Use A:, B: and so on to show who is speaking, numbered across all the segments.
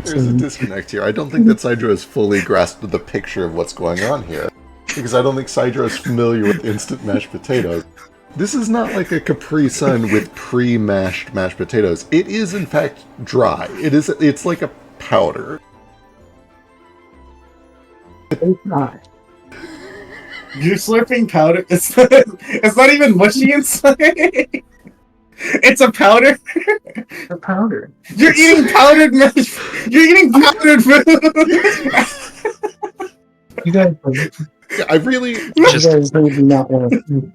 A: think there's a disconnect here. I don't think that Sidro has fully grasped the picture of what's going on here. Because I don't think Sidro is familiar with instant mashed potatoes. This is not like a Capri Sun with pre-mashed mashed potatoes. It is, in fact, dry. It's like a powder.
B: It's not.
C: You're slurping powder. It's not even mushy inside. It's a powder.
B: A powder.
C: You're eating powdered mesh. You're eating powdered food.
B: You guys,
A: I really...
B: do not want to.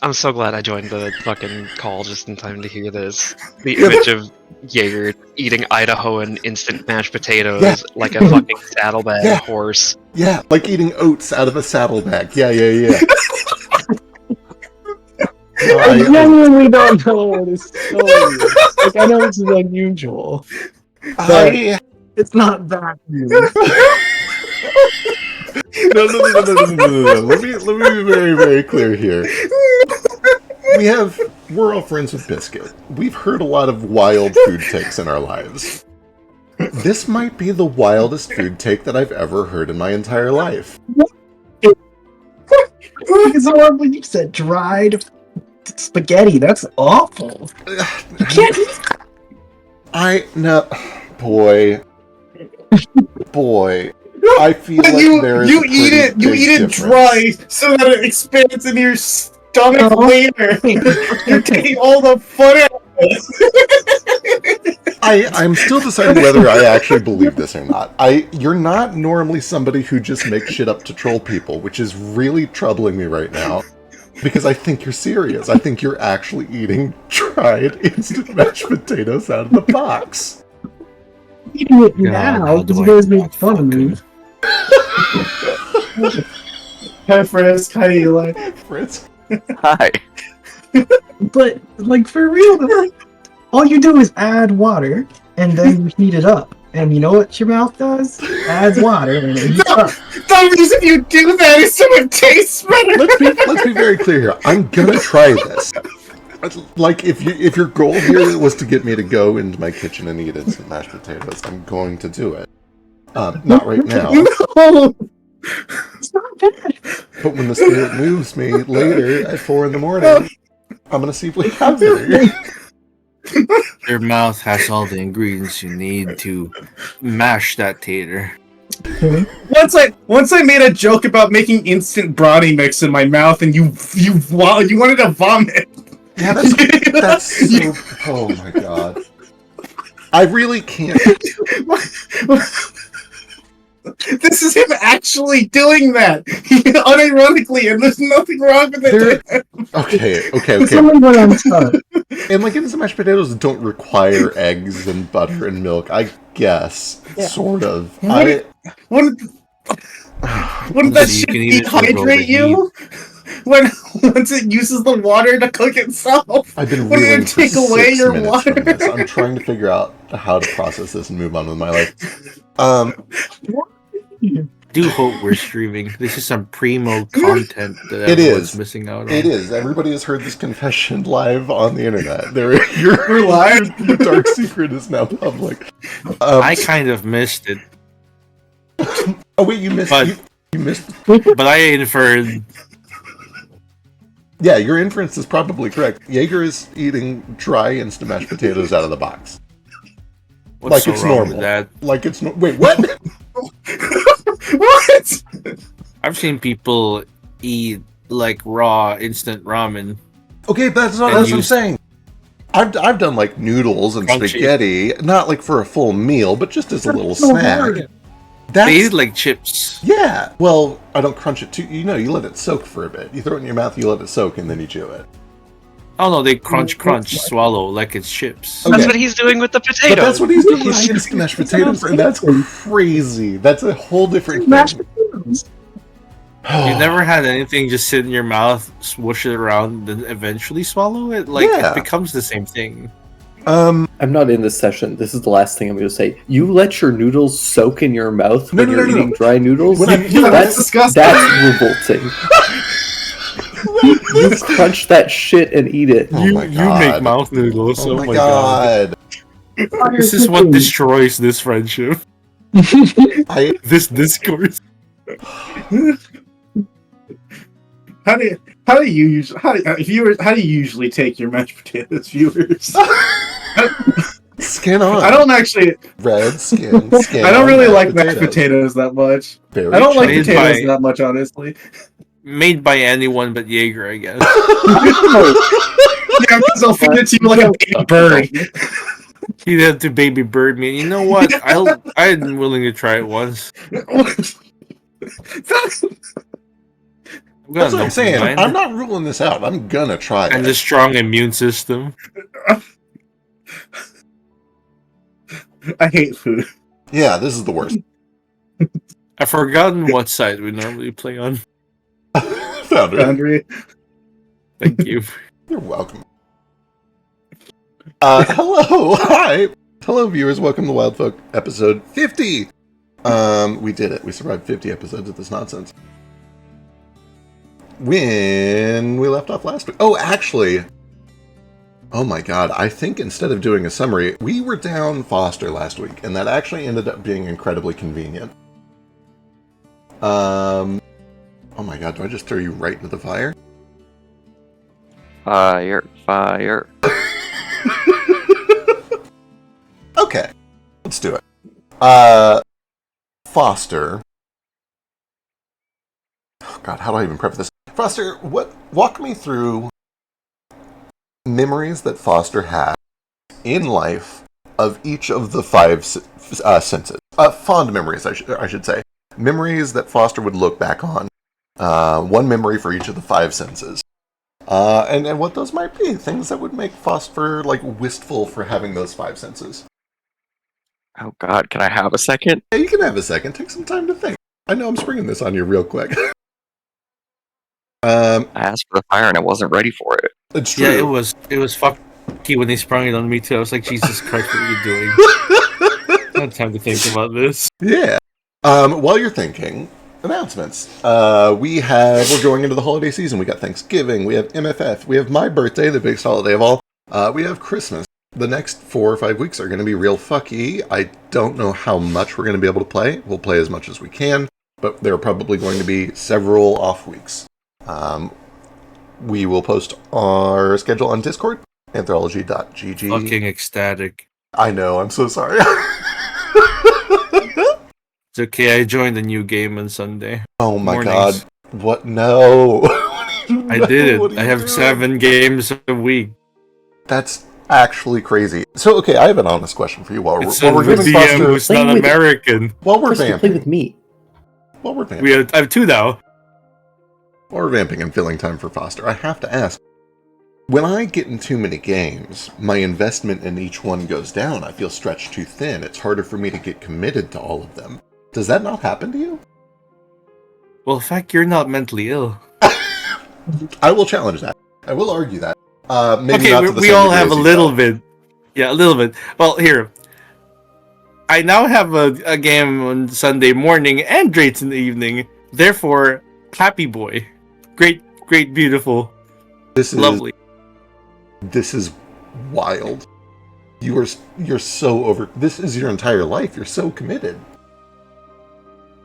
D: I'm so glad I joined the fucking call just in time to hear this. The image of Jaeger eating Idahoan instant mashed potatoes like a fucking saddlebag horse.
A: Yeah, like eating oats out of a saddlebag. Yeah.
B: I genuinely don't know what is so weird. Like, I know this is unusual, but it's not that weird.
A: No. Let me be very, very clear here. We're all friends with Biscuit. We've heard a lot of wild food takes in our lives. This might be the wildest food take that I've ever heard in my entire life.
B: It's horrible. You said dried spaghetti. That's awful. You can't eat that.
A: Boy. I feel like there is
C: You eat it dry so that it expands in your stomach later. You're taking all the fun out of it.
A: I'm still deciding whether I actually believe this or not. You're not normally somebody who just makes shit up to troll people, which is really troubling me right now. Because I think you're serious. I think you're actually eating dried instant mashed potatoes out of the box.
B: Eating it now because you guys made fun of me.
C: Hi, Frisk. Hi, Eli.
A: Fritz.
E: Hi.
B: But, like, for real, all you do is add water, and then you heat it up. And you know what your mouth does? Adds water, and it heats up.
C: The reason you do that is so it tastes better.
A: Let's be very clear here. I'm gonna try this. Like, if your goal here was to get me to go into my kitchen and eat instant mashed potatoes, I'm going to do it. Not right now.
C: No.
B: It's not bad.
A: But when the spirit moves me later at 4 a.m, I'm gonna see if we have it.
F: Your mouth has all the ingredients you need to mash that tater.
C: Once I made a joke about making instant brownie mix in my mouth, and you wanted to vomit.
A: Yeah, that's so... Oh my god. I really can't...
C: This is him actually doing that, unironically, and there's nothing wrong with it.
A: Okay.
B: Someone went on top.
A: And like instant mashed potatoes don't require eggs and butter and milk, I guess. Yeah. Sort of.
C: Wouldn't that shit dehydrate you? Once it uses the water to cook itself?
A: I've been
C: reeling for take away your water?
A: From this. I'm trying to figure out how to process this and move on with my life.
F: Do hope we're streaming. This is some primo content that everyone's missing out on.
A: It is. Everybody has heard this confession live on the internet. We're
C: live.
A: The dark secret is now public.
F: I kind of missed it.
A: Oh wait, you missed. You missed.
F: But I inferred.
A: Yeah, your inference is probably correct. Jaeger is eating dry instant mashed potatoes out of the box.
F: What's
A: like
F: so
A: it's
F: wrong
A: normal.
F: With that?
A: Like it's wait, what?
C: What?
F: I've seen people eat like raw instant ramen.
A: Okay, but that's what I'm saying. I've done like noodles and
F: crunchy
A: spaghetti, not like for a full meal, but just as a little snack.
F: They eat like chips.
A: Yeah. Well, I don't crunch it too. You let it soak for a bit. You throw it in your mouth, you let it soak, and then you chew it.
F: Oh no, they crunch, swallow like it's chips.
D: Okay. That's what he's doing with the potatoes.
A: But that's what he's doing with instant mashed potatoes, and that's crazy. That's a whole different thing.
B: Mashed potatoes.
F: You never had anything just sit in your mouth, swoosh it around, then eventually swallow it? Like, it becomes the same thing.
E: I'm not in this session. This is the last thing I'm going to say. You let your noodles soak in your mouth when you're eating dry noodles?
C: That's disgusting.
E: That's revolting. You crunch that shit and eat it.
F: You make mouth noodles.
A: Oh my god.
F: This is what destroys this friendship. This discourse.
C: How do you usually take your mashed potatoes, viewers?
A: Skin on.
C: I don't actually.
A: Red skin.
C: I don't really like mashed potatoes that much.
A: Very
C: I don't like
A: chunky.
C: potatoes that much, honestly.
F: Made by anyone but Jaeger, I guess.
C: Yeah, because I'll feed it to you like a baby bird.
F: You'd have to baby bird me. You know what? I'm willing to try it once.
A: That's what I'm saying. I'm not ruling this out. I'm gonna try it.
F: And a strong immune system.
C: I hate food.
A: Yeah, this is the worst.
F: I've forgotten what side we normally play on.
A: Foundry.
F: Thank you.
A: You're welcome. Hello, hi, hello, viewers. Welcome to Wildfolk episode 50. We did it. We survived 50 episodes of this nonsense. When we left off last week. Oh, actually. Oh my god, I think instead of doing a summary, we were down Foster last week, and that actually ended up being incredibly convenient. Oh my god, do I just throw you right into the fire?
G: Fire.
A: Okay, let's do it. Foster. Oh god, how do I even prep this? Foster, walk me through memories that Foster had in life of each of the 5 senses. Fond memories, I should say. Memories that Foster would look back on. One memory for each of the 5 senses. And what those might be. Things that would make Foster, wistful for having those 5 senses.
G: Oh god, can I have a second?
A: Yeah, you can have a second. Take some time to think. I know I'm springing this on you real quick.
G: I asked for the fire and I wasn't ready for it.
A: It's true.
F: Yeah, it was fucky when they sprung it on me too. I was like, Jesus Christ, what are you doing? I had time to think about this.
A: Yeah. While you're thinking, announcements. We're going into the holiday season. We got Thanksgiving, we have MFF, we have my birthday, the biggest holiday of all. We have Christmas. The next 4 or 5 weeks are going to be real fucky. I don't know how much we're going to be able to play. We'll play as much as we can, but there are probably going to be several off weeks. We will post our schedule on Discord, anthology.gg.
F: Fucking ecstatic.
A: I know, I'm so sorry.
F: It's okay, I joined a new game on Sunday.
A: Oh my
F: Mornings.
A: god. What? No.
F: I did it. I have 7 games a week.
A: That's actually crazy. So, okay, I have an honest question for you while
F: It's
A: we're
F: a
A: giving
F: DM
A: Foster...
F: who's not American.
A: While we're
E: Play
A: vamping.
E: with me.
A: While we're vamping.
F: I have 2 now.
A: While we're vamping and filling time for Foster, I have to ask, when I get in too many games, my investment in each one goes down. I feel stretched too thin. It's harder for me to get committed to all of them. Does that not happen to you?
F: Well, in fact, you're not mentally ill.
A: I will challenge that. I will argue that. Maybe
F: Okay,
A: not to the
F: we
A: same
F: all
A: degree
F: have
A: as
F: a
A: you
F: little
A: do.
F: bit. Yeah, a little bit. Well, here. I now have a game on Sunday morning and Drates in the evening. Therefore, happy boy. Great, beautiful, lovely.
A: This is wild. You're so over... This is your entire life. You're so committed.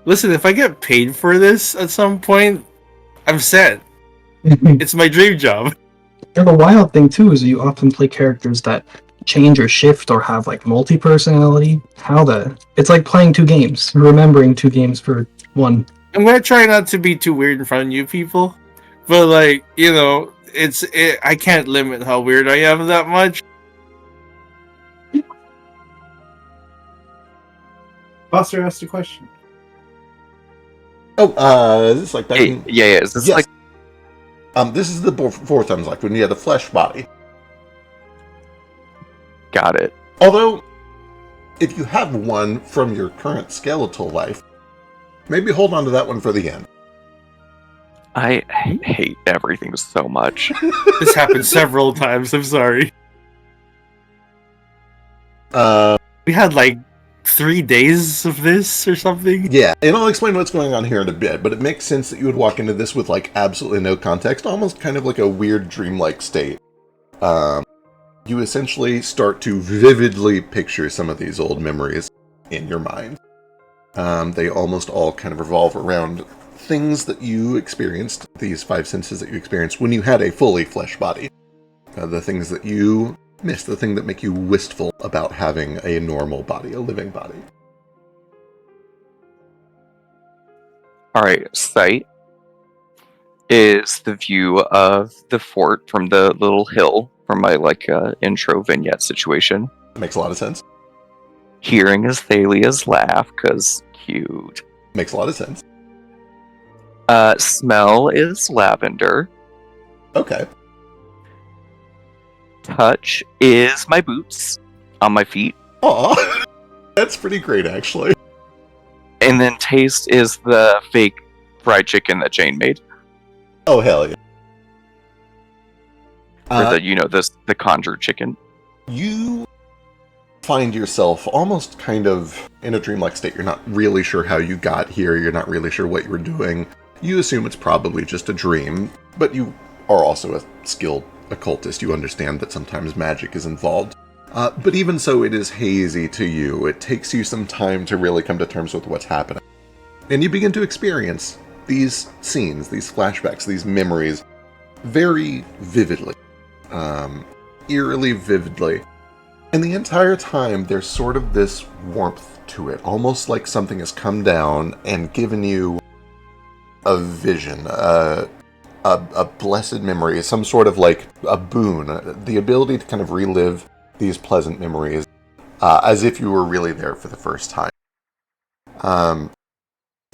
F: Listen, if I get paid for this at some point, I'm set. It's my dream job.
B: And the wild thing too is you often play characters that change or shift or have multi-personality. It's like playing 2 games, remembering 2 games for one.
F: I'm gonna try not to be too weird in front of you people, but I can't limit how weird I am that much.
C: Foster asked a question.
A: Oh, is this back in...
G: Yeah. Is this
A: Yes. This is the 4 times when you had the flesh body.
G: Got it.
A: Although, if you have one from your current skeletal life, maybe hold on to that one for the end.
G: I hate everything so much.
F: This happened several times. I'm sorry. We had 3 days of this or something.
A: Yeah, and I'll explain what's going on here in a bit, but it makes sense that you would walk into this with absolutely no context, almost kind of like a weird dreamlike state. you essentially start to vividly picture some of these old memories in your mind. They almost all kind of revolve around things that you experienced, these 5 senses that you experienced when you had a fully flesh body. The things that you miss, the thing that make you wistful about having a normal body, a living body.
G: Alright, sight is the view of the fort from the little hill from my intro vignette situation.
A: Makes a lot of sense.
G: Hearing is Thalia's laugh, cause cute.
A: Makes a lot of sense.
G: Smell is lavender.
A: Okay.
G: Touch is my boots on my feet.
A: Aw, that's pretty great, actually.
G: And then taste is the fake fried chicken that Jane made.
A: Oh, hell yeah.
G: Or the conjured chicken.
A: You find yourself almost kind of in a dreamlike state. You're not really sure how you got here. You're not really sure what you were doing. You assume it's probably just a dream, but you are also a skilled occultist. You understand that sometimes magic is involved. But even so, it is hazy to you. It takes you some time to really come to terms with what's happening. And you begin to experience these scenes, these flashbacks, these memories very vividly. Eerily vividly. And the entire time, there's sort of this warmth to it. Almost like something has come down and given you a vision, a blessed memory, some sort of like a boon, the ability to kind of relive these pleasant memories as if you were really there for the first time.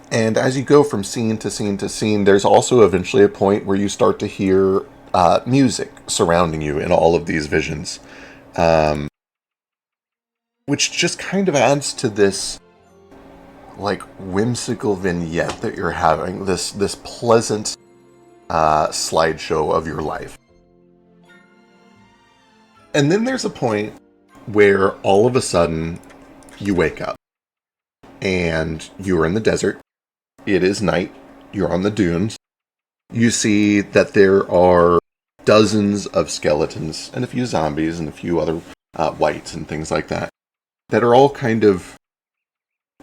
A: And as you go from scene to scene to scene, there's also eventually a point where you start to hear music surrounding you in all of these visions, which just kind of adds to this like whimsical vignette that you're having, this pleasant slideshow of your life. And then there's a point where all of a sudden you wake up and you're in the desert. It is night. You're on the dunes. You see that there are dozens of skeletons and a few zombies and a few other whites and things like that are all kind of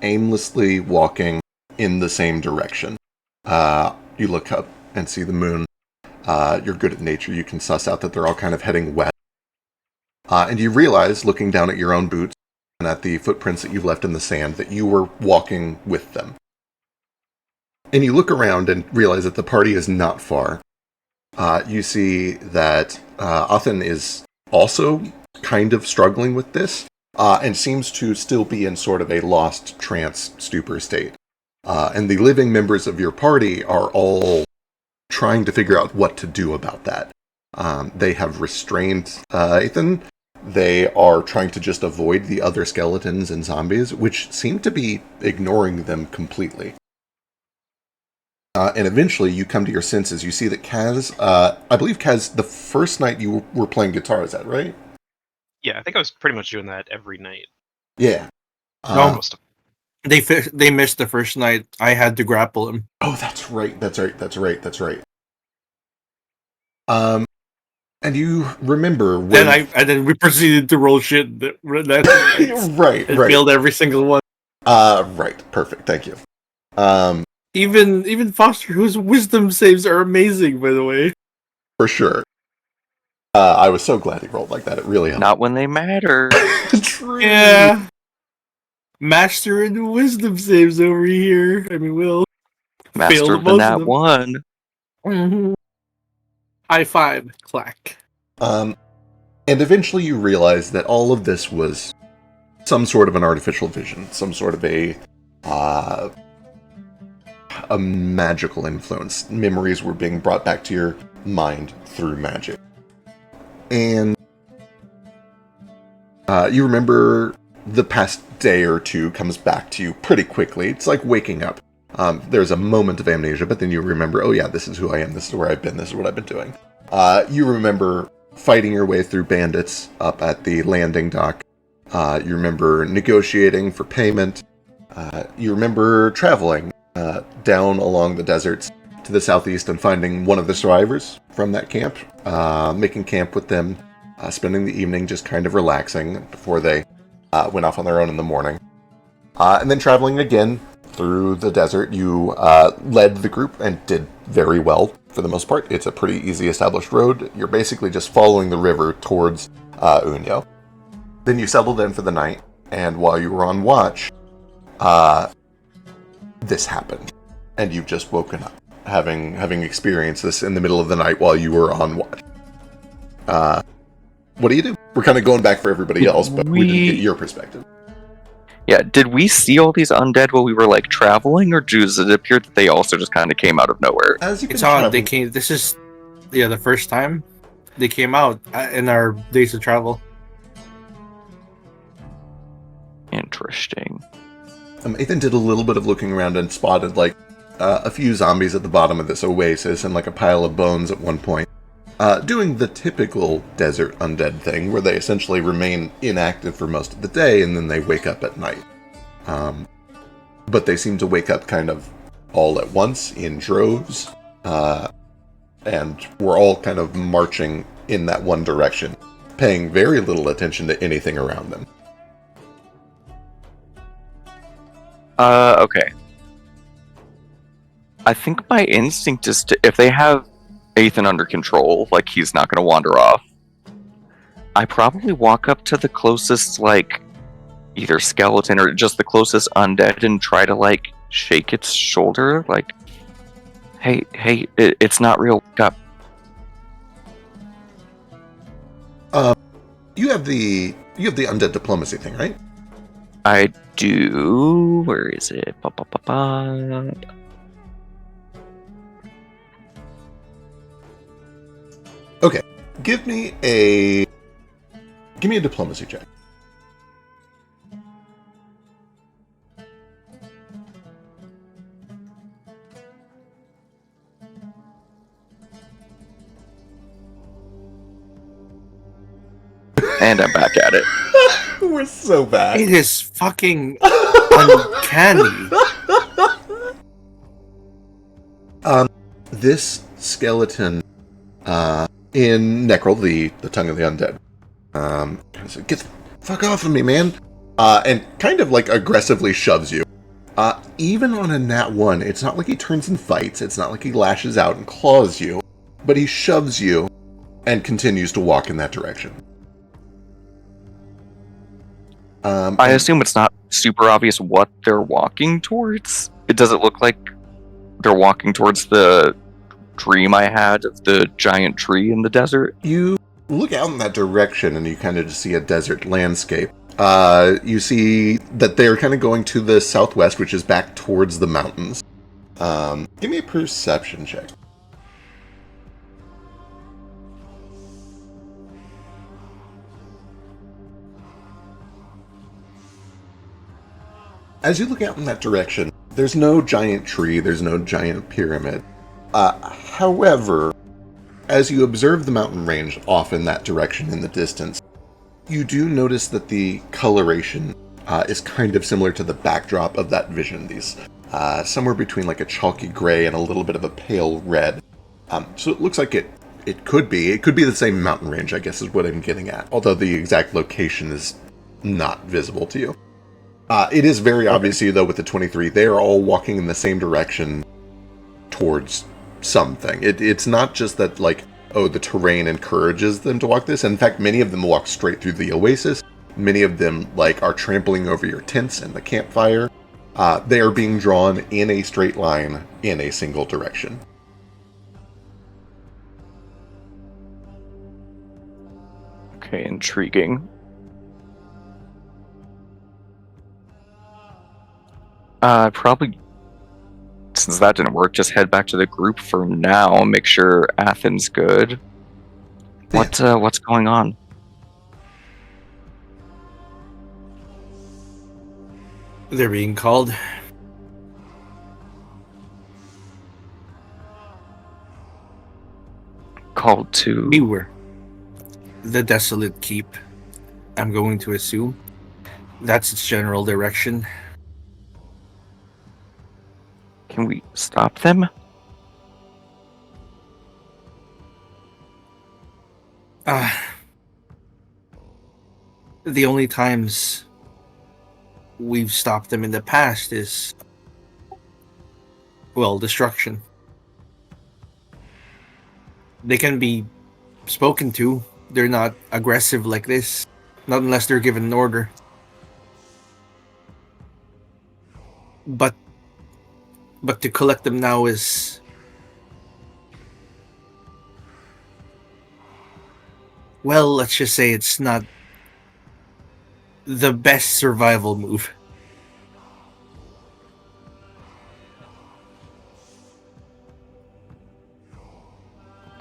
A: aimlessly walking in the same direction. You look up and see the moon. You're good at nature. You can suss out that they're all kind of heading west. And you realize, looking down at your own boots and at the footprints that you've left in the sand, that you were walking with them. And you look around and realize that the party is not far. You see that Athen is also kind of struggling with this, and seems to still be in sort of a lost trance stupor state. And the living members of your party are all trying to figure out what to do about that. They have restrained Athen. They are trying to just avoid the other skeletons and zombies, which seem to be ignoring them completely. And eventually you come to your senses. You see that Kaz, I believe Kaz, the first night you were playing guitar, is that right?
D: Yeah, I think I was pretty much doing that every night.
A: Yeah.
D: Most of
F: They missed the first night. I had to grapple him.
A: Oh, that's right. And you remember when...
F: And then we proceeded to roll shit.
A: Right.
F: Failed every single one.
A: Right. Perfect. Thank you.
F: Even Foster, whose wisdom saves are amazing, by the way.
A: For sure. I was so glad he rolled like that. It really helped.
G: Not when they matter.
A: True.
F: Yeah. Master in wisdom saves over here. I mean, Will.
G: Master of the Nat 1.
F: Mm-hmm. High five. Clack.
A: And eventually you realize that all of this was some sort of an artificial vision, some sort of a magical influence. Memories were being brought back to your mind through magic. And you remember the past day or two comes back to you pretty quickly. It's like waking up. There's a moment of amnesia, but then you remember, oh yeah, this is who I am, this is where I've been, this is what I've been doing. You remember fighting your way through bandits up at the landing dock. You remember negotiating for payment. You remember traveling down along the deserts to the southeast and finding one of the survivors from that camp, making camp with them, spending the evening just kind of relaxing before they went off on their own in the morning. And then traveling again through the desert, you led the group and did very well for the most part. It's a pretty easy established road. You're basically just following the river towards Unyo. Then you settled in for the night, and while you were on watch, this happened. And you've just woken up, having experienced this in the middle of the night while you were on watch. What do you do? We're kind of going back for everybody else, but we didn't get your perspective.
G: Yeah, did we see all these undead while we were like traveling, or does it appear that they also just kind of came out of nowhere?
A: As you
F: It's
A: can
F: odd.
A: travel-
F: They came. This is, the first time they came out in our days of travel.
G: Interesting.
A: Ethan did a little bit of looking around and spotted like a few zombies at the bottom of this oasis and like a pile of bones at one point. Doing the typical desert undead thing where they essentially remain inactive for most of the day and then they wake up at night. But they seem to wake up kind of all at once in droves, and we're all kind of marching in that one direction, paying very little attention to anything around them.
G: Okay. I think my instinct is to, if they have Ethan under control, like he's not going to wander off, I probably walk up to the closest, like, either skeleton or just the closest undead and try to, like, shake its shoulder, like, hey, it's not real, wake up.
A: You have the undead diplomacy thing, right?
G: I do. Where is it?
A: Okay. Give me a diplomacy check.
G: And I'm back at it.
A: We're so bad.
F: It is fucking uncanny.
A: This skeleton in Necrol, the tongue of the undead, get the fuck off of me, man, and kind of like aggressively shoves you. Even on a nat 1, it's not like he turns and fights, it's not like he lashes out and claws you, but he shoves you and continues to walk in that direction.
G: I assume it's not super obvious what they're walking towards. It doesn't look like they're walking towards the dream I had of the giant tree in the desert.
A: You look out in that direction and you kind of just see a desert landscape. You see that they're kind of going to the southwest, which is back towards the mountains. Give me a perception check. As you look out in that direction, there's no giant tree, there's no giant pyramid. However, as you observe the mountain range off in that direction in the distance, you do notice that the coloration is kind of similar to the backdrop of that vision. These somewhere between like a chalky gray and a little bit of a pale red. So it looks like it could be the same mountain range, I guess is what I'm getting at. Although the exact location is not visible to you. It is very obvious to you, though, with the 23, they are all walking in the same direction towards something. It's not just that, like, oh, the terrain encourages them to walk this. In fact, many of them walk straight through the oasis. Many of them, like, are trampling over your tents and the campfire. They are being drawn in a straight line in a single direction.
G: Okay, intriguing. Probably, since that didn't work, just head back to the group for now. Make sure Athens good. What's going on?
F: They're being called.
G: Called to...
F: Beware. The Desolate Keep. I'm going to assume. That's its general direction.
G: Can we stop them?
F: the only times we've stopped them in the past is, well, destruction. They can be spoken to. They're not aggressive like this, not unless they're given an order. But to collect them now is, well, let's just say it's not the best survival move.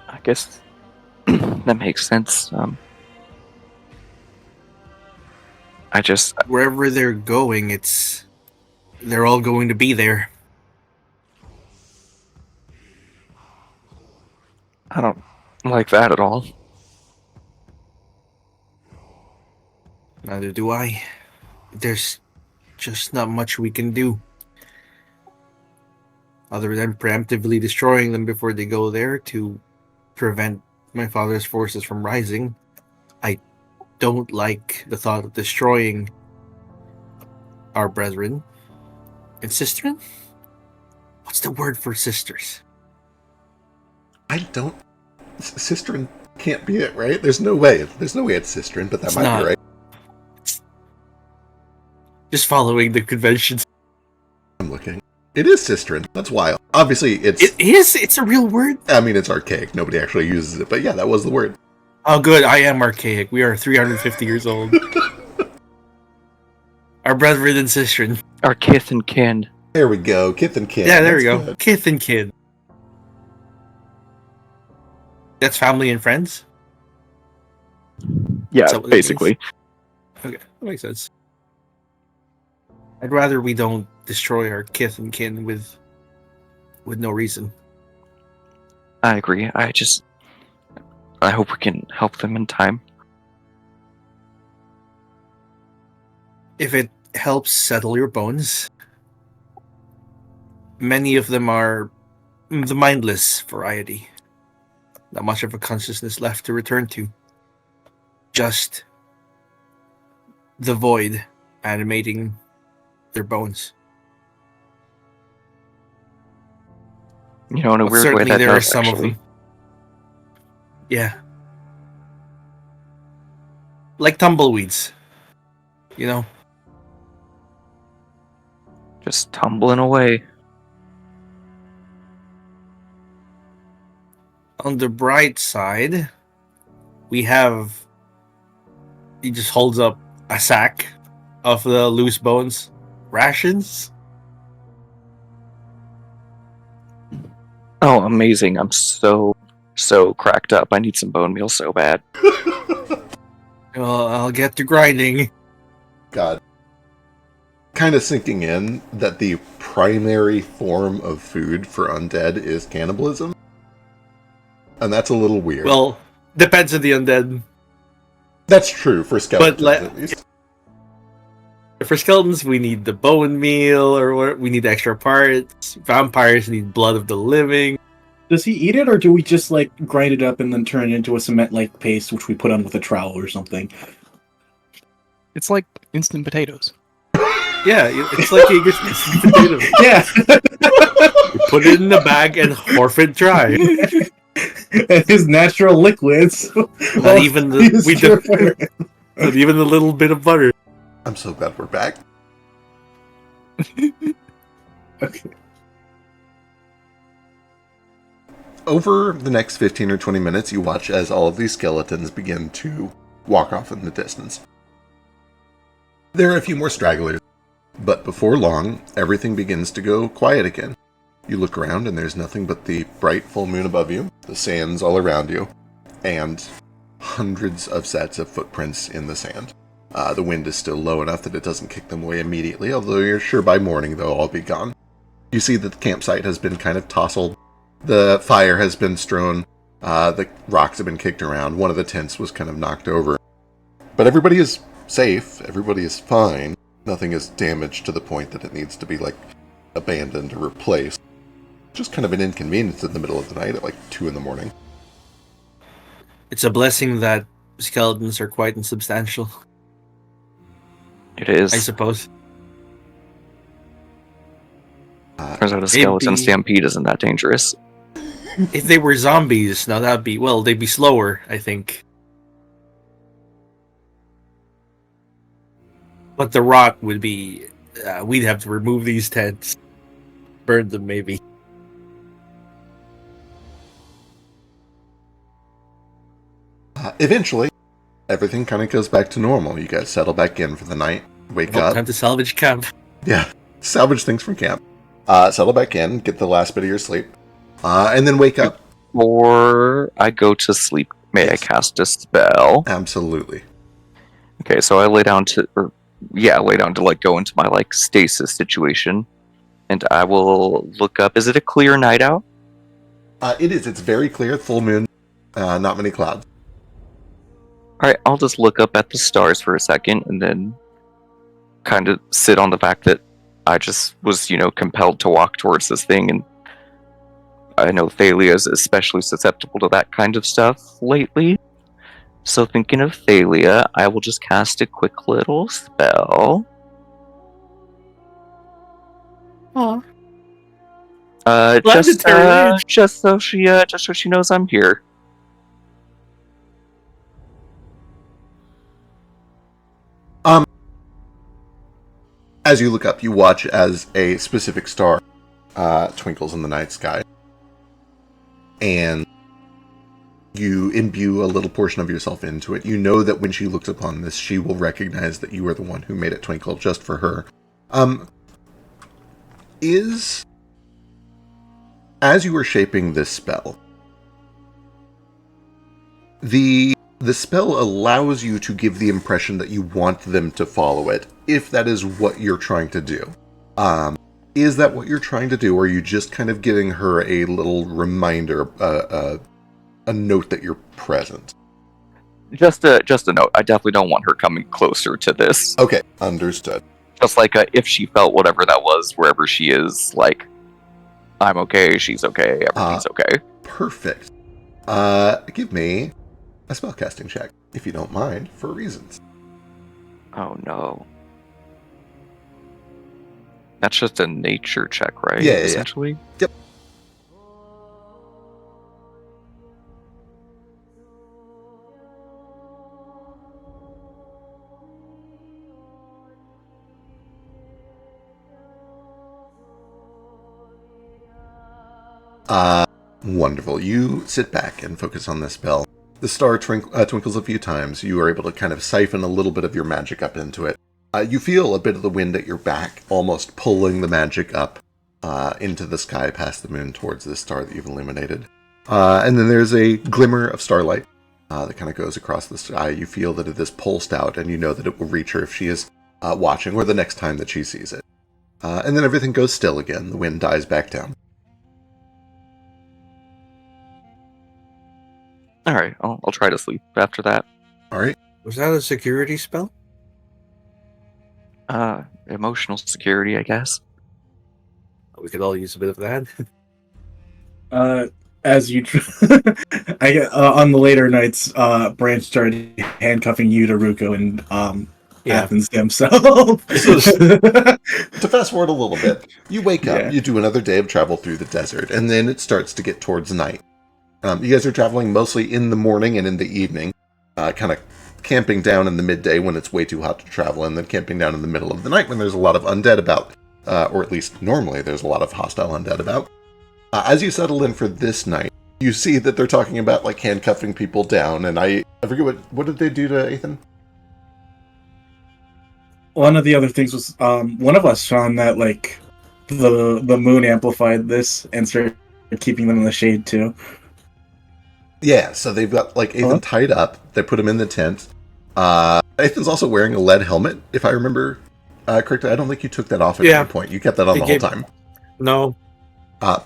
G: I guess that makes sense. I just
F: Wherever they're going, they're all going to be there.
G: I don't like that at all.
F: Neither do I. There's just not much we can do. Other than preemptively destroying them before they go there to prevent my father's forces from rising. I don't like the thought of destroying our brethren and sisterin. What's the word for sisters?
A: I don't. Sistren can't be it, right? There's no way. There's no way it's Sistren, but that
F: It's
A: might
F: not.
A: be right.
F: Just following the conventions.
A: I'm looking. It is Sistren. That's wild. Obviously, it's.
F: It is. It's a real word.
A: I mean, it's archaic. Nobody actually uses it, but yeah, that was the word.
F: Oh, good. I am archaic. We are 350 years old. Our brethren and sistren.
G: Our kith and kin.
A: There we go. Kith and kin.
F: Yeah, there we
A: That's
F: go.
A: good.
F: Kith and kin. That's family and friends?
G: Yeah,
F: Is that what it
G: basically.
F: Okay, that makes sense. I'd rather we don't destroy our kith and kin with no reason.
G: I agree. I hope we can help them in time.
F: If it helps settle your bones, many of them are the mindless variety. Not much of a consciousness left to return to. Just the void animating their bones.
G: You know, in a
F: But
G: weird way,
F: certainly
G: that
F: there are
G: does
F: some
G: actually.
F: of them. Yeah. Like tumbleweeds. You know?
G: Just tumbling away.
F: On the bright side, we have... He just holds up a sack of the loose bones. Rations?
G: Oh, amazing. I'm so cracked up. I need some bone meal so bad.
F: Well, I'll get to grinding.
A: God. Kind of sinking in that the primary form of food for undead is cannibalism. And that's a little weird.
F: Well, depends on the undead.
A: That's true for skeletons,
F: But,
A: at least.
F: For skeletons, we need the bone meal, or we need extra parts. Vampires need blood of the living.
C: Does he eat it, or do we just like grind it up and then turn it into a cement-like paste, which we put on with a trowel or something?
H: It's like instant potatoes.
F: Yeah, it's like Jaeger's instant potato.
C: Yeah.
F: We put it in the bag and horf it dry.
C: And his natural liquids.
F: Not even not even the little bit of butter.
A: I'm so glad we're back.
C: Okay.
A: Over the next 15 or 20 minutes, you watch as all of these skeletons begin to walk off in the distance. There are a few more stragglers, but before long, everything begins to go quiet again. You look around and there's nothing but the bright full moon above you, the sands all around you, and hundreds of sets of footprints in the sand. The wind is still low enough that it doesn't kick them away immediately, although you're sure by morning they'll all be gone. You see that the campsite has been kind of tousled. The fire has been strewn. The rocks have been kicked around. One of the tents was kind of knocked over. But everybody is safe. Everybody is fine. Nothing is damaged to the point that it needs to be, like, abandoned or replaced. Just kind of an inconvenience in the middle of the night at, like, 2 in the morning.
F: It's a blessing that skeletons are quite insubstantial.
G: It is.
F: I suppose.
G: Turns out a skeleton stampede isn't that dangerous.
F: If they were zombies, now that'd be they'd be slower, I think. But the rot would be. We'd have to remove these tents, burn them, maybe.
A: Eventually, everything kind of goes back to normal. You guys settle back in for the night, wake up.
F: Time to salvage camp.
A: Yeah, salvage things from camp. Settle back in, get the last bit of your sleep, and then wake up.
G: Before I go to sleep, may I cast a spell?
A: Absolutely.
G: Okay, so I lay down to like go into my like stasis situation, and I will look up. Is it a clear night out?
A: It is. It's very clear, full moon, not many clouds.
G: All right, I'll just look up at the stars for a second, and then kind of sit on the fact that I just was, compelled to walk towards this thing, and I know Thalia is especially susceptible to that kind of stuff lately. So thinking of Thalia, I will just cast a quick little spell.
F: Aw.
G: Just so she knows I'm here.
A: As you look up, you watch as a specific star twinkles in the night sky. And you imbue a little portion of yourself into it. You know that when she looks upon this, she will recognize that you are the one who made it twinkle just for her. As you were shaping this spell, the spell allows you to give the impression that you want them to follow it, if that is what you're trying to do. Is that what you're trying to do, or are you just kind of giving her a little reminder, a note that you're present?
G: Just a note. I definitely don't want her coming closer to this.
A: Okay, understood.
G: Just like if she felt whatever that was, wherever she is, like, I'm okay, she's okay, everything's okay.
A: Perfect. Give me a spellcasting check, if you don't mind, for reasons.
G: Oh no. That's just a nature check, right?
A: Yeah,
G: essentially?
A: Yep. Wonderful. You sit back and focus on this spell. The star twinkles a few times. You are able to kind of siphon a little bit of your magic up into it. You feel a bit of the wind at your back, almost pulling the magic up into the sky past the moon towards this star that you've illuminated. And then there's a glimmer of starlight that kind of goes across the sky. You feel that it is pulsed out, and you know that it will reach her if she is watching, or the next time that she sees it. And then everything goes still again. The wind dies back down.
G: Alright, I'll try to sleep after that.
A: Alright.
F: Was that a security spell?
G: Emotional security, I guess.
F: We could all use a bit of that.
C: As you, on the later nights, Branch started handcuffing you to Ruko and Athens himself.
A: To fast forward a little bit, you wake up, you do another day of travel through the desert, and then it starts to get towards night. You guys are traveling mostly in the morning and in the evening, kind of camping down in the midday when it's way too hot to travel, and then camping down in the middle of the night when there's a lot of undead about, or at least normally there's a lot of hostile undead about. As you settle in for this night, you see that they're talking about like handcuffing people down, and I forget what did they do to Ethan?
C: One of the other things was one of us found that like the moon amplified this and started keeping them in the shade too.
A: Yeah, so they've got like Ethan tied up. They put him in the tent. Ethan's also wearing a lead helmet, if I remember correctly. I don't think you took that off at any point. You kept that on the whole time.
F: No.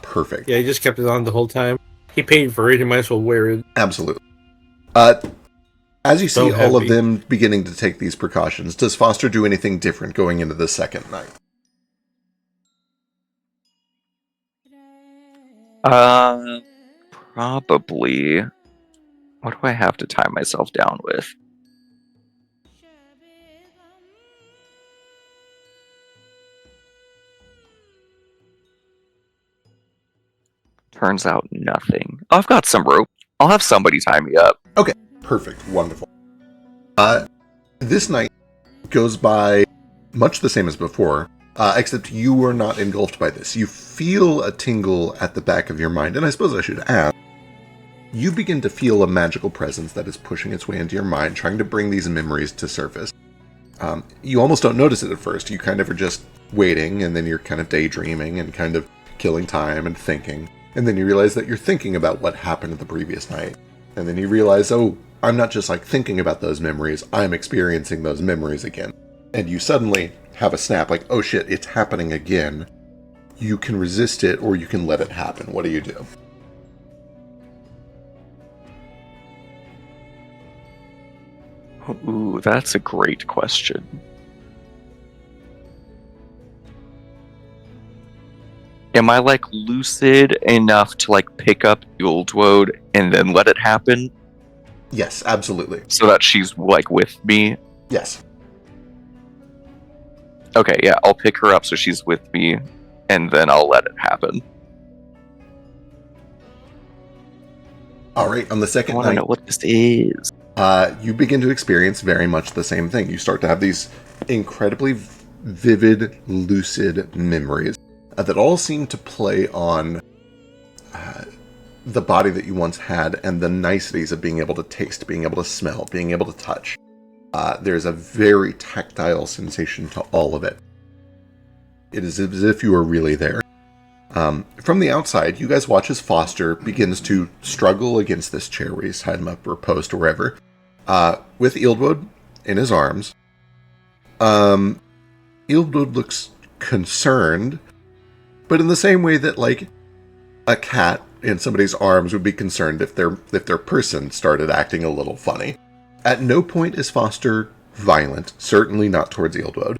A: Perfect.
F: Yeah, he just kept it on the whole time. He paid for it. He might as well wear it.
A: Absolutely. As you see all of them beginning to take these precautions, does Foster do anything different going into the second night?
G: Probably. What do I have to tie myself down with? Turns out nothing. Oh, I've got some rope. I'll have somebody tie me up.
A: Perfect. Wonderful. This night goes by much the same as before, except you are not engulfed by this. You feel a tingle at the back of your mind, and I suppose I should add, you begin to feel a magical presence that is pushing its way into your mind, trying to bring these memories to surface. You almost don't notice it at first. You kind of are just waiting, and then you're kind of daydreaming and kind of killing time and thinking. And then you realize that you're thinking about what happened the previous night. And then you realize, oh, I'm not just like thinking about those memories, I'm experiencing those memories again. And you suddenly have a snap, like, oh shit, it's happening again. You can resist it or you can let it happen. What do you do?
G: Ooh, that's a great question. Am I like lucid enough to like pick up Wildwood and then let it happen
A: Yes, absolutely.
G: so that she's like with me?
A: Yes.
G: Okay, yeah, I'll pick her up so she's with me and then I'll let it happen.
A: All right, on the
G: I
A: second
G: want to
A: night,
G: know what this is.
A: you begin to experience very much the same thing. You start to have these incredibly vivid, lucid memories that all seem to play on the body that you once had and the niceties of being able to taste, being able to smell, being able to touch. There's a very tactile sensation to all of it. It is as if you were really there. From the outside, you guys watch as Foster begins to struggle against this chair where he's tied him up or post or wherever, with Wildwood in his arms. Wildwood looks concerned, but in the same way that, like, a cat in somebody's arms would be concerned if their person started acting a little funny. At no point is Foster violent, certainly not towards Wildwood.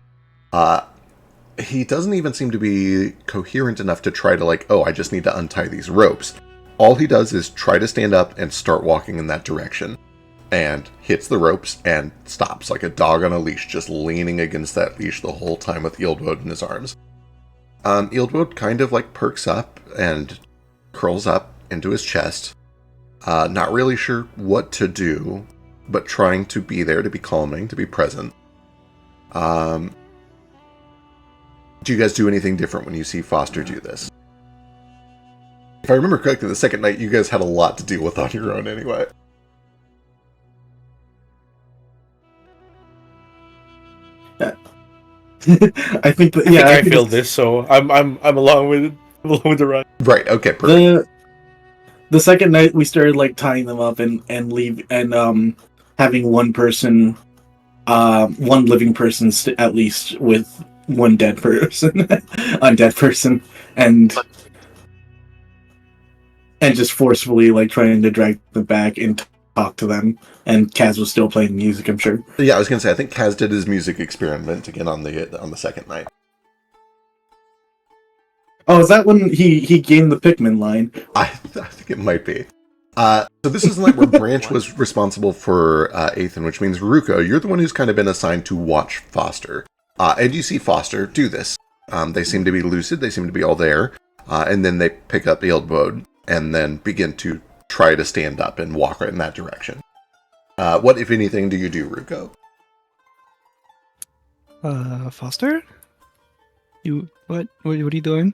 A: He doesn't even seem to be coherent enough to try to, like, oh, I just need to untie these ropes. All he does is try to stand up and start walking in that direction, and hits the ropes and stops like a dog on a leash, just leaning against that leash the whole time with Wildwood in his arms. Wildwood kind of like perks up and curls up into his chest, not really sure what to do, but trying to be there, to be calming, to be present. Do you guys do anything different when you see Foster do this? If I remember correctly, the second night you guys had a lot to deal with on your own anyway.
C: I think that,
F: Yeah, I
C: think
F: feel this, so I'm along with the ride.
A: Right, okay, perfect.
C: The second night we started like tying them up and leave and having one person, one living person at least with one dead person, undead person, and just forcefully like trying to drag them back and talk to them. And Kaz was still playing music, I'm sure.
A: Yeah, I was gonna say, I think Kaz did his music experiment again on the second night.
C: Oh, is that when he gained the Pikmin line?
A: I think it might be. So this is the night where Branch was responsible for Athan, which means Ruko, you're the one who's kind of been assigned to watch Foster. And you see Foster do this. They seem to be lucid, they seem to be all there, and then they pick up Wildwood and then begin to try to stand up and walk right in that direction. What, if anything, do you do, Ruko?
H: Foster? What are you doing?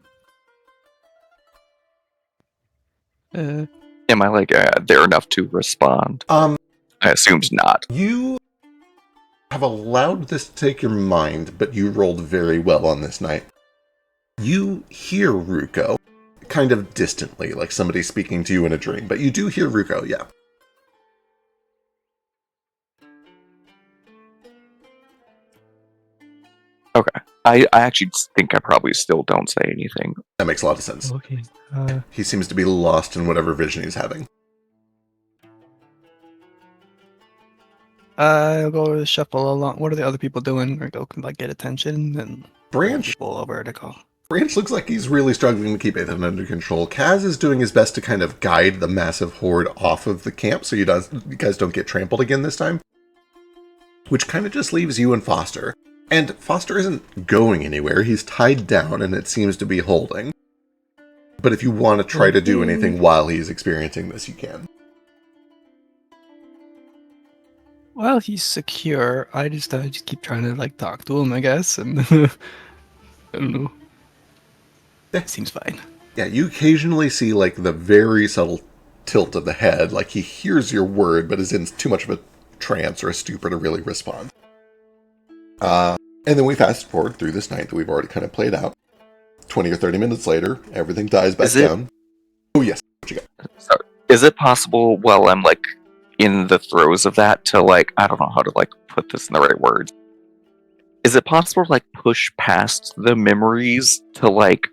G: Am I like there enough to respond? I assumed not.
A: You have allowed this to take your mind, but you rolled very well on this night. You hear Ruko, kind of distantly, like somebody speaking to you in a dream, but you do hear Ruko, yeah.
G: Okay. I actually think I probably still don't say anything.
A: That makes a lot of sense.
H: Okay.
A: He seems to be lost in whatever vision he's having.
H: I'll go shuffle along. What are the other people doing? Or go like get attention and
A: Branch
H: people over to call.
A: Branch looks like he's really struggling to keep Athan under control. Kaz is doing his best to kind of guide the massive horde off of the camp so you guys don't get trampled again this time. Which kind of just leaves you and Foster. And Foster isn't going anywhere. He's tied down and it seems to be holding. But if you want to try to do anything while he's experiencing this, you can.
H: Well, he's secure. I just keep trying to like talk to him, I guess, and I don't know.
A: Yeah.
H: Seems fine.
A: Yeah, you occasionally see like the very subtle tilt of the head, like he hears your word but is in too much of a trance or a stupor to really respond. And then we fast forward through this night that we've already kind of played out. 20 or 30 minutes later, everything dies back down. Oh yes, what you got?
G: So, is it possible while I'm like in the throes of that to like, I don't know how to like put this in the right words. Is it possible to like push past the memories to like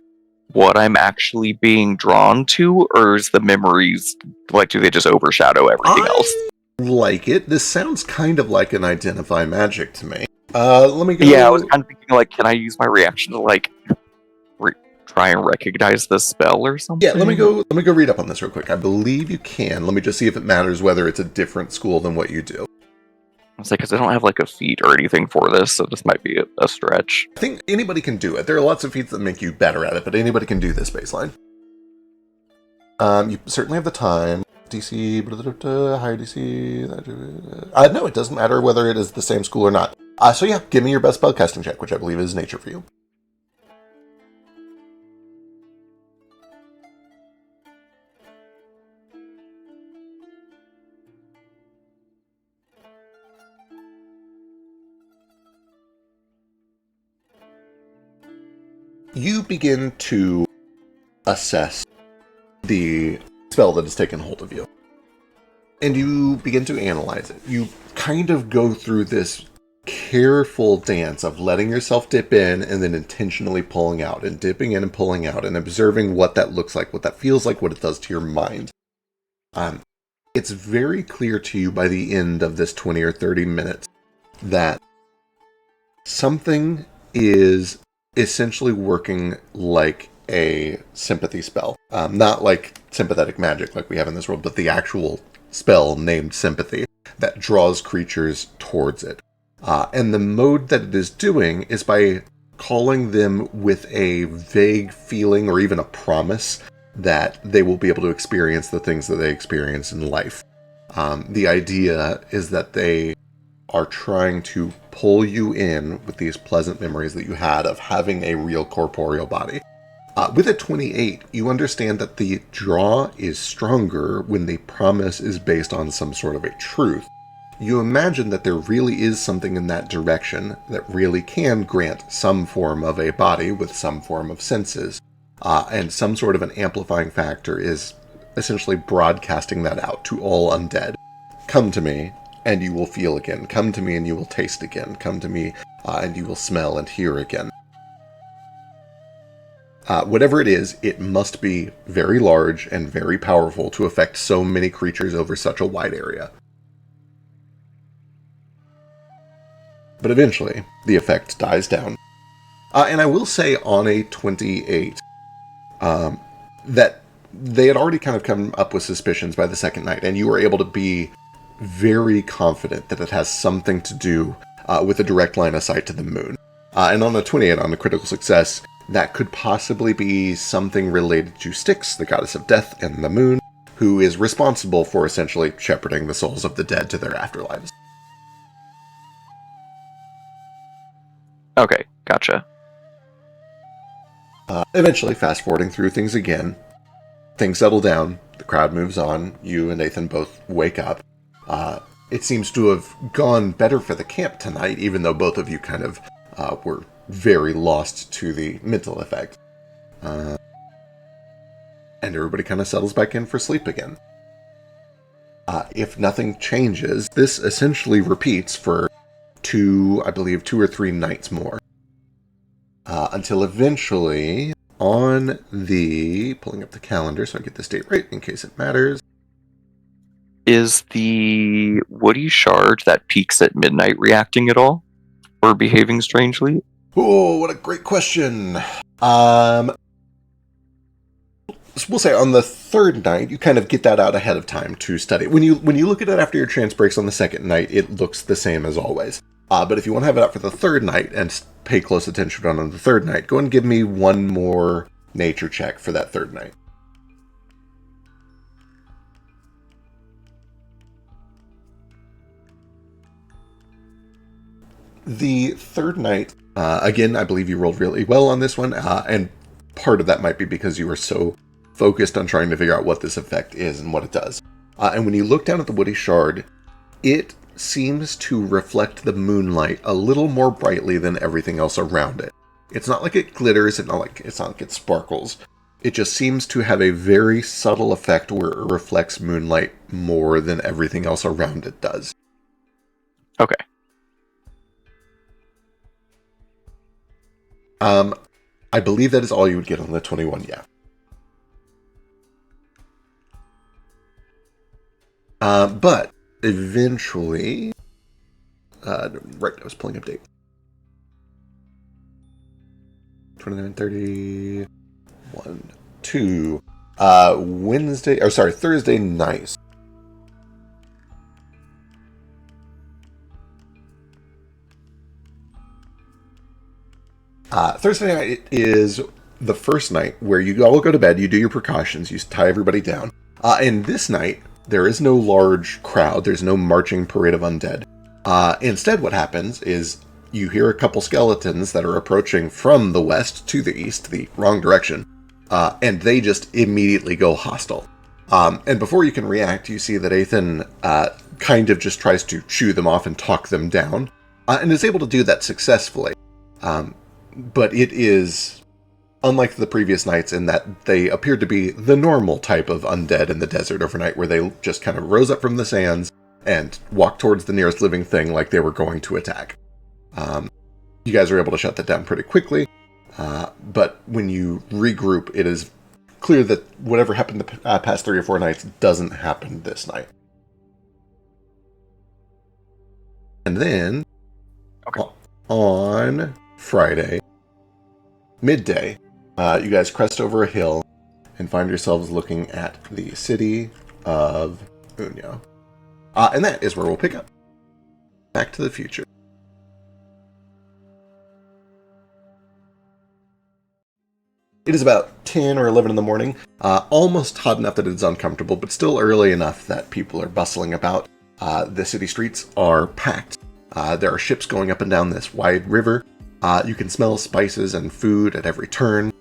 G: what I'm actually being drawn to, or is the memories like, do they just overshadow everything else?
A: Like it. This sounds kind of like an identify magic to me. Let me go.
G: Yeah, I was kind of thinking like, can I use my reaction to like try and recognize the spell or something?
A: Yeah, let me go read up on this real quick. I believe you can. Let me just see if it matters whether it's a different school than what you do.
G: I was like, because I don't have like a feat or anything for this, so this might be a stretch.
A: I think anybody can do it. There are lots of feats that make you better at it, but anybody can do this baseline. You certainly have the time. DC, higher DC. No, it doesn't matter whether it is the same school or not. So yeah, give me your best spellcasting check, which I believe is nature for you. You begin to assess the spell that has taken hold of you. And you begin to analyze it. You kind of go through this careful dance of letting yourself dip in and then intentionally pulling out, and dipping in and pulling out, and observing what that looks like, what that feels like, what it does to your mind. It's very clear to you by the end of this 20 or 30 minutes that something is essentially working like a sympathy spell. Not like sympathetic magic like we have in this world, but the actual spell named sympathy that draws creatures towards it. And the mode that it is doing is by calling them with a vague feeling or even a promise that they will be able to experience the things that they experience in life. The idea is that they are trying to pull you in with these pleasant memories that you had of having a real corporeal body. With a 28, you understand that the draw is stronger when the promise is based on some sort of a truth. You imagine that there really is something in that direction that really can grant some form of a body with some form of senses, and some sort of an amplifying factor is essentially broadcasting that out to all undead. Come to me, and you will feel again. Come to me, and you will taste again. Come to me, and you will smell and hear again. Whatever it is, it must be very large and very powerful to affect so many creatures over such a wide area. But eventually, the effect dies down. And I will say on a 28, that they had already kind of come up with suspicions by the second night, and you were able to be very confident that it has something to do with a direct line of sight to the moon. And on a 28, on a critical success, that could possibly be something related to Styx, the goddess of death, and the moon, who is responsible for essentially shepherding the souls of the dead to their afterlives.
G: Okay, gotcha.
A: Eventually, fast forwarding through things again, things settle down, the crowd moves on, you and Nathan both wake up. It seems to have gone better for the camp tonight, even though both of you kind of were very lost to the mental effect. And everybody kind of settles back in for sleep again. If nothing changes, this essentially repeats for two or three nights more. Until eventually, on the... pulling up the calendar so I get this date right in case it matters.
G: Is the Woody Shard that peaks at midnight reacting at all? Or behaving strangely?
A: Oh, what a great question. We'll say on the third night, you kind of get that out ahead of time to study. When you look at it after your trance breaks on the second night, it looks the same as always. But if you want to have it out for the third night and pay close attention on the third night, go and give me one more nature check for that third night. The third night, again, I believe you rolled really well on this one, and part of that might be because you were so focused on trying to figure out what this effect is and what it does. And when you look down at the woody shard, it seems to reflect the moonlight a little more brightly than everything else around it. It's not like it glitters, it's not like it sparkles. It just seems to have a very subtle effect where it reflects moonlight more than everything else around it does.
G: Okay.
A: I believe that is all you would get on the 21, yeah. But eventually, right, I was pulling up date. 29, 30, 1, 2, Thursday night. Thursday night is the first night where you all go to bed, you do your precautions, you tie everybody down. And this night, there is no large crowd, there's no marching parade of undead. Instead, what happens is you hear a couple skeletons that are approaching from the west to the east, the wrong direction, and they just immediately go hostile. And before you can react, you see that Ethan kind of just tries to shoo them off and talk them down, and is able to do that successfully. But it is unlike the previous nights in that they appeared to be the normal type of undead in the desert overnight, where they just kind of rose up from the sands and walked towards the nearest living thing like they were going to attack. You guys are able to shut that down pretty quickly, but when you regroup, it is clear that whatever happened the past 3 or 4 nights doesn't happen this night. And then, on Friday, midday, you guys crest over a hill and find yourselves looking at the city of Unyo. And that is where we'll pick up. Back to the Future. It is about 10 or 11 in the morning, almost hot enough that it's uncomfortable, but still early enough that people are bustling about. The city streets are packed. There are ships going up and down this wide river. You can smell spices and food at every turn.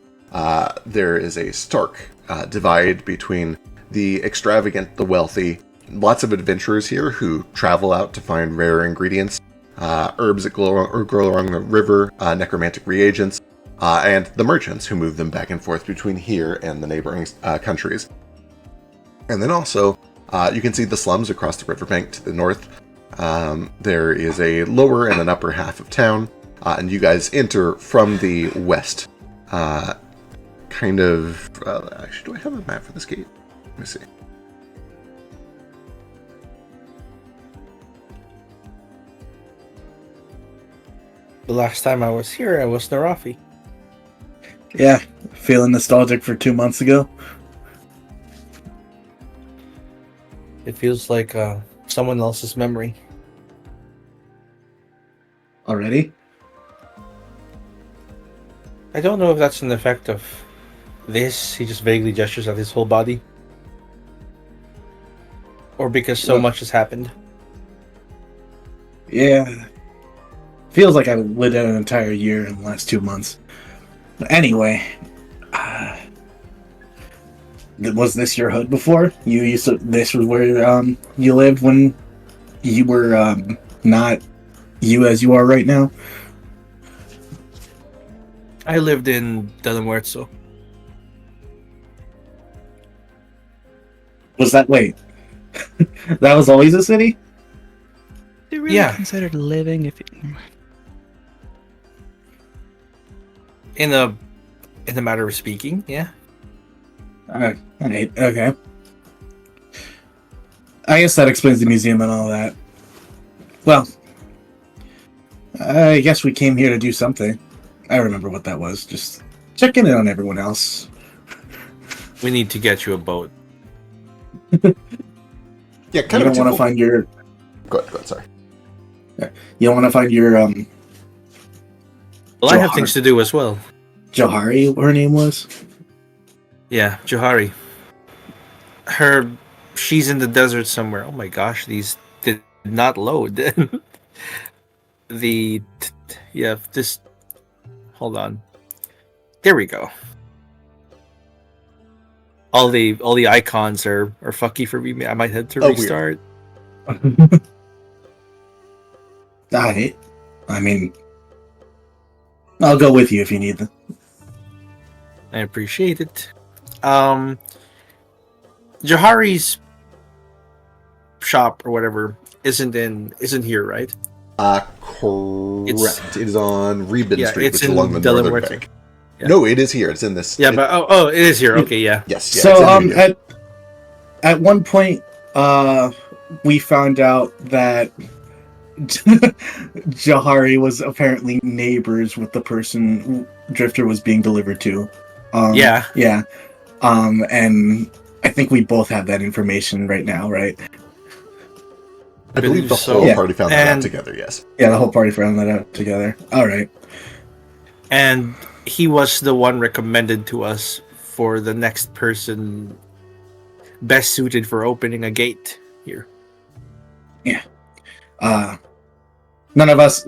A: There is a stark divide between the extravagant, the wealthy. Lots of adventurers here who travel out to find rare ingredients, herbs that grow along the river, necromantic reagents, and the merchants who move them back and forth between here and the neighboring countries. And then also, you can see the slums across the riverbank to the north. There is a lower and an upper half of town, and you guys enter from the west. Actually, do I have a map for this gate? Let me see.
F: The last time I was here, I was Narafi.
C: Yeah, feeling nostalgic for 2 months ago.
F: It feels like someone else's memory.
C: Already?
F: I don't know if that's an effect of this. He just vaguely gestures at his whole body. Or because so much has happened.
C: Yeah. Feels like I lived out an entire year in the last 2 months. But anyway, was this your hood before? This was where you lived when you were not you as you are right now?
F: I lived in Del Muerto.
C: Was that wait? That was always a city?
H: Do you really consider living if it...
F: In a matter of speaking, yeah.
C: Okay. I guess that explains the museum and all that. Well, I guess we came here to do something. I remember what that was. Just checking in on everyone else.
F: We need to get you a boat.
A: Yeah, kind
C: you
A: of.
C: don't want to find your.
A: Go ahead. Sorry.
C: You don't want to find your
F: Well, I have things to do as well.
C: Johari, her name was.
F: Yeah, Johari. She's in the desert somewhere. Oh my gosh, these did not load. Just hold on. There we go. All the icons are fucky for me. I might have to
A: weird.
F: restart.
C: I mean, I'll go with you if you need them.
F: I appreciate it. Jahari's shop or whatever isn't here, right?
A: Correct. It is on Reben Street, which
F: it's
A: is
F: in
A: along the
F: Delaware
A: northern
F: Street.
A: bank.
F: Yeah.
A: No, it is here. It's in this.
F: Yeah, but it is here. Okay, yeah.
A: Yes. Yeah,
C: So
A: it's in here.
C: at one point we found out that Jahari was apparently neighbors with the person Drifter was being delivered to.
F: Yeah.
C: And I think we both have that information right now, right?
A: I believe the
F: so.
A: whole
C: Yeah.
A: party found that out together. Yes.
C: Yeah, the whole party found that out together. All right.
F: And he was the one recommended to us for the next person best suited for opening a gate here.
C: Yeah. None of us.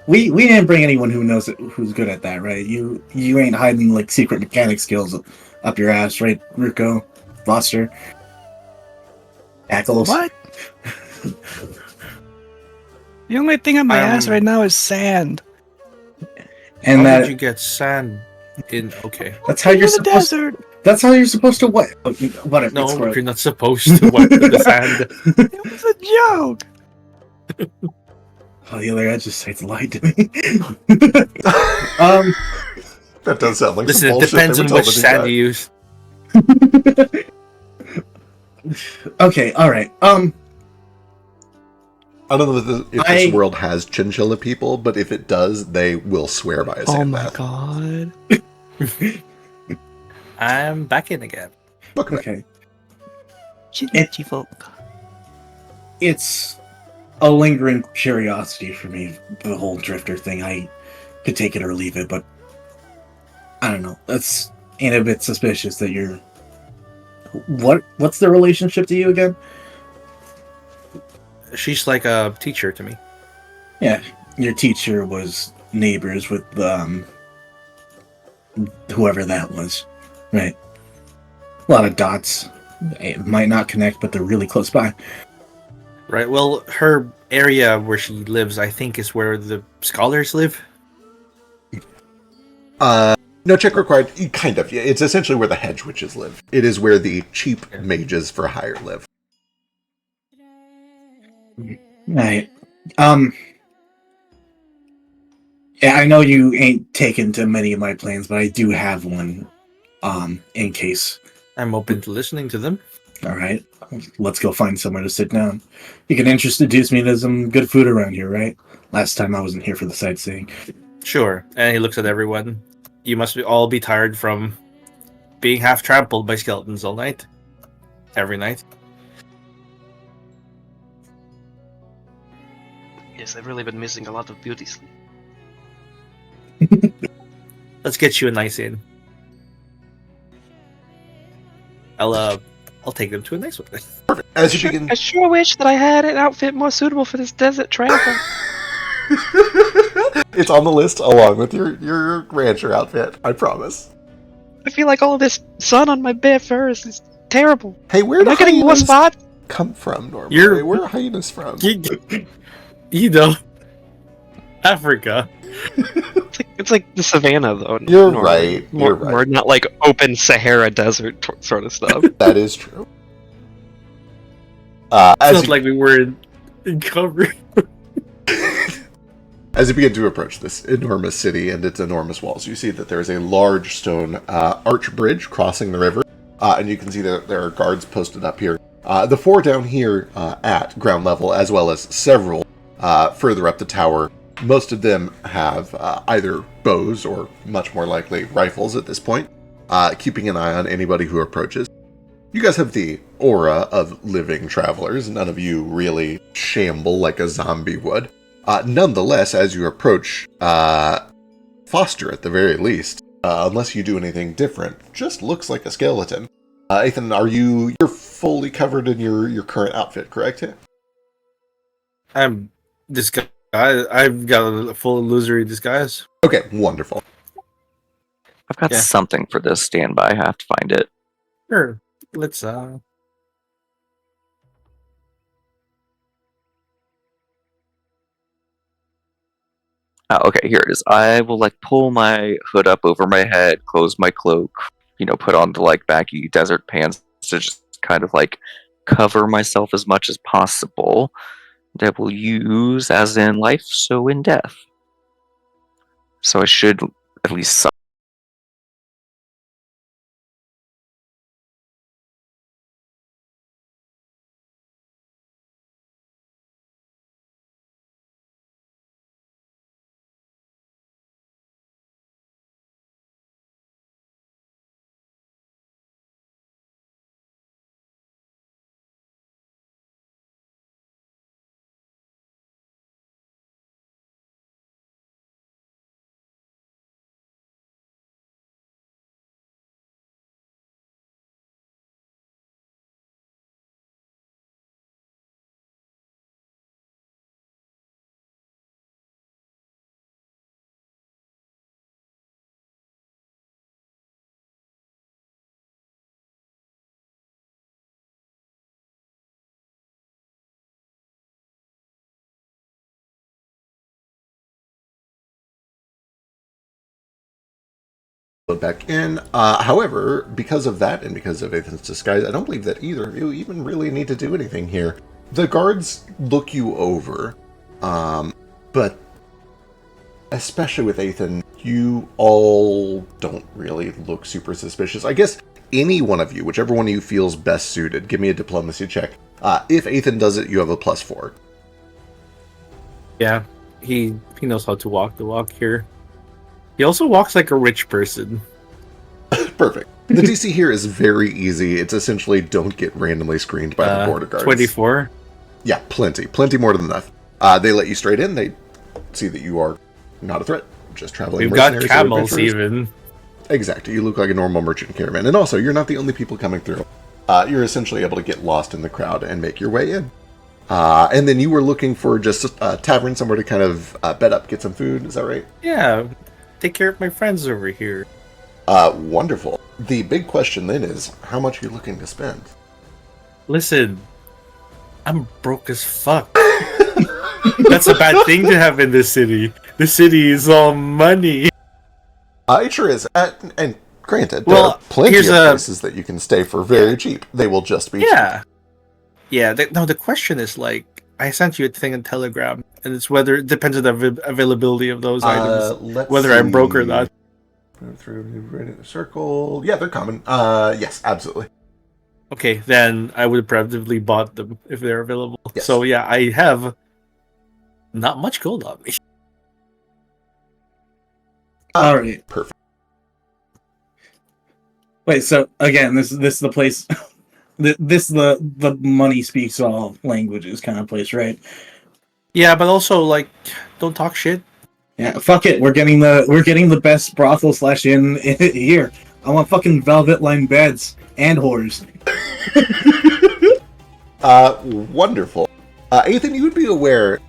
C: We didn't bring anyone who's good at that, right? You ain't hiding like secret mechanic skills up your ass, right, Ruko, Foster, Ackles.
H: What? The only thing on my ass right now is sand.
C: And
F: how
C: that
F: did you get sand in? Okay.
C: that's how you're
H: In the
C: supposed.
H: desert.
C: That's how you're supposed to what? Whatever.
F: No,
C: it's gross.
F: you're not supposed to wipe the sand.
H: It was a joke.
C: Oh, the other guy just lied to me.
A: That does sound like
F: Listen,
A: some
F: it
A: bullshit.
F: depends
A: They
F: on
A: were
F: which
A: telling the
F: sand
A: guy.
F: you use.
C: Okay, all right.
A: I don't know if this world has chinchilla people, but if it does, they will swear by a
H: Oh
A: sand
H: my
A: bath.
H: god.
F: I'm back in again.
C: Okay.
H: Folk.
C: It's a lingering curiosity for me, the whole Drifter thing. I could take it or leave it, but I don't know. That's ain't a bit suspicious that you're. What's the relationship to you again?
F: She's like a teacher to me.
C: Yeah, your teacher was neighbors with whoever that was, right? A lot of dots. It might not connect, but they're really close by.
F: Right. Well, her area where she lives, I think, is where the scholars live.
A: No check required. Kind of. Yeah, it's essentially where the hedge witches live. It is where the cheap mages for hire live.
C: Right. Yeah, I know you ain't taken to many of my plans, but I do have one. In case.
F: I'm open to listening to them.
C: All right. Let's go find somewhere to sit down. You can introduce me to some good food around here, right? Last time I wasn't here for the sightseeing.
F: Sure. And he looks at everyone. You must all be tired from being half trampled by skeletons all night. Every night.
D: Yes, I've really been missing a lot of beauty sleep.
F: Let's get you a nice inn. I'll take them to a nice one.
A: Perfect. As you begin,
D: I sure wish that I had an outfit more suitable for this desert travel.
A: it's on the list along with your rancher outfit. I promise.
D: I feel like all of this sun on my bare fur is terrible.
A: Hey, where
D: Am
A: do
D: I getting more
A: hyenas
D: spots?
A: come from normally?
F: You're-
A: Where are hyenas from?
F: You know, Africa.
D: It's like the savannah, though.
A: You're
D: normally.
A: right. You're right.
D: More not like open Sahara desert sort of stuff.
A: That is true.
F: It's
A: As
F: not
A: you,
F: like we were in cover.
A: as you begin to approach this enormous city and its enormous walls, you see that there is a large stone arch bridge crossing the river, and you can see that there are guards posted up here. The four down here at ground level, as well as several further up the tower. Most of them have either bows or, much more likely, rifles at this point, keeping an eye on anybody who approaches. You guys have the aura of living travelers. None of you really shamble like a zombie would. Nonetheless, as you approach, Foster at the very least, unless you do anything different, just looks like a skeleton. Ethan, you're fully covered in your current outfit, correct?
F: I'm disguised. I've got a full illusory disguise.
A: Okay, wonderful.
G: I've got
F: Yeah.
G: something for this standby. I have to find it.
F: Sure. Let's
G: Okay, here it is. I will like pull my hood up over my head, close my cloak, put on the like baggy desert pants to just kind of like cover myself as much as possible. That will use as in life, so in death. So I should at least
A: Back in. However, because of that and because of Ethan's disguise, I don't believe that either of you even really need to do anything here. The guards look you over, but especially with Ethan, you all don't really look super suspicious. I guess any one of you, whichever one of you feels best suited, give me a diplomacy check. If Ethan does it, you have a +4.
F: Yeah, he knows how to walk the walk here. He also walks like a rich person.
A: Perfect. The DC here is very easy. It's essentially don't get randomly screened by the border guards.
F: 24.
A: Yeah, plenty more than enough. They let you straight in. They see that you are not a threat, just traveling.
F: We've got
A: mercenaries or
F: camels
A: adventurers.
F: even.
A: Exactly. You look like a normal merchant caravan, and also you're not the only people coming through. You're essentially able to get lost in the crowd and make your way in. And then you were looking for just a tavern somewhere to kind of bed up, get some food. Is that right?
F: Yeah, take care of my friends over here.
A: Wonderful. The big question then is, how much are you looking to spend?
F: Listen, I'm broke as fuck. That's a bad thing to have in this city. The city is all money.
A: It sure is. And granted,
F: Well,
A: there are plenty
F: here's
A: of
F: a-
A: places that you can stay for very cheap. They will just be cheap.
F: Yeah. No, the question is like, I sent you a thing on Telegram, and it's whether it depends on the availability of those items,
A: Let's
F: whether I'm broke or not.
A: Move through right in the circle. Yeah, they're common. Yes, absolutely.
F: Okay, then I would have preemptively bought them if they're available.
A: Yes.
F: So yeah, I have not much gold on me.
C: All right.
A: Perfect.
C: Wait. So again, this is the place. This the money speaks all languages kind of place, right?
F: Yeah, but also like, don't talk shit.
C: Yeah. Fuck it. We're getting the best brothel / inn here. I want fucking velvet lined beds and whores.
A: Wonderful. Ethan, you would be aware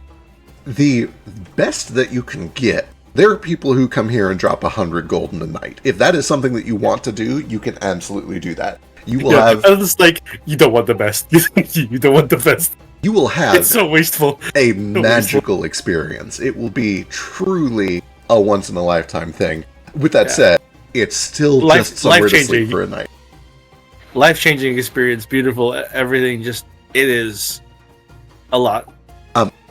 A: the best that you can get. There are people who come here and drop 100 gold in a night. If that is something that you want to do, you can absolutely do that. You will have.
F: I was like, you don't want the best. You don't want the best.
A: You will have
F: It's so wasteful.
A: a magical experience. It will be truly a once in a lifetime thing. With that said, it's still just somewhere to sleep
F: life-changing.
A: for a night.
F: Life-changing experience, beautiful, everything. Just it is a lot.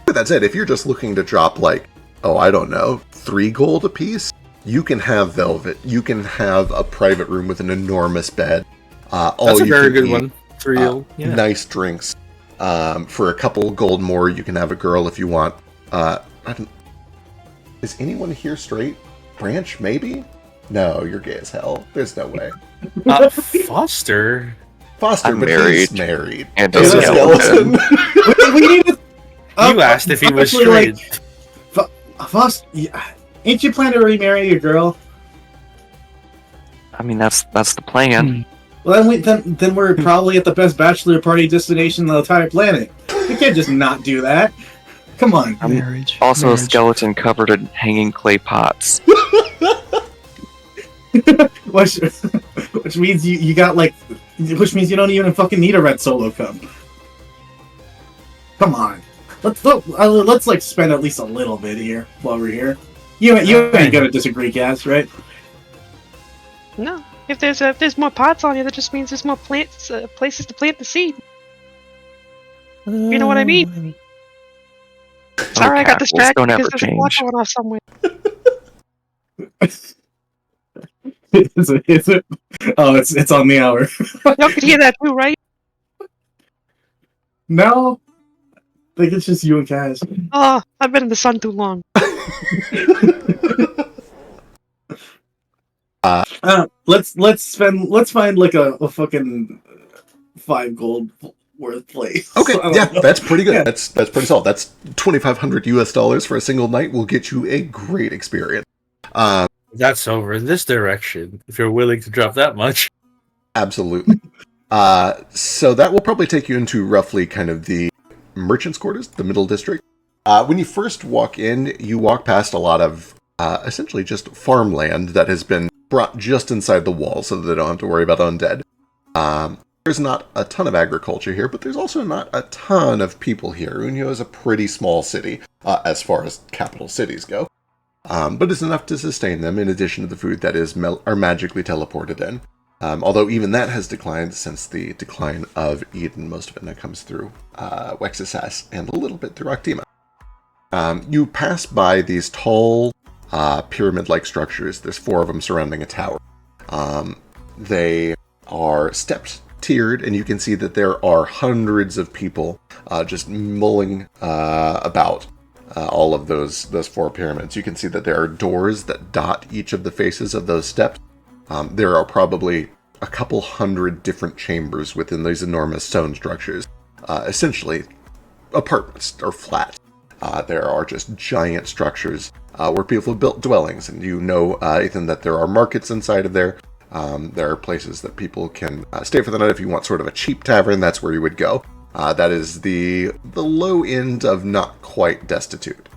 A: With that said, if you're just looking to drop like, I don't know, 3 gold a piece, you can have velvet. You can have a private room with an enormous bed.
F: That's a very good one. It's real.
A: Nice drinks. For a couple gold more, you can have a girl if you want. Is anyone here straight? Branch, maybe? No, you're gay as hell. There's no way.
F: Foster.
A: Foster,
G: I'm
A: but
G: married.
A: he's married.
G: And
A: He's a skeleton.
C: we need to.
F: You asked if he was
C: actually,
F: straight.
C: Foster, ain't you planning to remarry your girl?
G: I mean, that's the plan.
C: Well, then we're probably at the best bachelor party destination on the entire planet. We can't just not do that. Come on.
H: Marriage.
G: Also, a
H: marriage.
G: skeleton covered in hanging clay pots.
C: Which means you got like, which means you don't even fucking need a red solo cup. Come on, let's like spend at least a little bit here while we're here. You ain't gonna disagree, Cass, right?
D: No, if there's more pots on you, that just means there's more plants, places to plant the seed. You know what I mean? Sorry, I got distracted
G: don't ever
D: because there's a clock
G: change.
D: going off somewhere.
C: Is it? Oh, it's on the hour.
D: Y'all could hear that too, right?
C: No, I think it's just you and Cass.
D: Oh, I've been in the sun too long.
C: Let's find like a fucking 5 gold worth place.
A: Okay,
C: I don't
A: yeah,
C: know.
A: that's pretty good.
C: Yeah.
A: That's pretty solid. That's $2,500 for a single night will get you a great experience.
F: That's over in this direction. If you're willing to drop that much.
A: Absolutely. So that will probably take you into roughly kind of the merchants' quarters, the middle district. When you first walk in, you walk past a lot of essentially just farmland that has been brought just inside the wall so that they don't have to worry about undead. There's not a ton of agriculture here, but there's also not a ton of people here. Unyo is a pretty small city as far as capital cities go. But it's enough to sustain them in addition to the food that are magically teleported in. Although even that has declined since the decline of Eden. Most of it now comes through Wexisas and a little bit through Octima. You pass by these tall pyramid-like structures. There's 4 of them surrounding a tower. They are stepped, tiered, and you can see that there are hundreds of people just mulling about all of those 4 pyramids. You can see that there are doors that dot each of the faces of those steps. There are probably a couple hundred different chambers within these enormous stone structures. Essentially, apartments or flats. There are just giant structures where people have built dwellings, and you know, Ethan, that there are markets inside of there. There are places that people can stay for the night. If you want sort of a cheap tavern, that's where you would go. That is the low end of not quite destitute.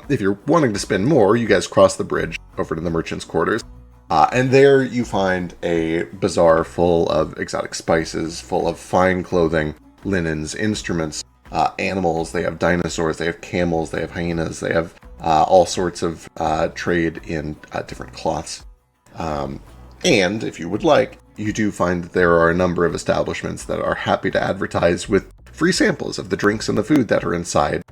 A: If you're wanting to spend more, you guys cross the bridge over to the merchants' quarters. And there you find a bazaar full of exotic spices, full of fine clothing, linens, instruments, animals. They have dinosaurs, they have camels, they have hyenas, they have all sorts of trade in different cloths. And if you would like, you do find that there are a number of establishments that are happy to advertise with free samples of the drinks and the food that are inside.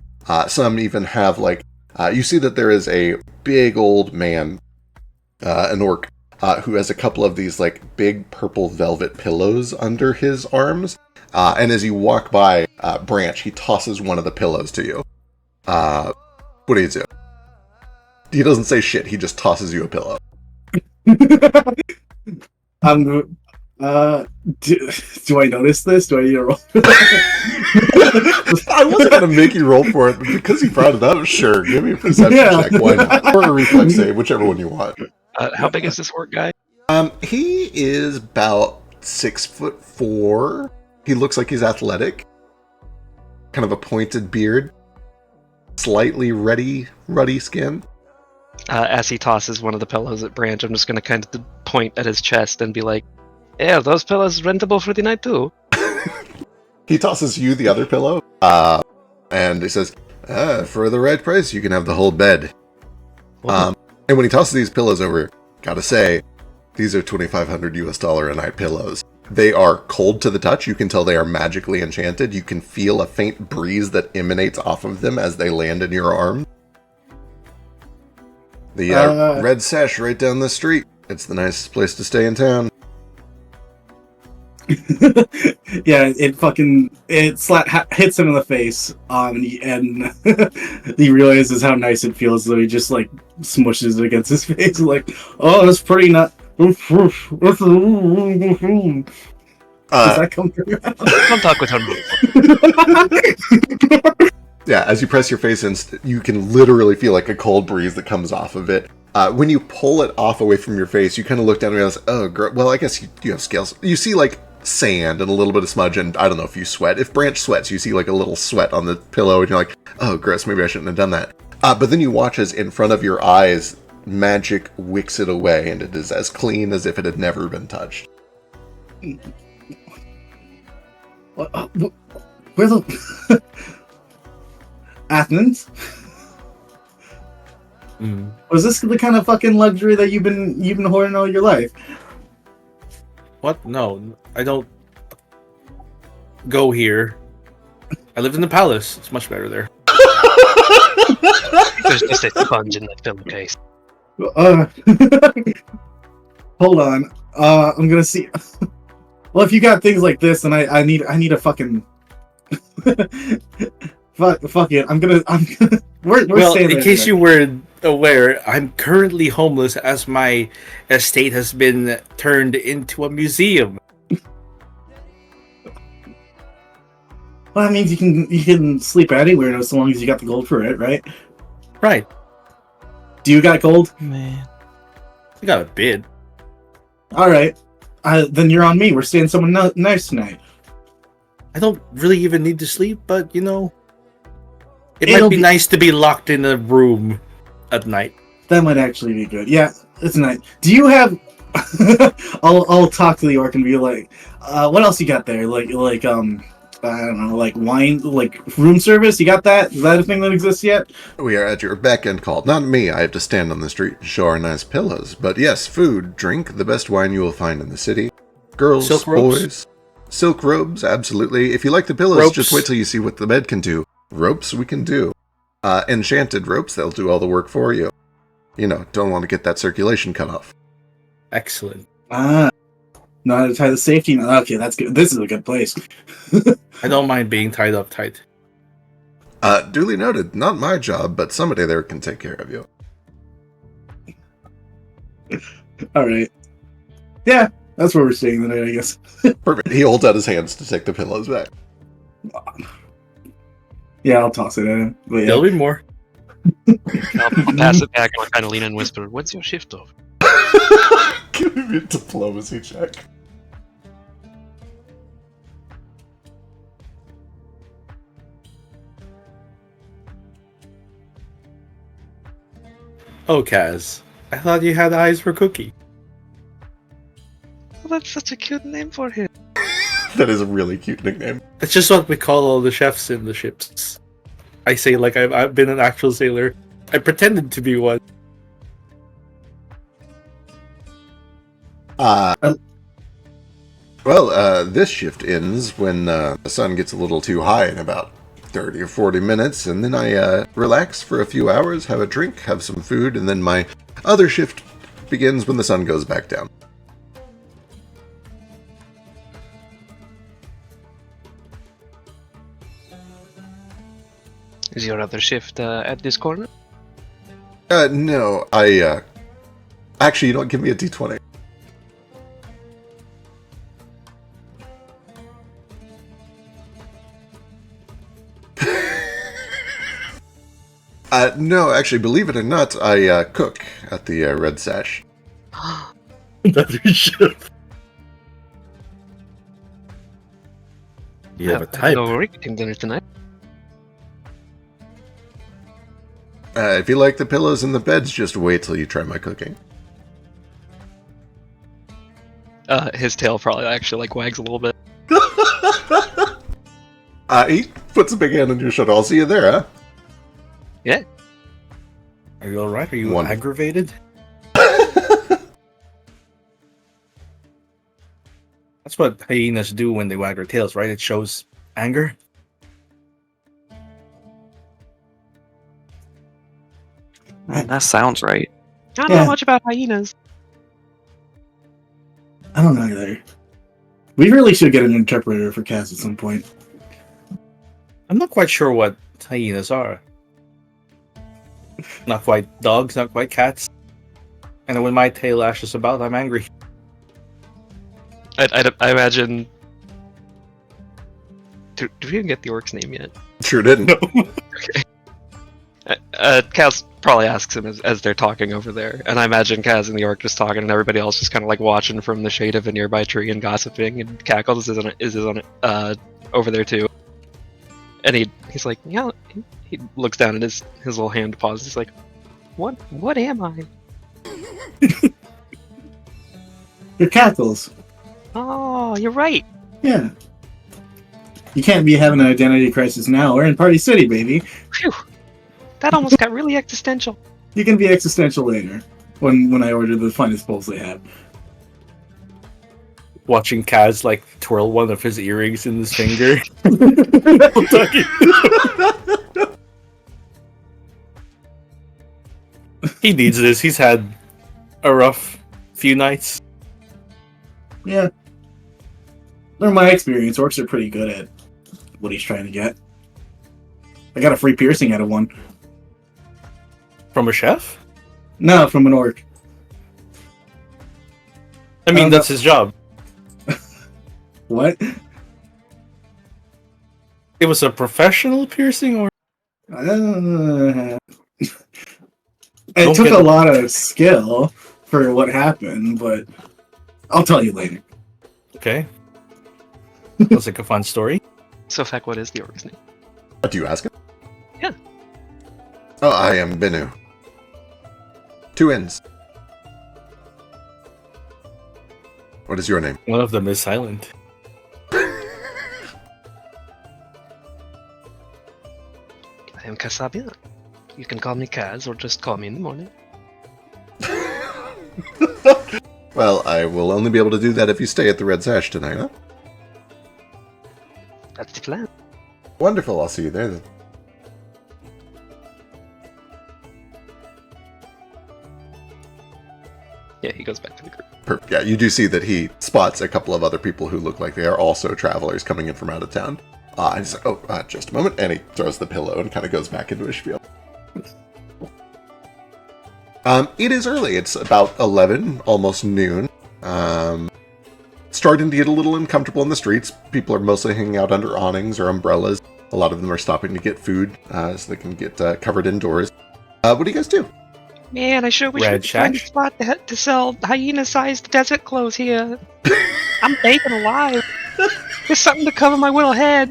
A: Some even have, like, you see that there is a big old man, an orc, who has a couple of these, like, big purple velvet pillows under his arms. And as you walk by Branch, he tosses one of the pillows to you. What do you do? He doesn't say shit, he just tosses you a pillow.
C: Do I notice this? Do I need to roll?
A: I wasn't going to make you roll for it, but because you brought it up, sure. Give me a perception check, why not? Or a reflex save, whichever one you want.
D: How big is this orc guy?
A: He is about 6'4". He looks like he's athletic. Kind of a pointed beard. Slightly ruddy skin.
D: As he tosses one of the pillows at Branch, I'm just going to kind of point at his chest and be like, "Yeah, those pillows rentable for the night too."
A: He tosses you the other pillow, and he says, "For the right price, you can have the whole bed." And when he tosses these pillows over, gotta say, these are $2,500 a night pillows. They are cold to the touch. You can tell they are magically enchanted. You can feel a faint breeze that emanates off of them as they land in your arm. The Red Sash right down the street. It's the nicest place to stay in town.
C: Yeah, it hits him in the face, and he realizes how nice it feels. So he just like smushes it against his face, like, "Oh, that's pretty not." Does that come through?
D: Don't talk with him.
A: Yeah, as you press your face in, you can literally feel like a cold breeze that comes off of it. When you pull it off away from your face, you kind of look down and realize, oh, well, I guess you have scales. You see, like, sand and a little bit of smudge, and I don't know if you sweat. If Branch sweats, you see like a little sweat on the pillow, and you're like, oh, gross, maybe I shouldn't have done that. But then you watch as in front of your eyes, magic wicks it away, and it is as clean as if it had never been touched.
C: Where the Athens? Was this the kind of fucking luxury that you've been hoarding all your life?
F: What? No, I don't go here. I lived in the palace. It's much better there.
I: There's just a sponge in the film case.
C: Hold on. I'm gonna see. Well, if you got things like this, then I need a fucking. Fuck it. I'm gonna. We're
F: well,
C: staying
F: in
C: there
F: case
C: tonight.
F: you weren't aware, I'm currently homeless as my estate has been turned into a museum.
C: Well, that means you can sleep anywhere as long as you got the gold for it, right?
F: Right.
C: Do you got gold?
H: Man.
F: I got a bid.
C: All right. Then you're on me. We're staying somewhere nice tonight.
F: I don't really even need to sleep, but you know, it
C: It'll
F: might be
C: be-
F: nice to be locked in a room at night.
C: That might actually be good. Yeah, it's nice. Do you have? I'll talk to the orc and be like, what else you got there? Like I don't know, like wine, like room service. You got that? Is that a thing that exists yet?
A: We are at your beck and call. Not me, I have to stand on the street and show our nice pillows. But yes, food, drink, the best wine you will find in the city. Girls,
F: Silk robes?
A: boys. Silk robes, absolutely. If you like the pillows,
F: Ropes.
A: just wait till you see what the bed can do. Ropes, we can do. Enchanted ropes, they'll do all the work for you. You know, don't want to get that circulation cut off.
F: Excellent.
C: Know how to tie the safety knot. Okay, that's good. This is a good place.
F: I don't mind being tied up tight.
A: Duly noted. Not my job, but somebody there can take care of you.
C: All right. Yeah, that's where we're staying tonight, I guess.
A: Perfect. He holds out his hands to take the pillows back.
C: Yeah, I'll toss it at him. But yeah.
F: There'll be more.
I: I'll pass it back and I'll kind of lean in and whisper, "What's your shift of?"
A: Give me a diplomacy check.
F: Oh, Kaz. I thought you had eyes for Cookie.
D: Well, that's such a cute name for him.
A: That is a really cute nickname.
F: That's just what we call all the chefs in the ships. I say like I've been an actual sailor. I pretended to be one.
A: This shift ends when the sun gets a little too high in about 30 or 40 minutes, and then I relax for a few hours, have a drink, have some food, and then my other shift begins when the sun goes back down.
I: Is your other shift at this corner?
A: No, actually, you don't give me a d20. No, actually, believe it or not, I cook at the Red Sash.
F: Another shift. You have a type.
I: No worry, eating dinner tonight.
A: If you like the pillows and the beds, just wait till you try my cooking.
I: His tail probably actually like wags a little bit.
A: He puts a big hand on your shoulder. I'll see you there, huh?
I: Yeah.
F: Are you alright? Are you
A: One.
F: aggravated? That's what hyenas do when they wag their tails, right? It shows anger.
G: That sounds right.
D: I don't
C: Yeah.
D: know much about hyenas.
C: I don't know either. We really should get an interpreter for Cass at some point.
F: I'm not quite sure what hyenas are. Not quite dogs, not quite cats. And when my tail lashes about, I'm angry.
I: I imagine. Do we even get the orc's name yet?
A: Sure didn't.
I: Kaz probably asks him as they're talking over there, and I imagine Kaz and the orc just talking, and everybody else just kind of like watching from the shade of a nearby tree and gossiping. And Cackles is on it over there too. And he's like, yeah. He looks down at his little hand paws. He's like, what am I?
C: You're Cackles.
D: Oh, you're right.
C: Yeah. You can't be having an identity crisis now. We're in Party City, baby.
D: Phew. That almost got really existential.
C: You can be existential later when I order the finest bowls they have.
F: Watching Kaz like twirl one of his earrings in his finger. He needs this. He's had a rough few nights.
C: Yeah. From my experience, orcs are pretty good at what he's trying to get. I got a free piercing out of one.
F: From a chef?
C: No, from an orc.
F: I mean, that's his job.
C: What?
F: It was a professional piercing, or
C: it took a lot of skill for what happened, but I'll tell you later.
F: okay. That's like a fun story.
I: So, Feck, what is the orc's name?
A: Do you ask him?
I: Yeah.
A: Oh, I am Binu. 2 N's. What is your name?
F: One of them is silent.
I: I am Kasabian. You can call me Kaz, or just call me in the morning.
A: Well, I will only be able to do that if you stay at the Red Sash tonight, huh?
I: That's the plan.
A: Wonderful, I'll see you there then.
I: Yeah, he goes back to the group.
A: Yeah, you do see that he spots a couple of other people who look like they are also travelers coming in from out of town. And he's like, just a moment, and he throws the pillow and kind of goes back into his spiel. It is early. It's about 11, almost noon. Starting to get a little uncomfortable in the streets. People are mostly hanging out under awnings or umbrellas. A lot of them are stopping to get food so they can get covered indoors. What do you guys do?
D: Man, I sure wish we
F: Red
D: could find a
F: Shack?
D: spot to sell hyena-sized desert clothes here. I'm baking alive. There's something to cover my little head.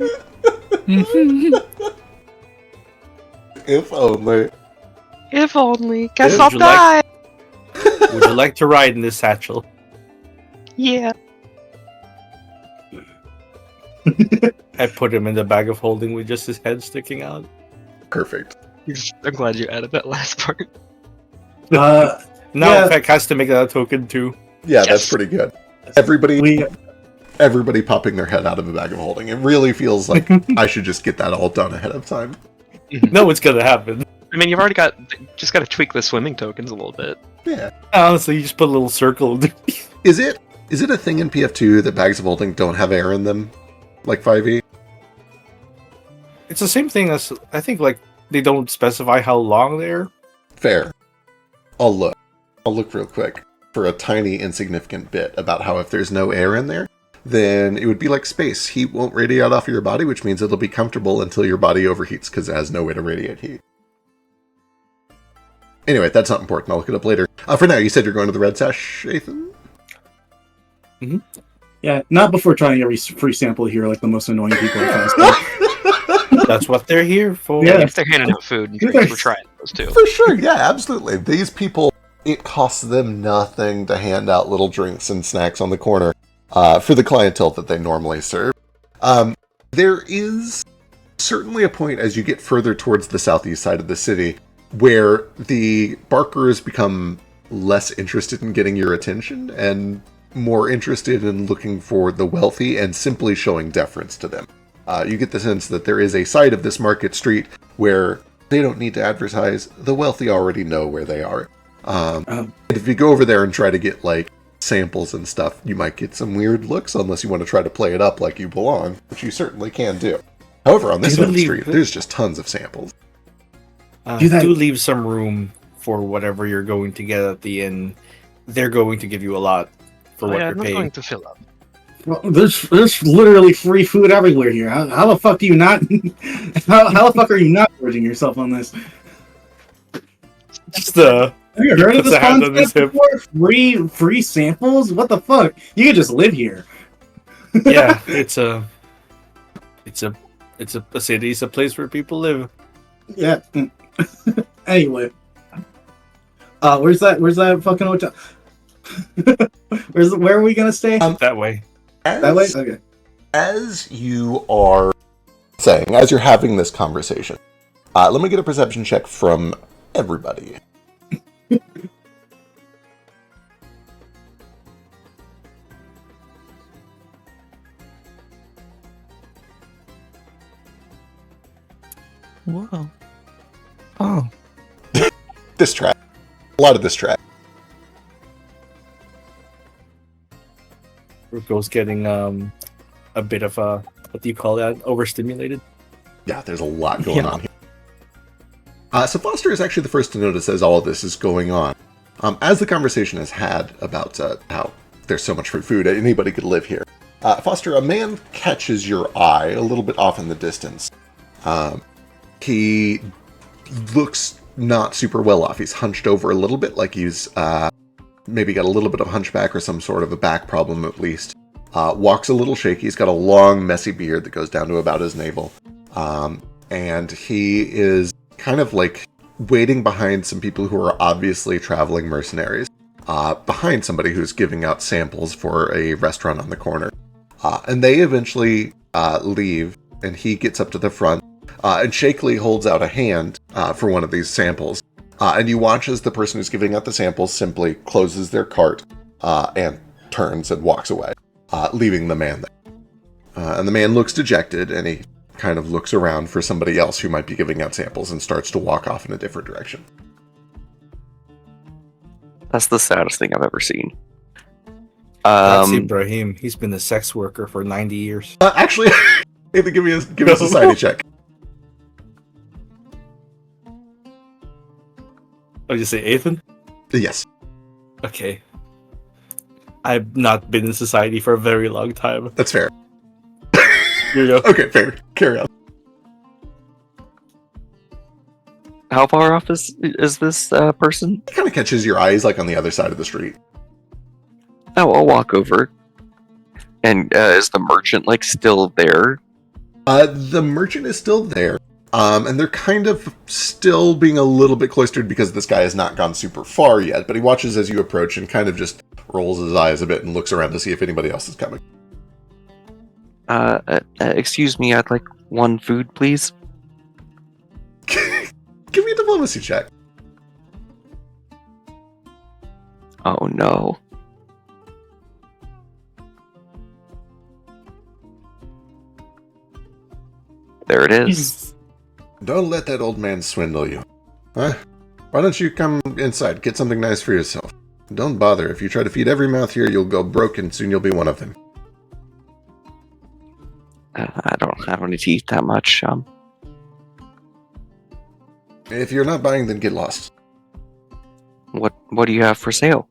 A: If only.
D: If only. Guess
F: Would
D: I'll
F: you
D: die.
F: Would you like to ride in this satchel?
D: Yeah.
F: I put him in the bag of holding with just his head sticking out.
A: Perfect.
I: I'm glad you added that last part.
F: Now
C: Yeah.
F: Feck has to make that a token too.
A: Yeah,
I: Yes.
A: that's pretty good. Everybody popping their head out of a bag of holding. It really feels like I should just get that all done ahead of time.
F: No, it's gonna happen.
I: I mean, you've already just got to tweak the swimming tokens a little bit.
A: Yeah.
F: Honestly, you just put a little circle.
A: Is it a thing in PF2 that bags of holding don't have air in them? Like 5e?
F: It's the same thing as, I think, like, they don't specify how long they're.
A: Fair. I'll look real quick for a tiny insignificant bit about how if there's no air in there, then it would be like space. Heat won't radiate off of your body, which means it'll be comfortable until your body overheats because it has no way to radiate heat. Anyway, that's not important. I'll look it up later. For now, you said you're going to the Red Sash, Ethan?
C: Yeah, not before trying every free sample here, like the most annoying people I found.
F: That's what they're here for.
C: Yeah.
I: If they're handing out food and drinks, we're trying those too.
A: For sure, yeah, absolutely. These people, it costs them nothing to hand out little drinks and snacks on the corner for the clientele that they normally serve. There is certainly a point as you get further towards the southeast side of the city where the barkers become less interested in getting your attention and more interested in looking for the wealthy and simply showing deference to them. You get the sense that there is a side of this market street where they don't need to advertise. The wealthy already know where they are. And if you go over there and try to get, like, samples and stuff, you might get some weird looks unless you want to try to play it up like you belong, which you certainly can do. However, on this side of the street, there's just tons of samples.
F: Do leave some room for whatever you're going to get at the inn. They're going to give you a lot for what
I: I'm
F: you're
I: not
F: paying.
I: going to fill up.
C: Well, there's literally free food everywhere here. How the fuck do you not? how the fuck are you not gorging yourself on this?
F: Just
C: Have you heard of
F: puts
C: this
F: a hand on his
C: concept
F: hip.
C: before? Free samples? What the fuck? You could just live here.
F: Yeah, it's a city. It's a place where people live.
C: Yeah. Anyway, where's that fucking hotel? Where are we gonna stay?
F: That way.
C: That way. Okay.
A: As you are saying, as you're having this conversation, let me get a perception check from everybody.
H: Whoa. Oh.
A: Distract. A lot of distract.
F: Ruko's getting a bit of a, what do you call that? Overstimulated.
A: Yeah, there's a lot going on here. So Foster is actually the first to notice as all of this is going on. As the conversation is had about how there's so much free food, anybody could live here. Foster, a man catches your eye a little bit off in the distance. He looks not super well off. He's hunched over a little bit, like he's maybe got a little bit of hunchback or some sort of a back problem at least. Walks a little shaky. He's got a long, messy beard that goes down to about his navel. And he is kind of like waiting behind some people who are obviously traveling mercenaries. Behind somebody who's giving out samples for a restaurant on the corner. And they eventually leave, and he gets up to the front and shakily holds out a hand for one of these samples. And you watch as the person who's giving out the samples simply closes their cart and turns and walks away, leaving the man there. And the man looks dejected, and he kind of looks around for somebody else who might be giving out samples and starts to walk off in a different direction.
G: That's the saddest thing I've ever seen.
F: That's Ibrahim. He's been a sex worker for 90 years.
A: Actually, give me a society check.
F: Oh, you say Ethan?
A: Yes.
F: Okay. I've not been in society for a very long time.
A: That's fair.
F: Here you go.
A: Okay, fair. Carry on.
G: How far off is this person?
A: He kind of catches your eyes like on the other side of the street.
G: Oh, I'll walk over. And is the merchant like still there?
A: The merchant is still there. And they're kind of still being a little bit cloistered because this guy has not gone super far yet, but he watches as you approach and kind of just rolls his eyes a bit and looks around to see if anybody else is coming.
G: Excuse me, I'd like one food, please.
A: Give me a diplomacy check.
G: Oh no. There it is.
A: Don't let that old man swindle you. Huh? Why don't you come inside, get something nice for yourself? Don't bother. If you try to feed every mouth here, you'll go broke and soon you'll be one of them.
G: I don't need to eat that much.
A: If you're not buying, then get lost.
G: What do you have for sale?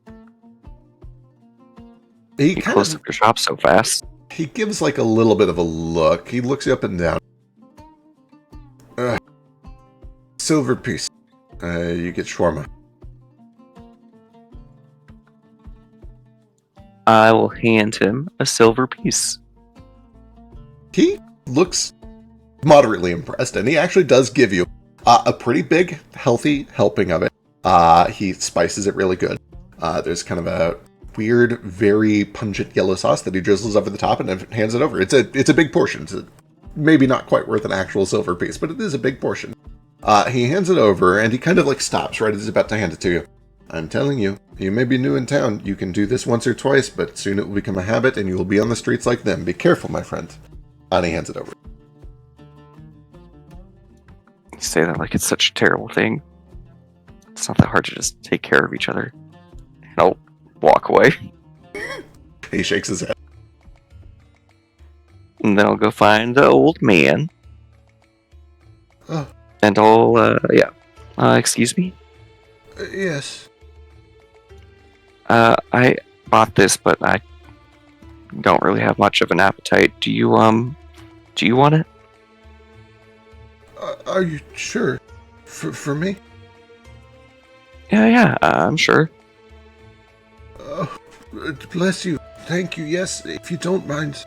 A: He
G: You closed up your shop so fast.
A: He gives like a little bit of a look. He looks you up and down. Silver piece. You get shawarma.
G: I will hand him a silver piece.
A: He looks moderately impressed, and he actually does give you a pretty big, healthy helping of it. He spices it really good. There's kind of a weird, very pungent yellow sauce that he drizzles over the top and then hands it over. It's a big portion. It's maybe not quite worth an actual silver piece, but it is a big portion. He hands it over, and he kind of like stops right as he's about to hand it to you. I'm telling you, you may be new in town. You can do this once or twice, but soon it will become a habit, and you will be on the streets like them. Be careful, my friend. And he hands it over.
G: You say that like it's such a terrible thing. It's not that hard to just take care of each other. And I'll walk away.
A: He shakes his head.
G: And then I'll go find the old man.
A: Oh.
G: And I'll, excuse me?
A: Yes.
G: I bought this, but I don't really have much of an appetite. Do you want it?
A: Are you sure? For me?
G: Yeah, I'm sure.
A: Oh, bless you. Thank you. Yes, if you don't mind.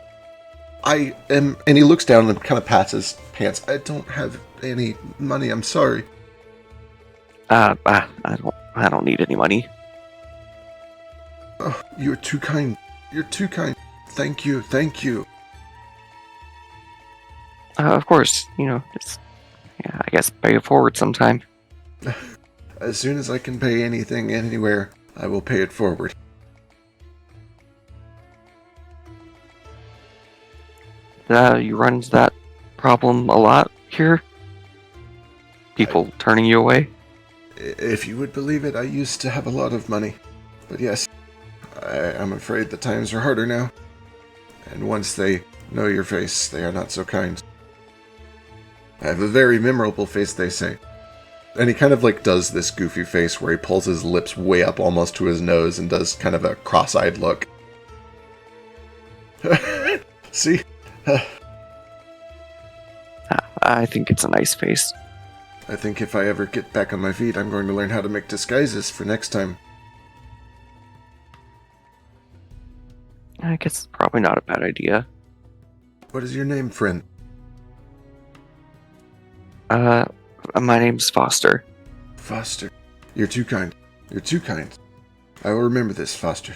A: I am... And he looks down and kind of pats his pants. I don't have any money. I'm sorry.
G: I don't need any money.
A: Oh, you're too kind. You're too kind. Thank you. Thank you.
G: Of course, just, yeah, I guess pay it forward sometime.
A: As soon as I can pay anything anywhere, I will pay it forward.
G: You run into that problem a lot here? People turning you away?
A: If you would believe it, I used to have a lot of money. But yes, I'm afraid the times are harder now. And once they know your face, they are not so kind. I have a very memorable face, they say. And he kind of does this goofy face where he pulls his lips way up almost to his nose and does kind of a cross-eyed look. See?
G: I think it's a nice face.
A: I think if I ever get back on my feet, I'm going to learn how to make disguises for next time.
G: I guess it's probably not a bad idea.
A: What is your name, friend?
G: My name's Foster.
A: Foster. You're too kind. You're too kind. I will remember this, Foster.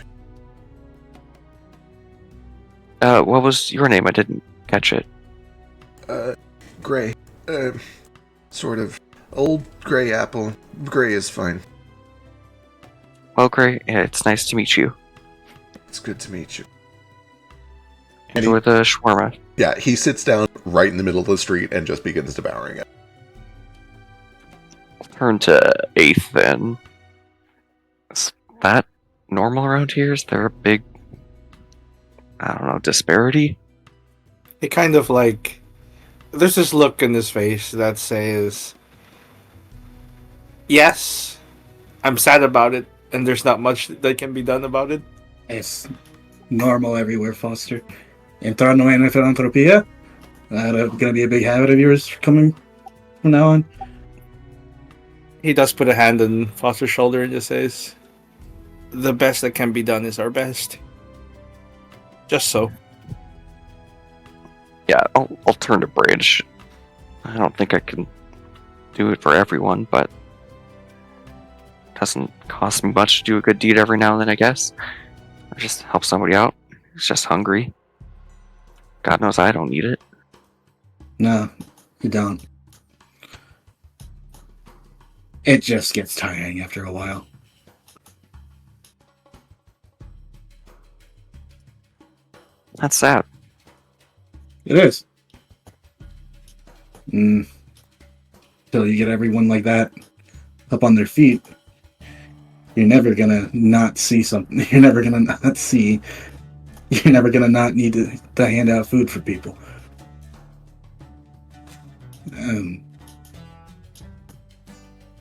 G: What was your name? I didn't catch it.
A: Gray. Sort of. Old Gray Apple. Gray is fine.
G: Well, Gray, it's nice to meet you.
A: It's good to meet you.
G: Enjoy the shawarma.
A: Yeah, he sits down right in the middle of the street and just begins devouring it.
G: Turn to 8th then. Is that normal around here? Is there a big, I don't know, disparity?
F: It kind of there's this look in his face that says, yes, I'm sad about it, and there's not much that can be done about it.
C: It's normal everywhere, Foster. Entrando en filantropía? That's gonna be a big habit of yours coming from now on?
F: He does put a hand on Foster's shoulder and just says, the best that can be done is our best. Just so.
G: Yeah, I'll turn to Bridge. I don't think I can do it for everyone, but it doesn't cost me much to do a good deed every now and then, I guess. Or just help somebody out who's just hungry. God knows I don't need it.
C: No, you don't. It just gets tiring after a while.
G: That's sad.
C: It is. Till you get everyone like that up on their feet, you're never gonna not see something. You're never gonna not see. You're never gonna not need to hand out food for people.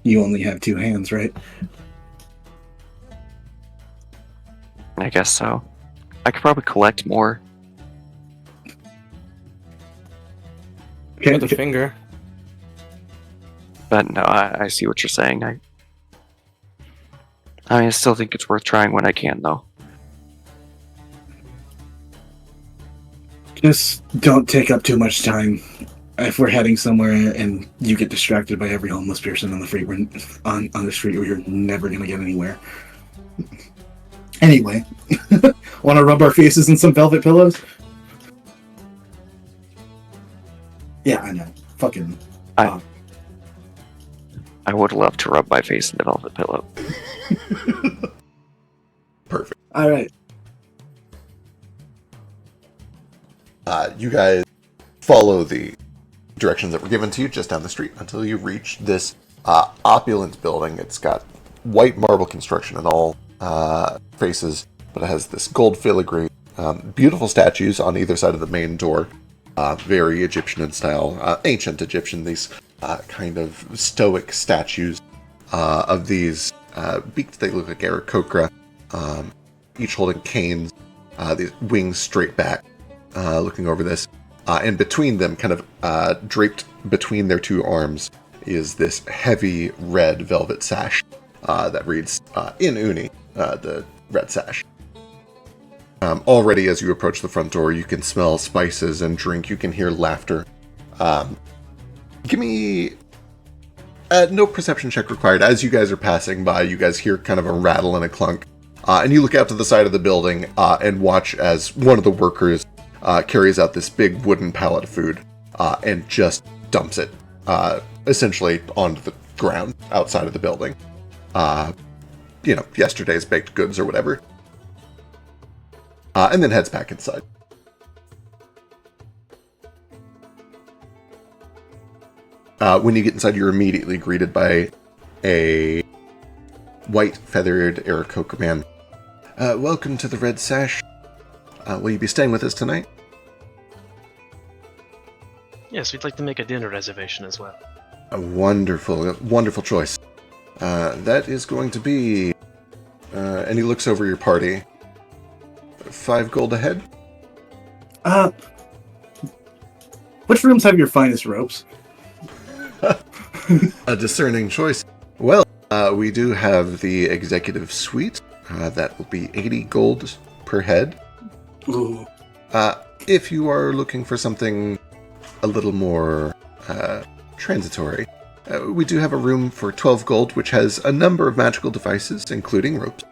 C: You only have 2 hands, right?
G: I guess so. I could probably collect more.
F: With a finger.
G: But no, I see what you're saying. I mean, I still think it's worth trying when I can, though.
C: Just don't take up too much time. If we're heading somewhere and you get distracted by every homeless person on the street, on the street, you're never gonna get anywhere. Anyway, want to rub our faces in some velvet pillows? Yeah, I know. Fucking.
G: I would love to rub my face in the velvet pillow.
A: Perfect.
C: All right.
A: You guys follow the directions that were given to you just down the street until you reach this opulent building. It's got white marble construction in all faces, but it has this gold filigree, beautiful statues on either side of the main door. Very Egyptian in style, ancient Egyptian, these kind of stoic statues of these beaks. They look like Aarakocra, each holding canes, these wings straight back, looking over this. And between them, kind of draped between their 2 arms, is this heavy red velvet sash. that reads in Uni, the red sash. Already, as you approach the front door, you can smell spices and drink. You can hear laughter. Give me no perception check required. As you guys are passing by, you guys hear kind of a rattle and a clunk. And you look out to the side of the building and watch as one of the workers carries out this big wooden pallet of food and just dumps it essentially onto the ground outside of the building. Yesterday's baked goods or whatever. And then heads back inside. When you get inside, you're immediately greeted by a white, feathered Aarakocra man. Welcome to the Red Sash. Will you be staying with us tonight?
J: Yes, we'd like to make a dinner reservation as well.
A: A wonderful, wonderful choice. That is going to be... and he looks over your party. 5 gold ahead?
C: Which rooms have your finest ropes?
A: A discerning choice. Well, we do have the executive suite. That will be 80 gold per head.
C: Ooh.
A: If you are looking for something a little more transitory, we do have a room for 12 gold, which has a number of magical devices, including ropes,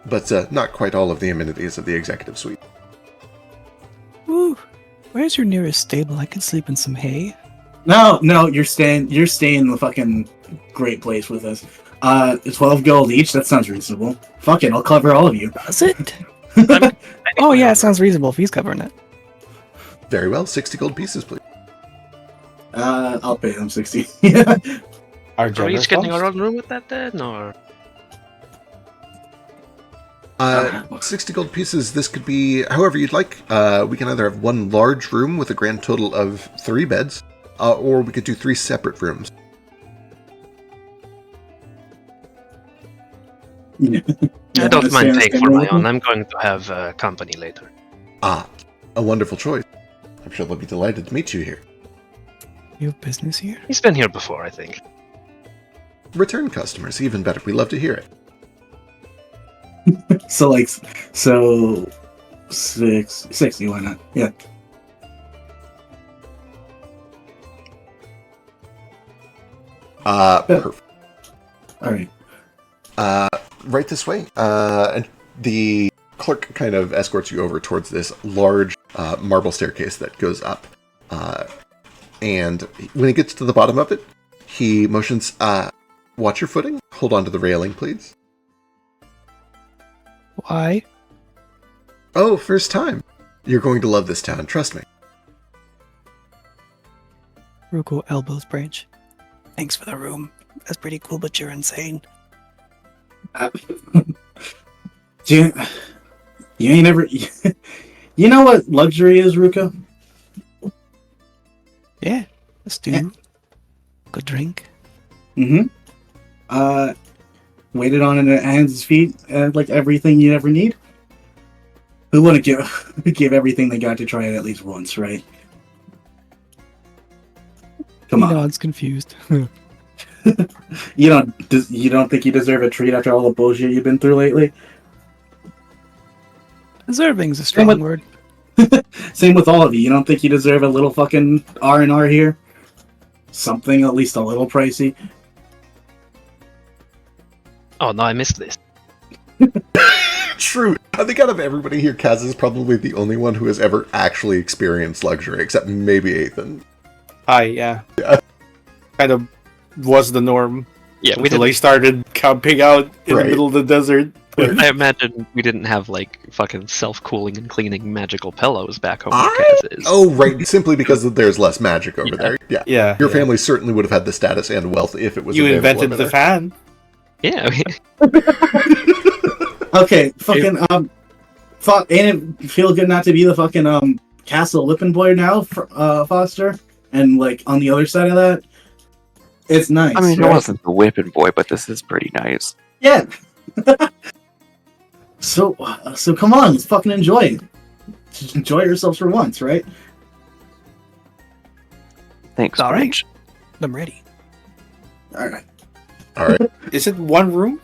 A: but not quite all of the amenities of the executive suite.
H: Ooh, where's your nearest stable? I could sleep in some hay.
C: No, you're staying in the fucking great place with us. 12 gold each, that sounds reasonable. Fuck it, I'll cover all of you.
H: Does it? Oh yeah, it sounds reasonable if he's covering it.
A: Very well, 60 gold pieces, please.
C: I'll pay them 60.
J: Are we each getting our own room with that then, or...?
A: 60 gold pieces, this could be however you'd like. We can either have one large room with a grand total of 3 beds, or we could do 3 separate rooms.
J: I don't mind paying for my own. I'm going to have company later.
A: A wonderful choice. I'm sure they'll be delighted to meet you here.
H: You have business here?
J: He's been here before, I think.
A: Return customers, even better. We love to hear it.
C: So 60, why not? Yeah.
A: Perfect.
C: All right.
A: Right this way. And the clerk kind of escorts you over towards this large marble staircase that goes up. And when he gets to the bottom of it, he motions, watch your footing. Hold on to the railing, please.
H: Why?
A: Oh, first time. You're going to love this town, trust me.
H: Ruko elbows Branch. Thanks for the room. That's pretty cool, but you're insane.
C: You ain't ever... You know what luxury is, Ruko?
H: Yeah, let's do good drink.
C: Mm-hmm. Waited on in hands and feet, like everything you ever need. Who wouldn't give everything they got to try it at least once, right? Come on.
H: Nods confused.
C: You don't think you deserve a treat after all the bullshit you've been through lately?
H: Deserving's a strong word.
C: Same with all of you. You don't think you deserve a little fucking R&R here? Something at least a little pricey?
J: Oh no, I missed this.
A: True. I think out of everybody here, Kaz is probably the only one who has ever actually experienced luxury, except maybe Ethan.
F: Yeah. Kind of was the norm.
I: Yeah,
F: until they started camping out in the middle of the desert.
I: I imagine we didn't have like fucking self-cooling and cleaning magical pillows back home.
A: Oh, right. Simply because there's less magic over there. Yeah. Your family certainly would have had the status and wealth if it was.
F: You invented the fan.
I: Yeah.
C: Okay, fucking ain't it feel good not to be the fucking Castle Lippin boy now, Foster? And like on the other side of that, it's nice.
G: I mean, it wasn't the whipping boy, but this is pretty nice.
C: Yeah. So come on, let's fucking enjoy it. Just enjoy yourselves for once, right?
G: Thanks.
H: All right, I'm ready.
C: All right.
A: All right.
F: Is it one room?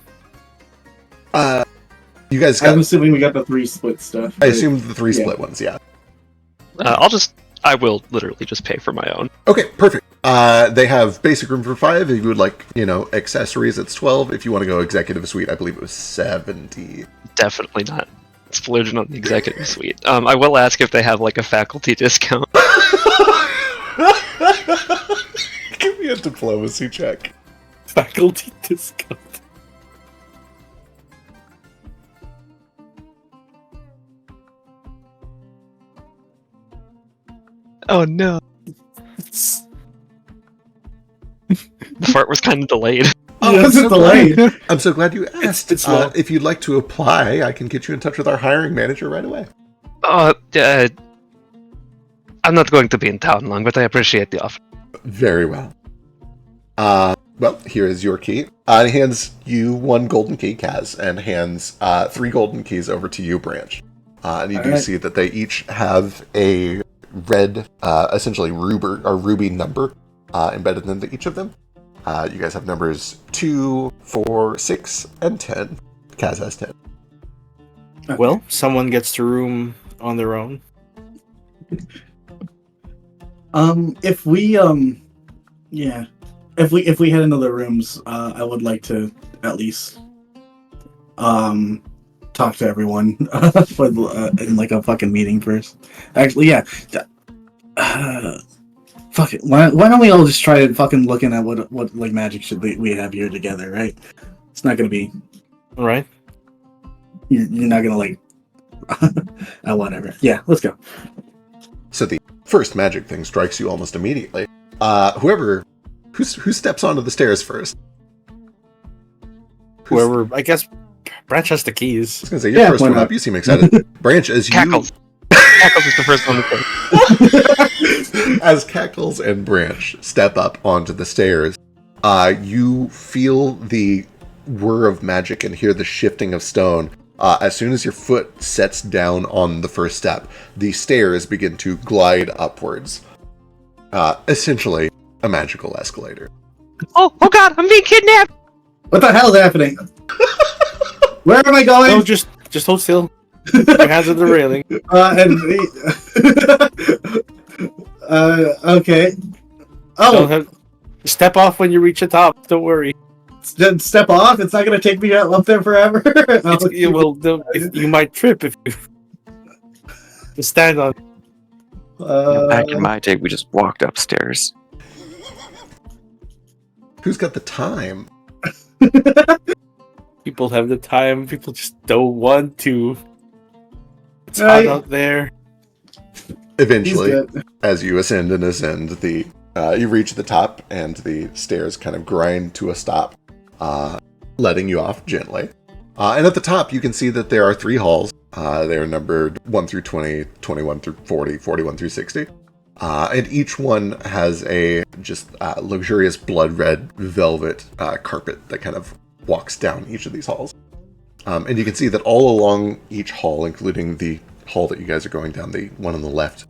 A: You guys
C: I'm
A: got...
C: assuming we got the 3 split stuff.
A: I
C: right?
A: assumed the 3
C: Yeah.
A: split ones, yeah.
I: I will literally just pay for my own.
A: Okay, perfect. They have basic room for 5. If you would like, accessories, it's 12. If you want to go executive suite, I believe it was 70.
I: Definitely not splurging on the executive suite. I will ask if they have like a faculty discount.
A: Give me a diplomacy check.
F: Faculty discount.
I: Oh no. The fart was kind of delayed.
C: Oh, it's delayed.
A: I'm so glad you asked.
F: It's slow.
A: If you'd like to apply, I can get you in touch with our hiring manager right away.
I: I'm not going to be in town long, but I appreciate the offer.
A: Very well. Well, here is your key. He hands you 1 golden key, Kaz, and hands 3 golden keys over to you, Branch. And you do see that they each have a red, essentially ruby number embedded into each of them. You guys have numbers 2, 4, 6, and 10. Kaz has 10.
F: Well, someone gets the room on their own.
C: If we if we head into the rooms, I would like to at least talk to everyone for in like a fucking meeting first. Actually, yeah. Fuck it. Why don't we all just try fucking looking at what like magic should we have here together, right? It's not gonna be
F: All right.
C: you're not gonna like whatever. Yeah, let's go.
A: So the first magic thing strikes you almost immediately. Who steps onto the stairs first?
F: Whoever, I guess, Branch has the keys.
A: I was gonna say, you're first one up. You seem excited. Branch, as
I: Cackles. Cackles is the first one to say.
A: As Cackles and Branch step up onto the stairs, you feel the whir of magic and hear the shifting of stone. As soon as your foot sets down on the first step, the stairs begin to glide upwards. Essentially, a magical escalator.
D: Oh god, I'm being kidnapped!
C: What the hell is happening? Where am I going?
F: No, just hold still. Your hands on the railing.
C: Okay. Oh,
F: Step off when you reach the top. Don't worry.
C: Step off. It's not gonna take me up there forever.
F: You might trip if you just stand on.
G: Back in my day, we just walked upstairs.
A: Who's got the time?
F: People have the time. People just don't want to. It's hot out there.
A: Eventually, as you ascend and ascend, you reach the top, and the stairs kind of grind to a stop, letting you off gently. And at the top, you can see that there are 3 halls. They are numbered 1 through 20, 21 through 40, 41 through 60. And each one has a just luxurious blood red velvet carpet that kind of walks down each of these halls. And you can see that all along each hall, including the hall that you guys are going down, the one on the left,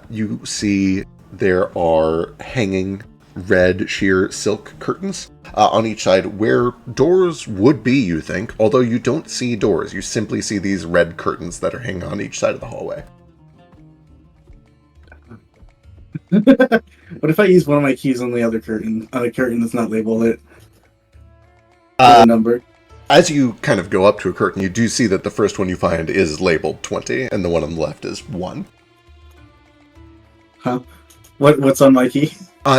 A: you see there are hanging red sheer silk curtains on each side where doors would be, you think, although you don't see doors. You simply see these red curtains that are hanging on each side of the hallway.
C: What if I use one of my keys on the other curtain, on a curtain that's not labeled number?
A: As you kind of go up to a curtain, you do see that the first one you find is labeled 20, and the one on the left is 1.
C: Huh? What's on my key?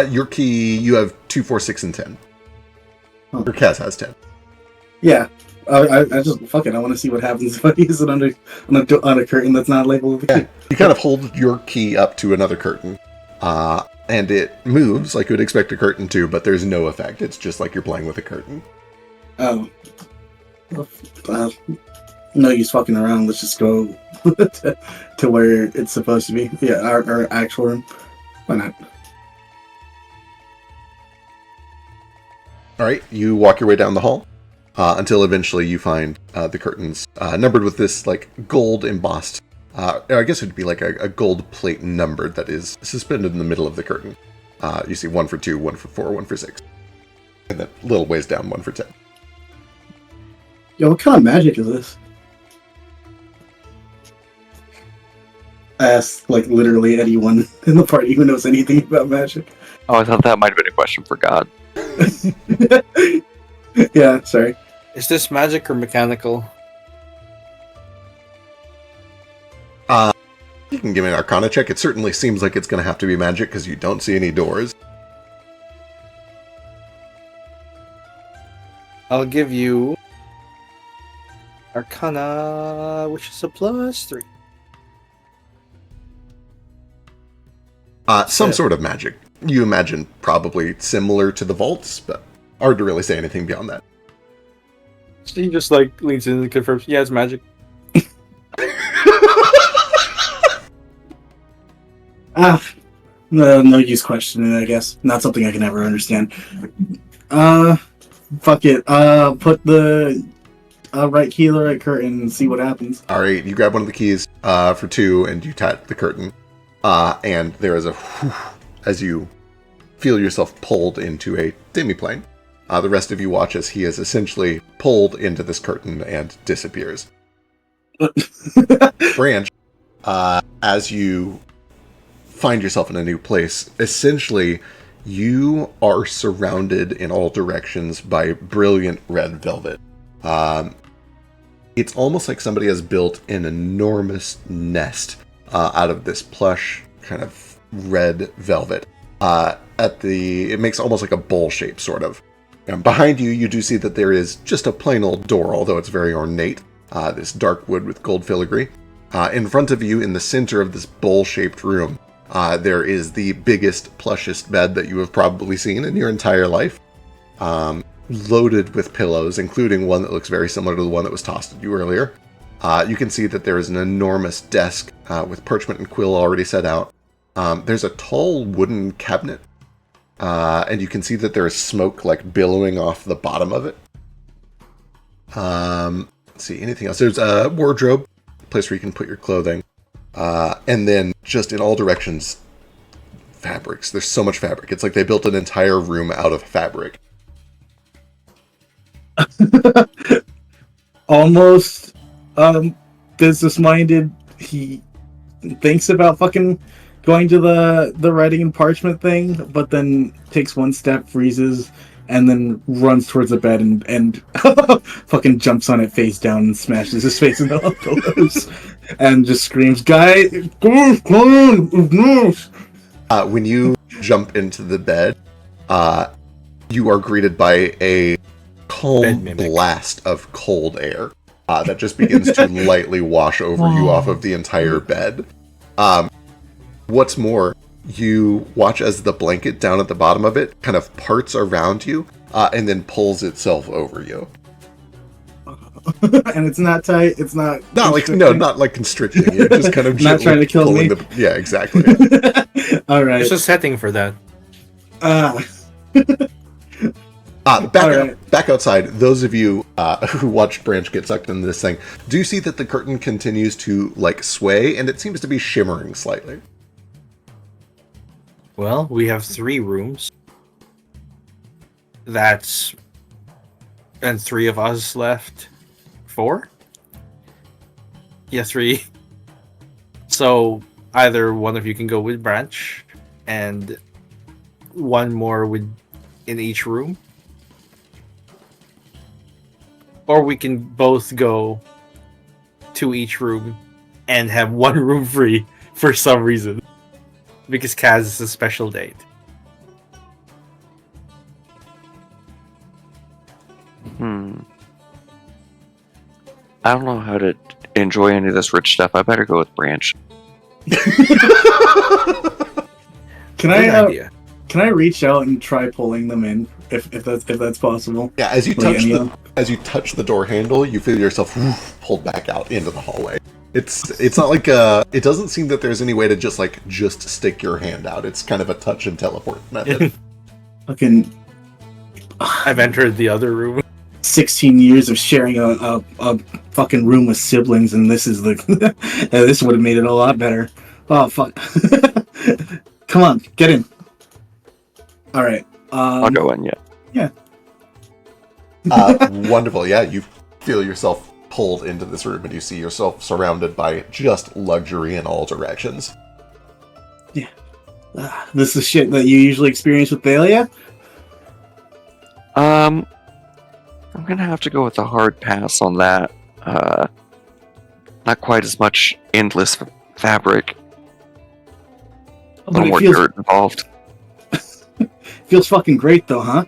A: Your key, you have 2, 4, 6, and 10.
C: Huh.
A: Your Kaz has 10.
C: Yeah. I just, fuck it, I want to see what happens if I use it on a curtain that's not labeled with a key.
A: You kind of hold your key up to another curtain, and it moves like you would expect a curtain to, but there's no effect. It's just like you're playing with a curtain.
C: Oh. No use fucking around. Let's just go to where it's supposed to be. Yeah, our actual room. Why not?
A: Alright, you walk your way down the hall until eventually you find the curtains numbered with this like gold embossed, I guess it would be like a gold plate number that is suspended in the middle of the curtain. You see 1 for 2, 1 for 4, 1 for 6. And then a little ways down, 1 for 10.
C: Yo, what kind of magic is this? Ask, like, literally anyone in the party who knows anything about magic.
G: Oh, I thought that might have been a question for God.
C: Yeah, sorry.
F: Is this magic or mechanical?
A: You can give me an Arcana check. It certainly seems like it's going to have to be magic because you don't see any doors.
F: I'll give you Arcana, which is a +3.
A: Some sort of magic. You imagine probably similar to the vaults, but hard to really say anything beyond that.
F: So he just like leans in and confirms, yeah, it's magic.
C: No use questioning, I guess. Not something I can ever understand. Fuck it. Put the right key in the right curtain and see what happens.
A: Alright, you grab one of the keys for 2 and you tap the curtain. And there is a whew, as you feel yourself pulled into a demiplane. The rest of you watch as he is essentially pulled into this curtain and disappears. Branch, as you find yourself in a new place, essentially you are surrounded in all directions by brilliant red velvet. It's almost like somebody has built an enormous nest out of this plush kind of red velvet. It makes almost like a bowl shape, sort of. And behind you, you do see that there is just a plain old door, although it's very ornate. This dark wood with gold filigree. In front of you, in the center of this bowl-shaped room, there is the biggest, plushest bed that you have probably seen in your entire life. Loaded with pillows, including one that looks very similar to the one that was tossed at you earlier. You can see that there is an enormous desk with parchment and quill already set out. There's a tall wooden cabinet, and you can see that there is smoke like billowing off the bottom of it. Let's see, anything else? There's a wardrobe, a place where you can put your clothing, and then just in all directions, fabrics. There's so much fabric. It's like they built an entire room out of fabric.
C: Almost business-minded. He thinks about fucking going to the writing and parchment thing, but then takes one step, freezes, and then runs towards the bed and fucking jumps on it face down and smashes his face into the pillows and just screams, "Guy, come on!"
A: When you jump into the bed, you are greeted by a calm blast of cold air that just begins to lightly wash over you off of the entire bed. What's more, you watch as the blanket down at the bottom of it kind of parts around you and then pulls itself over you.
C: And it's not tight. It's not
A: not like constricting. You're just kind of
C: not trying to kill me.
A: Yeah, exactly.
C: All right.
F: There's a setting for that.
A: Back outside, those of you who watched Branch get sucked into this thing, do see that the curtain continues to like sway, and it seems to be shimmering slightly.
F: Well, we have 3 rooms. And 3 of us left. 4? Yeah, 3. So either one of you can go with Branch, and one more in each room. Or we can both go to each room and have one room free for some reason. Because Kaz is a special date.
G: I don't know how to enjoy any of this rich stuff. I better go with Branch.
C: Can I reach out and try pulling them in if that's possible?
A: Yeah, as you touch the door handle, you feel yourself pulled back out into the hallway. It's not like it doesn't seem that there's any way to just stick your hand out. It's kind of a touch and teleport method.
C: Fucking
F: I've entered the other room.
C: 16 years of sharing a fucking room with siblings, and this is this would have made it a lot better. Oh fuck! Come on, get in. All right.
G: I'll go in. Yeah.
A: Wonderful. Yeah, you feel yourself pulled into this room, and you see yourself surrounded by just luxury in all directions.
C: This is shit that you usually experience with Thalia?
G: I'm gonna have to go with a hard pass on that. Not quite as much endless fabric. A little more dirt involved.
C: Feels fucking great though, huh?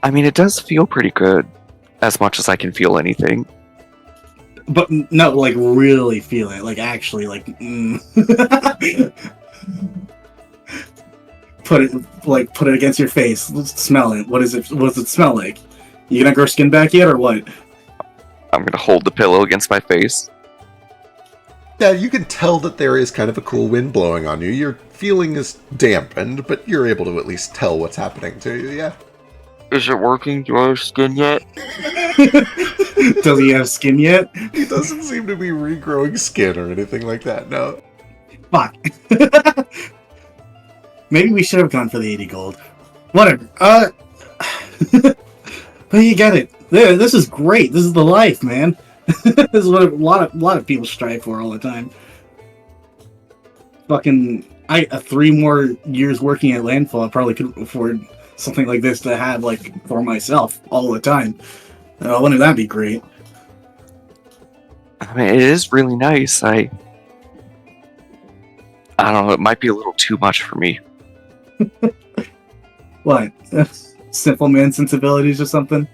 G: I mean, it does feel pretty good, as much as I can feel anything.
C: But no, like really feel it, like actually, like put it against your face. Let's smell it. What is it? What does it smell like? You gonna grow skin back yet, or what?
G: I'm gonna hold the pillow against my face.
A: Yeah, you can tell that there is kind of a cool wind blowing on you. Your feeling is dampened, but you're able to at least tell what's happening to you, yeah.
G: Is it working? Do I have skin yet?
C: Does he have skin yet?
A: He doesn't seem to be regrowing skin or anything like that, no.
C: Fuck. Maybe we should have gone for the 80 gold. Whatever. But you get it. This is great. This is the life, man. This is what a lot of people strive for all the time. Fucking, 3 more years working at Landfall, I probably could afford something like this to have, like, for myself all the time. Wouldn't that be great?
G: I mean, it is really nice. I don't know. It might be a little too much for me.
C: What? Simple man sensibilities or something?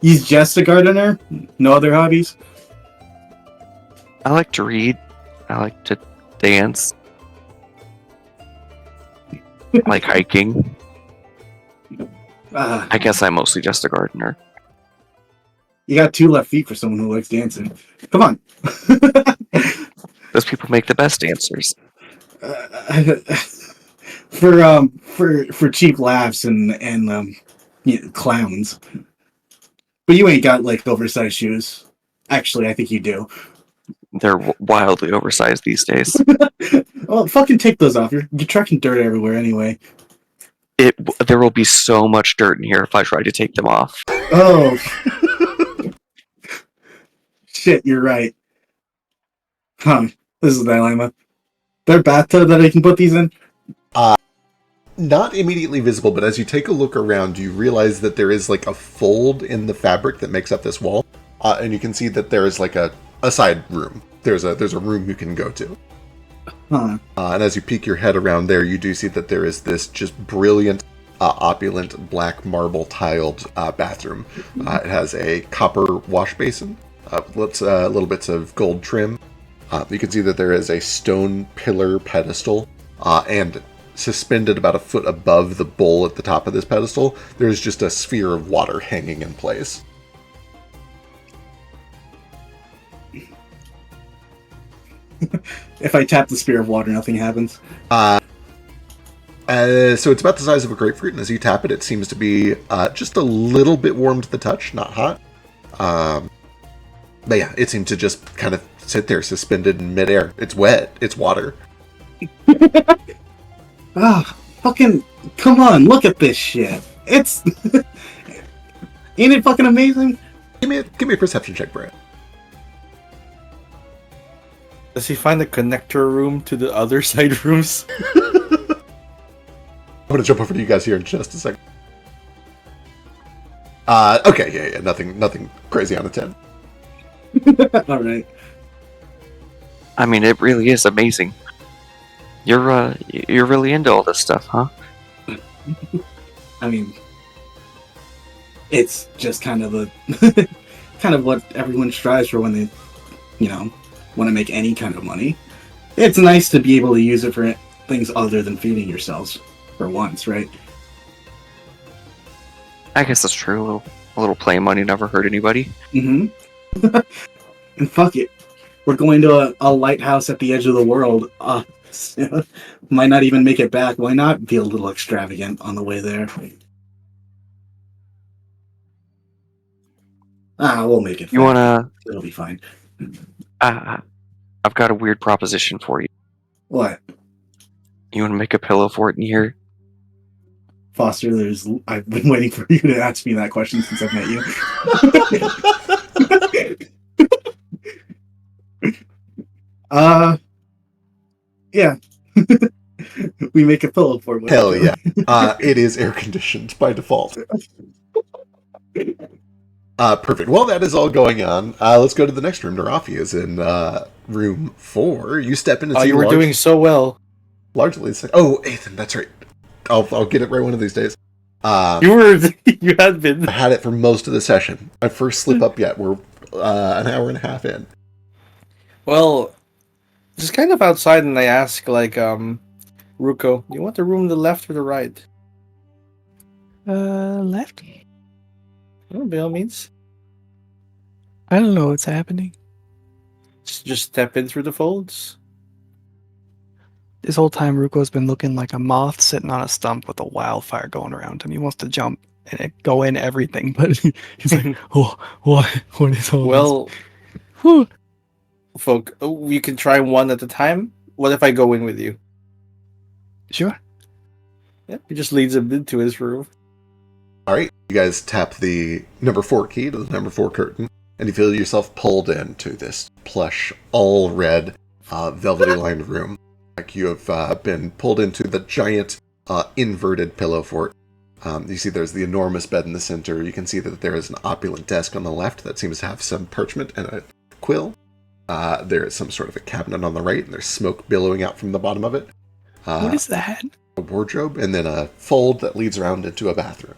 C: He's just a gardener? No other hobbies?
G: I like to read. I like to dance. I like hiking. I guess I'm mostly just a gardener.
C: You got 2 left feet for someone who likes dancing. Come on.
G: Those people make the best dancers.
C: For cheap laughs and clowns. But you ain't got like oversized shoes. Actually, I think you do.
G: They're wildly oversized these days.
C: Well, fucking take those off. You're trucking dirt everywhere anyway.
G: There will be so much dirt in here if I try to take them off.
C: Oh. Shit, you're right. Huh. This is a dilemma. There a bathtub that I can put these in?
A: Not immediately visible, but as you take a look around, you realize that there is like a fold in the fabric that makes up this wall, and you can see that there is like a side room. There's a room you can go to.
C: Huh.
A: And as you peek your head around there, you do see that there is this just brilliant, opulent black marble tiled bathroom. It has a copper wash basin, little bits of gold trim. You can see that there is a stone pillar pedestal, and suspended about a foot above the bowl at the top of this pedestal, there's just a sphere of water hanging in place.
C: If I tap the sphere of water, nothing happens.
A: So it's about the size of a grapefruit, and as you tap it, it seems to be just a little bit warm to the touch, not hot. But yeah, it seems to just kind of sit there suspended in midair. It's wet. It's water.
C: Fucking, come on, look at this shit. It's... Ain't it fucking amazing?
A: Give me a perception check, Brad.
F: Does he find the connector room to the other side rooms?
A: I'm gonna jump over to you guys here in just a second. Okay, yeah, nothing crazy on a 10.
C: Alright.
G: I mean, it really is amazing. You're really into all this stuff, huh?
C: I mean, it's just kind of kind of what everyone strives for when they, want to make any kind of money. It's nice to be able to use it for things other than feeding yourselves for once, right?
G: I guess that's true. A little play money never hurt anybody.
C: Mm-hmm. And fuck it. We're going to a lighthouse at the edge of the world. Might not even make it back. Why not be a little extravagant on the way there? We'll make it. It'll be fine.
G: I've got a weird proposition for you.
C: What?
G: You want to make a pillow fort in here?
C: Foster, I've been waiting for you to ask me that question since I've met you. Yeah. We make a pillow fort with
A: Hell
C: each
A: yeah.
C: other.
A: It is air conditioned by default. Perfect. Well, that is all going on. Let's go to the next room. Narafi is in room 4. You step in and see
F: you were doing so well.
A: largely the same. Oh, Ethan, that's right. I'll get it right one of these days.
F: You had been.
A: I had it for most of the session. My first slip up yet. We're an hour and a half in.
F: Well, just kind of outside, and I ask, like, Ruko, you want the room to the left or the right?
H: Left?
F: Oh, by all means.
H: I don't know what's happening.
F: Just step in through the folds.
H: This whole time, Ruko's been looking like a moth sitting on a stump with a wildfire going around him. He wants to jump and go in everything, but he's like, "Oh, what is all
F: Well,
H: this?" Whew.
F: folk, you can try one at a time. What if I go in with you?
H: Sure.
F: Yeah, he just leads him into his room.
A: All right. You guys tap the number 4 key to the number 4 curtain, and you feel yourself pulled into this plush, all red, velvety lined room. Like you have been pulled into the giant inverted pillow fort. You see there's the enormous bed in the center. You can see that there is an opulent desk on the left that seems to have some parchment and a quill. There is some sort of a cabinet on the right, and there's smoke billowing out from the bottom of it.
H: What is that?
A: A wardrobe, and then a fold that leads around into a bathroom.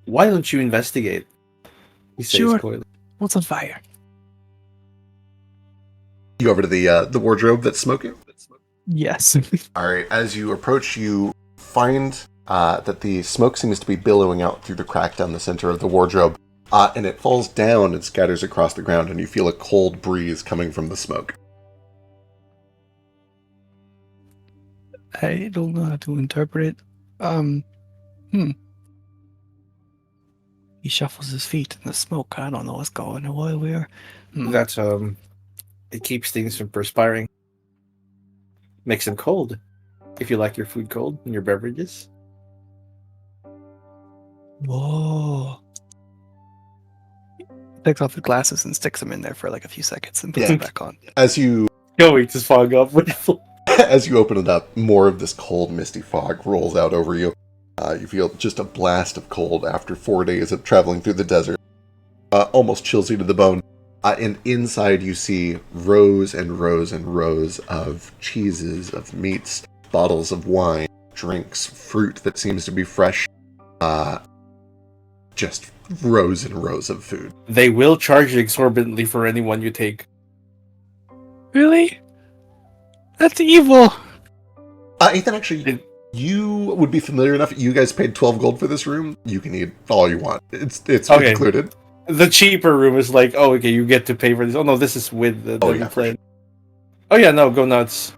F: Why don't you investigate? He says
H: Sure.
F: coyly.
H: What's on fire?
A: You go over to the wardrobe that's smoking.
H: Yes.
A: All right. As you approach, you find that the smoke seems to be billowing out through the crack down the center of the wardrobe, and it falls down and scatters across the ground, and you feel a cold breeze coming from the smoke.
H: I don't know how to interpret it. He shuffles his feet in the smoke. I don't know what's going on. While we're
F: That's it keeps things from perspiring. Makes them cold. If you like your food cold and your beverages.
H: Whoa. He takes off his glasses and sticks them in there for like a few seconds and puts
A: Yeah.
H: them back on.
A: As you
F: Going to fog up with
A: as you open it up, more of this cold, misty fog rolls out over you. You feel just a blast of cold after 4 days of traveling through the desert. Almost chills you to the bone. And inside you see rows and rows and rows of cheeses, of meats, bottles of wine, drinks, fruit that seems to be fresh. Just rows and rows of food.
F: They will charge you exorbitantly for anyone you take.
H: Really? That's evil.
A: Ethan, actually, you would be familiar enough. You guys paid 12 gold for this room. You can eat all you want. It's
F: Okay.
A: included.
F: The cheaper room is like, oh, okay, you get to pay for this. Oh no, this is with the plan. Oh yeah, no, go nuts.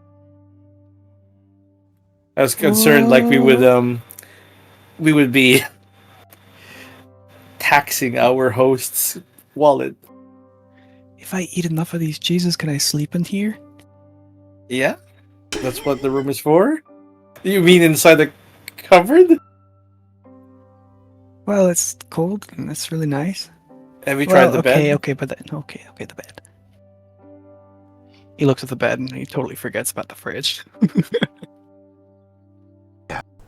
F: I was concerned, like we would be taxing our host's wallet.
H: If I eat enough of these cheeses, can I sleep in here?
F: Yeah, that's what the room is for. You mean inside the cupboard?
H: Well, it's cold and it's really nice.
F: Have you tried the bed?
H: Okay, but then the bed. He looks at the bed and he totally forgets about the fridge.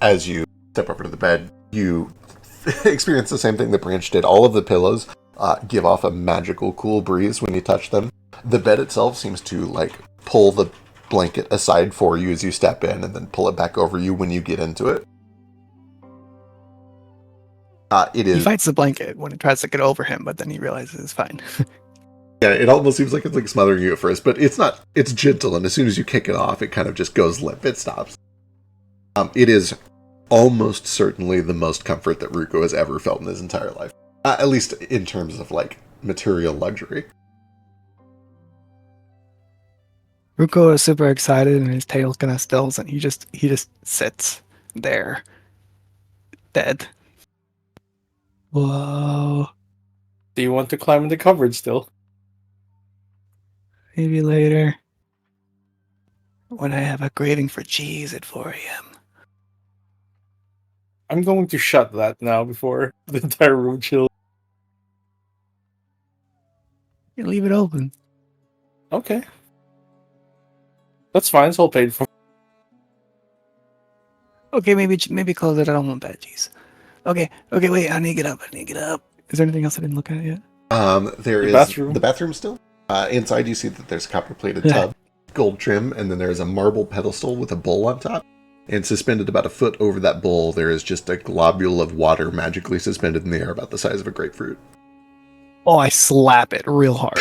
A: As you step over to the bed, you experience the same thing that Branch did. All of the pillows give off a magical cool breeze when you touch them. The bed itself seems to like pull the blanket aside for you as you step in and then pull it back over you when you get into it.
H: He fights the blanket when it tries to get over him, but then he realizes it's fine.
A: Yeah, it almost seems like it's like smothering you at first, but it's not. It's gentle, and as soon as you kick it off, it kind of just goes limp. It stops. It is almost certainly the most comfort that Ruko has ever felt in his entire life. At least in terms of like material luxury.
H: Ruko is super excited and his tail kind of stills and he just sits there, dead. Whoa.
F: Do you want to climb in the cupboard still?
H: Maybe later. When I have a craving for cheese at 4 a.m.
F: I'm going to shut that now before the entire room chills.
H: You leave it open.
F: Okay. That's fine. It's all paid for.
H: Okay, maybe close it. I don't want bad cheese. Okay, wait. I need to get up. Is there anything else I didn't look at yet?
A: There
F: The
A: is
F: bathroom?
A: the bathroom still. Inside, you see that there's a copper-plated
H: Yeah.
A: tub, gold trim, and then there's a marble pedestal with a bowl on top. And suspended about a foot over that bowl, there is just a globule of water magically suspended in the air about the size of a grapefruit.
H: Oh, I slap it real hard.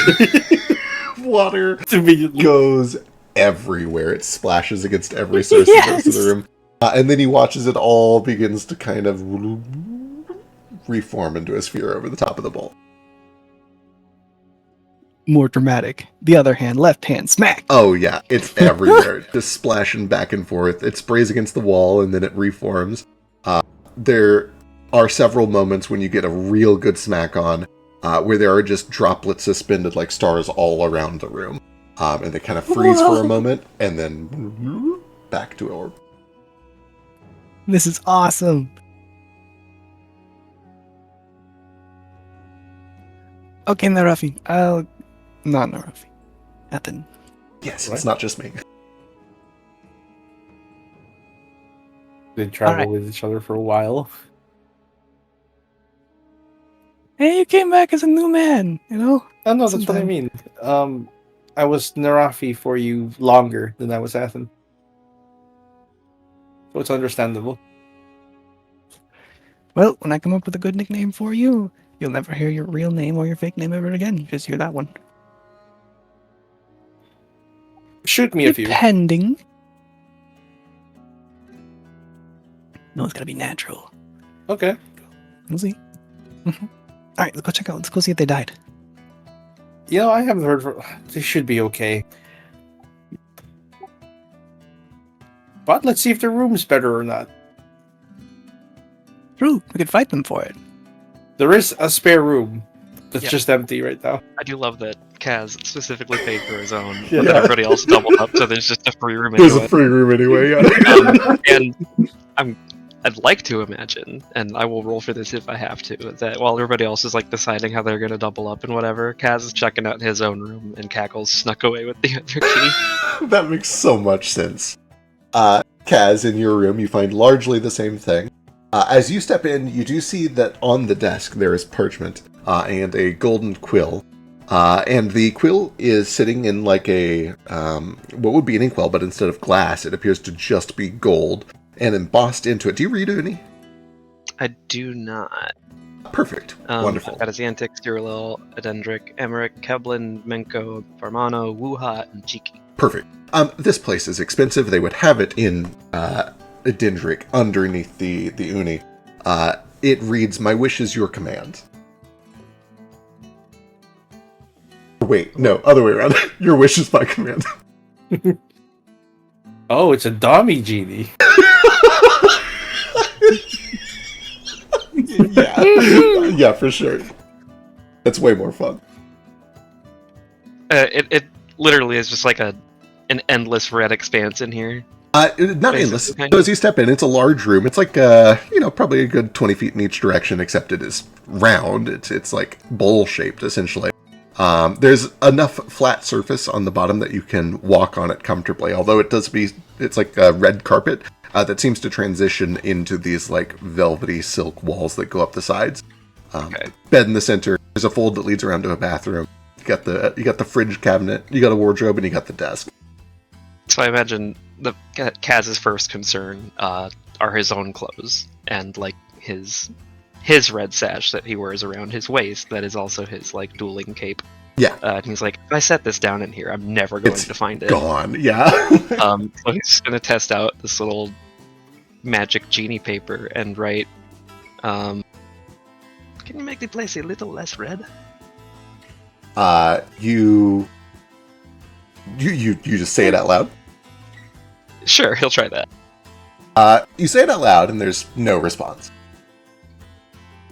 A: Water
F: Immediately.
A: goes everywhere. It splashes against every surface of the rest of the room. And then he watches it all begins to kind of reform into a sphere over the top of the bowl.
H: More dramatic. The other hand, left hand, smack.
A: Oh yeah, it's everywhere. Just splashing back and forth. It sprays against the wall and then it reforms. There are several moments when you get a real good smack on, where there are just droplets suspended like stars all around the room. And they kind of freeze for a moment and then back to orb.
H: This is awesome. Okay, Narafi. Not Narafi. Nothing.
A: Yes,
F: What?
A: it's not just me.
F: They travel
H: Alright.
F: with each other for a while.
H: Hey, you came back as a new man, you know?
F: Oh no, that's what I
H: Sometime.
F: mean. I was Narafi for you longer than I was Athen. So it's understandable.
H: Well, when I come up with a good nickname for you, you'll never hear your real name or your fake name ever again. Just hear that one.
F: Shoot me a few.
H: Depending. No, it's gotta be natural.
F: Okay.
H: We'll see. Alright, let's go check out. Let's go see if they died.
F: You know, I haven't heard from... They should be okay. But let's see if their room's better or not.
H: True, we could fight them for it.
F: There is a spare room that's
I: Yeah.
F: just empty right now.
I: I do love that Kaz specifically paid for his own,
F: Yeah.
I: but then everybody else doubled up, so there's just a free room
A: There's
I: anyway.
A: a free room anyway, yeah.
I: And I'd like to imagine, and I will roll for this if I have to, that while everybody else is like deciding how they're gonna double up and whatever, Kaz is checking out his own room, and Cackles snuck away with the other key.
A: That makes so much sense. Kaz, in your room, you find largely the same thing. As you step in, you do see that on the desk there is parchment and a golden quill. And the quill is sitting in like a, what would be an inkwell, but instead of glass, it appears to just be gold and embossed into it. Do you read Uni?
I: I do not.
A: Perfect. Wonderful.
I: I've got Azantic, Cyril, Adendric, Emmerich, Keblin, Menko, Farmano, Wuha, and Chiki.
A: Perfect. This place is expensive. They would have it in Dendric underneath the Uni. It reads, "My wish is your command." Wait, no, other way around. Your wish is my command.
F: Oh, it's a dummy genie.
A: Yeah, for sure. That's way more fun.
I: It literally is just like an endless red expanse in here.
A: Not
I: Basically,
A: endless.
I: kind
A: So
I: of.
A: as you step in, it's a large room. It's like, probably a good 20 feet in each direction, except it is round. It's like bowl-shaped, essentially. There's enough flat surface on the bottom that you can walk on it comfortably, although it's like a red carpet that seems to transition into these like velvety silk walls that go up the sides.
I: Okay.
A: Bed in the center. There's a fold that leads around to a bathroom. You got the fridge cabinet, you got a wardrobe, and you got the desk.
I: So I imagine the Kaz's first concern are his own clothes and like his red sash that he wears around his waist. That is also his like dueling cape.
A: Yeah.
I: And he's like, if I set this down in here, I'm never going
A: It's
I: to find it.
A: Gone. Yeah.
I: So he's gonna test out this little magic genie paper and write. Can you make the place a little less red?
A: You just say it out loud.
I: Sure, he'll try that.
A: You say it out loud, and there's no response.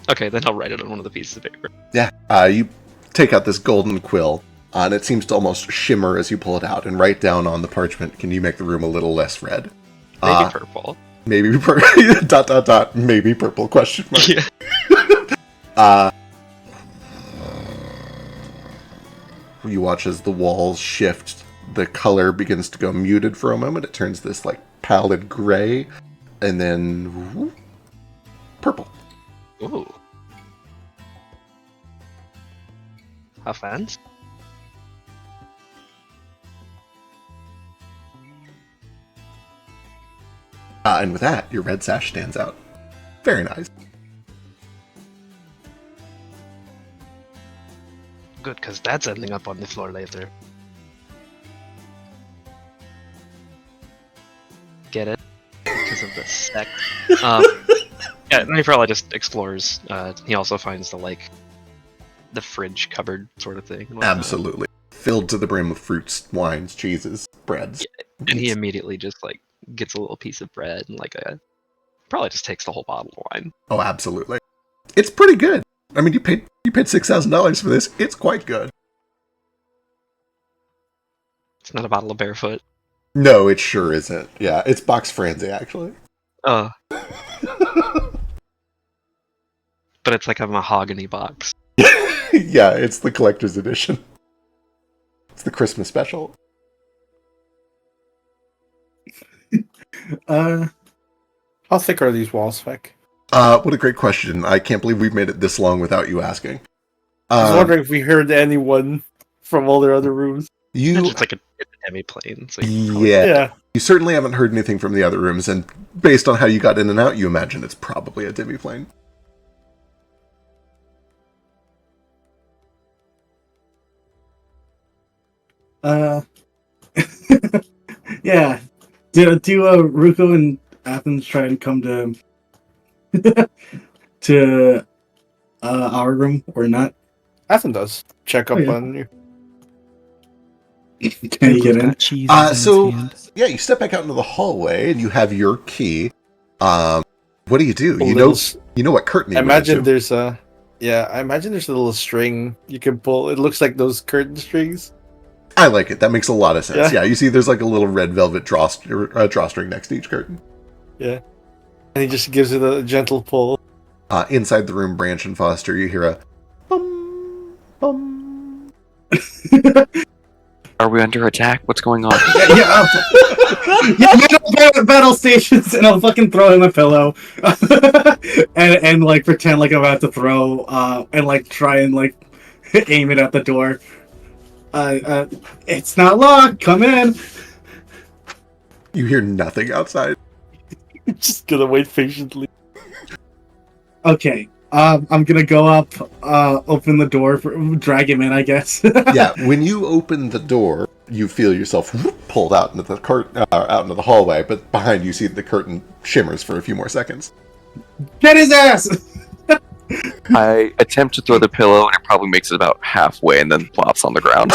I: Okay, then I'll write it on one of the pieces of paper.
A: Yeah. You take out this golden quill, and it seems to almost shimmer as you pull it out, and write down on the parchment, "Can you make the room a little less red?"
I: Maybe purple.
A: maybe maybe purple question mark.
I: Yeah.
A: You watch as the walls shift. The color begins to go muted for a moment. It turns this like pallid gray, and then whoop, purple.
I: Ooh. How fancy.
A: And with that, your red sash stands out. Very nice.
J: Good, because that's ending up on the floor later.
I: Get it? Because of the sex. Yeah, he probably just explores. He also finds the fridge cupboard sort of thing.
A: Absolutely. Filled to the brim with fruits, wines, cheeses, breads.
I: Yeah, and he immediately just gets a little piece of bread and probably just takes the whole bottle of wine.
A: Oh, absolutely. It's pretty good. I mean, you paid $6,000 for this. It's quite good.
I: It's not a bottle of Barefoot.
A: No, it sure isn't. Yeah, it's Box Franzi, actually.
I: But it's like a mahogany box.
A: Yeah, it's the collector's edition. It's the Christmas special.
F: How thick are these walls, Feck?
A: What a great question. I can't believe we've made it this long without you asking.
F: I was wondering if we heard anyone from all their other rooms.
I: It's like a demi-plane. So
A: yeah. You certainly haven't heard anything from the other rooms, and based on how you got in and out, you imagine it's probably a demi-plane.
C: Yeah. Do Ruko and Athens try and come to our room or not?
F: Athens does. Check up on you.
C: Can you get in?
A: Yeah, you step back out into the hallway and you have your key. What do? You know what curtain
F: I imagine there's a little string you can pull. It looks like those curtain strings.
A: I like it. That makes a lot of sense. Yeah, you see there's like a little red velvet drawstring next to each curtain.
F: Yeah. And he just gives it a gentle pull.
A: Inside the room, Branch and Foster, you hear a bum, bum.
G: Are we under attack? What's going on?
C: Battle stations, and I'll fucking throw him a pillow, and pretend like I'm about to throw, and try and aim it at the door. It's not locked. Come in.
A: You hear nothing outside.
F: Just gonna wait patiently.
C: Okay. I'm gonna go up, open the door, drag him in, I guess.
A: Yeah, when you open the door, you feel yourself pulled out into the hallway, but behind you see the curtain shimmers for a few more seconds.
C: Get his ass!
G: I attempt to throw the pillow, and it probably makes it about halfway, and then plops on the ground.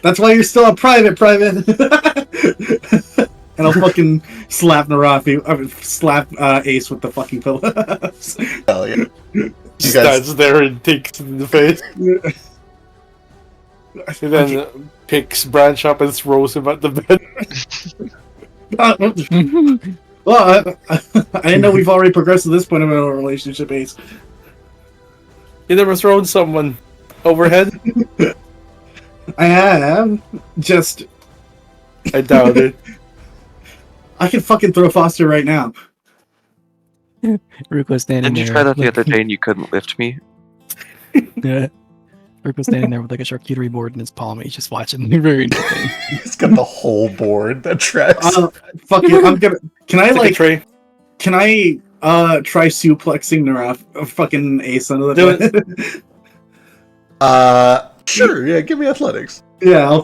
C: That's why you're still a private. And I'll fucking slap Ace with the fucking pillows.
A: Hell yeah.
F: Stands there and takes it in the face. And then picks Branch up and throws him at the bed.
C: Well, I didn't know we've already progressed to this point of our relationship, Ace.
F: You never thrown someone overhead?
C: I have. Just...
F: I doubt it.
C: I can fucking throw Foster right now.
H: Ruko's standing
G: Didn't you
H: there.
G: try that the other day and you couldn't lift me?
H: Yeah. Ruko's standing there with a charcuterie board in his palm. And he's just watching. Very nothing.
A: He's got the whole board that tracks.
C: Fucking, I'm gonna. Can I
F: tray.
C: Can I try suplexing fucking Ace under the
A: bed? Sure. Yeah, give me athletics.
C: Yeah, I'll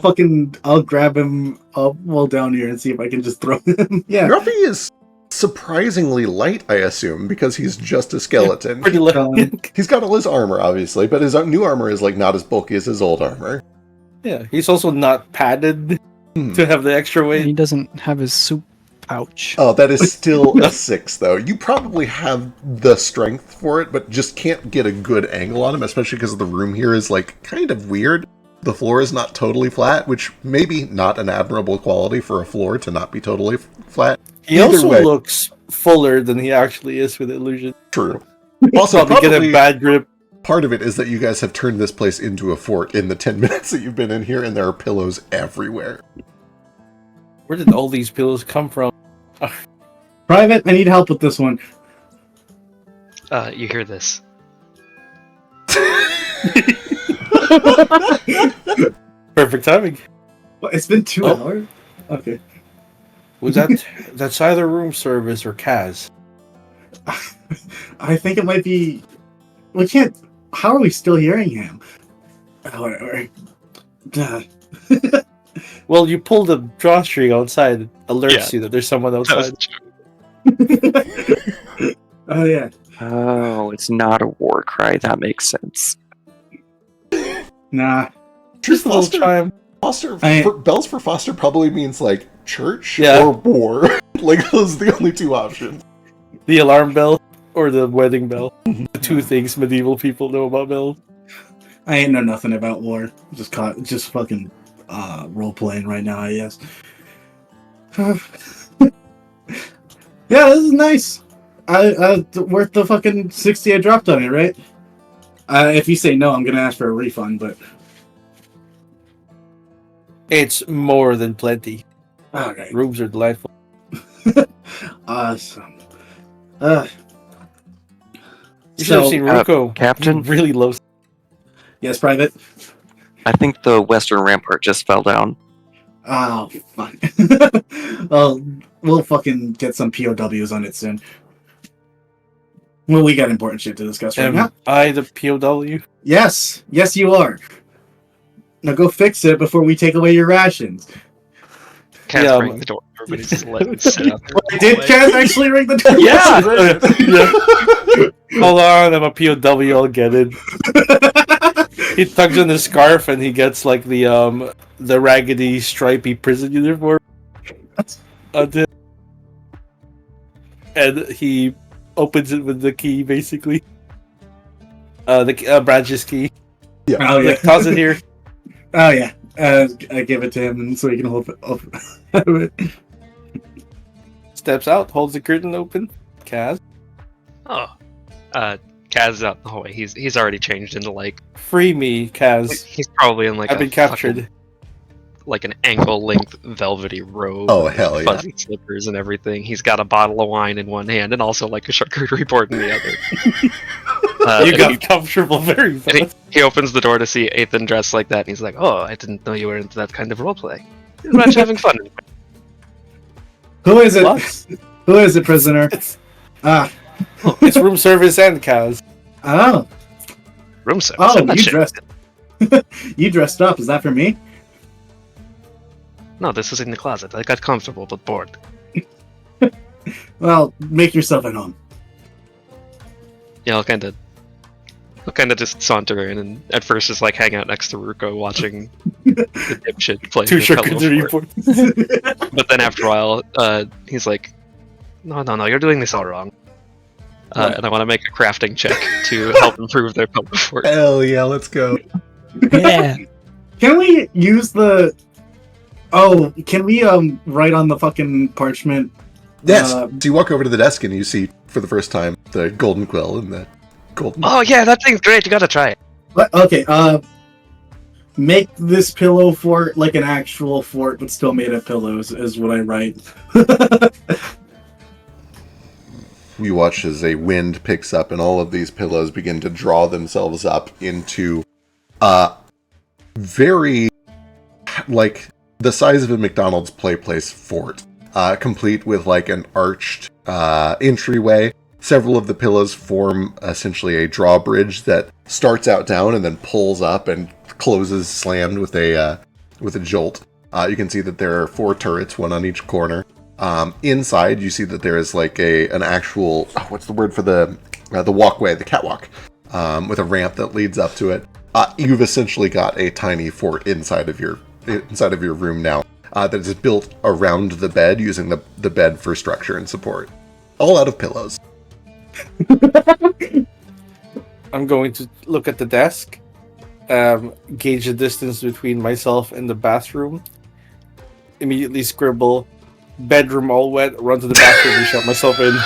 C: grab him up while down here and see if I can just throw him. Yeah.
A: Gruffy is surprisingly light, I assume, because he's just a skeleton.
F: Yeah, pretty light.
A: He's got all his armor, obviously, but his new armor is not as bulky as his old armor.
F: Yeah, he's also not padded to have the extra weight.
H: He doesn't have his soup pouch.
A: Oh, that is still a 6, though. You probably have the strength for it, but just can't get a good angle on him, especially because the room here is kind of weird. The floor is not totally flat, which may be not an admirable quality for a floor to not be totally flat.
F: He
A: Either
F: also
A: way,
F: looks fuller than he actually is with illusion.
A: true. Also,
F: Probably get a
A: probably
F: bad grip.
A: part of it is that you guys have turned this place into a fort in the 10 minutes that you've been in here, and there are pillows everywhere.
F: Where did all these pillows come from?
C: Private, I need help with this one.
J: You hear this?
F: Perfect timing.
C: What, it's been 2
F: Oh.
C: hours? Okay.
F: Was that's either room service or Kaz?
C: I think it might be... We can't... How are we still hearing him? Whatever. Duh.
F: Well, you pull the drawstring outside, alerts
J: Yeah.
F: you that there's someone
J: That was
F: outside.
J: a joke.
C: Oh, yeah.
G: Oh, it's not a war cry. That makes sense.
C: Nah.
F: Just a little chime.
A: Foster,
C: I-
A: bells for Foster probably means, like, church
F: Yeah.
A: or war. Like, those are the only two options.
F: The alarm bell or the wedding bell. The two things medieval people know about bells.
C: I ain't know nothing about war. Just fucking role playing right now, I guess. Yeah, this is nice. Worth the fucking 60 I dropped on it, right? If you say no, I'm gonna ask for a refund, but
F: It's more than plenty.
C: alright.
F: Rooms are delightful.
C: Awesome.
F: You should have seen Ruko.
G: Captain?
F: Really low.
C: Yes, Private?
G: I think the western rampart just fell down.
C: Oh, fuck. Well, we'll fucking get some POWs on it soon. Well, we got important shit to discuss right now.
F: Am I the POW?
C: Yes, you are. Now go fix it before we take away your rations.
J: Kaz
F: Yeah,
J: rang the door. Everybody's just letting it sit out there.
C: Did Kaz actually ring the door?
F: Yeah. Hold on, I'm a POW. I'll get it. He tugs in his scarf and he gets like the raggedy, stripy prison uniform. And he opens it with the key, basically. The Branch's key.
A: Yeah.
C: Oh, yeah.
F: Like, toss it here.
C: Oh, yeah. I give it to him so he can hold it.
F: Steps out, holds the curtain open. Kaz.
J: Oh, Kaz is out in the hallway. He's already changed into like
F: Free me, Kaz.
J: he's probably in like
F: I've
J: a
F: been captured.
J: fucking- like an ankle-length velvety robe.
A: Oh, hell yeah.
J: Fuzzy slippers and everything. He's got a bottle of wine in one hand and also like a charcuterie board in the other.
F: You
J: And
F: got comfortable very
J: and
F: fast.
J: he opens the door to see Ethan dressed like that, and he's like, "Oh, I didn't know you were into that kind of roleplay. You're much having fun."
C: Who is it?
F: Plus,
C: Who is it, prisoner? Ah.
F: it's room service and Kaz.
C: Oh.
J: Room service.
C: Oh,
J: I'm not
C: you
J: sure.
C: dressed. You dressed up. Is that for me?
J: No, this was in the closet. I got comfortable but bored.
C: Well, make yourself at home.
J: Yeah, I'll kind of just saunter in and at first just like hang out next to Ruko watching the dipshit play
F: Two
J: the pillow
F: charcuterie
J: fort.
F: boards.
J: But then after a while, he's like, no, you're doing this all wrong. And I want to make a crafting check to help improve their pillow fort.
A: Hell yeah, let's go.
H: Yeah.
C: Can we use the... Oh, can we write on the fucking parchment?
A: Yes. So you walk over to the desk and you see for the first time the golden quill and the golden.
J: Oh yeah, that thing's great. You gotta try it.
C: What? Okay, make this pillow fort like an actual fort, but still made of pillows, is what I write.
A: You watch as a wind picks up and all of these pillows begin to draw themselves up into very like the size of a McDonald's play place fort, complete with like an arched entryway. Several of the pillows form essentially a drawbridge that starts out down and then pulls up and closes slammed with a jolt. You can see that there are 4 turrets, one on each corner. Inside, you see that there is like an actual what's the word for the walkway, the catwalk, with a ramp that leads up to it. You've essentially got a tiny fort inside of your room now that is built around the bed using the bed for structure and support, all out of pillows.
F: I'm going to look at the desk gauge the distance between myself and the bathroom. Immediately scribble, bedroom all wet, run to the bathroom and shut myself in.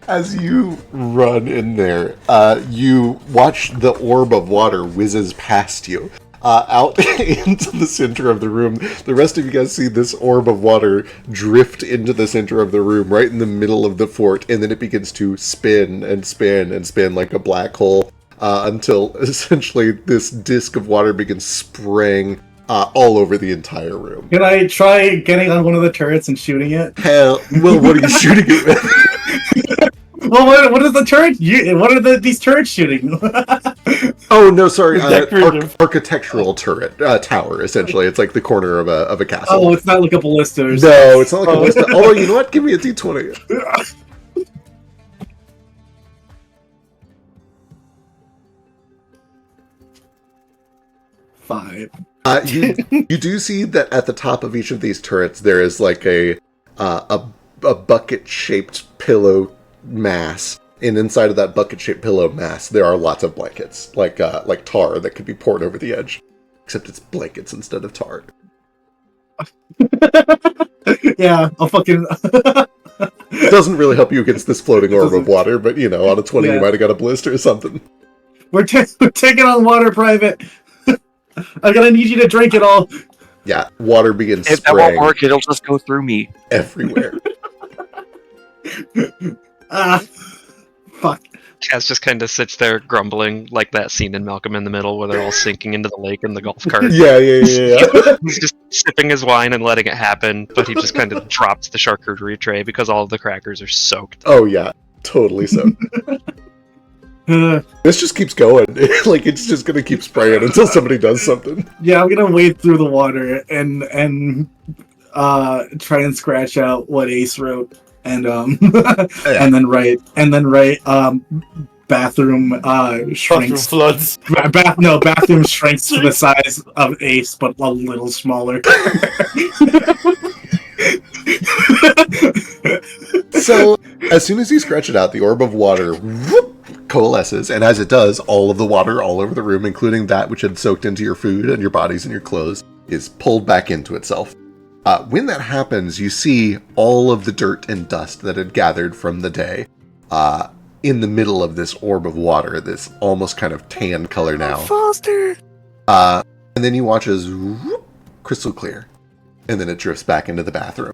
A: As you run in there, you watch the orb of water whizzes past you. Out into the center of the room. The rest of you guys see this orb of water drift into the center of the room, right in the middle of the fort, and then it begins to spin and spin and spin like a black hole, until essentially this disc of water begins spraying all over the entire room.
C: Can I try getting on one of the turrets and shooting it?
A: Hell, well, what are you shooting it with?
C: Well, what is the turret? What are these turrets shooting?
A: Oh no, sorry, architectural turret tower. Essentially, it's like the corner of a castle.
C: Oh, it's not like a ballista.
A: No, it's not like a ballista. Although, you know what? Give me a d20.
C: 5.
A: You do see that at the top of each of these turrets there is like a bucket-shaped pillow mass, and inside of that bucket-shaped pillow mass there are lots of blankets, like tar that could be poured over the edge, except it's blankets instead of tar.
C: Yeah, I'll fucking.
A: It doesn't really help you against this floating orb of water, but you know, on a 20 you might have got a blister or something.
C: We're taking on water, Private. I'm gonna need you to drink it all.
A: Yeah, water begins
G: If that
A: spraying
G: won't work, it'll just go through me.
A: everywhere.
C: Fuck.
J: Kaz just kind of sits there grumbling, like that scene in Malcolm in the Middle where they're all sinking into the lake in the golf cart.
A: Yeah.
J: He's just sipping his wine and letting it happen, but he just kind of drops the charcuterie tray because all of the crackers are soaked.
A: Oh yeah, totally so. This just keeps going. Like, it's just gonna keep spraying until somebody does something.
C: Yeah, I'm gonna wade through the water and try and scratch out what Ace wrote, and and then write bathroom shrinks.
F: Floods.
C: Bathroom shrinks to the size of Ace, but a little smaller.
A: So, as soon as you scratch it out, the orb of water coalesces, and as it does, all of the water all over the room, including that which had soaked into your food and your bodies and your clothes, is pulled back into itself. When that happens, you see all of the dirt and dust that had gathered from the day in the middle of this orb of water, this almost kind of tan color now.
H: Foster!
A: And then you watch as crystal clear, and then it drifts back into the bathroom.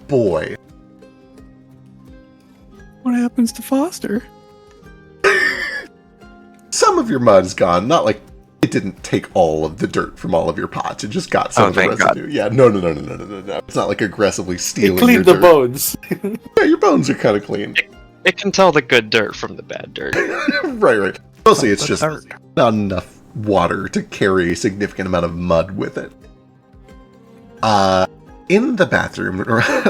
A: Boy.
H: What happens to Foster?
A: Some of your mud's gone. Not like it didn't take all of the dirt from all of your pots. It just got some of the residue. God. Yeah, no. It's not like aggressively stealing
F: it cleaned
A: your
F: the
A: dirt.
F: bones.
A: Yeah, your bones are kind of clean.
J: It can tell the good dirt from the bad dirt.
A: Right. Mostly it's just not enough water to carry a significant amount of mud with it. In the bathroom,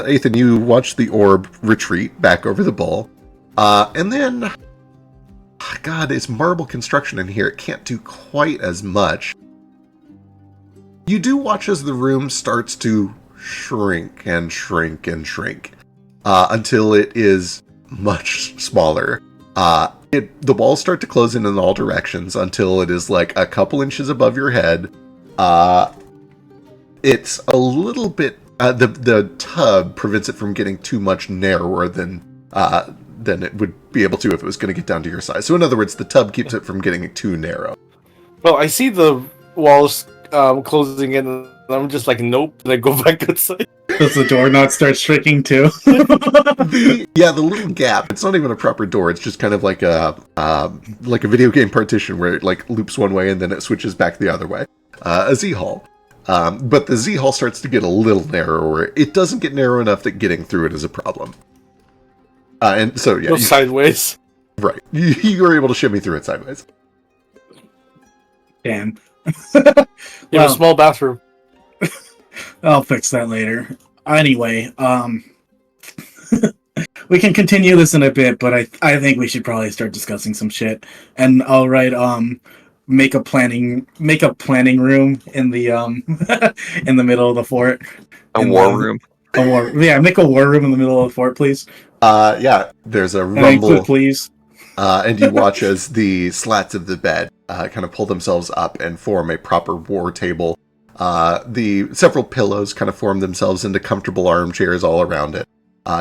A: Ethan, you watch the orb retreat back over the bowl. And then, God, it's marble construction in here. It can't do quite as much. You do watch as the room starts to shrink and shrink and shrink until it is much smaller. The walls start to close in all directions until it is like a couple inches above your head. It's a little bit... the tub prevents it from getting too much narrower than it would be able to if it was going to get down to your size. So in other words, the tub keeps it from getting too narrow.
F: Well, I see the walls closing in, and I'm just like, nope, and I go back outside.
C: Does the door not start shrinking too?
A: The little gap. It's not even a proper door. It's just kind of like a video game partition where it like loops one way and then it switches back the other way. A Z-Hall. But the Z-Hall starts to get a little narrower. It doesn't get narrow enough that getting through it is a problem. And so, yeah.
F: Go sideways.
A: Right. You are able to shimmy through it sideways.
C: Damn.
F: You have a small bathroom.
C: I'll fix that later. Anyway, we can continue this in a bit, but I think we should probably start discussing some shit. And I'll write make a planning room in the in the middle of the fort.
G: A war room.
C: Make a war room in the middle of the fort, please.
A: Yeah, there's a
C: And
A: rumble.
C: include, please.
A: And you watch as the slats of the bed kind of pull themselves up and form a proper war table. The several pillows kind of form themselves into comfortable armchairs all around it.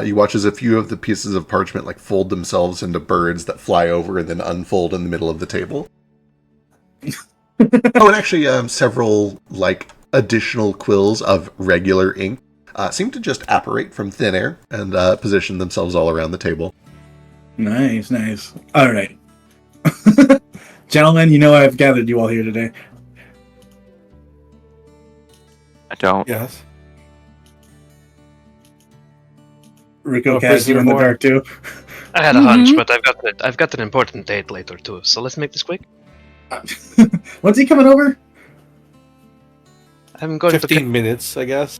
A: You watch as a few of the pieces of parchment like fold themselves into birds that fly over and then unfold in the middle of the table. Oh, and actually, several like additional quills of regular ink seem to just apparate from thin air and position themselves all around the table.
C: Nice. All right. Gentlemen, you know I've gathered you all here today.
G: I don't.
F: Yes.
C: Rico, Kaz, you in the dark too.
J: I had a hunch, but I've got an important date later too. So let's make this quick.
C: When's he coming over?
J: I'm going
F: 15 minutes, I guess.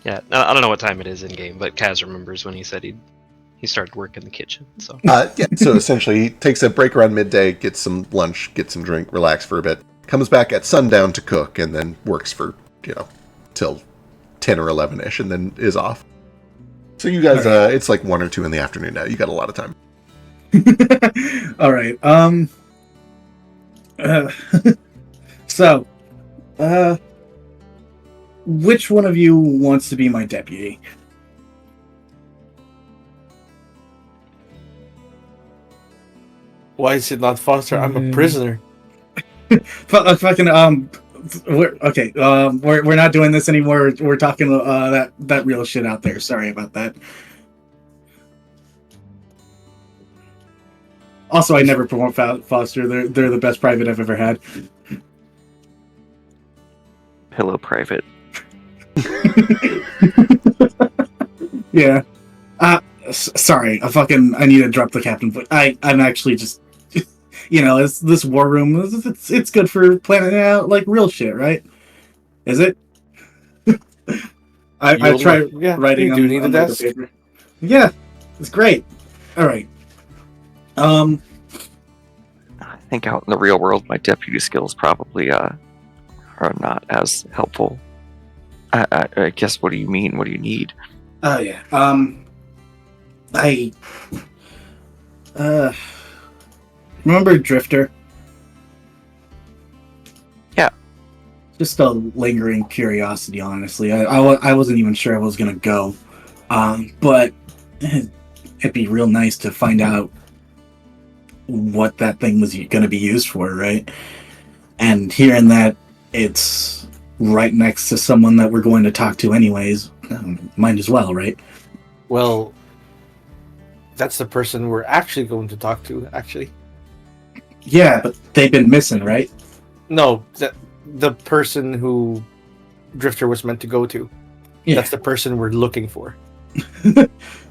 J: Yeah, I don't know what time it is in game, but Kaz remembers when he said he started work in the kitchen. So
A: So essentially, he takes a break around midday, gets some lunch, gets some drink, relax for a bit, comes back at sundown to cook, and then works for till 10 or 11ish, and then is off. So you guys, it's like 1 or 2 in the afternoon now. You got a lot of time.
C: All right. So, which one of you wants to be my deputy?
F: Why is it not Foster? I'm a prisoner.
C: Fucking we're not doing this anymore. We're talking that real shit out there. Sorry about that. Also, I never promote Foster. They're the best private I've ever had.
G: Hello, private.
C: Yeah. Sorry. I need to drop the captain. But I'm actually just, it's this war room. It's good for planning out like real shit, right? Is it? I try writing
F: you
C: on,
F: do need
C: on
F: a
C: the
F: desk.
C: paper. Yeah, it's great. All right.
G: I think out in the real world, my deputy skills probably are not as helpful. I guess. What do you mean? What do you need?
C: Oh yeah. I remember Drifter.
G: Yeah.
C: Just a lingering curiosity, honestly. I wasn't even sure I was gonna go, but it'd be real nice to find out what that thing was going to be used for, right? And hearing that it's right next to someone that we're going to talk to anyways, might as well, right?
F: Well, that's the person we're actually going to talk to, actually.
C: Yeah, but they've been missing, right?
F: No, the person who Drifter was meant to go to.
C: Yeah.
F: That's the person we're looking for.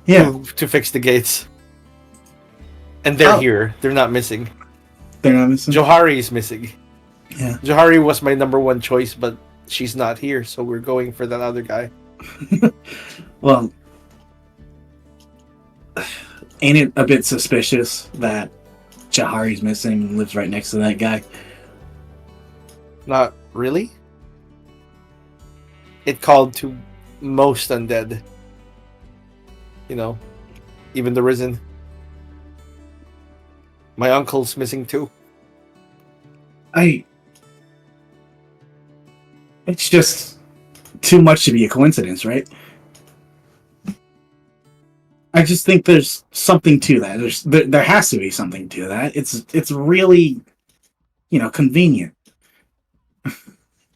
C: Yeah.
F: To fix the gates. And they're here. They're not missing.
C: They're not missing?
F: Johari is missing.
C: Yeah.
F: Johari was my number one choice, but she's not here, so we're going for that other guy.
C: Well, ain't it a bit suspicious that Johari's missing and lives right next to that guy?
F: Not really. It called to most undead. Even the risen. My uncle's missing too.
C: It's just too much to be a coincidence, right? I just think there's something to that. There has to be something to that. It's really, convenient.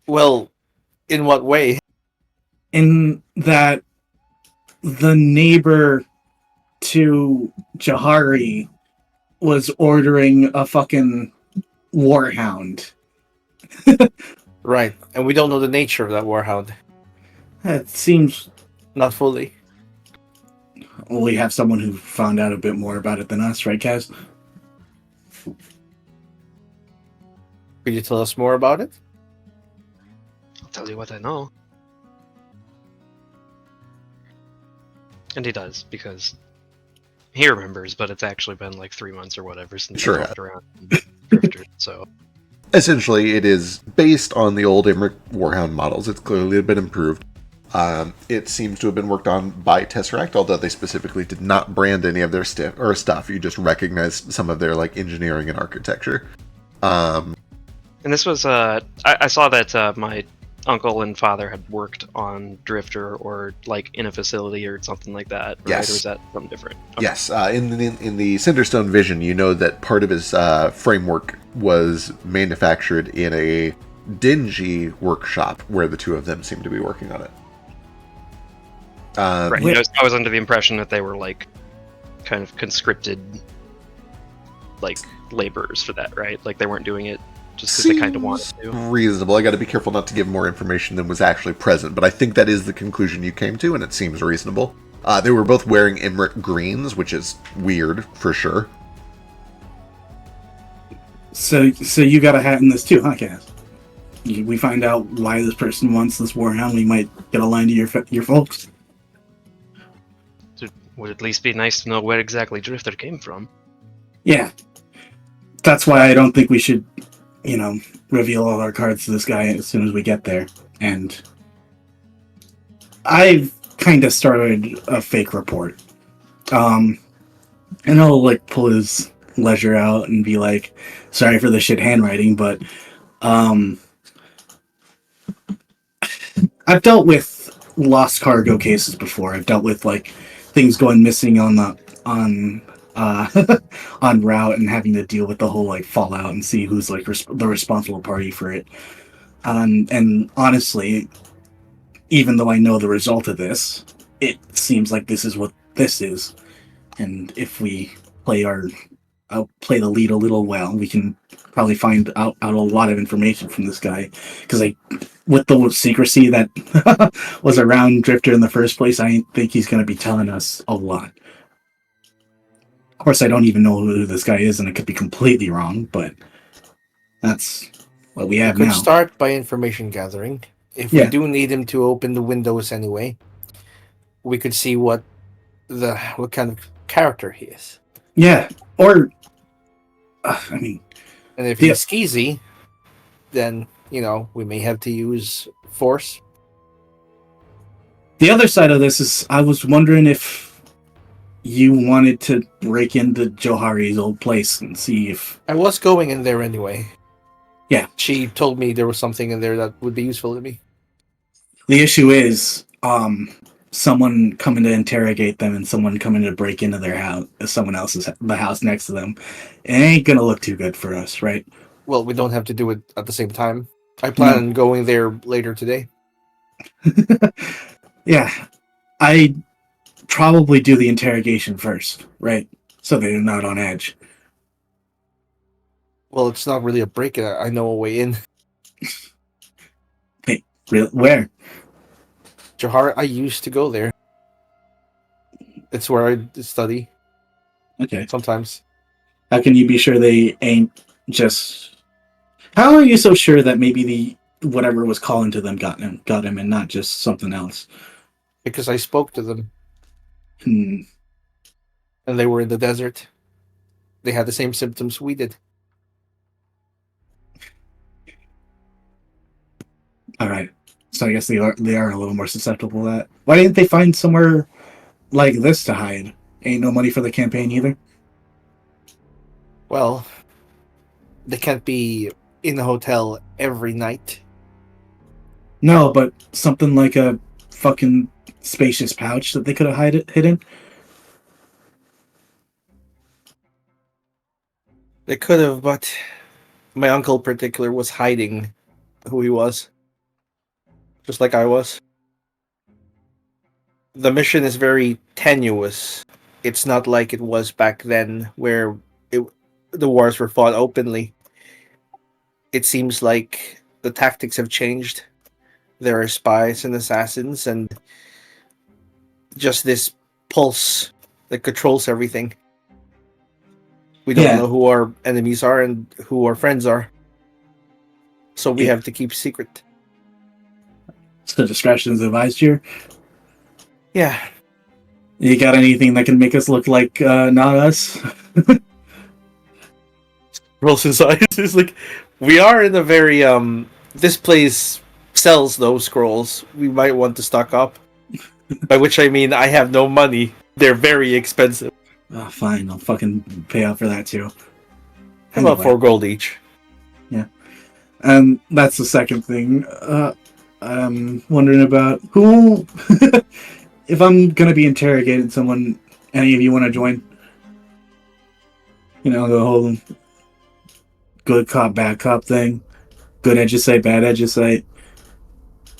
F: Well, in what way?
C: In that the neighbor to Johari was ordering a fucking warhound.
F: Right, and we don't know the nature of that warhound.
C: It seems
F: not fully.
C: We have someone who found out a bit more about it than us, right, Kaz?
F: Could you tell us more about it?
J: I'll tell you what I know. And he does, because he remembers, but it's actually been like 3 months or whatever since he walked around Drifter, so...
A: Essentially, it is based on the old Imric Warhound models. It's clearly been improved. It seems to have been worked on by Tesseract, although they specifically did not brand any of their stuff. You just recognize some of their like engineering and architecture.
J: And this was I saw that my uncle and father had worked on Drifter or like in a facility or something like that, right?
A: Yes.
J: Or is that something different? Okay.
A: Yes, in the Cinderstone Vision, you know that part of his framework was manufactured in a dingy workshop where the two of them seem to be working on it.
J: Right. I was under the impression that they were like kind of conscripted like laborers for that, right? Like they weren't doing it just because they kind of wanted to.
A: Reasonable. I got to be careful not to give more information than was actually present, but I think that is the conclusion you came to, and it seems reasonable. They were both wearing Imric greens, which is weird for sure.
C: So you got a hat in this too, huh, Cass? We find out why this person wants this warhound. We might get a line to your folks.
J: It would at least be nice to know where exactly Drifter came from.
C: Yeah, that's why I don't think we should, reveal all our cards to this guy as soon as we get there. And I've kind of started a fake report. And he'll like pull his ledger out and be like, "Sorry for the shit handwriting, but I've dealt with lost cargo cases before. I've dealt with like things going missing on on route and having to deal with the whole like fallout and see who's like the responsible party for it. And honestly, even though I know the result of this, it seems like this is what this is. And if we play the lead a little well, we can probably find out a lot of information from this guy. Because with the secrecy that was around Drifter in the first place, I think he's going to be telling us a lot. Of course, I don't even know who this guy is, and it could be completely wrong, but that's what we have
K: We could
C: now.
K: start by information gathering. If we do need him to open the windows anyway, we could see what kind of character he is.
C: Yeah, or I mean,
K: and if he's skeezy, then we may have to use force.
C: The other side of this is, I was wondering if you wanted to break into Johari's old place and see if...
K: I was going in there anyway.
C: Yeah.
K: She told me there was something in there that would be useful to me.
C: The issue is, someone coming to interrogate them and someone coming to break into their house, someone else's, the house next to them. It ain't gonna look too good for us, right?
K: Well, we don't have to do it at the same time. I plan on going there later today.
C: Yeah. I probably do the interrogation first, right? So they're not on edge.
K: Well, it's not really a break. I know a way in.
C: Hey, where?
K: Johar, I used to go there. It's where I study.
C: Okay.
K: Sometimes.
C: How can you be sure they ain't just... How are you so sure that maybe whatever was calling to them got him and not just something else?
K: Because I spoke to them.
C: And
K: they were in the desert. They had the same symptoms we did.
C: All right. So I guess they are a little more susceptible to that. Why didn't they find somewhere like this to hide? Ain't no money for the campaign either?
K: Well, they can't be in the hotel every night.
C: No, but something like a fucking spacious pouch that they could have hidden.
K: They could have, but my uncle in particular was hiding who he was. Just like I was. The mission is very tenuous. It's not like it was back then where the wars were fought openly. It seems like the tactics have changed. There are spies and assassins and just this pulse that controls everything. We don't know who our enemies are and who our friends are. So we have to keep secret.
C: So discretion is advised here?
K: Yeah.
C: You got anything that can make us look like not us?
F: Rolls his eyes. He's like,
K: We are in a very this place sells those scrolls. We might want to stock up. By which I mean I have no money. They're very expensive.
C: Oh, fine, I'll fucking pay out for that too.
K: How about 4 gold each?
C: And that's the second thing. I'm wondering about who. If I'm gonna be interrogating someone, any of you want to join? You know, the whole good cop, bad cop thing. Good edge of sight, bad edge of sight.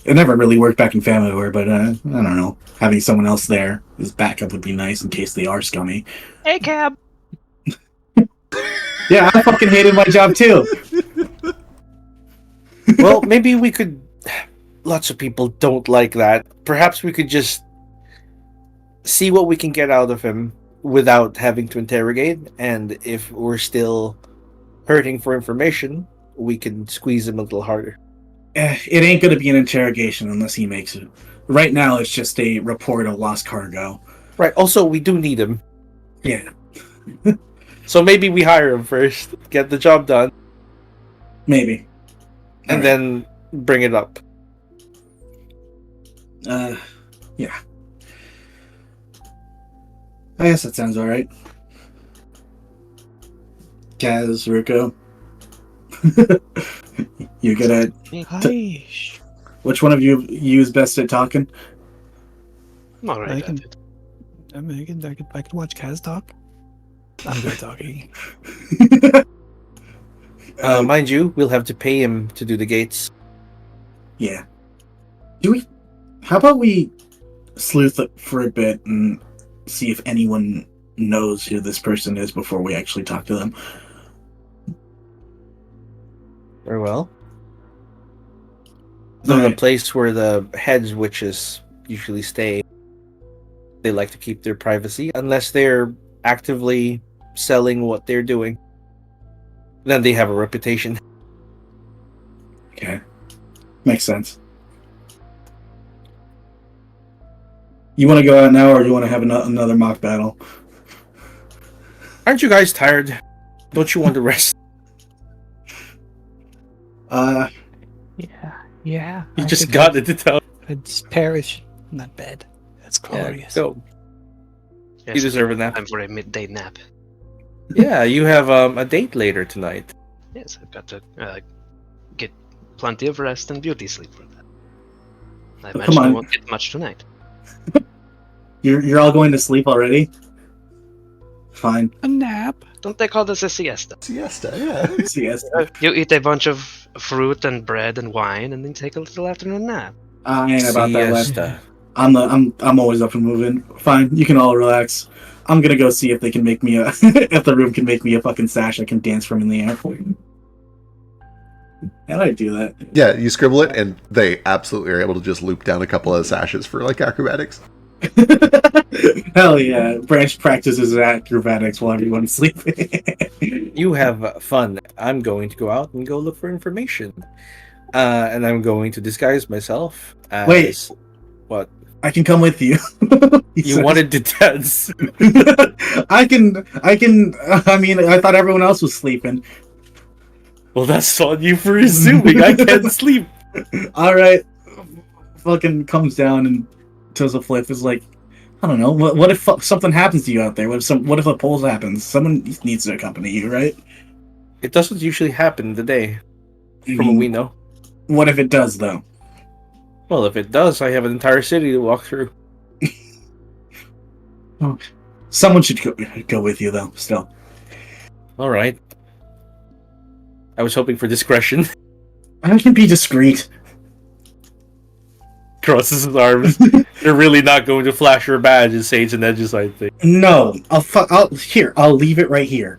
C: It never really worked back in Family War, but I don't know. Having someone else there as backup would be nice in case they are scummy.
D: Hey, Cab.
C: Yeah, I fucking hated my job too.
K: Well, maybe we could. Lots of people don't like that. Perhaps we could just see what we can get out of him without having to interrogate, and if we're still hurting for information, we can squeeze him a little harder.
C: It ain't gonna be an interrogation unless he makes it. Right now, it's just a report of lost cargo.
K: Right. Also, we do need him.
C: Yeah.
K: So maybe we hire him first, get the job done,
C: Maybe.
K: and then bring it up.
C: Yeah. I guess that sounds alright. Kaz, Ruko. You're good at... Which one of you is best at talking?
J: I'm alright
H: I
J: at
H: can,
J: it.
H: I can watch Kaz talk. I'm good at talking.
K: Mind you, we'll have to pay him to do the gates.
C: Yeah. How about we sleuth it for a bit and see if anyone knows who this person is before we actually talk to them?
K: Very well. The
C: Alright.
K: place where the head witches usually stay, they like to keep their privacy unless they're actively selling what they're doing. Then they have a reputation.
C: Okay. Makes sense. You want to go out now, or you want to have another mock battle?
K: Aren't you guys tired? Don't you want to rest?
H: Yeah.
K: You just got it to tell.
H: It's parish, not bad. That's glorious.
K: Go.
J: Yes,
K: You deserve a nap.
J: Time for a midday nap.
K: Yeah, you have a date later tonight.
J: Yes, I've got to get plenty of rest and beauty sleep for that. I
C: Come
J: imagine I
C: on.
J: won't get much tonight.
C: You're all going to sleep already? Fine.
H: A nap.
J: Don't they call this a siesta?
A: Siesta, yeah.
C: Yes.
J: You eat a bunch of fruit and bread and wine, and then take a little afternoon nap.
C: I ain't about that last.
K: Siesta.
C: I'm always up for moving. Fine, you can all relax. I'm gonna go see if they can make me a if the room can make me a fucking sash I can dance from in the air. How do I do that?
A: Yeah, you scribble it, and they absolutely are able to just loop down a couple of sashes for like acrobatics.
C: Hell yeah! Branch practices acrobatics while everyone's sleeping.
K: You have fun. I'm going to go out and go look for information. And I'm going to disguise myself as...
C: Wait.
K: What?
C: I can come with you.
K: You wanted to dance.
C: I can. I mean, I thought everyone else was sleeping.
K: Well, that's on you for assuming I can't sleep.
C: All right. Fucking comes down and tells a flip is like, I don't know. What if something happens to you out there? What if a pole happens? Someone needs to accompany you, right?
K: It doesn't usually happen today, from what we know.
C: What if it does, though?
K: Well, if it does, I have an entire city to walk through.
C: Oh, someone should go with you, though. Still.
K: All right. I was hoping for discretion.
C: I can be discreet.
K: Crosses his arms. They're really not going to flash your badge and say it's an Edgeside thing.
C: No, I'll leave it right here.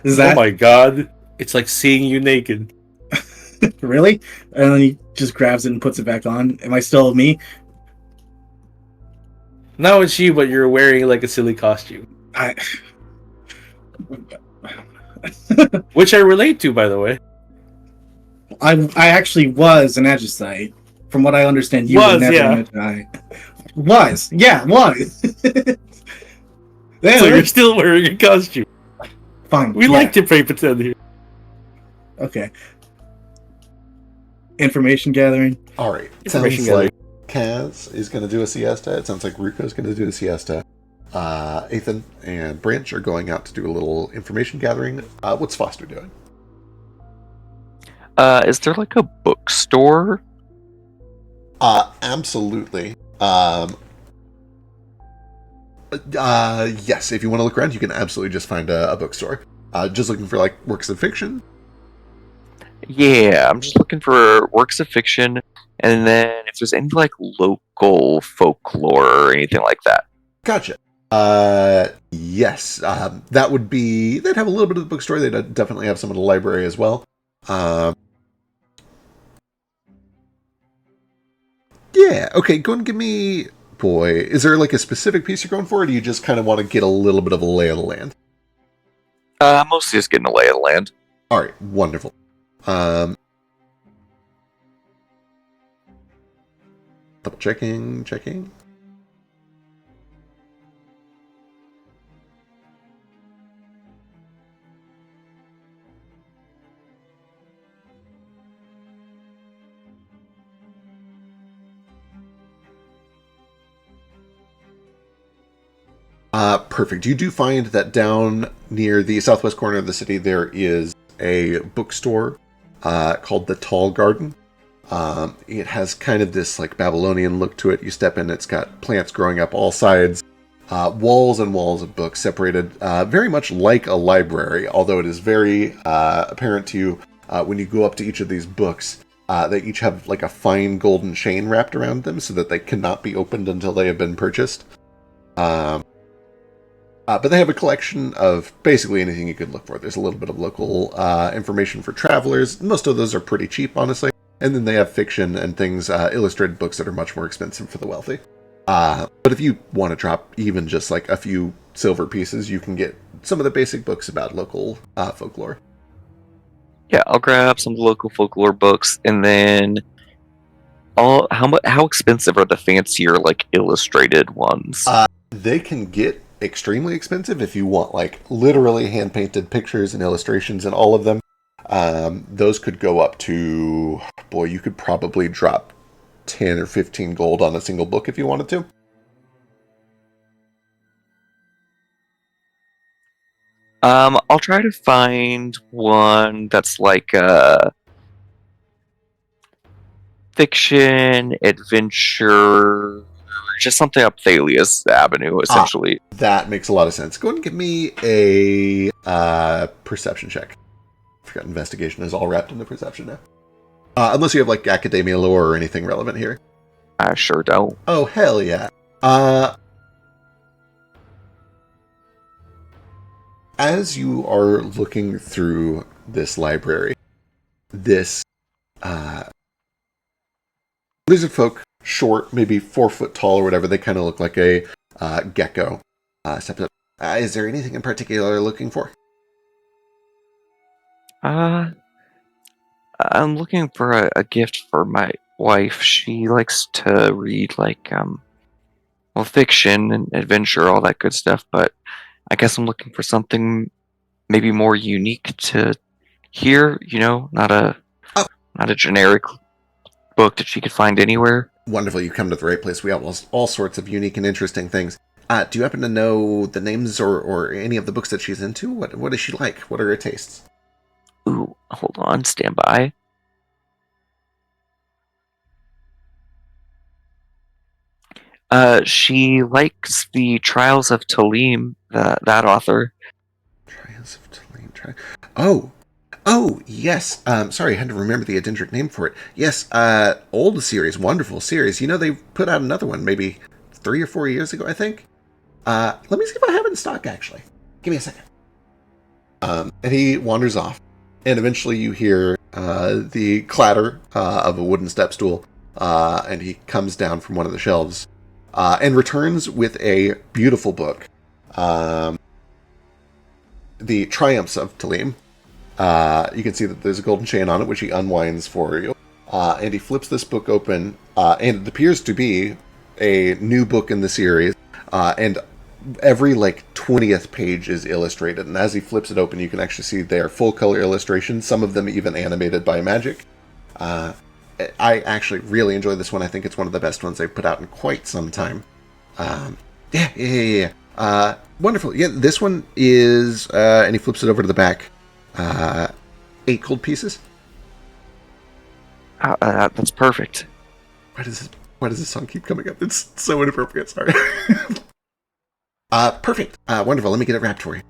C: Is that
K: Oh my god. It's like seeing you naked.
C: really? And then he just grabs it and puts it back on. Am I still me?
K: Now it's you, but you're wearing like a silly costume. Which I relate to, by the way.
C: I actually was an Aegis. From what I understand, you were never an Aegis. Was.
K: So you're still wearing a costume.
C: Fine.
K: We like to play pretend here.
C: Okay. Information gathering.
A: All right.
K: Information
A: Sounds like Kaz is going to do a siesta. It sounds like Ruko's going to do a siesta. Ethan and Branch are going out to do a little information gathering. What's Foster doing?
G: Is there like a bookstore?
A: Absolutely. Yes, if you want to look around, you can absolutely just find a bookstore. Just looking for like works of fiction.
G: Yeah, I'm just looking for works of fiction, and then if there's any like local folklore or anything like that.
A: Gotcha. Yes, that would be. They'd have a little bit of the bookstore. They'd definitely have some of the library as well. Yeah. Okay. Go and give me. Boy, is there like a specific piece you're going for, or do you just kind of want to get a little bit of a lay of the land?
G: Mostly just getting a lay of the land.
A: All right. Wonderful. Double checking. Perfect. You do find that down near the southwest corner of the city, there is a bookstore called the Tall Garden. It has kind of this like Babylonian look to it. You step in, it's got plants growing up all sides, walls and walls of books separated, very much like a library, although it is very apparent to you when you go up to each of these books. They each have like a fine golden chain wrapped around them so that they cannot be opened until they have been purchased. But they have a collection of basically anything you could look for. There's a little bit of local information for travelers. Most of those are pretty cheap, honestly. And then they have fiction and things, illustrated books that are much more expensive for the wealthy. But if you want to drop even just like a few silver pieces, you can get some of the basic books about local folklore.
G: Yeah, I'll grab some local folklore books, and then how expensive are the fancier like illustrated ones?
A: They can get extremely expensive if you want like literally hand painted pictures and illustrations and all of them. Those could go up to, boy, you could probably drop 10 or 15 gold on a single book if you wanted to.
G: I'll try to find one that's like fiction, adventure, just something up Thalia's Avenue, essentially.
A: That makes a lot of sense. Go ahead and give me a perception check. I forgot investigation is all wrapped into perception now. Unless you have like academia lore or anything relevant here.
G: I sure don't.
A: Oh, hell yeah. As you are looking through this library, this lizard folk, short, maybe 4 foot tall or whatever, they kind of look like a gecko. Steps up. Is there anything in particular you're looking for?
G: I'm looking for a gift for my wife. She likes to read like fiction and adventure, all that good stuff, but I guess I'm looking for something maybe more unique to here, not a generic book that she could find anywhere.
A: Wonderful, you come to the right place. We have all sorts of unique and interesting things. Do you happen to know the names or any of the books that she's into? What does she like? What are her tastes?
G: Ooh, hold on, stand by. She likes the Trials of Talim, that author.
A: Trials of Talim. Oh, yes. Sorry, I had to remember the Adendric name for it. Yes, old series, wonderful series. They put out another one maybe 3 or 4 years ago, I think. Let me see if I have it in stock, actually. Give me a second. And he wanders off, and eventually you hear the clatter of a wooden step stool, and he comes down from one of the shelves and returns with a beautiful book. The Triumphs of Talim. You can see that there's a golden chain on it, which he unwinds for you. And he flips this book open, and it appears to be a new book in the series. And every like 20th page is illustrated, and as he flips it open, you can actually see they are full color illustrations. Some of them even animated by Magic. I actually really enjoy this one. I think it's one of the best ones they've put out in quite some time. Yeah. Wonderful. Yeah, this one is, and he flips it over to the back. 8 gold pieces.
G: That's perfect.
A: Why does this song keep coming up? It's so inappropriate. Sorry. Perfect. Wonderful. Let me get it wrapped for you.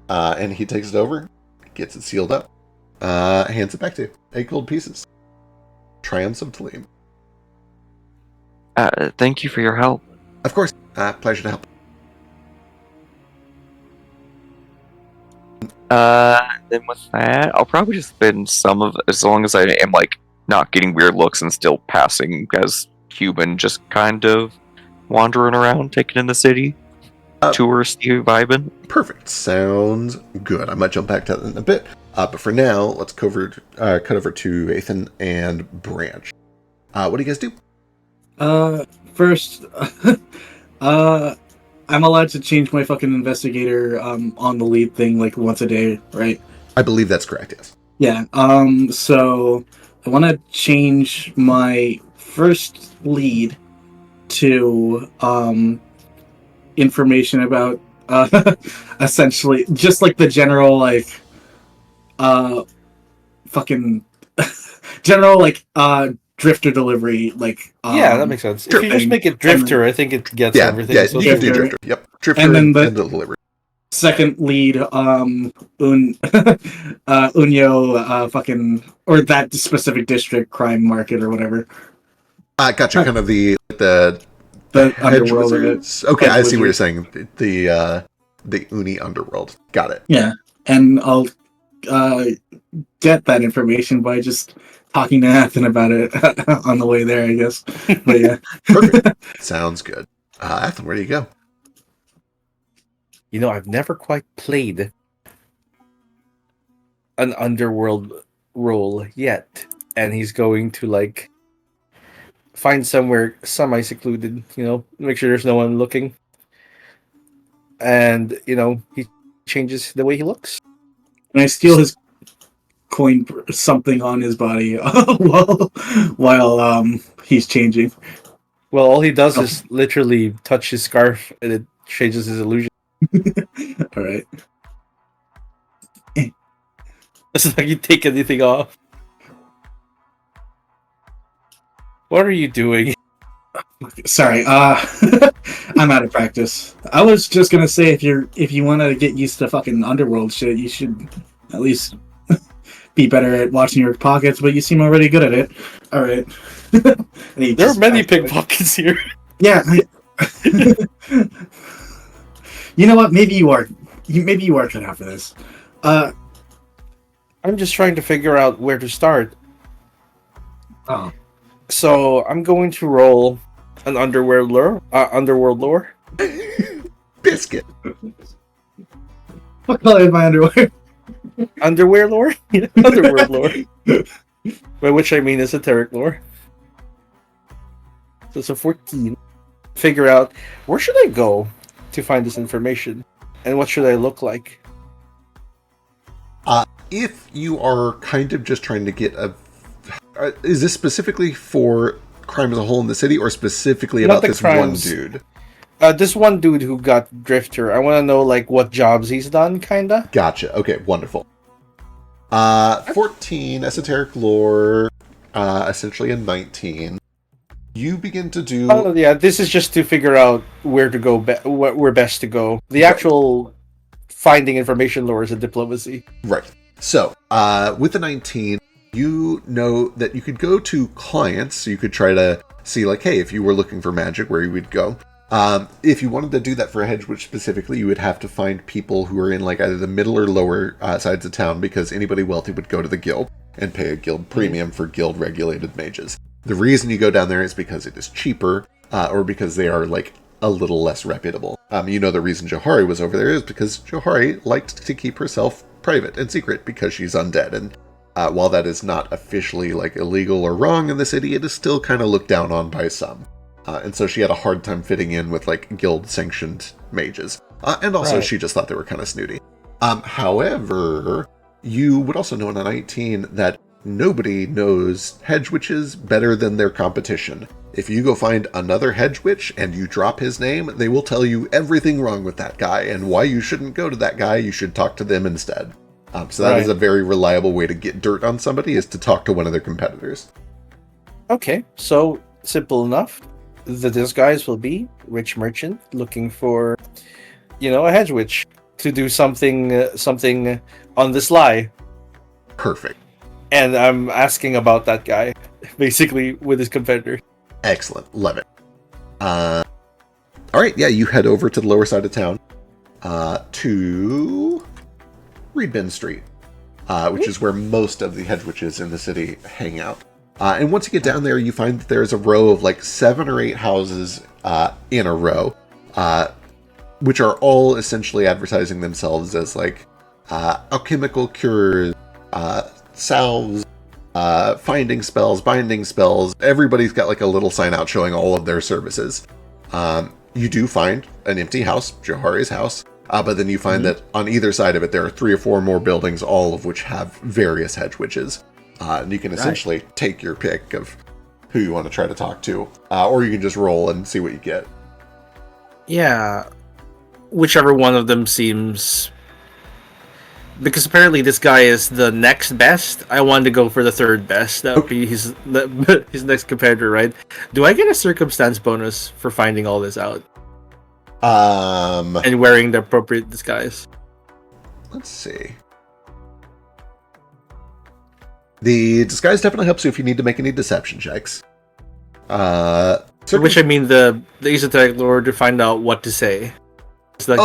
A: And he takes it over, gets it sealed up, hands it back to you. 8 gold pieces. Triumphs of Talim.
G: Thank you for your help.
A: Of course. Pleasure to help.
G: Then with that, I'll probably just spend some of, as long as I am like not getting weird looks and still passing as human, just kind of wandering around, taking in the city, touristy vibing.
A: Perfect. Sounds good. I might jump back to that in a bit. But for now, let's cut over to Ethan and Branch. What do you guys do?
C: First, I'm allowed to change my fucking investigator on the lead thing like once a day, right?
A: I believe that's correct, yes.
C: Yeah. So I want to change my first lead to information about essentially just like the general like fucking general like drifter delivery, like
K: yeah, that makes sense. If you just make it drifter, I think it gets everything.
A: Yeah,
K: so
A: you can do drifter. Yep, drifter
C: and then the
A: delivery.
C: Second lead, Unyo, fucking, or that specific district crime market or whatever.
A: Gotcha. Kind of the
C: underworld.
A: Okay, I see what you're saying. The Uni underworld. Got it.
C: Yeah, and I'll get that information by just talking to Athen about it on the way there, I guess. But yeah.
A: Perfect. Sounds good. Athen, where do you go?
K: You know, I've never quite played an underworld role yet. And he's going to, like, find somewhere semi-secluded, you know, make sure there's no one looking. And, you know, he changes the way he looks.
C: And I steal his coin, something on his body while he's changing.
K: Well, all he does is literally touch his scarf and it changes his illusion.
C: All right.
K: It's like you take anything off. What are you doing?
C: Sorry, I'm out of practice. I was just gonna say if you want to get used to fucking underworld shit, you should at least be better at watching your pockets. But you seem already good at it. All right.
K: There are many pickpockets here.
C: Yeah. You know what? Maybe you are. Maybe you are cut out for this.
K: I'm just trying to figure out where to start.
C: Oh.
K: So I'm going to roll an underworld lore.
A: Biscuit.
C: What color is my underwear?
K: Underwear lore? Yeah, underworld lore. By which I mean esoteric lore. So it's a 14. Figure out where should I go to find this information, and what should I look like?
A: If you are kind of just trying to get a... is this specifically for crime as a whole in the city, or specifically about this crimes. One dude?
K: This one dude who got Drifter. I want to know, like, what jobs he's done, kinda.
A: Gotcha. Okay, wonderful. 14, esoteric lore, essentially a 19. You begin to do...
K: Oh, yeah, this is just to figure out where to go, where best to go. The actual finding information lore is a diplomacy.
A: Right. So, with the 19, you know that you could go to clients, so you could try to see, like, hey, if you were looking for magic, where you would go. If you wanted to do that for Hedgewood specifically, you would have to find people who are in, like, either the middle or lower sides of town, because anybody wealthy would go to the guild and pay a guild premium for guild-regulated mages. The reason you go down there is because it is cheaper, or because they are, like, a little less reputable. You know the reason Johari was over there is because Johari liked to keep herself private and secret because she's undead, and while that is not officially, like, illegal or wrong in the city, it is still kind of looked down on by some. And so she had a hard time fitting in with, like, guild-sanctioned mages. And also,
K: Right.
A: she just thought they were kind of snooty. However, you would also know in a 19 that nobody knows hedge witches better than their competition. If you go find another hedge witch and you drop his name, they will tell you everything wrong with that guy and why you shouldn't go to that guy. You should talk to them instead. So that is
K: Right.
A: a very reliable way to get dirt on somebody, is to talk to one of their competitors.
K: Okay, so simple enough. The disguise will be rich merchant looking for, a hedge witch to do something on the sly.
A: Perfect.
K: And I'm asking about that guy, basically, with his competitor.
A: Excellent. Love it. All right, yeah, you head over to the lower side of town to Reedbin Street, which is where most of the hedge witches in the city hang out. And once you get down there, you find that there's a row of like 7 or 8 houses in a row, which are all essentially advertising themselves as like alchemical cures, salves, finding spells, binding spells. Everybody's got like a little sign out showing all of their services. You do find an empty house, Johari's house, but then you find that on either side of it there are 3 or 4 more buildings, all of which have various hedge witches. And you can essentially take your pick of who you want to try to talk to, or you can just roll and see what you get.
F: Yeah, whichever one of them seems, because apparently this guy is the next best. I wanted to go for the third best. That would be his next competitor, right? Do I get a circumstance bonus for finding all this out and wearing the appropriate disguise?
A: Let's see. The disguise definitely helps you if you need to make any deception checks.
F: Which I mean the esoteric lore to find out what to say. It's like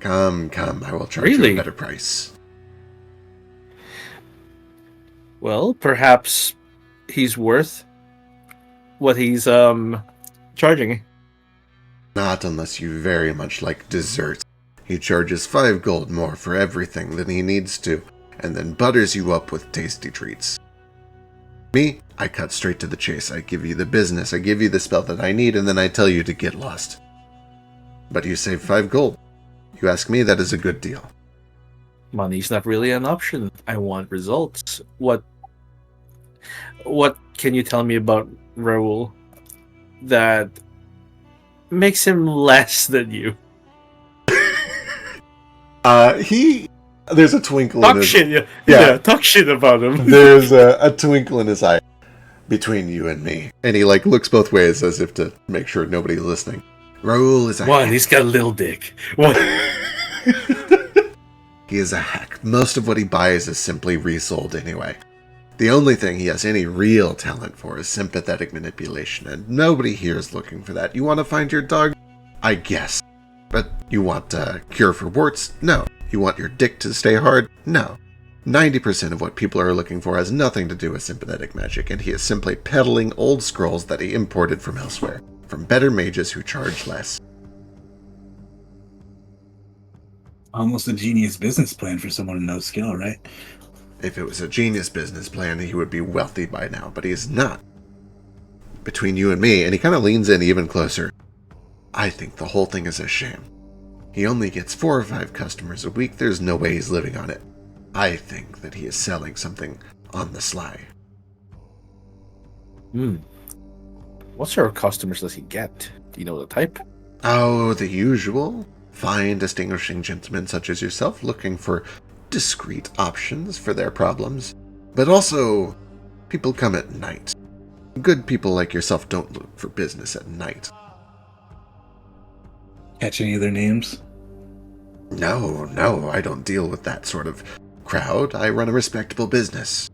A: Come, I will charge you
K: Really?
A: a better price.
K: Well, perhaps he's worth what he's charging.
A: Not unless you very much like desserts. He charges 5 gold more for everything than he needs to, and then butters you up with tasty treats. Me, I cut straight to the chase. I give you the business, I give you the spell that I need, and then I tell you to get lost. But you save 5 gold. You ask me, that is a good deal.
K: Money's not really an option. I want results. What can you tell me about Raoul that makes him less than you?
A: There's a twinkle
K: Talk
A: in his
K: shit, yeah, talk shit about him.
A: There's a twinkle in his eye between you and me. And he looks both ways as if to make sure nobody's listening. Raoul is a
K: One,
A: hack.
K: he's got a little dick. One.
A: He is a hack. Most of what he buys is simply resold anyway. The only thing he has any real talent for is sympathetic manipulation, and nobody here is looking for that. You want to find your dog? I guess. But you want a cure for warts? No. You want your dick to stay hard? No. 90% of what people are looking for has nothing to do with sympathetic magic, and he is simply peddling old scrolls that he imported from elsewhere, from better mages who charge less.
C: Almost a genius business plan for someone with no skill, right?
A: If it was a genius business plan, he would be wealthy by now, but he is not. Between you and me, and he kind of leans in even closer, I think the whole thing is a sham. He only gets 4 or 5 customers a week. There's no way he's living on it. I think that he is selling something on the sly.
K: What sort of customers does he get? Do you know the type?
A: Oh, the usual. Fine, distinguishing gentlemen such as yourself looking for discreet options for their problems. But also, people come at night. Good people like yourself don't look for business at night.
C: Catch any of their names?
A: No, I don't deal with that sort of crowd. I run a respectable business.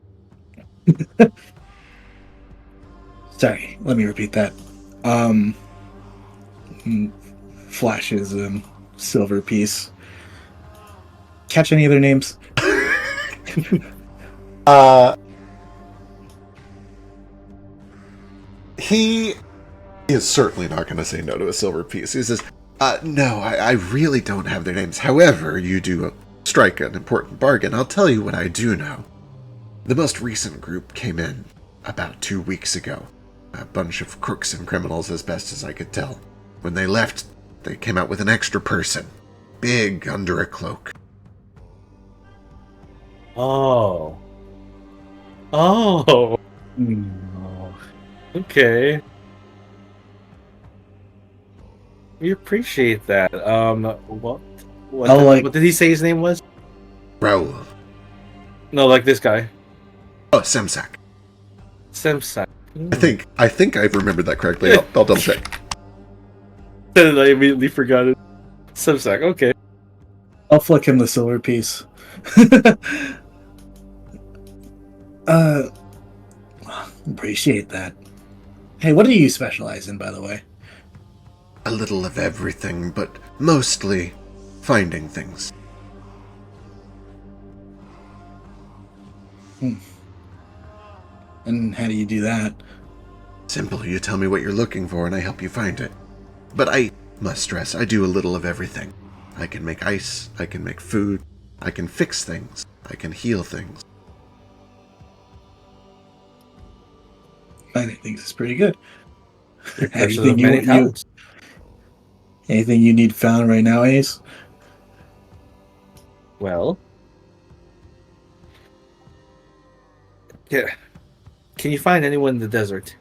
C: Sorry, let me repeat that. Flashes silver piece. Catch any of their names?
A: He is certainly not going to say no to a silver piece. He says, no, I really don't have their names. However, you do strike an important bargain. I'll tell you what I do know. The most recent group came in about 2 weeks ago. A bunch of crooks and criminals, as best as I could tell. When they left, they came out with an extra person. Big under a cloak.
K: Oh.
C: No.
K: Okay. We appreciate that. What did he say his name was?
A: Raoul.
K: No, like this guy.
A: Oh, Semsak.
K: Semsak.
A: I think I've remembered that correctly. I'll double check.
K: Then I immediately forgot it. Semsak, okay.
C: I'll flick him the silver piece. Appreciate that. Hey, what do you specialize in, by the way?
A: A little of everything, but mostly finding things.
C: And how do you do that?
A: Simple, you tell me what you're looking for and I help you find it. But I must stress, I do a little of everything. I can make ice, I can make food, I can fix things, I can heal things.
C: I think this is pretty good.
K: Anything
C: Anything you need found right now, Ace?
K: Well, yeah. Can you find anyone in the desert?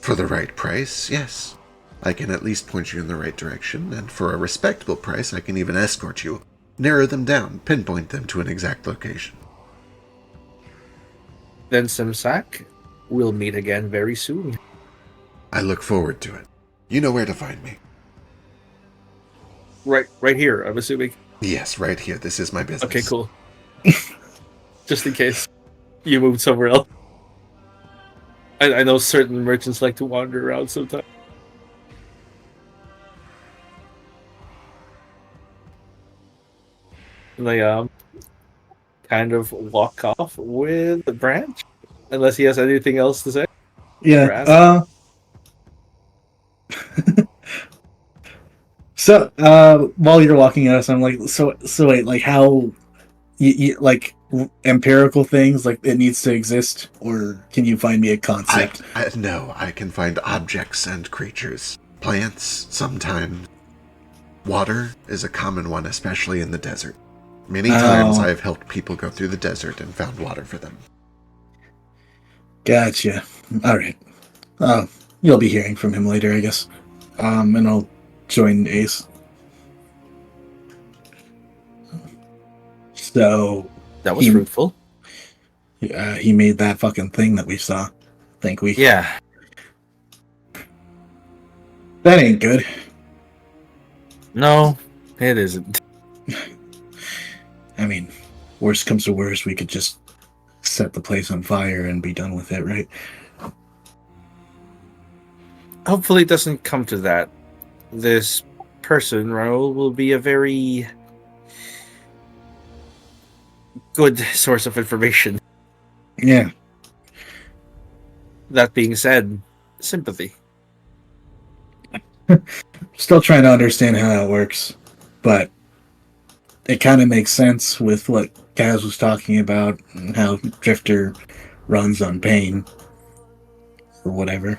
A: For the right price, yes. I can at least point you in the right direction, and for a respectable price, I can even escort you, narrow them down, pinpoint them to an exact location.
K: Then, Semsak, we'll meet again very soon.
A: I look forward to it. You know where to find me.
K: Right here, I'm assuming.
A: Yes, right here. This is my business.
K: Okay, cool. Just in case you moved somewhere else. I know certain merchants like to wander around sometimes. And I kind of walk off with the branch, unless he has anything else to say. Or
C: Yeah.
K: ask.
C: So, while you're walking at us, I'm like, so wait, like how, like empirical things, like it needs to exist, or can you find me a concept?
A: No, I can find objects and creatures. Plants, sometimes. Water is a common one, especially in the desert. Many times I have helped people go through the desert and found water for them.
C: Gotcha. All right. You'll be hearing from him later, I guess. And I'll join Ace. So
K: That was fruitful.
C: he made that fucking thing that we saw. Think we?
F: Yeah.
C: That ain't good.
F: No, it isn't.
C: I mean, worst comes to worst, we could just set the place on fire and be done with it, right?
F: Hopefully it doesn't come to that. This person, Raoul, will be a very good source of information.
C: Yeah.
F: That being said, sympathy.
C: Still trying to understand how it works, but it kind of makes sense with what Kaz was talking about and how Drifter runs on pain or whatever.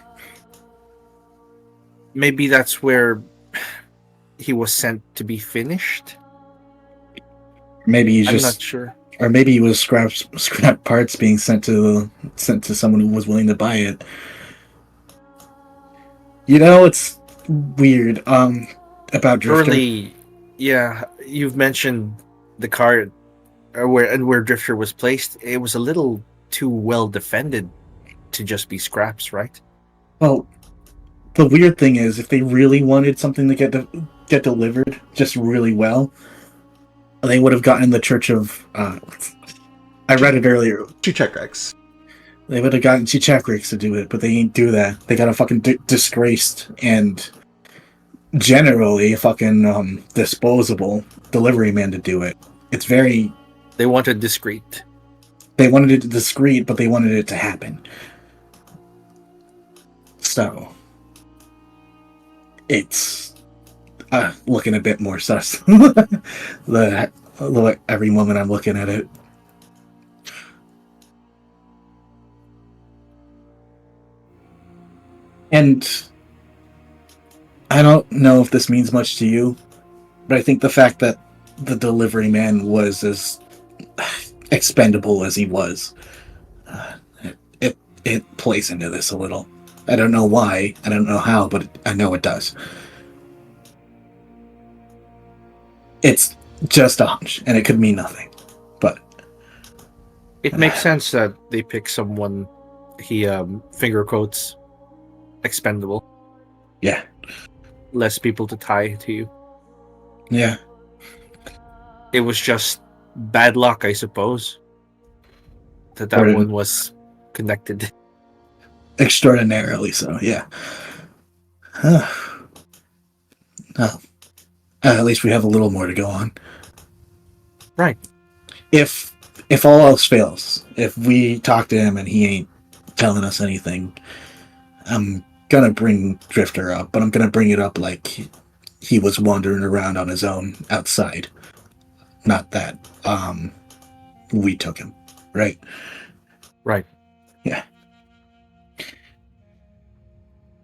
F: Maybe that's where he was sent to be finished?
C: Maybe he's
F: I'm
C: just,
F: not sure.
C: or maybe he was scrap parts being sent to someone who was willing to buy it. You know, it's weird. About Drifter.
F: Early, yeah, you've mentioned the car where Drifter was placed. It was a little too well defended to just be scraps, right?
C: Well, the weird thing is, if they really wanted something to get delivered just really well, they would have gotten the Church of. I read it earlier.
A: Chichekrex.
C: They would have gotten Chichekrex to do it, but they ain't do that. They got a fucking disgraced and generally fucking disposable delivery man to do it. It's very.
F: They wanted discreet.
C: They wanted it discreet, but they wanted it to happen. So it's looking a bit more sus. Every moment I'm looking at it. And I don't know if this means much to you, but I think the fact that the delivery man was as expendable as he was, it plays into this a little. I don't know why, I don't know how, but I know it does. It's just a hunch, and it could mean nothing, but
F: it makes sense that they pick someone he finger quotes expendable.
C: Yeah.
F: Less people to tie to you.
C: Yeah.
F: It was just bad luck, I suppose. That one was connected.
C: Extraordinarily so, yeah. Oh, at least we have a little more to go on.
F: Right.
C: If all else fails, if we talk to him and he ain't telling us anything, I'm gonna bring Drifter up, but I'm gonna bring it up like he was wandering around on his own outside. Not that we took him, right?
F: Right.
C: Yeah.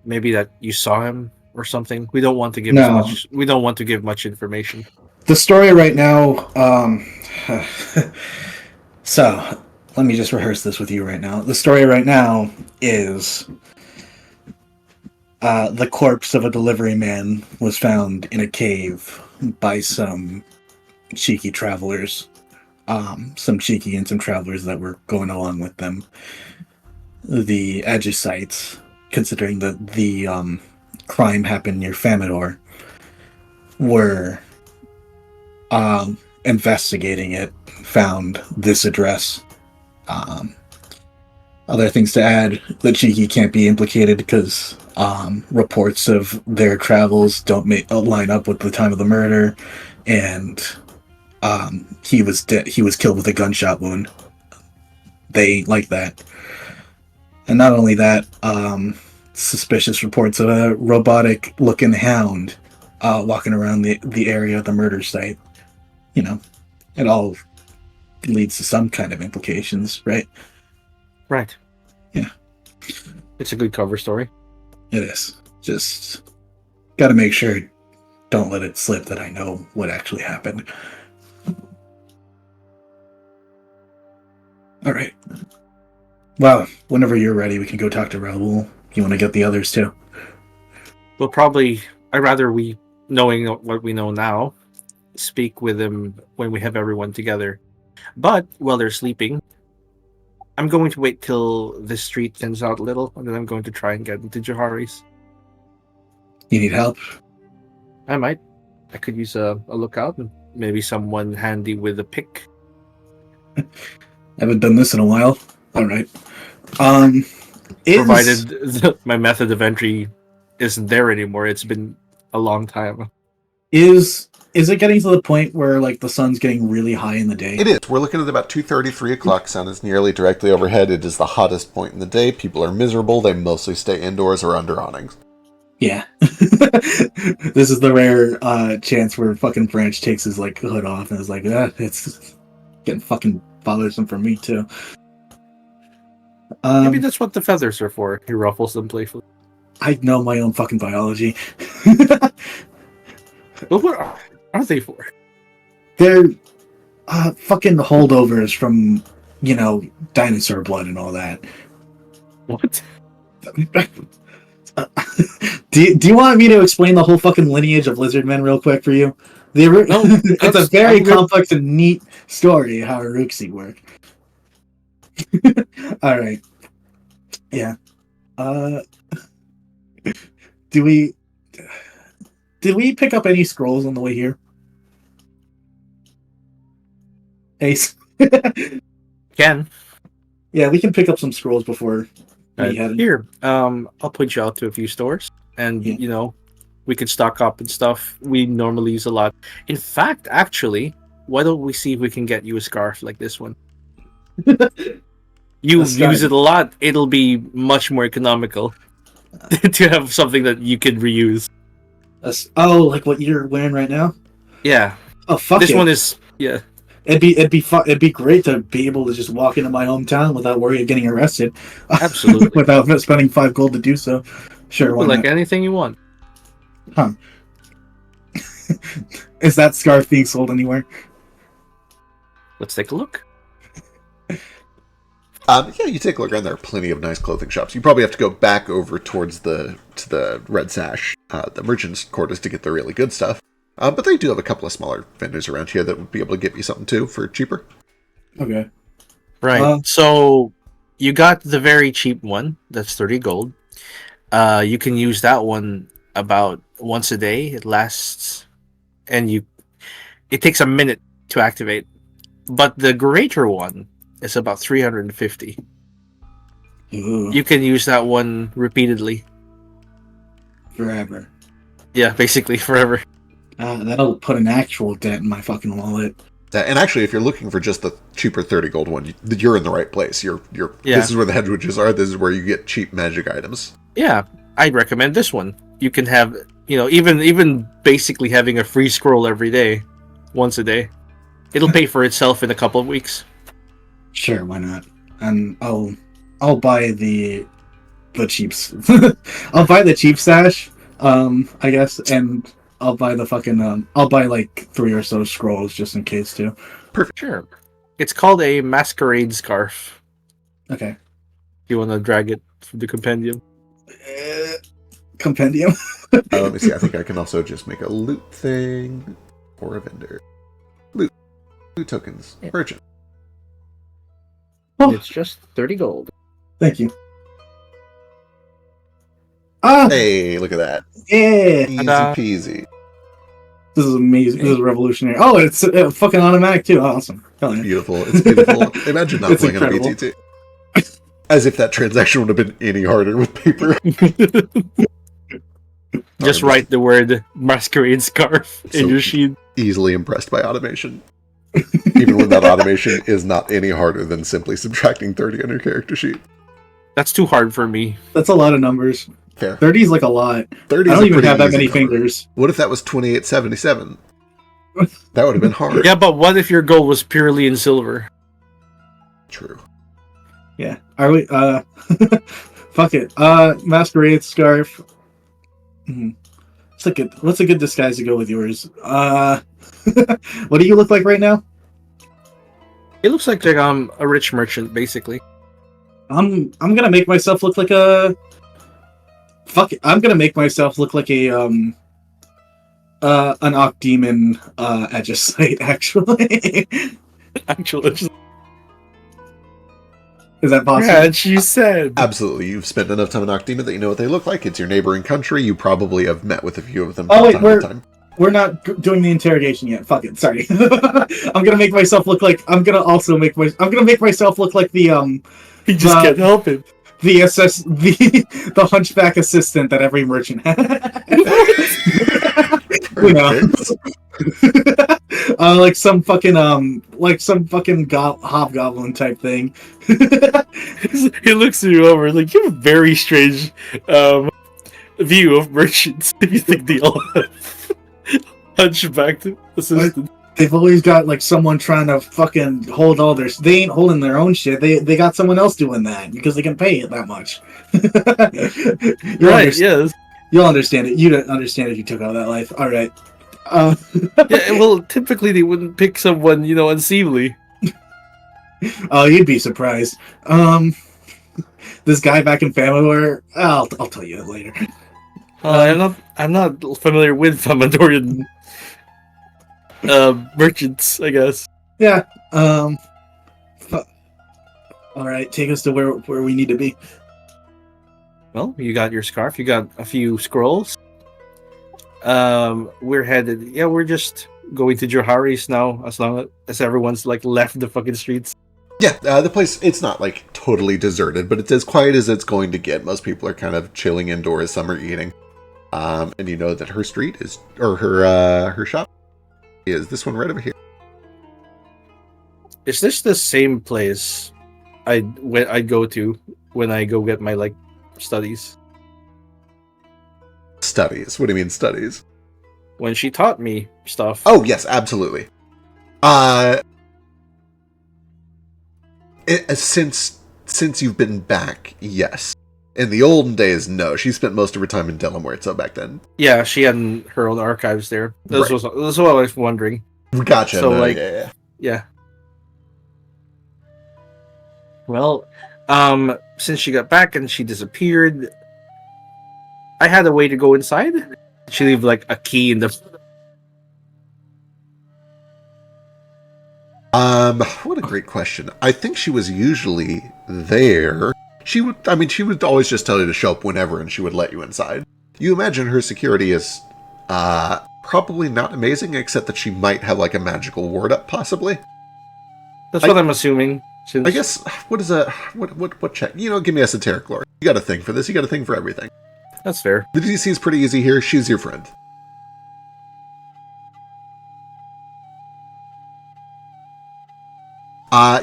F: Maybe that you saw him or something. We don't want to give much. We don't want to give much information.
C: The story right now. So let me just rehearse this with you right now. The story right now is the corpse of a delivery man was found in a cave by some cheeky travelers. Some cheeky and some travelers that were going along with them. The Aegisites, considering that the crime happened near Famidor, were investigating it, found this address. Other things to add, the cheeky can't be implicated because reports of their travels don't line up with the time of the murder, and He was dead. He was killed with a gunshot wound. They ain't like that. And not only that, suspicious reports of a robotic-looking hound walking around the area of the murder site. You know, it all leads to some kind of implications, right?
K: Right.
C: Yeah.
K: It's a good cover story.
C: It is. Just gotta make sure, don't let it slip that I know what actually happened. Alright. Well, whenever you're ready, we can go talk to Raoul. You want to get the others too?
K: We'll probably, I'd rather we, knowing what we know now, speak with them when we have everyone together. But while they're sleeping, I'm going to wait till the street thins out a little, and then I'm going to try and get into Johari's.
C: You need help?
K: I might. I could use a lookout and maybe someone handy with a pick.
C: Haven't done this in a while. Alright.
K: Provided my method of entry isn't there anymore. It's been a long time.
C: Is it getting to the point where like the sun's getting really high in the day?
A: It is. We're looking at about 2:30, 3 o'clock. Sun is nearly directly overhead. It is the hottest point in the day. People are miserable. They mostly stay indoors or under awnings.
C: Yeah. This is the rare chance where fucking Branch takes his like hood off and is like, it's getting fucking bothersome for me too.
K: Maybe that's what the feathers are for. He ruffles them playfully.
C: I know my own fucking biology.
K: Well, what are they for?
C: They're fucking holdovers from, you know, dinosaur blood and all that.
K: What?
C: Do you want me to explain the whole fucking lineage of lizard men real quick for you?
K: No,
C: it's a very complex and neat story how Uruxi work. All right. Yeah. Did we pick up any scrolls on the way here? Ace.
K: Can.
C: Yeah, we can pick up some scrolls before we head.
K: Here, I'll point you out to a few stores, and you know, we could stock up and stuff. We normally use a lot. In fact, actually, why don't we see if we can get you a scarf like this one? You use it a lot, it'll be much more economical to have something that you can reuse.
C: Like what you're wearing right now?
K: Yeah.
C: Oh fuck!
K: This one is
C: It'd be great to be able to just walk into my hometown without worry of getting arrested.
K: Absolutely.
C: Without spending 5 gold to do so. Sure, why
K: like
C: not?
K: anything you want.
C: Huh. Is that scarf being sold anywhere?
K: Let's take a look.
A: Yeah, you take a look around. There are plenty of nice clothing shops. You probably have to go back over towards the Red Sash, the merchant's quarters, to get the really good stuff. But they do have a couple of smaller vendors around here that would be able to get you something too for cheaper.
C: Okay.
K: Right. So you got the very cheap one. That's 30 gold. You can use that one about once a day. It lasts, and it takes a minute to activate. But the greater one is about 350.
C: Ooh.
K: You can use that one repeatedly.
C: Forever.
K: Yeah, basically forever.
C: That'll put an actual dent in my fucking wallet.
A: And actually, if you're looking for just the cheaper 30 gold one, you're in the right place. This is where the hedge witches are. This is where you get cheap magic items.
K: Yeah, I'd recommend this one. You can have, even basically having a free scroll every day, once a day. It'll pay for itself in a couple of weeks.
C: Sure, why not? And I'll buy the cheap I'll buy the cheap stash, I guess, and I'll buy the fucking I'll buy like 3 or so scrolls just in case too.
A: Perfect.
K: Sure. It's called a masquerade scarf.
C: Okay.
K: You want to drag it from the compendium?
C: Compendium?
A: Let me see. I think I can also just make a loot thing for a vendor. Loot tokens.
K: Yeah.
A: Merchant.
K: It's just 30 gold.
C: Thank you.
A: Hey, look at that.
C: Yeah.
A: Easy peasy.
C: This is amazing. This is revolutionary. Oh, it's fucking automatic too. Awesome. Hell yeah.
A: Beautiful. It's beautiful. Imagine not
C: It's
A: playing
C: incredible.
A: on a BTT. As if that transaction would have been any harder with paper.
K: Just write the word masquerade scarf in your sheet.
A: Easily impressed by automation. Even when that automation is not any harder than simply subtracting 30 on your character sheet.
F: That's too hard for me.
C: That's a lot of numbers.
A: Fair.
C: 30 is like a lot.
A: 30
C: I
A: is
C: don't
A: a
C: even
A: pretty
C: have that
A: easy
C: many
A: number.
C: fingers.
A: What if that was 2877? That would have been hard.
F: Yeah, but what if your goal was purely in silver?
A: True.
C: Yeah. Are we fuck it. Masquerade scarf. Mhm. What's a good disguise to go with yours? What do you look like right now?
F: It looks like a rich merchant, basically.
C: I'm gonna make myself look like a fuck it. I'm gonna make myself look like a an Ocdemon Aegis actually.
F: Actually,
C: Is that possible?
F: yeah, she said.
A: Absolutely. You've spent enough time in Octima that you know what they look like. It's your neighboring country. You probably have met with a few of them
C: Oh,
A: from
C: wait,
A: time to time.
C: We're not doing the interrogation yet. Fuck it. Sorry. I'm gonna make myself look like. I'm gonna make myself look like the
F: He just can't help it.
C: the hunchback assistant that every merchant has. You know. Like some fucking hobgoblin type thing.
F: He looks you over like you have a very strange view of merchants. If you think they all have hunchbacked assistants.
C: They've always got like someone trying to fucking hold all their. They ain't holding their own shit. They got someone else doing that because they can pay it that much.
F: Right? Yes.
C: You'll understand it. You'd understand if you took out that life. All right.
F: Yeah. Well, typically they wouldn't pick someone unseemly.
C: Oh, you'd be surprised. This guy back in Familware. I'll tell you later.
F: I'm not familiar with Famadorian merchants, I guess.
C: Yeah. All right. Take us to where we need to be.
F: Well, you got your scarf. You got a few scrolls. We're headed. Yeah, we're just going to Johari's now. As long as everyone's like left the fucking streets.
A: Yeah, the place, it's not like totally deserted, but it's as quiet as it's going to get. Most people are kind of chilling indoors, some are eating. And you know that her street is, or her shop is this one right over here.
F: Is this the same place I go to when I go get my like studies?
A: Studies? What do you mean studies?
F: When she taught me stuff.
A: Oh, yes, absolutely. Since you've been back, yes. In the olden days, no. She spent most of her time in Delamore, so back then.
F: Yeah, she had her own archives there. This
A: Right.
F: was what I was wondering.
A: Gotcha.
F: So,
A: no,
F: like,
A: yeah.
F: Well, since she got back and she disappeared, I had a way to go inside. She leave like a key in the.
A: What a great question. I think she was usually there. She would always just tell you to show up whenever and she would let you inside. You imagine her security is, probably not amazing, except that she might have like a magical ward up, possibly.
F: That's what I'm assuming. Since...
A: I guess, what check? Give me esoteric lore. You got a thing for this, you got a thing for everything.
F: That's fair.
A: The DC is pretty easy here, she's your friend.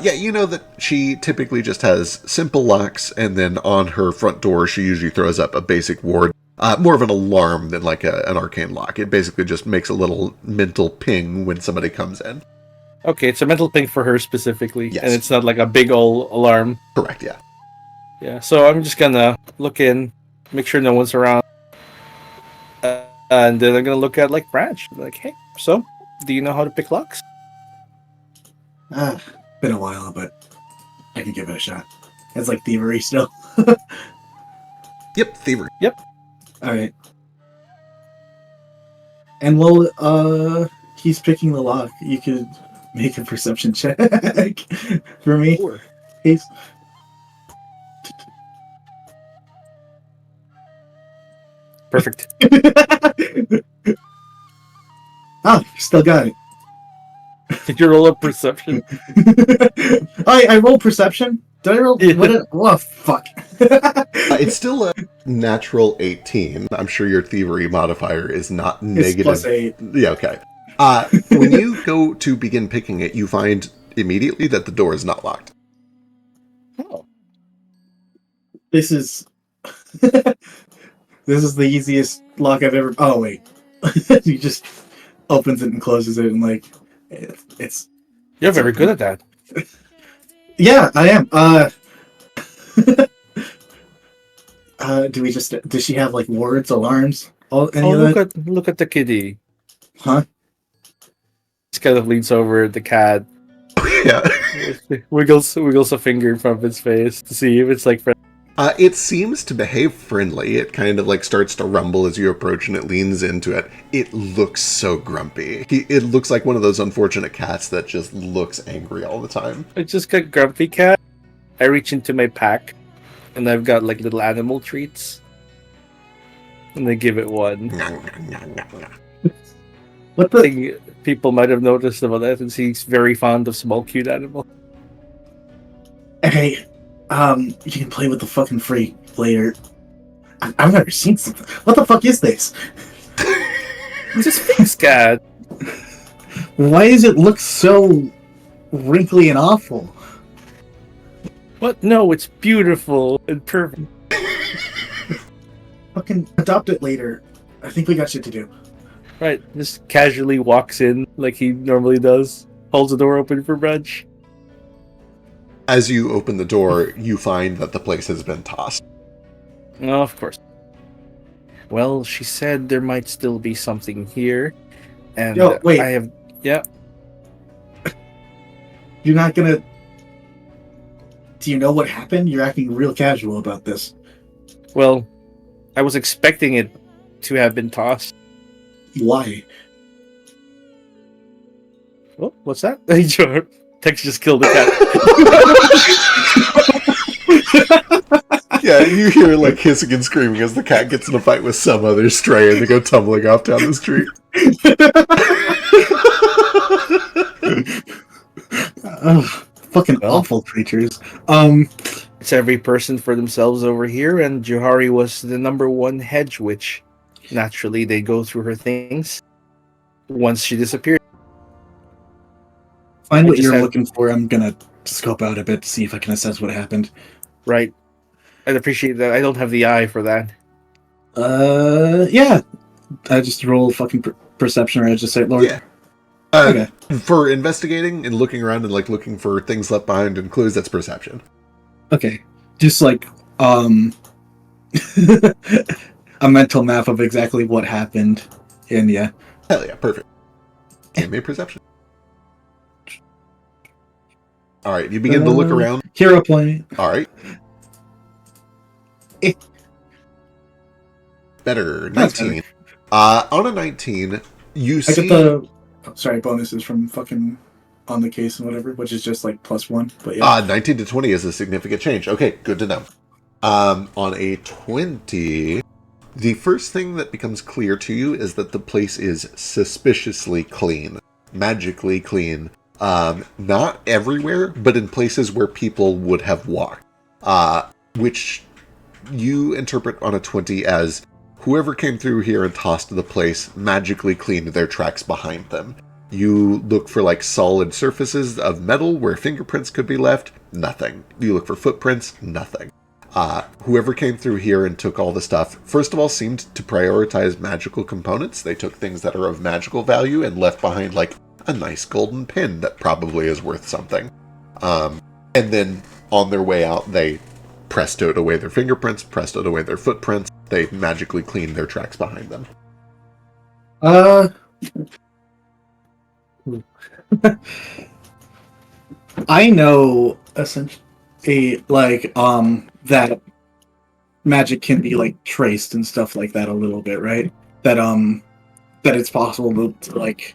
A: Yeah, you know that she typically just has simple locks, and then on her front door, she usually throws up a basic ward. More of an alarm than like an arcane lock. It basically just makes a little mental ping when somebody comes in.
F: Okay, it's a mental ping for her specifically,
A: yes.
F: And it's not like a big old alarm.
A: Correct, yeah.
F: Yeah, so I'm just gonna look in, make sure no one's around, and then I'm gonna look at like Branch, like, hey, so do you know how to pick locks?
C: Been a while, but I can give it a shot. It's like thievery still.
A: Yep, thievery.
F: Yep.
C: Alright. And while he's picking the lock, you could make a perception check for me.
F: Sure.
C: Please.
F: Perfect.
C: Oh, still got it.
F: Did you roll up perception?
C: I rolled perception. Did I roll?
F: Yeah.
C: Oh, fuck.
A: It's still a natural 18. I'm sure your thievery modifier is not
C: It's
A: negative.
C: +8.
A: Yeah, okay. When you go to begin picking it, you find immediately that the door is not locked.
C: Oh. This is this is the easiest lock I've ever. Oh wait, he just opens it and closes it, and like it's.
K: You're very good at that.
C: Yeah, I am. Do we just? Does she have like words, alarms, any of that?
K: Look at the kitty.
C: Huh?
K: He kind of leans over at the cat,
A: Yeah.
K: wiggles a finger in front of its face to see if it's like.
A: It seems to behave friendly. It kind of like starts to rumble as you approach and it leans into it. It looks so grumpy. It looks like one of those unfortunate cats that just looks angry all the time.
K: I just got grumpy cat. I reach into my pack, and I've got like little animal treats, and I give it one.
C: What
K: I
C: the?
K: think people might have noticed about that, and he's very fond of small, cute animals.
C: Hey, you can play with the fucking freak later. I've never seen something. What the fuck is this?
K: It's a Sphinx cat.
C: Why does it look so wrinkly and awful?
K: What? No, it's beautiful and perfect.
C: Fucking adopt it later. I think we got shit to do.
K: Right, just casually walks in like he normally does. Holds the door open for brunch.
A: As you open the door, you find that the place has been tossed.
K: Oh, of course. Well, she said there might still be something here, and
C: Yo, wait.
K: I have. Yeah.
C: You're not gonna. Do you know what happened? You're acting real casual about this.
K: Well, I was expecting it to have been tossed.
C: Why?
K: Oh, what's that? Tex just killed the cat.
A: Yeah, you hear like hissing and screaming as the cat gets in a fight with some other stray and they go tumbling off down the street.
C: Fucking awful creatures.
K: It's every person for themselves over here, and Johari was the #1 hedge witch. Naturally, they go through her things once she disappeared.
C: Find
K: I
C: what
K: just
C: you're
K: had-
C: looking for. I'm gonna scope out a bit to see if I can assess what happened.
K: Right. I'd appreciate that. I don't have the eye for that.
C: Yeah. I just roll fucking perception, or I just say, Lord.
A: Yeah.
C: Okay.
A: For investigating and looking around and like looking for things left behind and clues, that's perception.
C: Okay. Just like, a mental map of exactly what happened. And yeah.
A: Hell yeah, perfect. Give me a perception. Alright, you begin to look around.
C: Hero point.
A: Alright.
C: Eh.
A: Better.
C: That's
A: 19. On a 19, you
C: I
A: see...
C: get the bonuses from fucking on the case and whatever, which is just like +1. But yeah.
A: 19 to 20 is a significant change. Okay, good to know. On a 20, the first thing that becomes clear to you is that the place is suspiciously clean. Magically clean. Not everywhere, but in places where people would have walked. Which you interpret on a 20 as whoever came through here and tossed the place magically cleaned their tracks behind them. You look for like solid surfaces of metal where fingerprints could be left, nothing. You look for footprints, nothing. Whoever came through here and took all the stuff, first of all, seemed to prioritize magical components. They took things that are of magical value and left behind like a nice golden pin that probably is worth something. And then on their way out, they prestoed away their fingerprints, prestoed away their footprints. They magically cleaned their tracks behind them.
C: I know essentially like that magic can be like traced and stuff like that a little bit, right? That it's possible to like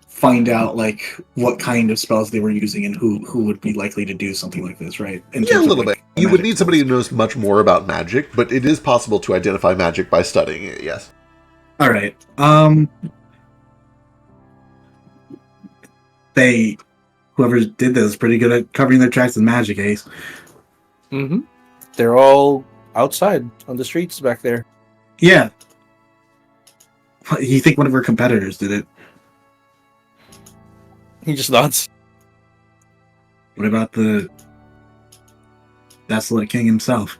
C: find out like what kind of spells they were using and who would be likely to do something like this, right?
A: Yeah, a little bit. You would need somebody who knows much more about magic, but it is possible to identify magic by studying it, yes.
C: All right. Whoever did this is pretty good at covering their tracks with magic, Ace.
K: Mm-hmm. They're all outside on the streets back there.
C: Yeah. You think one of our competitors did it?
K: He just nods.
C: What about the Desolate King himself?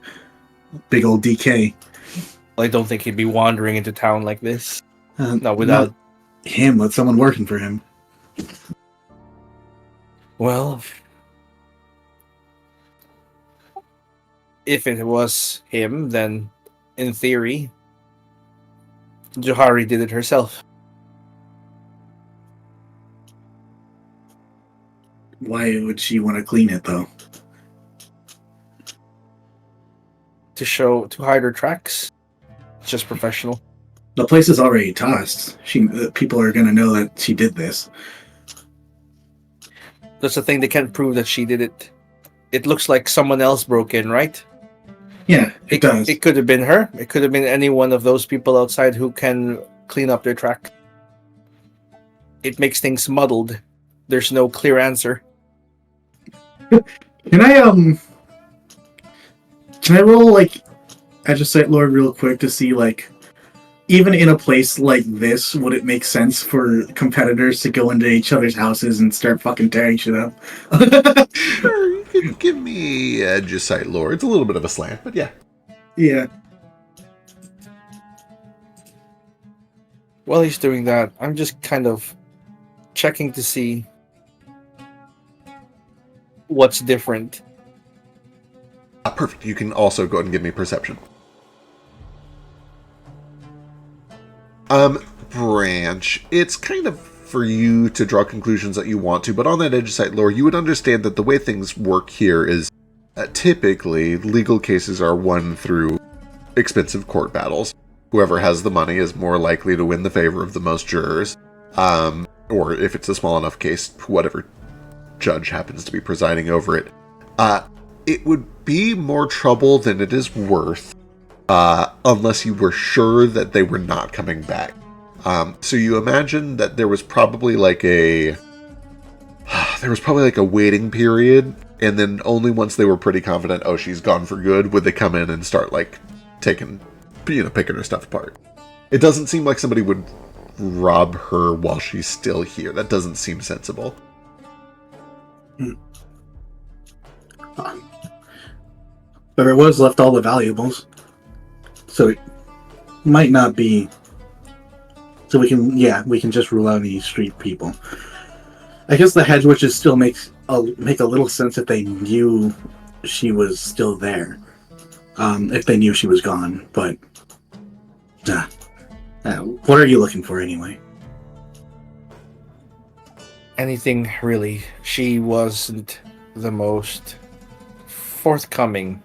C: Big old DK.
K: I don't think he'd be wandering into town like this. Not
C: Not
K: without.
C: him, with someone working for him.
K: Well, if it was him, then in theory, Johari did it herself.
C: Why would she want to clean it, though?
K: To hide her tracks. It's just professional.
C: The place is already tossed. People are gonna know that she did this.
K: That's the thing, they can't prove that she did it. It looks like someone else broke in, right?
C: Yeah, it does.
K: It could have been her. It could have been any one of those people outside who can clean up their track. It makes things muddled. There's no clear answer.
C: Can I roll like Edgesite Lord real quick to see like even in a place like this would it make sense for competitors to go into each other's houses and start fucking tearing shit up?
A: Sure, you can give me Edgesite Lore. It's a little bit of a slant, but yeah.
C: Yeah.
K: While he's doing that, I'm just kind of checking to see what's different.
A: Perfect. You can also go ahead and give me perception. Branch. It's kind of for you to draw conclusions that you want to, but on that Edgesite Lore, you would understand that the way things work here is typically legal cases are won through expensive court battles. Whoever has the money is more likely to win the favor of the most jurors. Or if it's a small enough case, whatever judge happens to be presiding over it. It would be more trouble than it is worth, unless you were sure that they were not coming back. So you imagine that there was probably like a waiting period, and then only once they were pretty confident, oh, she's gone for good, would they come in and start like picking her stuff apart. It doesn't seem like somebody would rob her while she's still here. That doesn't seem sensible.
C: But it was left all the valuables. So it might not be. So we can just rule out any street people. I guess the hedge witches still make a little sense if they knew she was still there. If they knew she was gone, but what are you looking for anyway?
K: Anything really. She wasn't the most forthcoming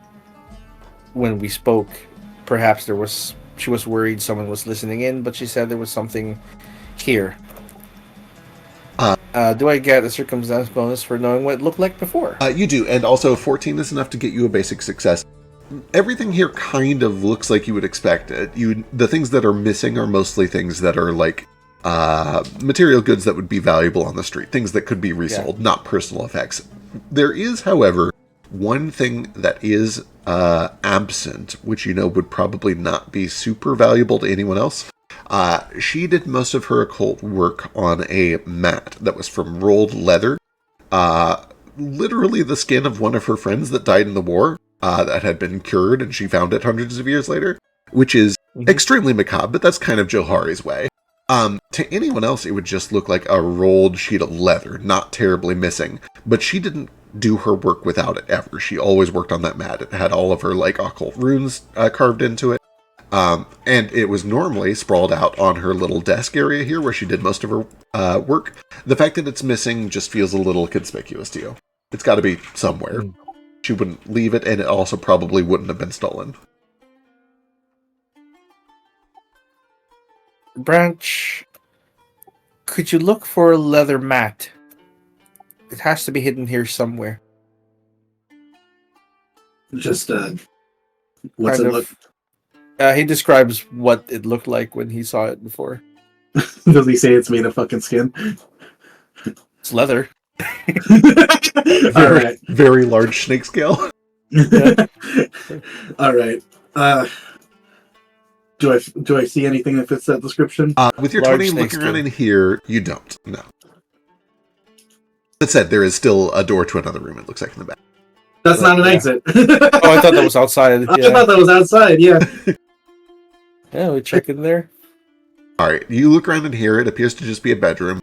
K: when we spoke. Perhaps she was worried someone was listening in, but she said there was something here. Do I get a circumstance bonus for knowing what it looked like before?
A: You do, and also 14 is enough to get you a basic success. Everything here kind of looks like you would expect it. The things that are missing are mostly things that are like material goods that would be valuable on the street, things that could be resold, not personal effects. There is, however, one thing that is absent, which would probably not be super valuable to anyone else. She did most of her occult work on a mat that was from rolled leather. Literally the skin of one of her friends that died in the war, that had been cured, and she found it hundreds of years later, which is extremely macabre, but that's kind of Johari's way. To anyone else, it would just look like a rolled sheet of leather, not terribly missing, but she didn't do her work without it ever. She always worked on that mat. It had all of her like occult runes carved into it. And it was normally sprawled out on her little desk area here where she did most of her work. The fact that it's missing just feels a little conspicuous to you. It's got to be somewhere. She wouldn't leave it, and it also probably wouldn't have been stolen.
K: Branch, could you look for a leather mat? It has to be hidden here somewhere.
C: Just, what's it look?
K: He describes what it looked like when he saw it before.
C: Does he say it's made of fucking skin?
K: It's leather.
A: Very, very large snake scale.
C: All right. Do I see anything that fits that description?
A: With your
K: Large
A: 20 looking around in here, you don't. No. That said, there is still a door to another room, it looks like, in the back.
B: That's not an exit.
K: Oh, I thought that was outside.
B: I thought that was outside, yeah.
K: Yeah, we check in there.
A: Alright, you look around in here. It appears to just be a bedroom.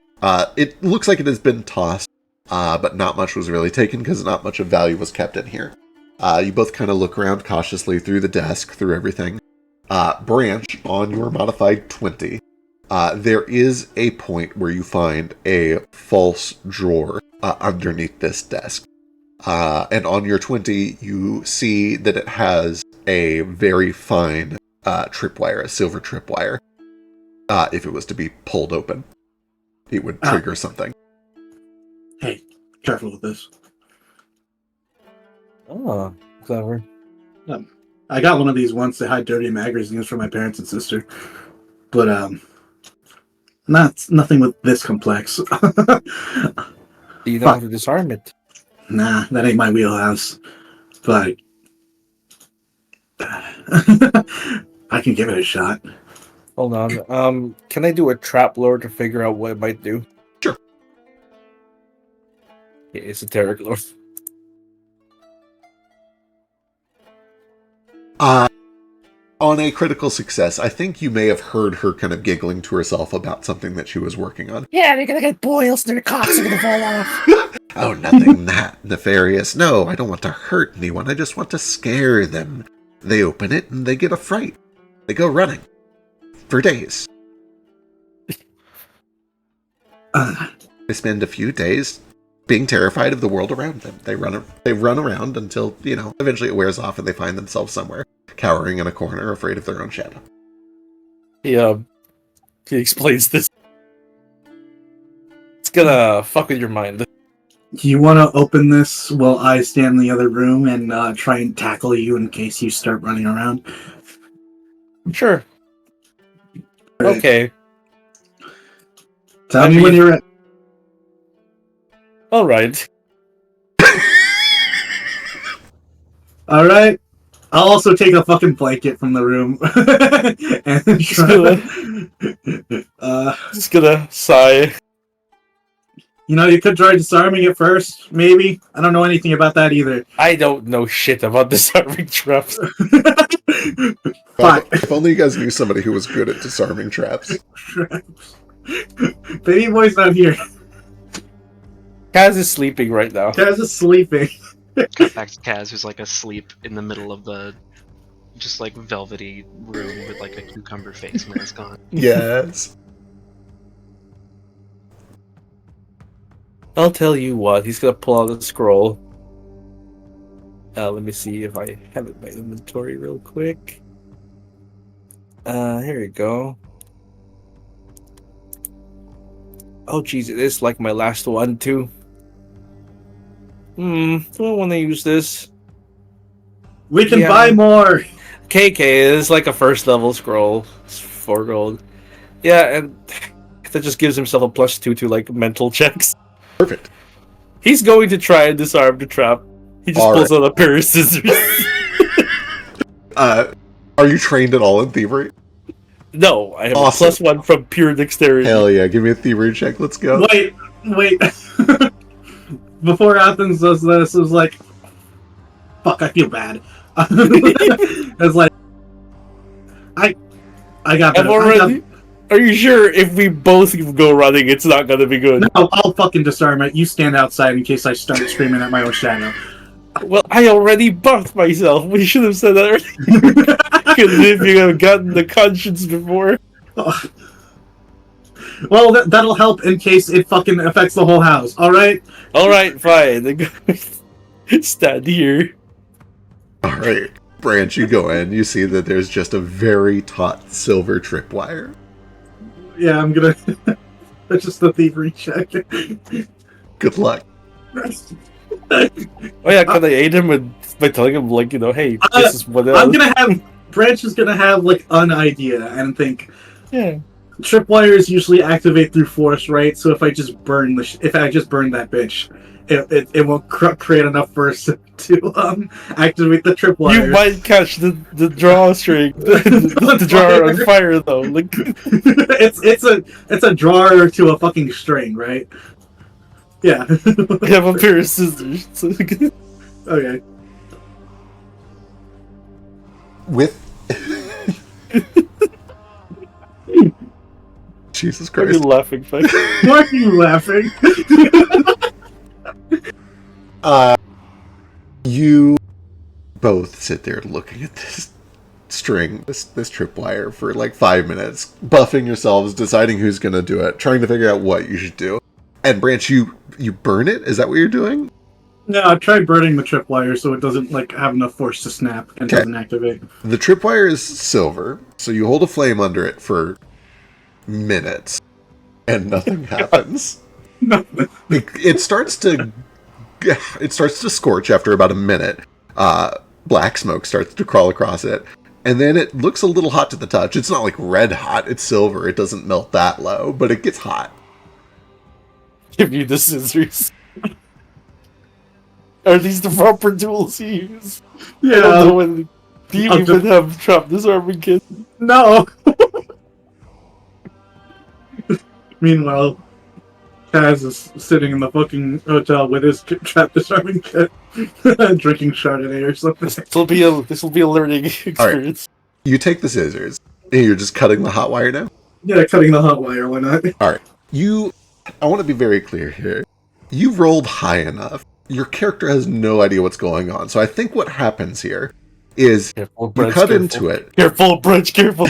A: It looks like it has been tossed, but not much was really taken because not much of value was kept in here. You both kind of look around cautiously through the desk, through everything. Branch, on your modified 20, there is a point where you find a false drawer underneath this desk. And on your 20, you see that it has a very fine tripwire, a silver tripwire. If it was to be pulled open, it would trigger something.
C: Hey, careful with this.
K: Oh, clever.
C: I got one of these once to hide dirty magazines from my parents and sister, but nothing with this complex.
K: Do you know how to disarm it?
C: Nah, that ain't my wheelhouse. But I can give it a shot.
K: Hold on. Can I do a trap lore to figure out what it might do?
A: Sure.
K: Yeah, esoteric lore.
A: On a critical success, I think you may have heard her kind of giggling to herself about something that she was working on.
K: Yeah, they're gonna get boils and their cocks are gonna fall off.
A: Oh, nothing that nefarious. No, I don't want to hurt anyone. I just want to scare them. They open it and they get a fright. They go running. For days. They spend a few days being terrified of the world around them. They run around until, eventually it wears off and they find themselves somewhere, cowering in a corner, afraid of their own shadow.
K: He explains this. It's gonna fuck with your mind.
C: You want to open this while I stand in the other room and try and tackle you in case you start running around?
K: Sure. Okay.
C: Tell me when you're ready.
K: All right.
C: All right. I'll also take a fucking blanket from the room and
K: just gonna sigh.
C: You could try disarming it first, maybe. I don't know anything about that either.
K: I don't know shit about disarming traps.
C: Fine.
A: If only you guys knew somebody who was good at disarming traps.
C: Baby boy's not here.
K: Kaz is sleeping right now.
C: Kaz is sleeping.
J: Cut back to Kaz, who's like asleep in the middle of the just like velvety room with like a cucumber face mask on.
A: Yes.
K: I'll tell you what, he's gonna pull out a scroll. Let me see if I have it in my inventory real quick. Here we go. Oh jeez, it is like my last one too. Do I want to use this?
C: We can buy more!
K: KK is like a first level scroll. It's 4 gold. Yeah, and that just gives himself a +2 to like mental checks.
A: Perfect.
K: He's going to try and disarm the trap. He just pulls out a pair of scissors.
A: Are you trained at all in thievery?
K: No, I have a +1 from pure dexterity.
A: Hell yeah, give me a thievery check, let's go.
C: Wait. Before Athens does this, it was like, fuck, I feel bad. It's like, I got better.
K: Are you sure if we both go running, it's not gonna be good?
C: No, I'll fucking disarm it. You stand outside in case I start screaming at my own shadow.
K: Well, I already buffed myself. We should have said that earlier. Because if you have gotten the conscience before.
C: Well, that'll help in case it fucking affects the whole house, alright?
K: Alright, fine. Stand here.
A: Alright, Branch, you go in. You see that there's just a very taut silver tripwire.
C: Yeah, I'm gonna... That's just the thievery check.
A: Good luck.
K: Oh yeah, can I aid him by telling him, like, hey, this is what
C: I'm gonna have... Branch is gonna have, like, an idea and think...
K: Yeah.
C: Tripwires usually activate through force, right? So if I just burn that bitch, it won't create enough force to activate the tripwire.
K: You might catch the drawstring, the drawer on fire though. Like
C: it's a drawer to a fucking string, right? Yeah.
F: I have a pair of scissors.
C: Okay.
A: With Jesus
F: Why are you
A: Christ.
F: laughing, Mike?
C: Why are you laughing?
A: You both sit there looking at this string, this tripwire for like 5 minutes, buffing yourselves, deciding who's gonna do it, trying to figure out what you should do. And Branch, you burn it? Is that what you're doing?
C: No, I tried burning the tripwire so it doesn't like have enough force to snap and
A: Okay.
C: doesn't activate.
A: The tripwire is silver, so you hold a flame under it for minutes, and nothing happens.
C: No.
A: It starts to scorch after about a minute. Black smoke starts to crawl across it, and then it looks a little hot to the touch. It's not like red hot; it's silver. It doesn't melt that low, but it gets hot.
F: Give you the scissors. Are these the proper tools you use?
C: Yeah.
F: I don't know when. Do you even have trap disarming kit?
C: No. Meanwhile, Kaz is sitting in the fucking hotel with his trap disarming kit, drinking Chardonnay or something.
F: This will be a learning experience.
A: You take the scissors, and you're just cutting the hot wire now?
C: Yeah, cutting the hot wire, why not?
A: Alright. I want to be very clear here. You rolled high enough. Your character has no idea what's going on. So I think what happens here is
F: Careful,
A: you cut into it.
F: Careful, Branch, careful.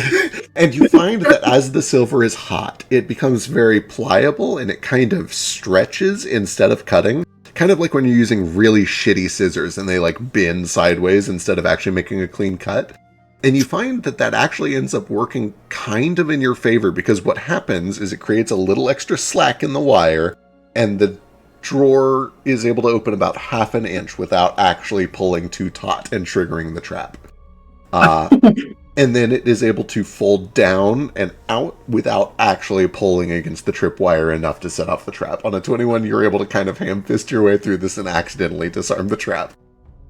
A: And you find that as the silver is hot, it becomes very pliable and it kind of stretches instead of cutting. Kind of like when you're using really shitty scissors and they like bend sideways instead of actually making a clean cut. And you find that that actually ends up working kind of in your favor because what happens is it creates a little extra slack in the wire and the drawer is able to open about half an inch without actually pulling too taut and triggering the trap. And then it is able to fold down and out without actually pulling against the tripwire enough to set off the trap. On a 21, you're able to kind of ham-fist your way through this and accidentally disarm the trap.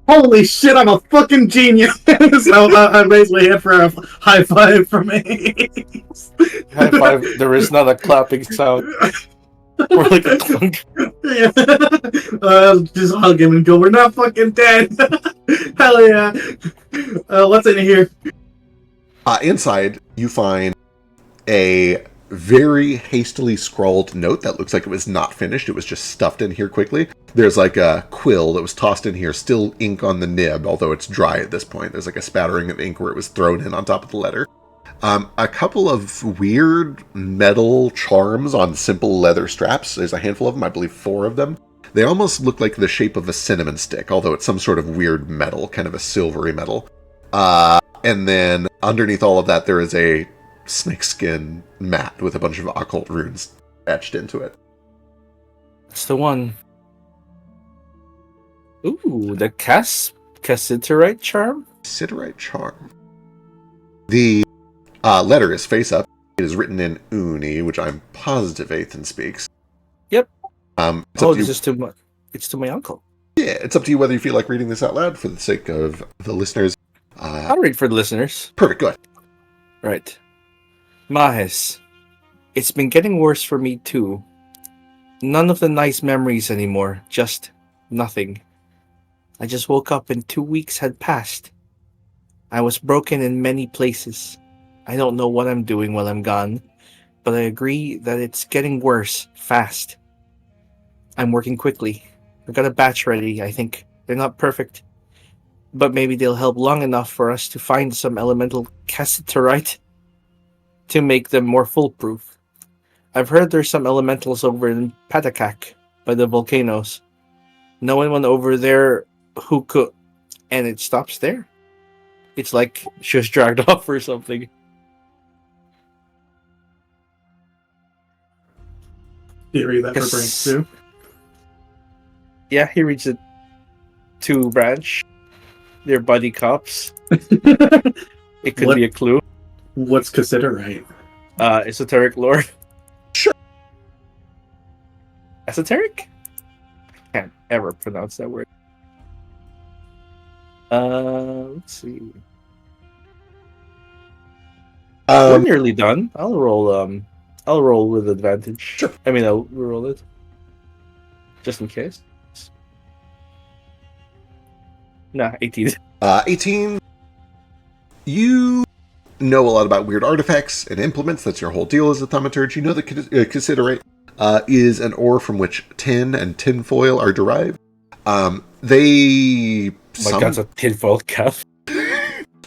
C: Holy shit, I'm a fucking genius! So I raise my hand for a high five for me.
F: High five. There is not a clapping sound. Or like a clunk.
C: Yeah. Just hug him and go, we're not fucking dead! Hell yeah! What's in here?
A: Inside, you find a very hastily scrawled note that looks like it was not finished. It was just stuffed in here quickly. There's like a quill that was tossed in here, still ink on the nib, although it's dry at this point. There's like a spattering of ink where it was thrown in on top of the letter. A couple of weird metal charms on simple leather straps. There's a handful of them, I believe 4 of them. They almost look like the shape of a cinnamon stick, although it's some sort of weird metal, kind of a silvery metal. And then underneath all of that, there is a snakeskin mat with a bunch of occult runes etched into it.
F: That's the one. Ooh, the Cassiterite charm?
A: Cassiterite charm. The letter is face up. It is written in Uni, which I'm positive Ethan speaks.
F: Yep.
K: It's to my uncle.
A: Yeah, it's up to you whether you feel like reading this out loud for the sake of the listeners.
F: I'll read for the listeners.
A: Perfect, go ahead.
K: Right. Mahes, it's been getting worse for me too. None of the nice memories anymore, just nothing. I just woke up and 2 weeks had passed. I was broken in many places. I don't know what I'm doing while I'm gone, but I agree that it's getting worse, fast. I'm working quickly. I got a batch ready, I think. They're not perfect, but maybe they'll help long enough for us to find some elemental cassiterite to make them more foolproof. I've heard there's some elementals over in Patakak by the volcanoes. Know anyone over there who could... And it stops there. It's like she was dragged off or something.
C: Do you read that for Branch too?
K: Yeah, he reads it to Branch. They're buddy cops. It could be a clue.
C: What's cassiterite?
K: Esoteric lore.
A: Sure.
K: Esoteric? I can't ever pronounce that word. Let's see. We're nearly done. I'll roll with advantage.
A: Sure.
K: I mean, I'll roll it. Just in case. Nah, 18.
A: 18. You know a lot about weird artifacts and implements. That's your whole deal as a thaumaturge. You know that Considerate is an ore from which tin and tinfoil are derived. They
K: My God's a tinfoil cap.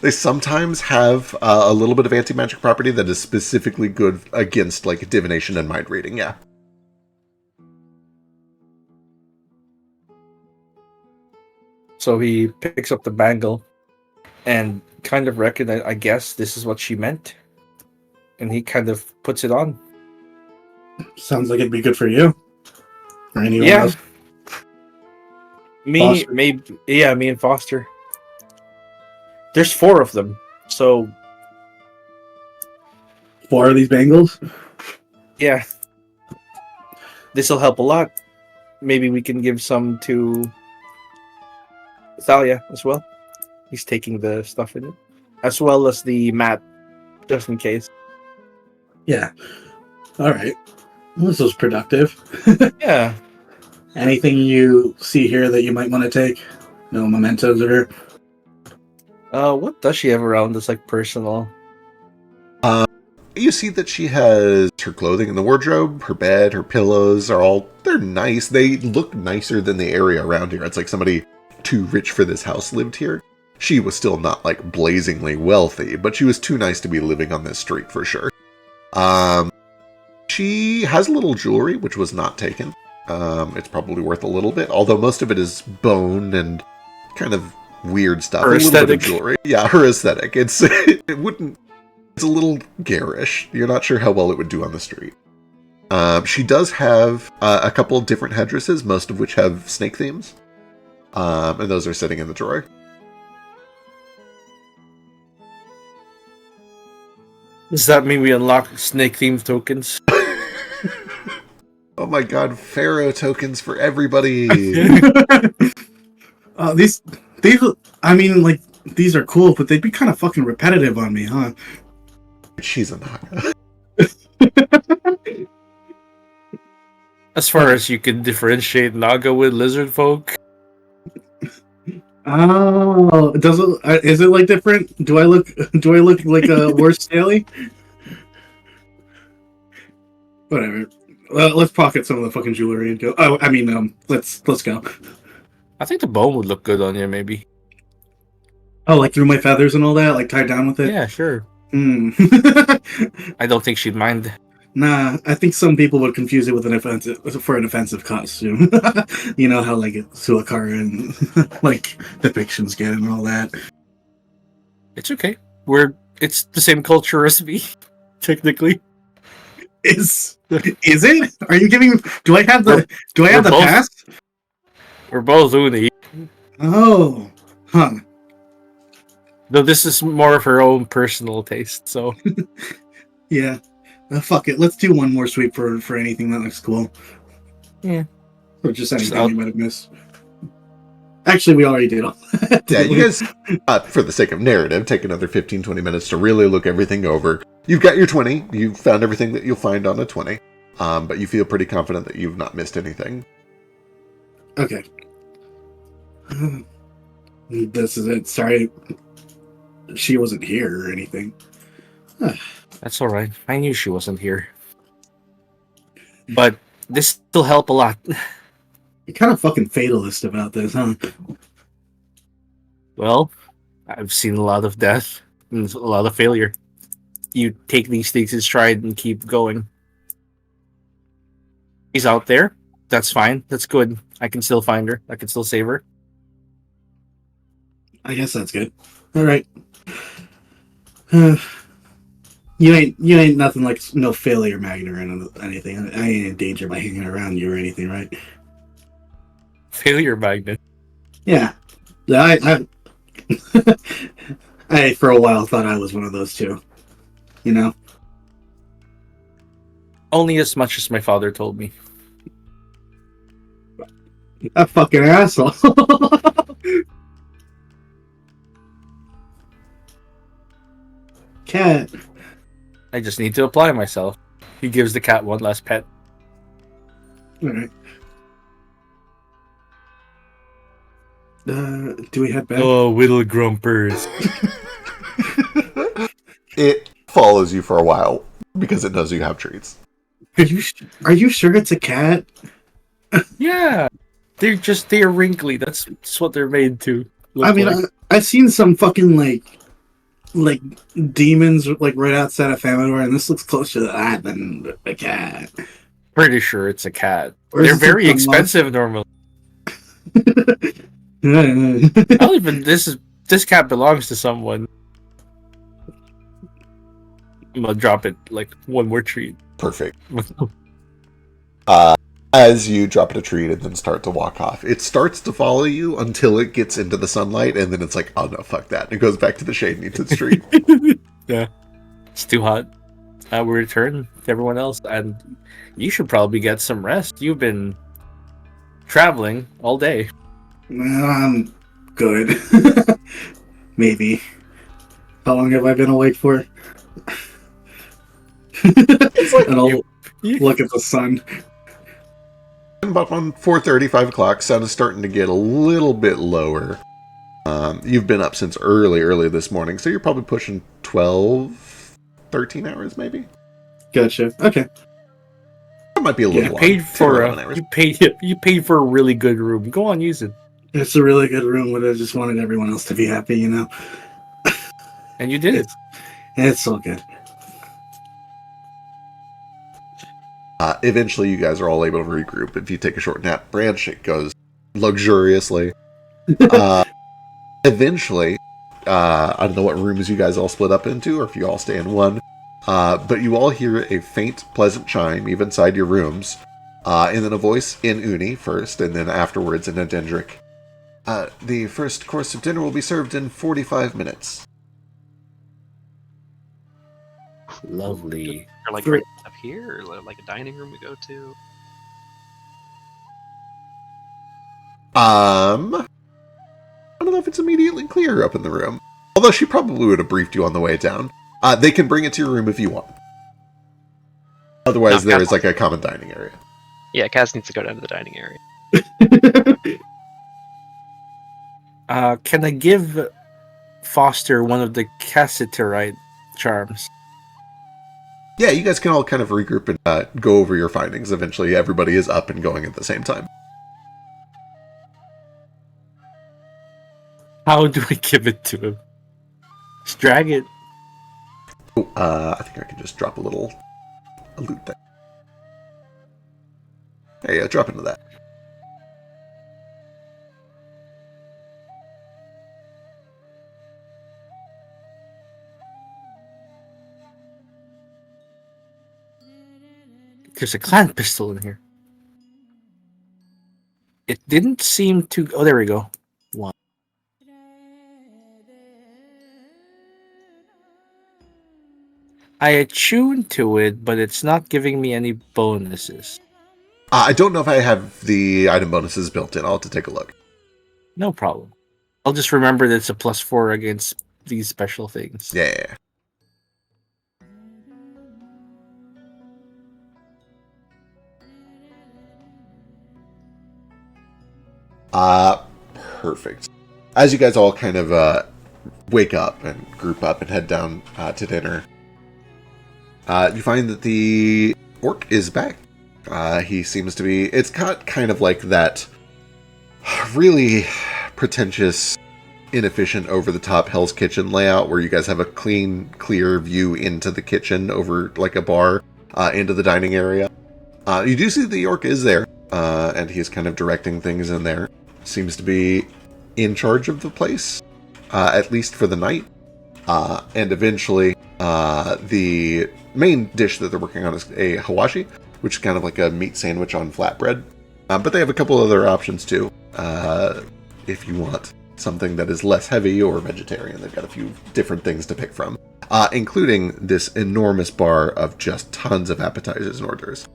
A: They sometimes have a little bit of anti-magic property that is specifically good against like divination and mind reading. Yeah.
K: So he picks up the bangle and kind of recognize, I guess this is what she meant. And he kind of puts it on.
C: Sounds like it'd be good for you. Or anyone
K: Yeah.
C: else.
K: Me,
C: Foster.
K: maybe, yeah, me and Foster. There's 4 of them, so
C: 4 of these bangles?
K: yeah. This will help a lot. Maybe we can give some to Thalia as well. He's taking the stuff in it. As well as the mat, just in case.
C: Yeah. Alright. Well, this was productive.
K: Yeah.
C: Anything you see here that you might want to take? No mementos of her?
K: What does she have around that's like personal?
A: You see that she has her clothing in the wardrobe, her bed, her pillows they're nice. They look nicer than the area around here. It's like somebody too rich for this house lived here. She was still not like blazingly wealthy, but she was too nice to be living on this street for sure. She has a little jewelry, which was not taken. It's probably worth a little bit, although most of it is bone and kind of weird stuff.
F: Her
A: a little bit
F: aesthetic.
A: of jewelry. Yeah, her aesthetic. It's a little garish. You're not sure how well it would do on the street. She does have a couple of different headdresses, most of which have snake themes. And those are sitting in the drawer.
F: Does that mean we unlock snake themed tokens?
A: Oh my god, Pharaoh tokens for everybody!
C: These, I mean, like, these are cool, but they'd be kind of fucking repetitive on me, huh?
A: She's a Naga.
F: As far as you can differentiate Naga with lizard folk.
C: Oh, does it? Is it like different? Do I look like a worse Staley? Whatever. Let's pocket some of the fucking jewelry and go. Oh, I mean, let's go.
F: I think the bone would look good on you, maybe.
C: Oh, like through my feathers and all that, like tied down with it.
F: Yeah, sure.
C: Hmm.
F: I don't think she'd mind.
C: Nah, I think some people would confuse it with an offensive costume. You know how like Suakara and like depictions get and all that.
F: It's okay. It's the same culture as me, technically.
C: Is it? Are you giving? Do I have the pass?
F: We're both Uni.
C: Oh, huh.
F: Though this is more of her own personal taste, so
C: Yeah. Fuck it. Let's do one more sweep for anything that looks cool.
F: Yeah.
C: Or just anything
F: I'll-
C: you might have missed. Actually, we already did all that.
A: Yeah,
C: didn't
A: you
C: we?
A: guys, for the sake of narrative, take another 15-20 minutes to really look everything over. You've got your 20. You've found everything that you'll find on a 20. But you feel pretty confident that you've not missed anything.
C: Okay. This is it. Sorry. She wasn't here or anything.
F: that's all right. I knew she wasn't here. But this still help a lot.
C: You're kind of fucking fatalist about this, huh?
F: Well, I've seen a lot of death and a lot of failure. You take these things in stride and keep going. She's out there. That's fine. That's good. I can still find her. I can still save her.
C: I guess that's good. All right. You ain't nothing like no failure magnet or anything. I ain't in danger by hanging around you or anything, right?
F: Failure magnet.
C: Yeah. I I for a while thought I was one of those too. You know?
F: Only as much as my father told me.
C: That fucking asshole. Cat.
F: I just need to apply myself. He gives the cat one last pet.
C: All right. Do we head back?
F: Oh, little grumpers.
A: It follows you for a while because it knows you have treats.
C: Are you sure it's a cat?
F: Yeah. They're wrinkly. That's what they're made to look
C: I mean,
F: like.
C: I've seen some fucking like demons like right outside of Famador, and this looks closer to that than a cat.
F: Pretty sure it's a cat.
C: Or is
F: They're
C: it
F: very
C: something
F: expensive normally.
C: else?
F: I don't even. This cat belongs to someone. I'm gonna drop it like one more treat.
A: Perfect. As you drop it a treat and then start to walk off, it starts to follow you until it gets into the sunlight, and then it's like, oh no, fuck that. And it goes back to the shade and eats its treat.
F: Yeah. It's too hot. We return to everyone else, and you should probably get some rest. You've been traveling all day.
C: I'm good. Maybe. How long have I been awake for?
A: It's like
C: and I'll look at the sun.
A: about on 4:30, 5 o'clock, sun is starting to get a little bit lower. You've been up since early this morning, so you're probably pushing 12, 13 hours maybe.
C: Gotcha. Okay.
A: That might be a little long.
F: Paid
A: 10
F: for
A: or
F: a
A: 11 hours.
F: you paid for a really good room. Go on, use it.
C: It's a really good room, but I just wanted everyone else to be happy, you know?
F: And you did it.
C: It's all good.
A: Eventually, you guys are all able to regroup. If you take a short nap, branch, it goes luxuriously. Eventually, I don't know what rooms you guys all split up into, or if you all stay in one, but you all hear a faint, pleasant chime, even inside your rooms, and then a voice in Uni first, and then afterwards in Adendric. The first course of dinner will be served in 45 minutes.
F: Lovely.
J: Or like right up here, or like a dining room we go to.
A: I don't know if it's immediately clear up in the room. Although she probably would have briefed you on the way down. They can bring it to your room if you want. Otherwise, there is like a common dining area.
J: Yeah, Kaz needs to go down to the dining area.
F: Can I give Foster one of the Cassiterite charms?
A: Yeah, you guys can all kind of regroup and go over your findings. Eventually, everybody is up and going at the same time.
F: How do I give it to him? Just drag it.
A: Oh, I think I can just drop a loot there. Hey, yeah, drop into that.
F: There's a clan pistol in here. It didn't seem to... Oh, there we go. One. I attuned to it, but it's not giving me any bonuses.
A: I don't know if I have the item bonuses built in. I'll have to take a look.
F: No problem. I'll just remember that it's a +4 against these special things.
A: Yeah. Perfect. As you guys all kind of wake up and group up and head down to dinner, you find that the orc is back. He seems to be... It's got kind of like that really pretentious, inefficient, over-the-top Hell's Kitchen layout where you guys have a clean, clear view into the kitchen over like a bar, into the dining area. You do see the orc is there, and he's kind of directing things in there. Seems to be in charge of the place, at least for the night. And eventually, the main dish that they're working on is a hawashi, which is kind of like a meat sandwich on flatbread. But they have a couple other options too, if you want something that is less heavy or vegetarian. They've got a few different things to pick from, including this enormous bar of just tons of appetizers and hors d'oeuvres.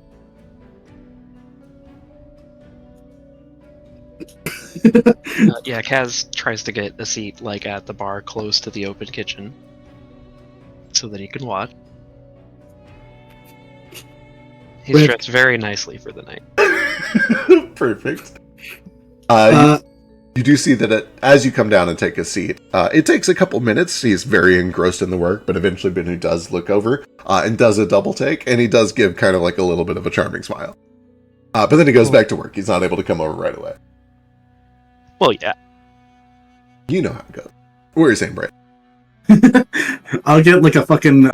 J: Yeah, Kaz tries to get a seat like at the bar close to the open kitchen, so that he can watch. He's dressed very nicely for the night.
A: Perfect. You do see that as you come down and take a seat, it takes a couple minutes. He's very engrossed in the work, but eventually Bennu does look over and does a double take, and he does give kind of like a little bit of a charming smile. But then he goes back to work. He's not able to come over right away.
J: Well, yeah.
A: You know how it goes. What are you saying, Brett?
C: I'll get like a fucking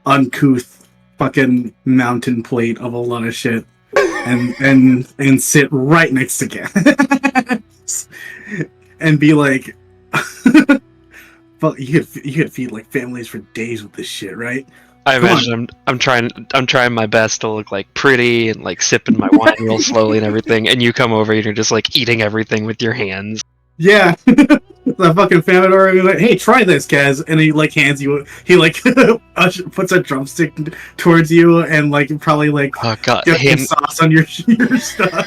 C: uncouth fucking mountain plate of a lot of shit and sit right next to Gaz and be like, "But you could feed like families for days with this shit, right?"
J: I imagine I'm trying my best to look like pretty and like sipping my wine real slowly and everything, and you come over and you're just like eating everything with your hands.
C: Yeah. The fucking famine order, like, hey, try this, Kaz, and he like hands you, he like puts a drumstick towards you, and like probably like
J: Oh god,
C: gets some sauce on your stuff.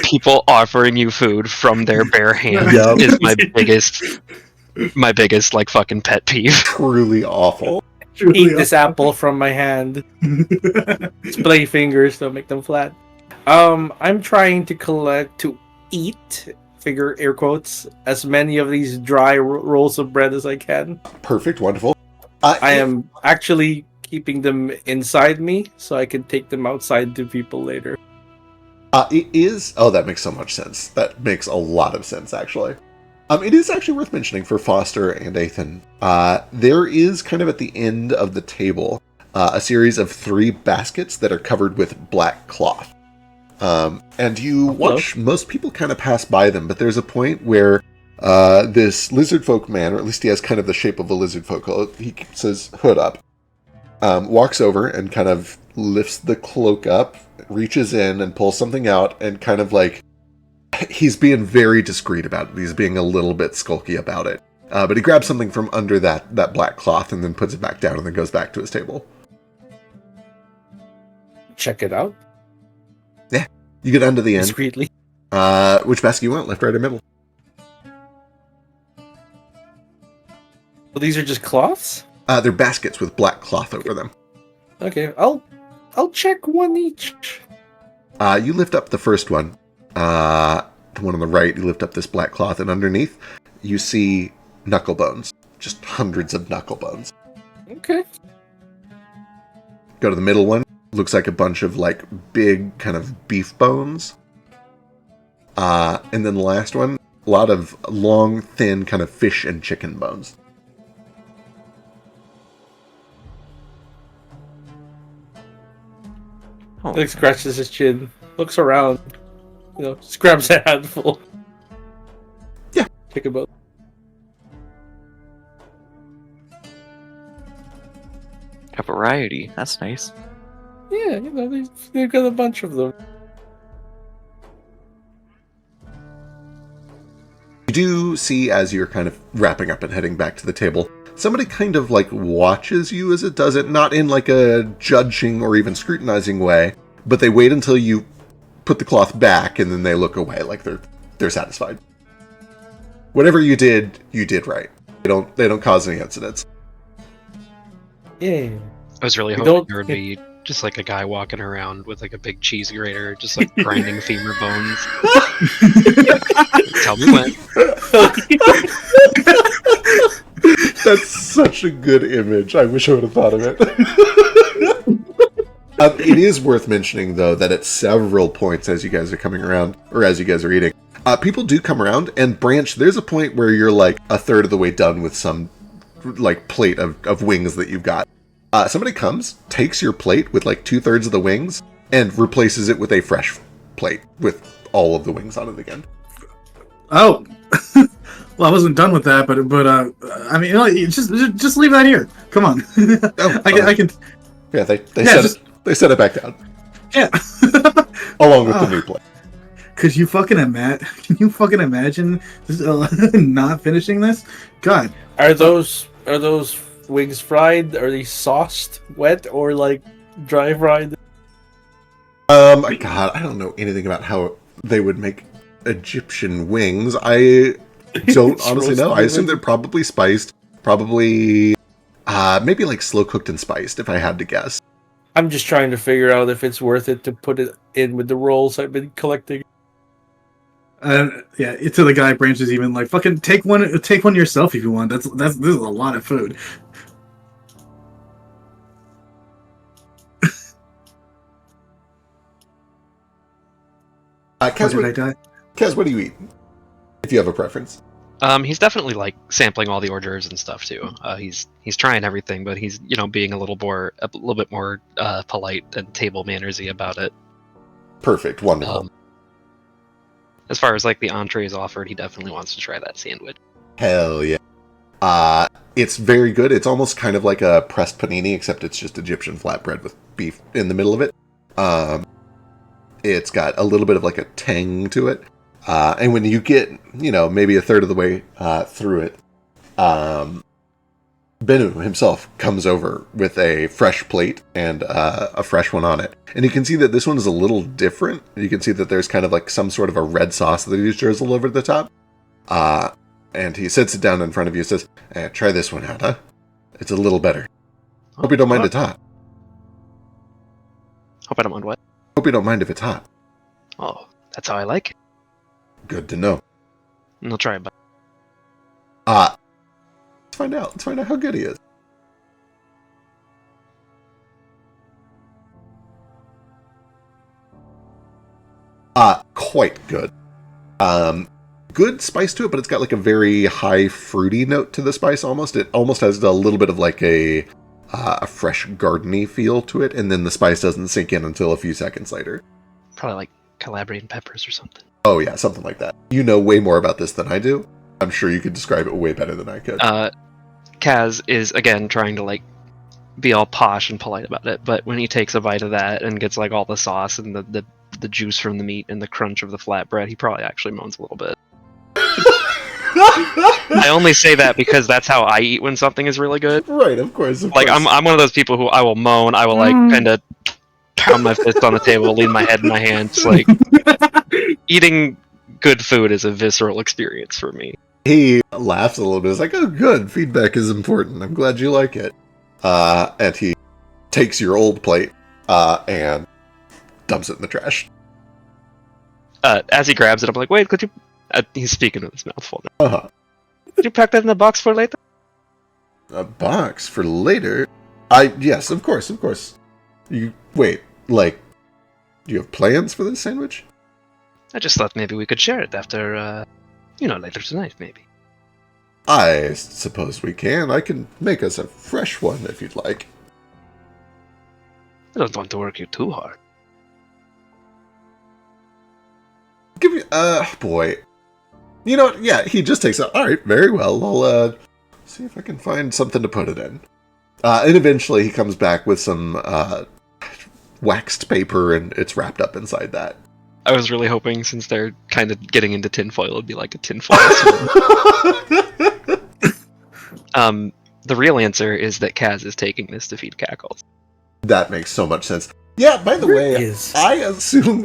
J: people offering you food from their bare hands
A: Yep.
J: is my biggest like fucking pet peeve.
A: Truly awful.
K: Eat this apple from my hand. Splay fingers, don't make them flat. I'm trying to eat, figure air quotes, as many of these dry rolls of bread as I can.
A: Perfect, wonderful.
K: I am actually keeping them inside me so I can take them outside to people later.
A: It is... Oh, that makes so much sense. That makes a lot of sense, actually. It is actually worth mentioning for Foster and Ethan. There is kind of at the end of the table a series of 3 baskets that are covered with black cloth. And you watch most people kind of pass by them, but there's a point where this lizard folk man, or at least he has kind of the shape of a lizard folk, he keeps his hood up, walks over and kind of lifts the cloak up, reaches in and pulls something out, and kind of like, he's being very discreet about it. He's being a little bit skulky about it. But he grabs something from under that black cloth and then puts it back down and then goes back to his table.
K: Check it out.
A: Yeah. You get under the end.
K: Discreetly.
A: Which basket you want? Left, right, or middle?
K: Well, these are just cloths?
A: They're baskets with black cloth over them.
K: Okay, I'll check one each.
A: You lift up the first one. The one on the right, you lift up this black cloth, and underneath, you see knuckle bones. Just hundreds of knuckle bones.
K: Okay.
A: Go to the middle one. Looks like a bunch of, like, big kind of beef bones. And then the last one, a lot of long, thin kind of fish and chicken bones.
K: He scratches his chin, looks around, just grabs a handful.
A: Yeah.
K: Take a boat.
G: A variety. That's nice.
K: Yeah, they've got a bunch of them.
A: You do see, as you're kind of wrapping up and heading back to the table, somebody kind of like watches you as it does it, not in like a judging or even scrutinizing way, but they wait until you put the cloth back and then they look away like they're satisfied. Whatever you did right. They don't cause any incidents.
K: Yeah.
J: I was really hoping there would be just like a guy walking around with like a big cheese grater, just like grinding femur bones. Tell me when.
A: That's such a good image. I wish I would have thought of it. It is worth mentioning, though, that at several points as you guys are coming around, or as you guys are eating, people do come around and branch. There's a point where you're like a third of the way done with some like plate of wings that you've got. Somebody comes, takes your plate with like 2/3 of the wings, and replaces it with a fresh plate with all of the wings on it again.
C: Oh, well, I wasn't done with that, but I mean, just leave that here. Come on, I can.
A: Yeah, they set it back down.
C: Yeah,
A: along with the new plate.
C: Could you fucking imagine? Can you fucking imagine not finishing this? God,
K: are those wings fried? Are they sauced, wet, or like dry fried?
A: God, I don't know anything about how they would make Egyptian wings. I don't honestly know. I assume they're probably spiced. Probably, maybe like slow cooked and spiced, if I had to guess.
K: I'm just trying to figure out if it's worth it to put it in with the rolls I've been collecting.
C: Yeah, to the guy, Branch is even like, fucking take one yourself if you want. This is a lot of food.
A: Kaz, what do you eat? If you have a preference.
J: He's definitely like sampling all the hors d'oeuvres and stuff too. He's trying everything, but he's being a little bit more polite and table mannersy about it.
A: Perfect, wonderful.
J: As far as like the entrees offered, he definitely wants to try that sandwich.
A: Hell yeah! It's very good. It's almost kind of like a pressed panini, except it's just Egyptian flatbread with beef in the middle of it. It's got a little bit of like a tang to it. And when you get, maybe a third of the way through it, Bennu himself comes over with a fresh plate and a fresh one on it. And you can see that this one is a little different. You can see that there's kind of like some sort of a red sauce that he's drizzled over the top. And he sits it down in front of you and says, try this one out, huh? It's a little better. Hope you don't mind it's hot.
J: Hope I don't mind what?
A: Hope you don't mind if it's hot.
J: Oh, that's how I like it.
A: Good to know.
J: And I'll try it.
A: Let's find out. Let's find out how good he is. Quite good. Good spice to it, but it's got like a very high fruity note to the spice almost. It almost has a little bit of like a fresh gardeny feel to it, and then the spice doesn't sink in until a few seconds later.
J: Probably like Calabrian peppers or something.
A: Oh yeah, something like that. You know way more about this than I do. I'm sure you could describe it way better than I could.
J: Kaz is again trying to like be all posh and polite about it, but when he takes a bite of that and gets like all the sauce and the juice from the meat and the crunch of the flatbread, he probably actually moans a little bit. I only say that because that's how I eat when something is really good.
A: Right, of course.
J: Like I'm one of those people who I will moan, I will like kind of pound my fist on the table, lean my head in my hands. Like eating good food is a visceral experience for me.
A: He laughs a little bit. He's like, "Oh, good. Feedback is important. I'm glad you like it." And he takes your old plate and dumps it in the trash.
J: As he grabs it, I'm like, "Wait, could you?" He's speaking with his mouth full now.
A: Uh-huh.
J: Could you pack that in a box for later?
A: A box for later? Yes, of course. You wait, like, do you have plans for this sandwich?
J: I just thought maybe we could share it after, later tonight, maybe.
A: I suppose we can. I can make us a fresh one if you'd like.
J: I don't want to work you too hard.
A: Give me, boy. You know what? Yeah, he just takes it. All right, very well. I'll, see if I can find something to put it in. And eventually he comes back with some, waxed paper, and it's wrapped up inside that.
J: I was really hoping, since they're kind of getting into tinfoil, it'd be like a tinfoil. The real answer is that Kaz is taking this to feed Cackles.
A: That makes so much sense. Yeah, by the way, I assume...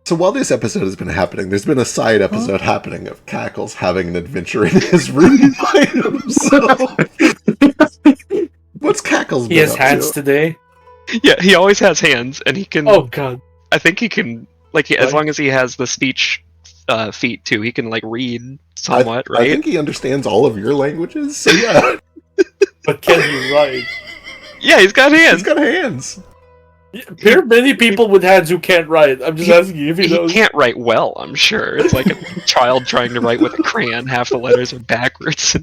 A: So while this episode has been happening, there's been a side episode happening of Cackles having an adventure in his room by himself. What's Cackles been
K: He has
A: up
K: hands
A: to?
K: today?
J: Yeah, he always has hands, and he can...
K: Oh, God.
J: I think he can... Like, as long as he has the speech feat, too, he can, like, read somewhat, right?
A: I think he understands all of your languages, so yeah.
K: But can he write?
J: Yeah, he's got hands.
A: He's got hands.
K: There are many people with hands who can't write. I'm just asking you if he knows.
J: He can't write well, I'm sure. It's like a child trying to write with a crayon. Half the letters are backwards.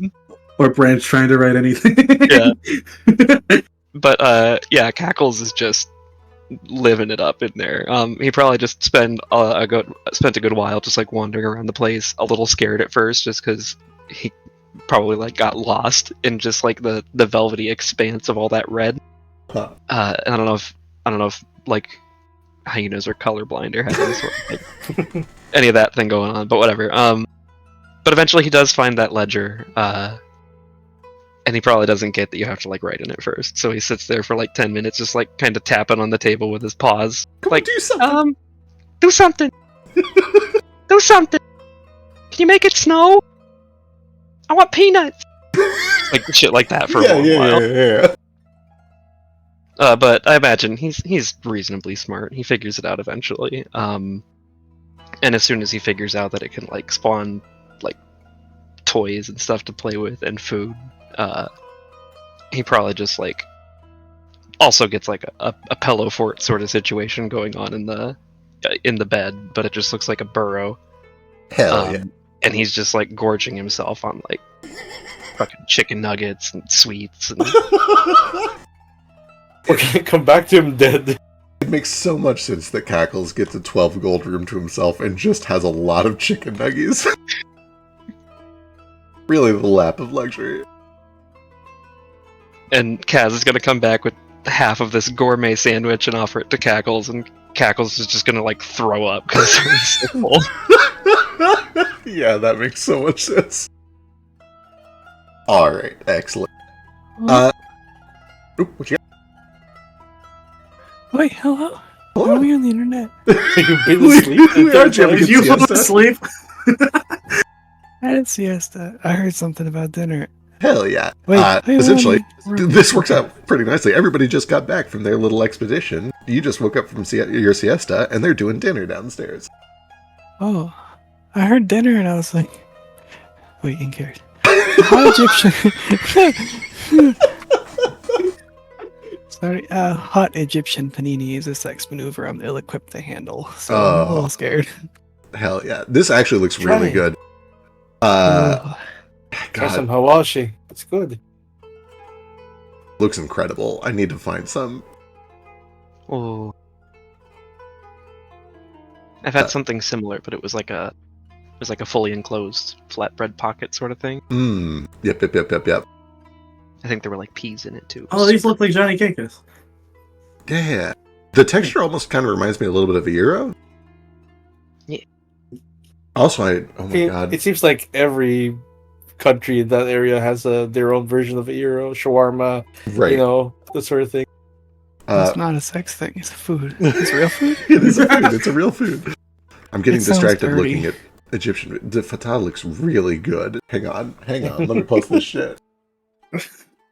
C: Or Branch trying to write anything.
J: Yeah. But, yeah, Cackles is just living it up in there. He probably just spent a good while just, like, wandering around the place, a little scared at first, just because he probably, like, got lost in just, like, the velvety expanse of all that red.
A: Huh.
J: I don't know if like hyenas are colorblind or have any sort of like, any of that thing going on, but whatever. But eventually he does find that ledger, and he probably doesn't get that you have to like write in it first. So he sits there for like 10 minutes, just like kind of tapping on the table with his paws.
A: Come
J: like,
A: on, do something.
J: Do something. Do something. Can you make it snow? I want peanuts. Like shit like that for a long while.
A: Yeah.
J: But I imagine he's reasonably smart. He figures it out eventually. And And as soon as he figures out that it can like spawn like toys and stuff to play with and food, he probably just like also gets like a pillow fort sort of situation going on in the bed, but it just looks like a burrow.
A: Hell yeah.
J: And he's just like gorging himself on like fucking chicken nuggets and sweets and
K: We're gonna come back to him dead.
A: It makes so much sense that Cackles gets a 12 gold room to himself and just has a lot of chicken nuggies. Really the lap of luxury.
J: and Kaz is gonna come back with half of this gourmet sandwich and offer it to Cackles, and Cackles is just gonna like throw up because it's so full.
A: Yeah, that makes so much sense. Alright, excellent. What you got?
H: Wait, hello?
A: Hello?
H: Are we on the internet?
K: You've been asleep.
A: We are jamming
C: Did you fall
A: siesta.
C: asleep?
H: I didn't siesta. I heard something about dinner.
A: Hell yeah.
H: Wait, wait,
A: Essentially,
H: hold on.
A: this works out pretty nicely. Everybody just got back from their little expedition. You just woke up from your siesta, and they're doing dinner downstairs.
H: Oh, I heard dinner and I was like, wait, in character. Hot Egyptian. Sorry, hot Egyptian panini is a sex maneuver I'm ill-equipped to handle, so I'm a little scared.
A: Hell yeah. This actually looks really
K: Try.
A: good.
K: Try some
A: God,
K: hawashi. It's good.
A: looks incredible. I need to find some.
J: Oh, I've had something similar, but it was like a fully enclosed flatbread pocket sort of thing.
A: Yep.
J: I think there were like peas in it too.
C: Oh, these look like Johnny Cakes.
A: Yeah. The texture almost kind of reminds me a little bit of a gyro.
J: Yeah.
A: Also, oh my god.
K: It seems like every country in that area has their own version of a gyro, shawarma,
A: Right.
K: you know, that sort of thing.
H: It's not a sex thing, it's a food. It's real food?
A: It is a food. It's a real food. I'm getting
H: It sounds
A: distracted
H: dirty.
A: looking at Egyptian. The fatah looks really good. Hang on. Let me post this shit.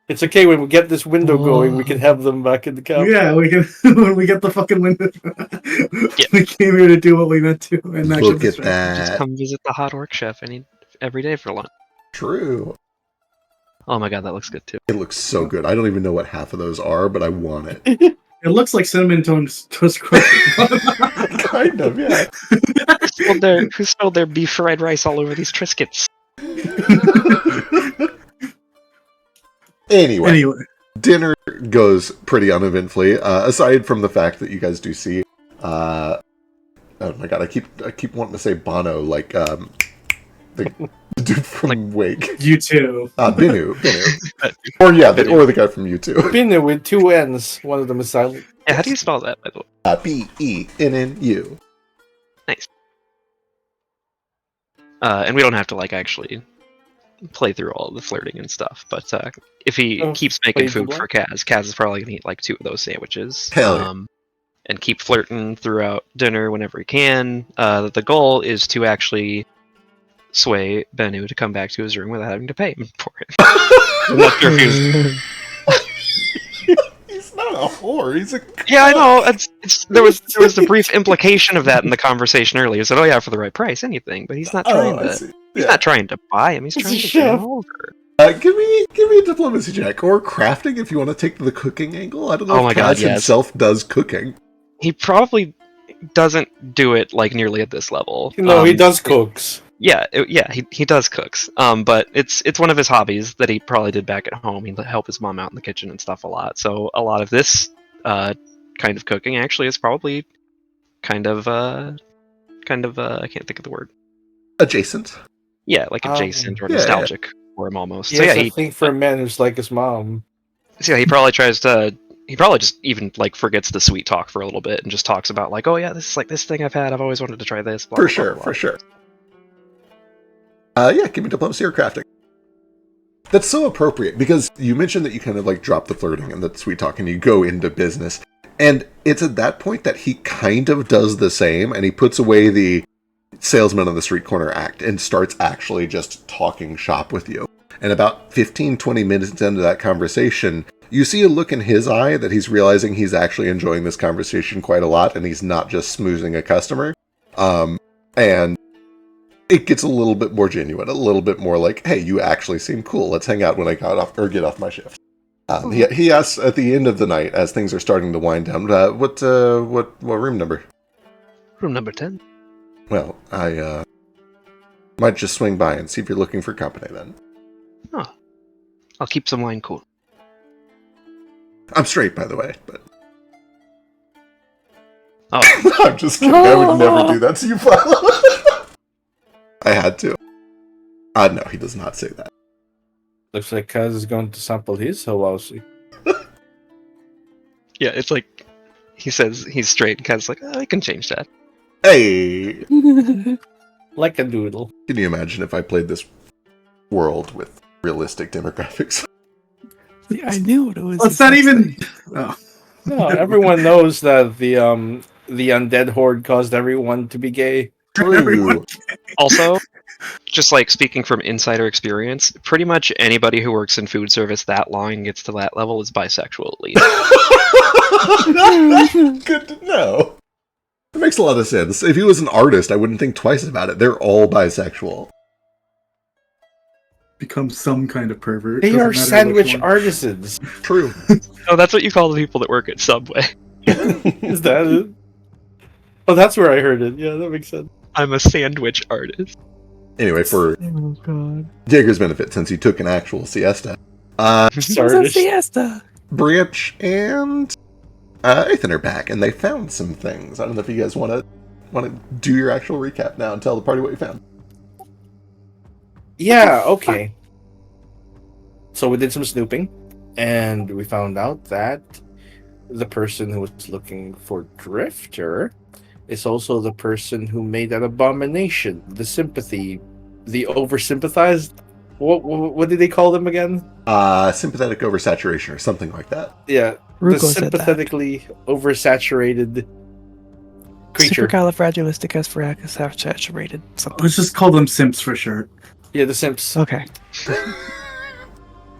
K: It's okay when we get this window going, we can have them back in the couch.
C: Yeah, we can when we get the fucking window. We came here to do what we meant to, and not
A: Look
C: get
A: at
C: distracted.
J: Just
A: that.
J: come visit the hot orc chef every day for lunch.
A: True.
J: Oh my god, that looks good too.
A: It looks so good. I don't even know what half of those are, but I want it.
C: It looks like cinnamon toast crunch.
A: Kind of, yeah.
J: Who spilled their beef fried rice all over these Triscuits?
A: Anyway, dinner goes pretty uneventfully. Aside from the fact that you guys do see, oh my god, I keep wanting to say Bono, like the dude from Wake.
C: You too.
A: Binu, or the guy from U2.
K: Binu with two N's. One of them is silent.
J: Yeah, how do you spell that, by the way?
A: Bennu.
J: Nice. And we don't have to like actually play through all the flirting and stuff, but if he keeps making food for Kaz is probably gonna eat like 2 of those sandwiches.
A: Hell yeah.
J: And keep flirting throughout dinner whenever he can. The goal is to actually sway Bennu to come back to his room without having to pay him for it. I'm not sure if he was-
A: He's not a whore. He's a
J: Yeah, I know. There was a brief implication of that in the conversation earlier. He said, "Oh yeah, for the right price, anything." But he's not trying to. He's not trying to buy him. He's trying to get him over.
A: Give me a diplomacy check or crafting if you want to take the cooking angle. I don't know.
J: Oh my
A: if
J: god,
A: Kaz
J: yes.
A: himself does cooking.
J: He probably doesn't do it like nearly at this level.
K: No, he does cooks.
J: Yeah, he does cooks. But it's one of his hobbies that he probably did back at home. He'd help his mom out in the kitchen and stuff a lot. So a lot of this kind of cooking actually is probably kind of I can't think of the word.
A: Adjacent.
J: Yeah, like adjacent or
A: yeah,
J: nostalgic for him almost.
K: He
J: So
K: has
J: yeah,
K: a thing for a man who's like his mom.
J: So yeah, he probably tries to. He probably just even like forgets the sweet talk for a little bit and just talks about like, oh yeah, this is like this thing I've had. I've always wanted to try this. Blah,
A: For
J: blah,
A: sure,
J: blah,
A: for
J: blah.
A: sure. Yeah, give me diplomacy or crafting. That's so appropriate because you mentioned that you kind of like drop the flirting and the sweet talk and you go into business. And it's at that point that he kind of does the same and he puts away the salesman on the street corner act and starts actually just talking shop with you. And about 15-20 minutes into that conversation, you see a look in his eye that he's realizing he's actually enjoying this conversation quite a lot and he's not just smoozing a customer. And it gets a little bit more genuine, a little bit more like, hey, you actually seem cool. Let's hang out when I get off my shift. He asks at the end of the night, as things are starting to wind down, what room number?
J: Room number 10.
A: Well, I might just swing by and see if you're looking for company then.
J: Oh, I'll keep some wine cool.
A: I'm straight, by the way, but...
J: Oh.
A: I'm just kidding. I would never do that to you, Philo. I had to. No, he does not say that.
K: Looks like Kaz is going to sample his Hawausi.
J: Yeah, it's like he says he's straight, and Kaz's like, oh, I can change that.
A: Hey!
K: Like a doodle.
A: Can you imagine if I played this world with realistic demographics?
H: Yeah, I knew it was.
C: Well, it's not even. Oh.
K: No, everyone knows that the undead horde caused everyone to be gay.
A: True.
J: Also, just like speaking from insider experience, pretty much anybody who works in food service that long and gets to that level is bisexual at least.
A: Good to know. It makes a lot of sense. If he was an artist, I wouldn't think twice about it. They're all bisexual.
C: Become some kind of pervert.
K: They
C: Doesn't
K: are
C: matter
K: sandwich
C: which one.
K: artisans.
A: True.
J: Oh, that's what you call the people that work at Subway.
K: Is that it? Oh, that's where I heard it. Yeah, that makes sense.
J: I'm a sandwich artist.
A: Anyway, for
H: Oh god.
A: Jaeger's benefit, since he took an actual siesta,
K: Sorry.
H: Siesta.
A: Branch and Ethan are back, and they found some things. I don't know if you guys want to do your actual recap now and tell the party what you found.
K: Yeah, okay. So we did some snooping, and we found out that the person who was looking for Drifter is also the person who made that abomination, the oversympathized. What did they call them again?
A: Sympathetic oversaturation or something like that.
K: Yeah,
H: Ruko
K: the
H: said that.
K: sympathetically oversaturated creature.
H: Supercalifragilisticexpialidocious something.
C: Let's just call them simps for short.
K: Yeah, the simps.
H: Okay.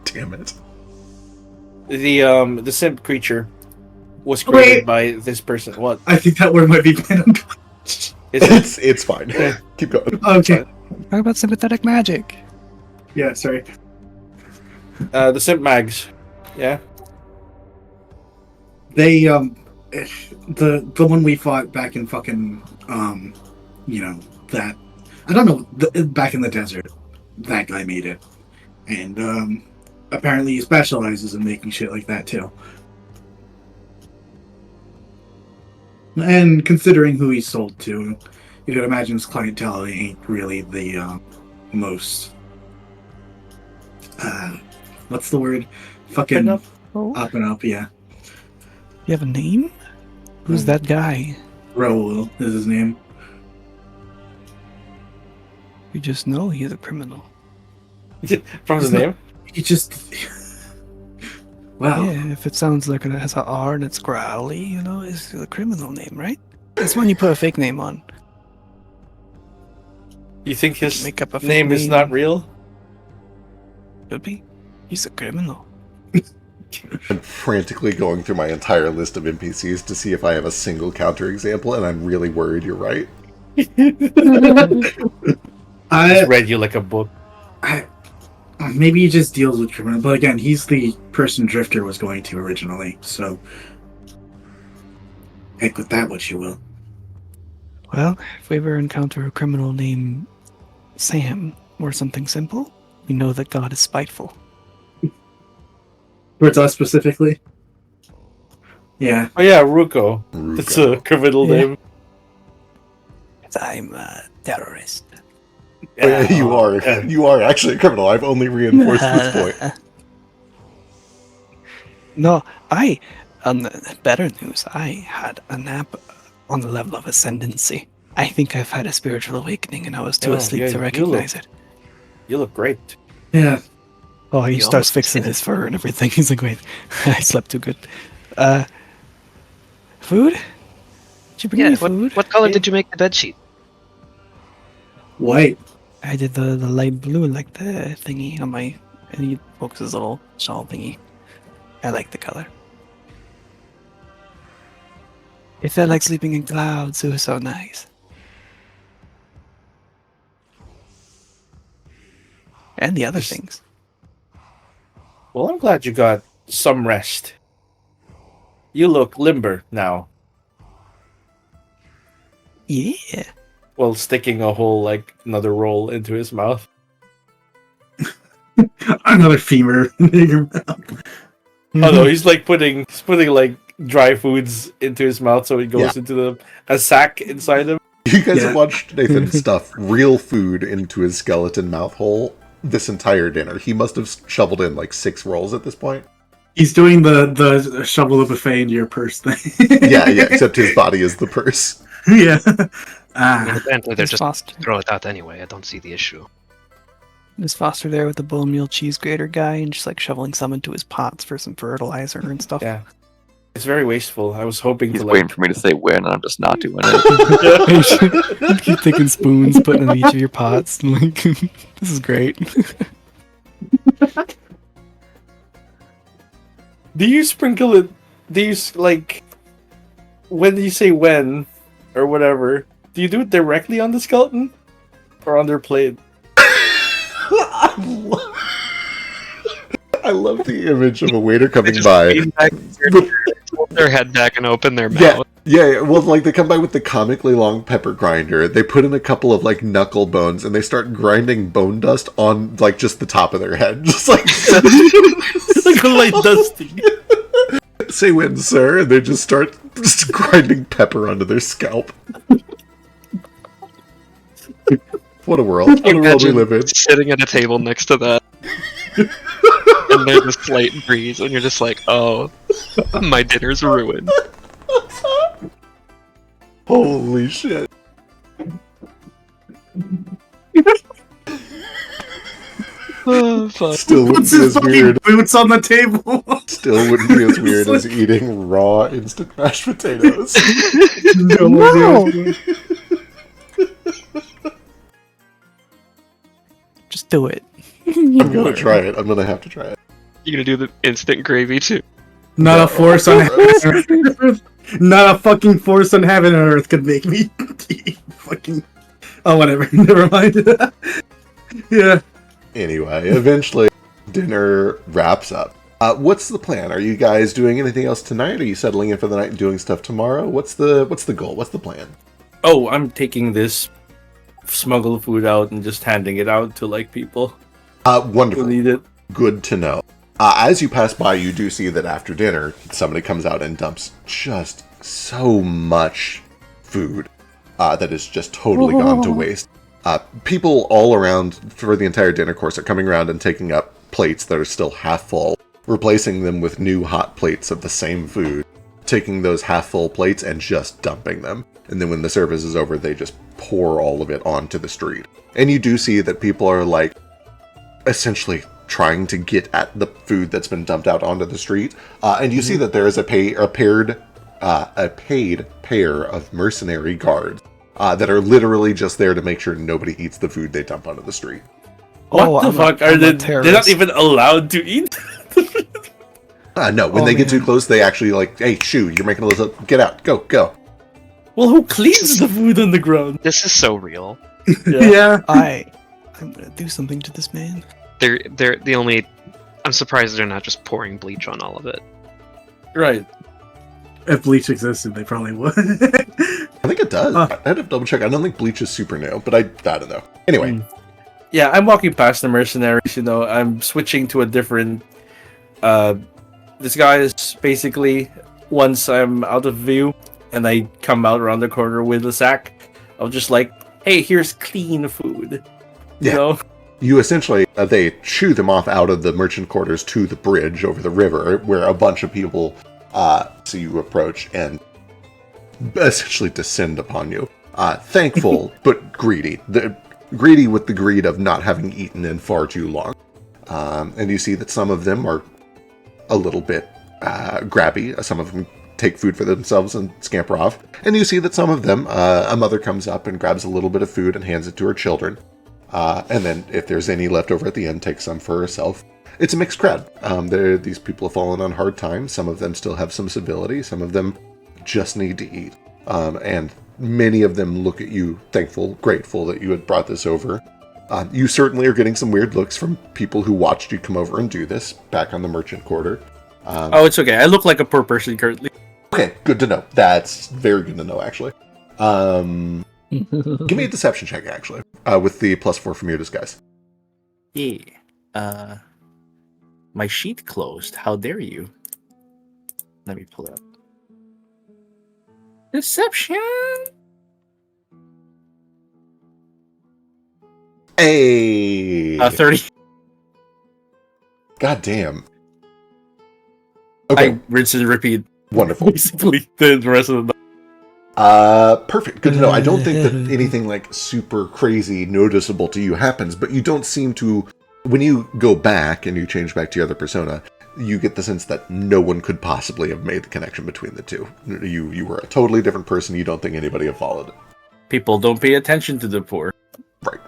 A: Damn it.
K: The simp creature was created by this person. What?
C: I think that word might be random.
K: Is it?
A: It's fine. Keep going.
C: Okay.
H: Talk about sympathetic magic.
C: Yeah, sorry.
K: The simp mags. Yeah.
C: They the one we fought back in fucking that I don't know back in the desert. That guy made it, and apparently he specializes in making shit like that too. And considering who he's sold to, you could imagine his clientele ain't really the most. What's the word? Fucking
K: Up.
C: up and up, yeah.
H: You have a name? Who's that guy?
C: Raoul is his name.
H: You just know he's a criminal.
K: From his
C: Isn't
K: name?
C: He just. Wow.
H: Yeah, if it sounds like it has an R and it's growly, it's a criminal name, right? It's when you put a fake name on.
K: You think his
H: Make up a fake
K: name is not real?
H: Could be. He's a criminal.
A: I'm frantically going through my entire list of NPCs to see if I have a single counterexample, and I'm really worried you're right.
C: I
K: Just read you like a book.
C: maybe he just deals with criminal, but again, he's the person Drifter was going to originally, so heck with that what you will.
H: Well, if we ever encounter a criminal named Sam or something simple, we know that God is spiteful.
C: Towards us specifically? Yeah.
K: Oh yeah, Ruko. That's a criminal
H: Yeah.
K: name.
H: I'm a terrorist.
A: Oh, yeah, you are actually a criminal. I've only reinforced this point.
H: No, better news, I had a nap on the level of ascendancy. I think I've had a spiritual awakening and I was too
K: Oh,
H: asleep
K: yeah,
H: to
K: you
H: recognize it.
K: You look great.
C: Yeah.
H: Oh, he
J: You
H: starts
J: almost
H: fixing
J: did
H: his fur and everything. He's like, wait, I slept too good. Food? Did you bring me food?
J: What color did you make the bed sheet?
C: White.
H: I did the light blue, like the thingy on my... And he pokes his little shawl thingy. I like the color. It felt like sleeping in clouds. It was so nice. And the other things.
K: Well, I'm glad you got some rest. You look limber now.
H: Yeah.
K: While sticking a whole, another roll into his mouth.
C: Another femur in your mouth.
K: Oh no, he's putting dry foods into his mouth so it goes into a sack inside him.
A: You guys have watched Nathan stuff real food into his skeleton mouth hole this entire dinner. He must have shoveled in 6 rolls at this point.
C: He's doing the shovel the buffet into your purse thing.
A: yeah, except his body is the purse.
C: Yeah.
J: Evidently, they're just
H: Foster.
J: throw it out anyway. I don't see the issue.
H: Is Foster there with the bone meal cheese grater guy and just shoveling some into his pots for some fertilizer and stuff?
K: Yeah. It's very wasteful. I was hoping
G: He's
K: to
G: waiting for me to say when, and I'm just not doing it.
H: Keep taking spoons, putting in each of your pots. And this is great.
K: Do you sprinkle it? Do you when you say when or whatever? Do you do it directly on the skeleton or on their plate?
A: I love the image of a waiter coming by.
J: Tilt their head back and open their mouth.
A: Yeah. Well, they come by with the comically long pepper grinder. They put in a couple of knuckle bones, and they start grinding bone dust on just the top of their head, just like
K: a light dusting.
A: Say when, sir, and they just start grinding pepper onto their scalp. What a world! What a world we live in.
J: Sitting at a table next to that. And there's a slight breeze, and you're just like, oh, my dinner's ruined.
A: Holy shit.
J: Oh, fuck.
A: Still wouldn't be as weird.
C: Boots on the table.
A: Still wouldn't be as weird as eating raw instant mashed potatoes.
H: No. Just do it.
A: I'm gonna try it. I'm gonna have to try it.
J: You're gonna do the instant gravy too.
C: Not a force on heaven and earth. Not a fucking force on heaven and earth could make me fucking. Oh, whatever. Never mind. Yeah.
A: Anyway, eventually, dinner wraps up. What's the plan? Are you guys doing anything else tonight? Are you settling in for the night and doing stuff tomorrow? What's the goal? What's the plan?
K: Oh, I'm taking this smuggled food out and just handing it out to people.
A: Wonderful.
K: Who need it.
A: Good to know. As you pass by, you do see that after dinner, somebody comes out and dumps just so much food that is just totally gone to waste. People all around for the entire dinner course are coming around and taking up plates that are still half full, replacing them with new hot plates of the same food, taking those half full plates and just dumping them. And then when the service is over, they just pour all of it onto the street. And you do see that people are essentially trying to get at the food that's been dumped out onto the street. And you see that there is a paid pair of mercenary guards that are literally just there to make sure nobody eats the food they dump onto the street.
K: What the fuck are they? They're not even allowed to eat.
A: No, when they get too close, they actually hey, shoo, you're making this up. Get out, go.
K: Well, who cleans the food on the ground?
J: This is so real.
C: Yeah.
H: I'm gonna do something to this man.
J: They're the only. I'm surprised they're not just pouring bleach on all of it.
K: Right.
C: If bleach existed, they probably would.
A: I think it does. I had to double check. I don't think bleach is super new, but I don't know. Anyway.
K: Yeah, I'm walking past the mercenaries, I'm switching to a different this guy is basically once I'm out of view and I come out around the corner with a sack, I'm just hey, here's clean food.
A: Yeah. You essentially, they shoo them off out of the merchant quarters to the bridge over the river, where a bunch of people see you approach and essentially descend upon you. Thankful, but greedy. Greedy with the greed of not having eaten in far too long. And you see that some of them are a little bit grabby. Some of them take food for themselves and scamper off. And you see that some of them, a mother comes up and grabs a little bit of food and hands it to her children. And then if there's any left over at the end, takes some for herself. It's a mixed crowd. These people have fallen on hard times. Some of them still have some civility. Some of them just need to eat. And many of them look at you, thankful, grateful that you had brought this over. You certainly are getting some weird looks from people who watched you come over and do this back on the merchant quarter.
F: Oh, it's okay. I look like a poor person currently.
A: Okay, good to know. That's very good to know, actually. Give me a deception check, actually, with the +4 from your disguise.
F: Yeah. My sheet closed. How dare you? Let me pull it up. Deception!
A: Hey!
F: 30.
A: God damn. Okay.
F: I rinse and repeat.
A: Wonderful.
F: Basically, the rest of the.
A: Perfect. Good to know. I don't think that anything like super crazy noticeable to you happens, but you don't seem to. When you go back and you change back to your other persona, you get the sense that no one could possibly have made the connection between the two. You were a totally different person. You don't think anybody have followed it.
F: People don't pay attention to the poor.
A: Right.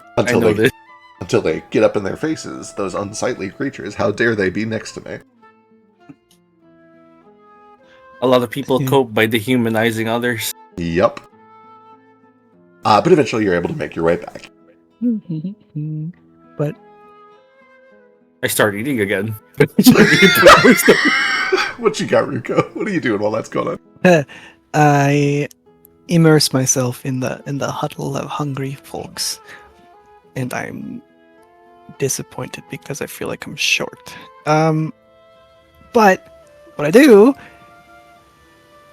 A: Until they get up in their faces, those unsightly creatures. How dare they be next to me?
F: A lot of people cope by dehumanizing others.
A: Yep. But eventually you're able to make your way back.
H: But
F: I start eating again.
A: What you got, Ruko? What are you doing while that's going on?
H: I immerse myself in the huddle of hungry folks, and I'm disappointed because I feel like I'm short. But what I do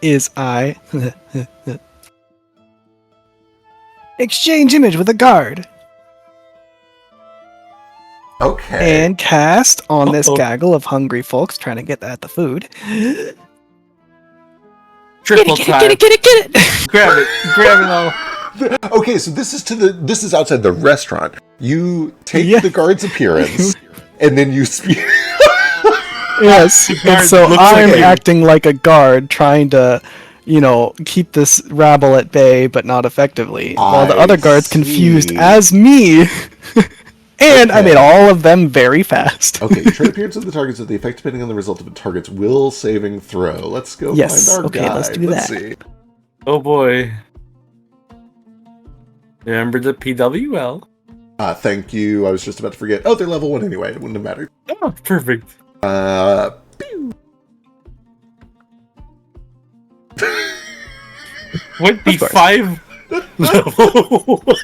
H: is I exchange image with a guard.
A: Okay.
H: And cast on this gaggle of hungry folks trying to get at the food.
F: Triple
H: Get it!
F: Grab it all.
A: Okay, so this is outside the restaurant. You take the guard's appearance, and then you speak.
H: Yes, and so I'm acting like a guard trying to, keep this rabble at bay, but not effectively, while the other guards confused as me. And I made all of them very fast.
A: Okay, trade appearance of the targets with the effect depending on the result of the target's will saving throw. Let's go find our guide.
H: Let's do that.
A: See.
F: Oh boy. Remember the PWL?
A: Thank you. I was just about to forget. Oh, they're level 1 anyway. It wouldn't have mattered.
F: Oh, perfect.
A: Pew.
F: What, the 5 level 1?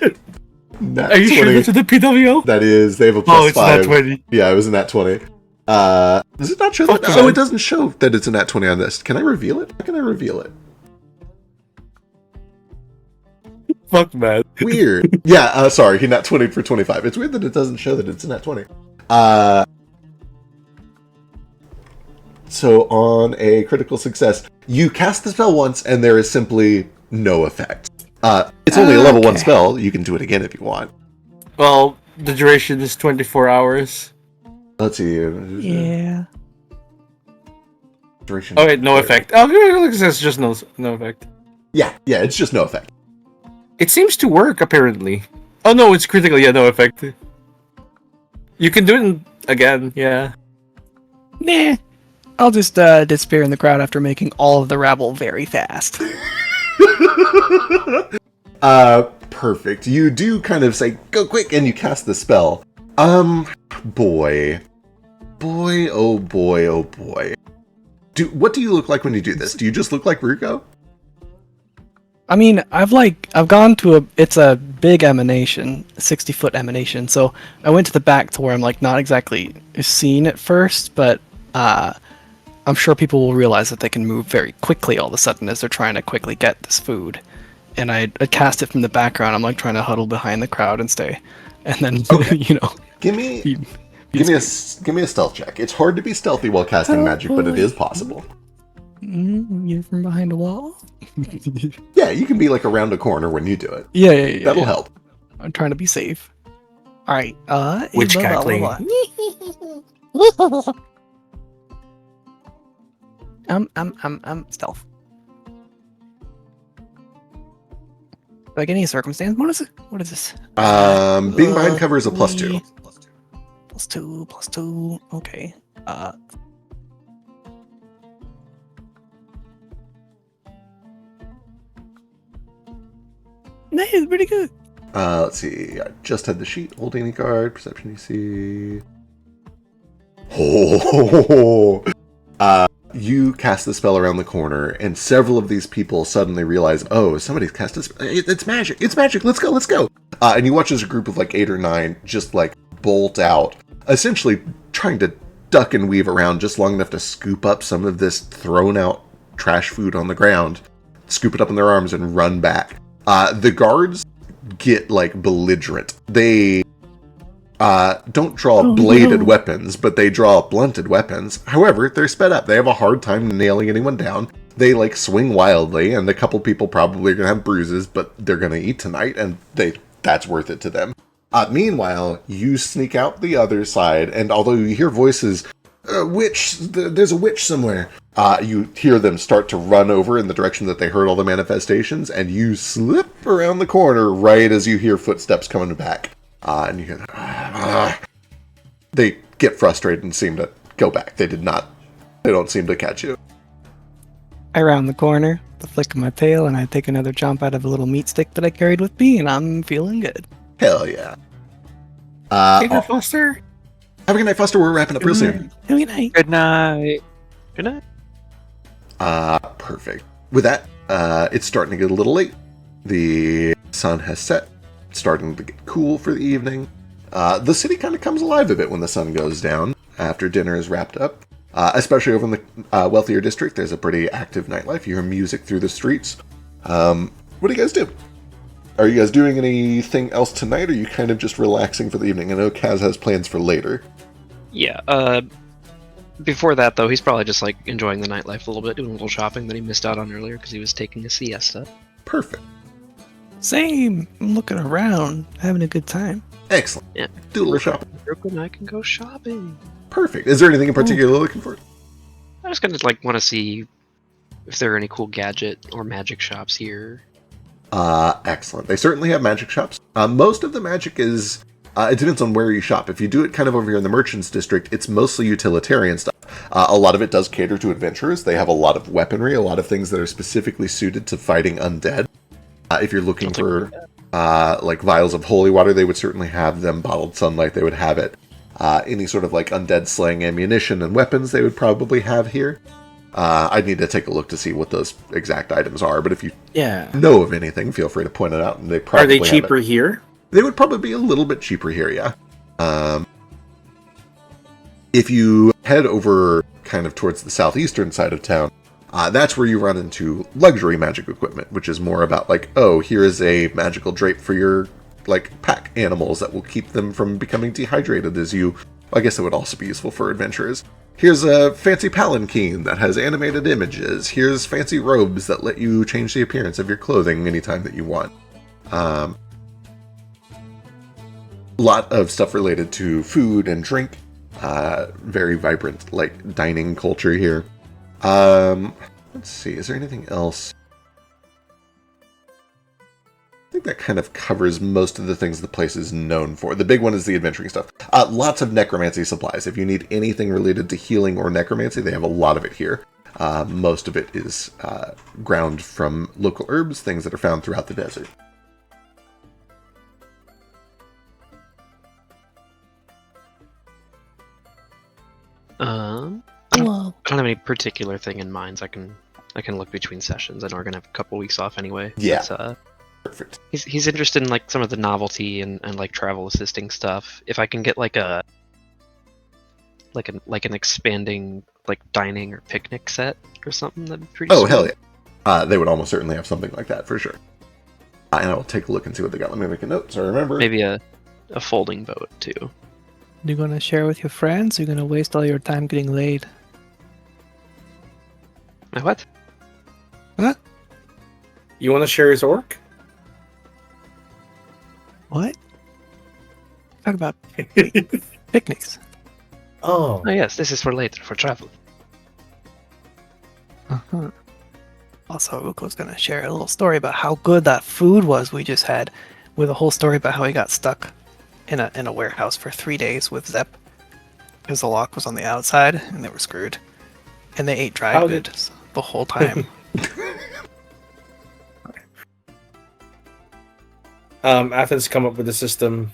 F: Are you 20. Sure that's the PWL?
A: That is, they have a +5.
F: Oh, it's not 20.
A: Yeah, it was a nat 20. Does it not show that? Oh, it doesn't show that it's a nat 20 on this. Can I reveal it? How can I reveal it?
F: Fuck, man.
A: Weird. Yeah, sorry, he nat 20 for 25. It's weird that it doesn't show that it's a nat 20. So on a critical success, you cast the spell once and there is simply no effect. It's only a level 1 spell. You can do it again if you want.
F: Well, the duration is 24 hours.
A: Let's see.
H: Yeah.
A: Duration.
F: Oh wait, no effect. Oh, it's just no effect.
A: Yeah, it's just no effect.
F: It seems to work, apparently. Oh no, it's critical, yeah, no effect. You can do it again, yeah.
H: Nah. I'll just disappear in the crowd after making all of the rabble very fast.
A: Perfect. You do kind of say, go quick, and you cast the spell. Boy, oh boy. What do you look like when you do this? Do you just look like Ruko?
H: I mean, I've gone to it's a big emanation, 60-foot emanation, so I went to the back to where I'm not exactly seen at first, but I'm sure people will realize that they can move very quickly all of a sudden as they're trying to quickly get this food. And I cast it from the background. I'm trying to huddle behind the crowd and stay. And then,
A: Give me a stealth check. It's hard to be stealthy while casting magic, but it is possible.
H: You're from behind a wall?
A: Yeah, you can be around a corner when you do it.
H: Yeah.
A: That'll help.
H: I'm trying to be safe. Alright,
F: Which cackling?
H: Stealth. Like any circumstance? What is this?
A: Being behind cover is a +2.
H: +2. Okay. That is pretty good.
A: Let's see. I just had the sheet. Hold any card. Perception DC. Oh. You cast the spell around the corner, and several of these people suddenly realize, oh, somebody's cast a spell. It's magic. It's magic. Let's go. Let's go. And you watch as a group of like 8 or 9 just like bolt out, essentially trying to duck and weave around just long enough to scoop up some of this thrown out trash food on the ground, scoop it up in their arms, and run back. The guards get like belligerent. They don't draw bladed weapons, but they draw blunted weapons. However, they're sped up. They have a hard time nailing anyone down. They like swing wildly, and a couple people probably are gonna have bruises, but they're gonna eat tonight, and that's worth it to them. Meanwhile, you sneak out the other side, and although you hear voices, witch, there's a witch somewhere, you hear them start to run over in the direction that they heard all the manifestations, and you slip around the corner right as you hear footsteps coming back. And you hear that. They get frustrated and seem to go back. They don't seem to catch you.
H: I round the corner, the flick of my tail, and I take another chomp out of a little meat stick that I carried with me, and I'm feeling good.
A: Hell yeah.
C: Good night, Foster.
A: Have a good night, Foster. We're wrapping up real soon.
H: Have a good night.
G: Good night.
J: Good night.
A: Perfect. With that, it's starting to get a little late. The sun has set. It's starting to get cool for the evening. The city kind of comes alive a bit when the sun goes down after dinner is wrapped up. Especially over in the wealthier district, there's a pretty active nightlife. You hear music through the streets. What do you guys do? Are you guys doing anything else tonight, or are you kind of just relaxing for the evening? I know Kaz has plans for later.
J: Yeah, before that, though, he's probably just, like, enjoying the nightlife a little bit, doing a little shopping that he missed out on earlier because he was taking a siesta.
A: Perfect.
H: Same. I'm looking around, having a good time.
A: Excellent.
J: Yeah.
A: Do a little shopping.
J: Brooke and I can go shopping.
A: Perfect. Is there anything in particular you're looking for?
J: I just kind of, like, want to see if there are any cool gadget or magic shops here.
A: Excellent. They certainly have magic shops. Most of the magic is... it depends on where you shop. If you do it kind of over here in the Merchants District, it's mostly utilitarian stuff. A lot of it does cater to adventurers. They have a lot of weaponry, a lot of things that are specifically suited to fighting undead. If you're looking for like vials of holy water, they would certainly have them. Bottled sunlight, they would have it. Any sort of like undead slaying ammunition and weapons, they would probably have here. I'd need to take a look to see what those exact items are, but if you know of anything, feel free to point it out. And they probably
C: Are they cheaper here?
A: They would probably be a little bit cheaper here, yeah. If you head over kind of towards the southeastern side of town, that's where you run into luxury magic equipment, which is more about like, oh, here is a magical drape for your like pack animals that will keep them from becoming dehydrated as you... I guess it would also be useful for adventurers. Here's a fancy palanquin that has animated images. Here's fancy robes that let you change the appearance of your clothing anytime that you want. Lot of stuff related to food and drink. Very vibrant, like, dining culture here. Let's see, is there anything else? I think that kind of covers most of the things the place is known for. The big one is the adventuring stuff. Lots of necromancy supplies. If you need anything related to healing or necromancy, they have a lot of it here. Most of it is ground from local herbs, things that are found throughout the desert.
J: I don't have any particular thing in mind. I can look between sessions. I know we're gonna have a couple weeks off anyway.
A: Yeah.
J: But,
A: perfect.
J: He's interested in like some of the novelty and like travel assisting stuff. If I can get like an expanding like dining or picnic set or something, that'd be pretty.
A: Oh,
J: sweet.
A: hell yeah. They would almost certainly have something like that for sure. And I'll take a look and see what they got. Let me make a note so I remember.
J: Maybe a folding boat too.
H: You gonna share with your friends? Or you gonna waste all your time getting laid?
J: What?
H: What?
C: You want to share his orc?
H: What? Talk about picnics.
C: Oh.
J: Oh yes, this is for later for travel.
H: Uh-huh. Also, Uko's gonna share a little story about how good that food was we just had, with a whole story about how he got stuck in a warehouse for 3 days with Zep, because the lock was on the outside and they were screwed, and they ate dry goods the whole time.
K: Athens come up with a system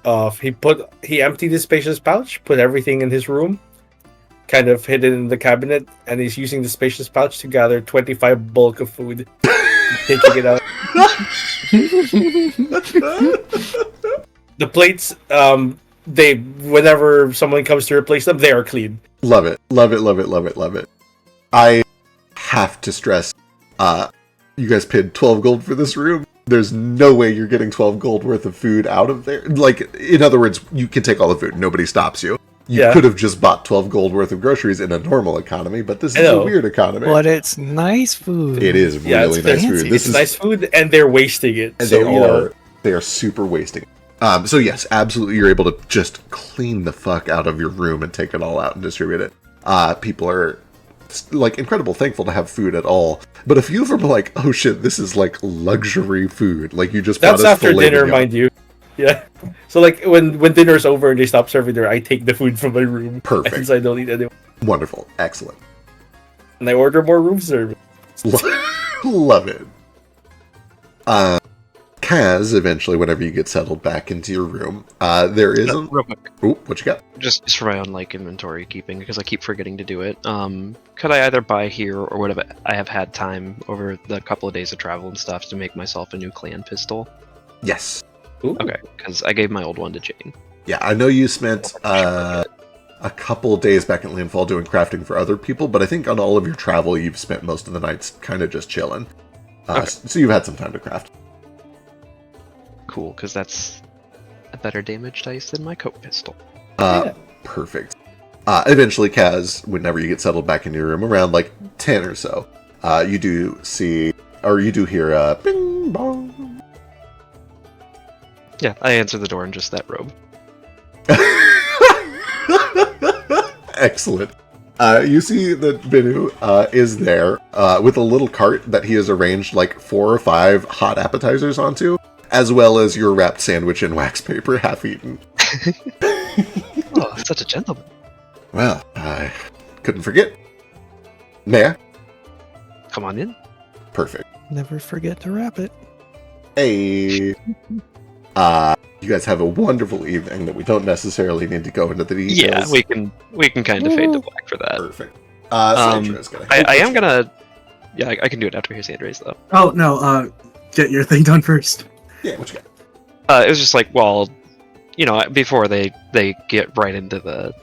K: of he emptied his spacious pouch, put everything in his room, kind of hid it in the cabinet, and he's using the spacious pouch to gather 25 bulk of food, taking it out. The plates, they whenever someone comes to replace them, they are clean.
A: Love it. Love it, love it, love it, love it. I have to stress, you guys paid 12 gold for this room. There's no way you're getting 12 gold worth of food out of there. Like, in other words, you can take all the food. Nobody stops you. You could have just bought 12 gold worth of groceries in a normal economy, but this is a weird economy.
H: But it's nice food.
A: It is really nice food.
K: This is nice food, and they're wasting it.
A: And
K: So,
A: they are super wasting it. So yes, absolutely, you're able to just clean the fuck out of your room and take it all out and distribute it. People are like incredible thankful to have food at all, but a few of them are like, oh shit, this is like luxury food. Like you just
K: that's after dinner, mind you. Yeah. So like when dinner's over and they stop serving dinner, I take the food from my room.
A: Perfect.
K: Since I don't eat anymore.
A: Wonderful. Excellent.
K: And I order more room service.
A: Love it. Kaz, eventually, whenever you get settled back into your room, there is a...
J: Real quick.
A: Ooh, what you got?
J: Just for my own like inventory keeping, because I keep forgetting to do it. Could I either buy here or whatever? I have had time over the couple of days of travel and stuff to make myself a new clan pistol.
A: Yes.
K: Ooh.
J: Okay, because I gave my old one to Jane.
A: Yeah, I know you spent a couple of days back at Landfall doing crafting for other people, but I think on all of your travel, you've spent most of the nights kind of just chilling. So you've had some time to craft.
J: Cool, because that's a better damage dice than my coat pistol.
A: Perfect. Eventually, Kaz, whenever you get settled back in your room, around like 10 or so, you do see, or you do hear a bing bong.
J: Yeah, I answer the door in just that robe.
A: Excellent. You see that Binu is there with a little cart that he has arranged like 4 or 5 hot appetizers onto, as well as your wrapped sandwich in wax paper, half eaten.
J: Oh, such a gentleman.
A: Well, I couldn't forget. May I?
J: Come on in.
A: Perfect.
H: Never forget to wrap it.
A: Hey. You guys have a wonderful evening that we don't necessarily need to go into the details.
J: Yeah, we can kind of fade to black for that.
A: Perfect. Sandra's gonna...
J: I am gonna... Yeah, I can do it after here's Sandra's, though.
C: Oh, no, get your thing done first.
A: Yeah, what you got?
J: It was just like, well, you know, before they get right into the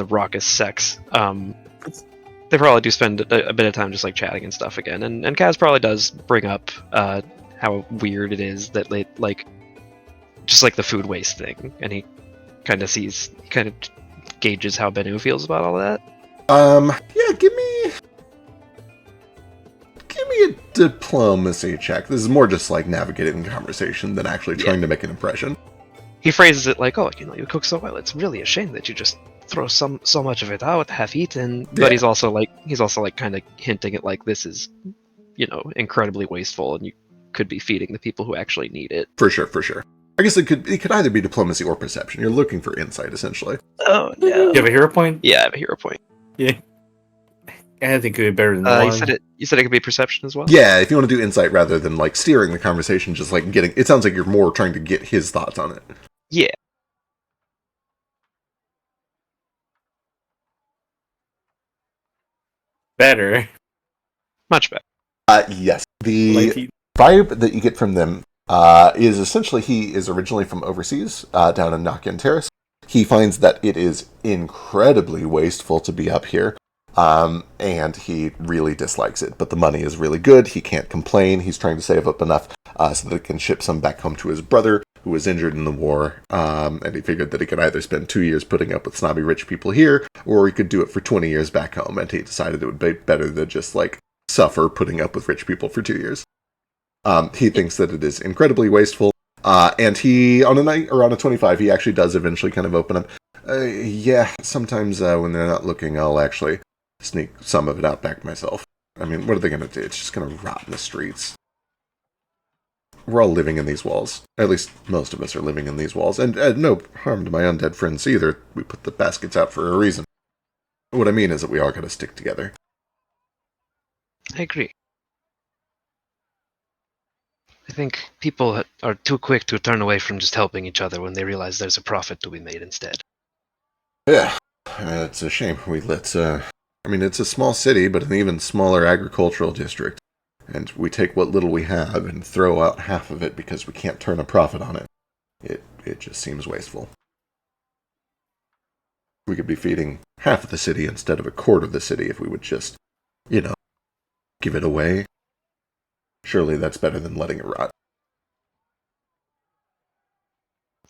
J: raucous sex, they probably do spend a bit of time just like chatting and stuff again, and Kaz probably does bring up how weird it is that they like just like the food waste thing, and he kind of gauges how Benu feels about all that.
A: Yeah, give me a diplomacy check. This is more just like navigating the conversation than actually trying to make an impression.
J: He phrases it like, "Oh, you know, you cook so well. It's really a shame that you just throw so much of it out, half eaten." But he's also like kind of hinting at like this is, you know, incredibly wasteful, and you could be feeding the people who actually need it.
A: For sure. I guess it could either be diplomacy or perception. You're looking for insight, essentially.
J: Oh yeah.
K: You have a hero point?
J: Yeah, I have a hero point.
K: Yeah. Anything could be better than one.
J: You said it could be perception as well?
A: Yeah, if you want to do insight rather than like steering the conversation, just like getting... It sounds like you're more trying to get his thoughts on it.
J: Yeah.
K: Better.
J: Much better.
A: Yes. The vibe that you get from them is essentially he is originally from overseas, down in Nokian Terrace. He finds that it is incredibly wasteful to be up here, and he really dislikes it. But the money is really good. He can't complain. He's trying to save up enough so that he can ship some back home to his brother, who was injured in the war, and he figured that he could either spend 2 years putting up with snobby rich people here, or he could do it for 20 years back home, and he decided it would be better than just, like, suffer putting up with rich people for 2 years. He thinks that it is incredibly wasteful, and he, on a night, or on a 25, he actually does eventually kind of open up. Yeah, sometimes when they're not looking, I'll actually sneak some of it out back myself. I mean, what are they going to do? It's just going to rot in the streets. We're all living in these walls. At least most of us are living in these walls. And no harm to my undead friends either. We put the baskets out for a reason. What I mean is that we all gotta stick together.
J: I agree. I think people are too quick to turn away from just helping each other when they realize there's a profit to be made instead.
A: Yeah, it's a shame. It's a small city, but an even smaller agricultural district. And we take what little we have and throw out half of it because we can't turn a profit on it. It just seems wasteful. We could be feeding half of the city instead of a quarter of the city if we would just, give it away. Surely that's better than letting it rot.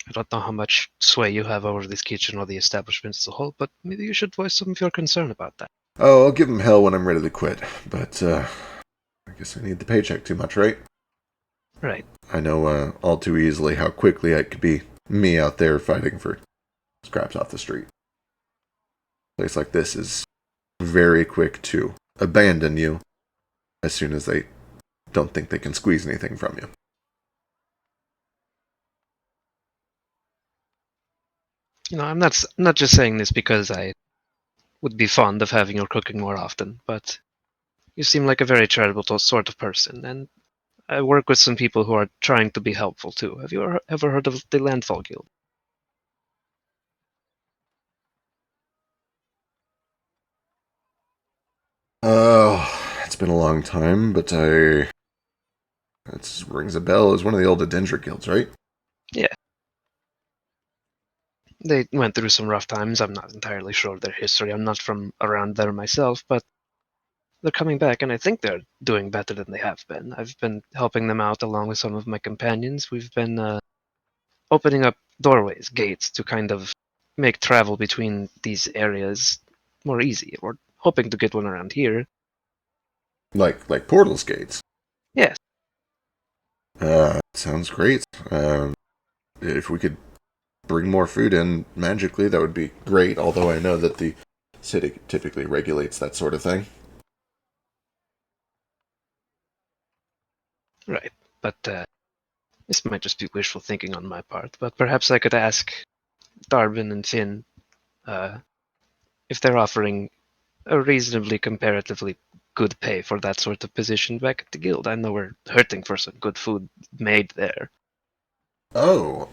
J: I don't know how much sway you have over this kitchen or the establishment as a whole, but maybe you should voice some of your concern about that.
A: Oh, I'll give him hell when I'm ready to quit. But, I guess I need the paycheck too much, right?
J: Right.
A: I know all too easily how quickly it could be me out there fighting for scraps off the street. A place like this is very quick to abandon you as soon as they don't think they can squeeze anything from you.
J: I'm not just saying this because I would be fond of having your cooking more often, but you seem like a very charitable sort of person, and I work with some people who are trying to be helpful too. Have you ever heard of the Landfall Guild?
A: Oh, it's been a long time, but that rings a bell. It's one of the old Adendra guilds, right?
J: Yeah. They went through some rough times. I'm not entirely sure of their history. I'm not from around there myself, but they're coming back, and I think they're doing better than they have been. I've been helping them out along with some of my companions. We've been opening up doorways, gates, to kind of make travel between these areas more easy. We're hoping to get one around here.
A: Like portals gates.
J: Yes.
A: Sounds great. If we could bring more food in magically, that would be great, although I know that the city typically regulates that sort of thing.
J: Right, but this might just be wishful thinking on my part, but perhaps I could ask Darbin and Finn if they're offering a reasonably comparatively good pay for that sort of position back at the guild. I know we're hurting for some good food made there.
A: Oh,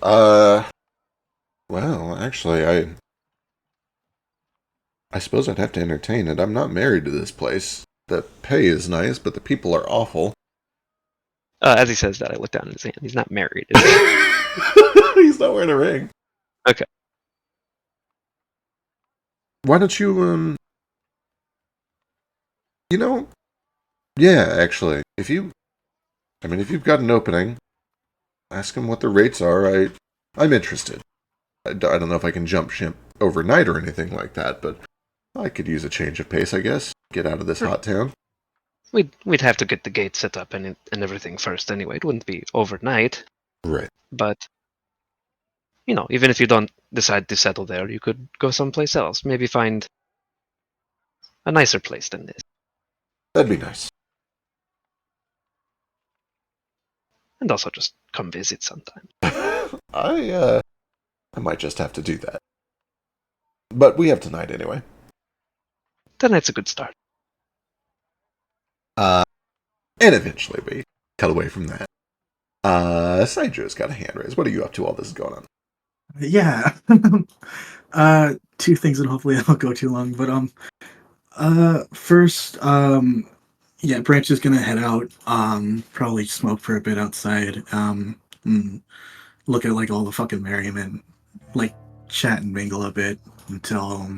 A: well, actually, I suppose I'd have to entertain it. I'm not married to this place. The pay is nice, but the people are awful.
J: As he says that, I look down at his hand. He's not married.
A: He's not wearing a ring.
J: Okay.
A: Why don't you, yeah, actually, if you've got an opening, ask them what the rates are. I'm interested. I don't know if I can jump ship overnight or anything like that, but I could use a change of pace, I guess. Get out of this hot town.
J: We'd have to get the gate set up and everything first anyway. It wouldn't be overnight.
A: Right.
J: But, even if you don't decide to settle there, you could go someplace else. Maybe find a nicer place than this.
A: That'd be nice.
J: And also just come visit sometime.
A: I might just have to do that. But we have tonight anyway.
J: Tonight's a good start.
A: And eventually we cut away from that. Sidro's got a hand raised. What are you up to while this is going on?
C: Yeah. Two things, and hopefully I don't go too long. But first, yeah, Branch is gonna head out. Probably smoke for a bit outside. And look at like all the fucking merriment, like chat and mingle a bit until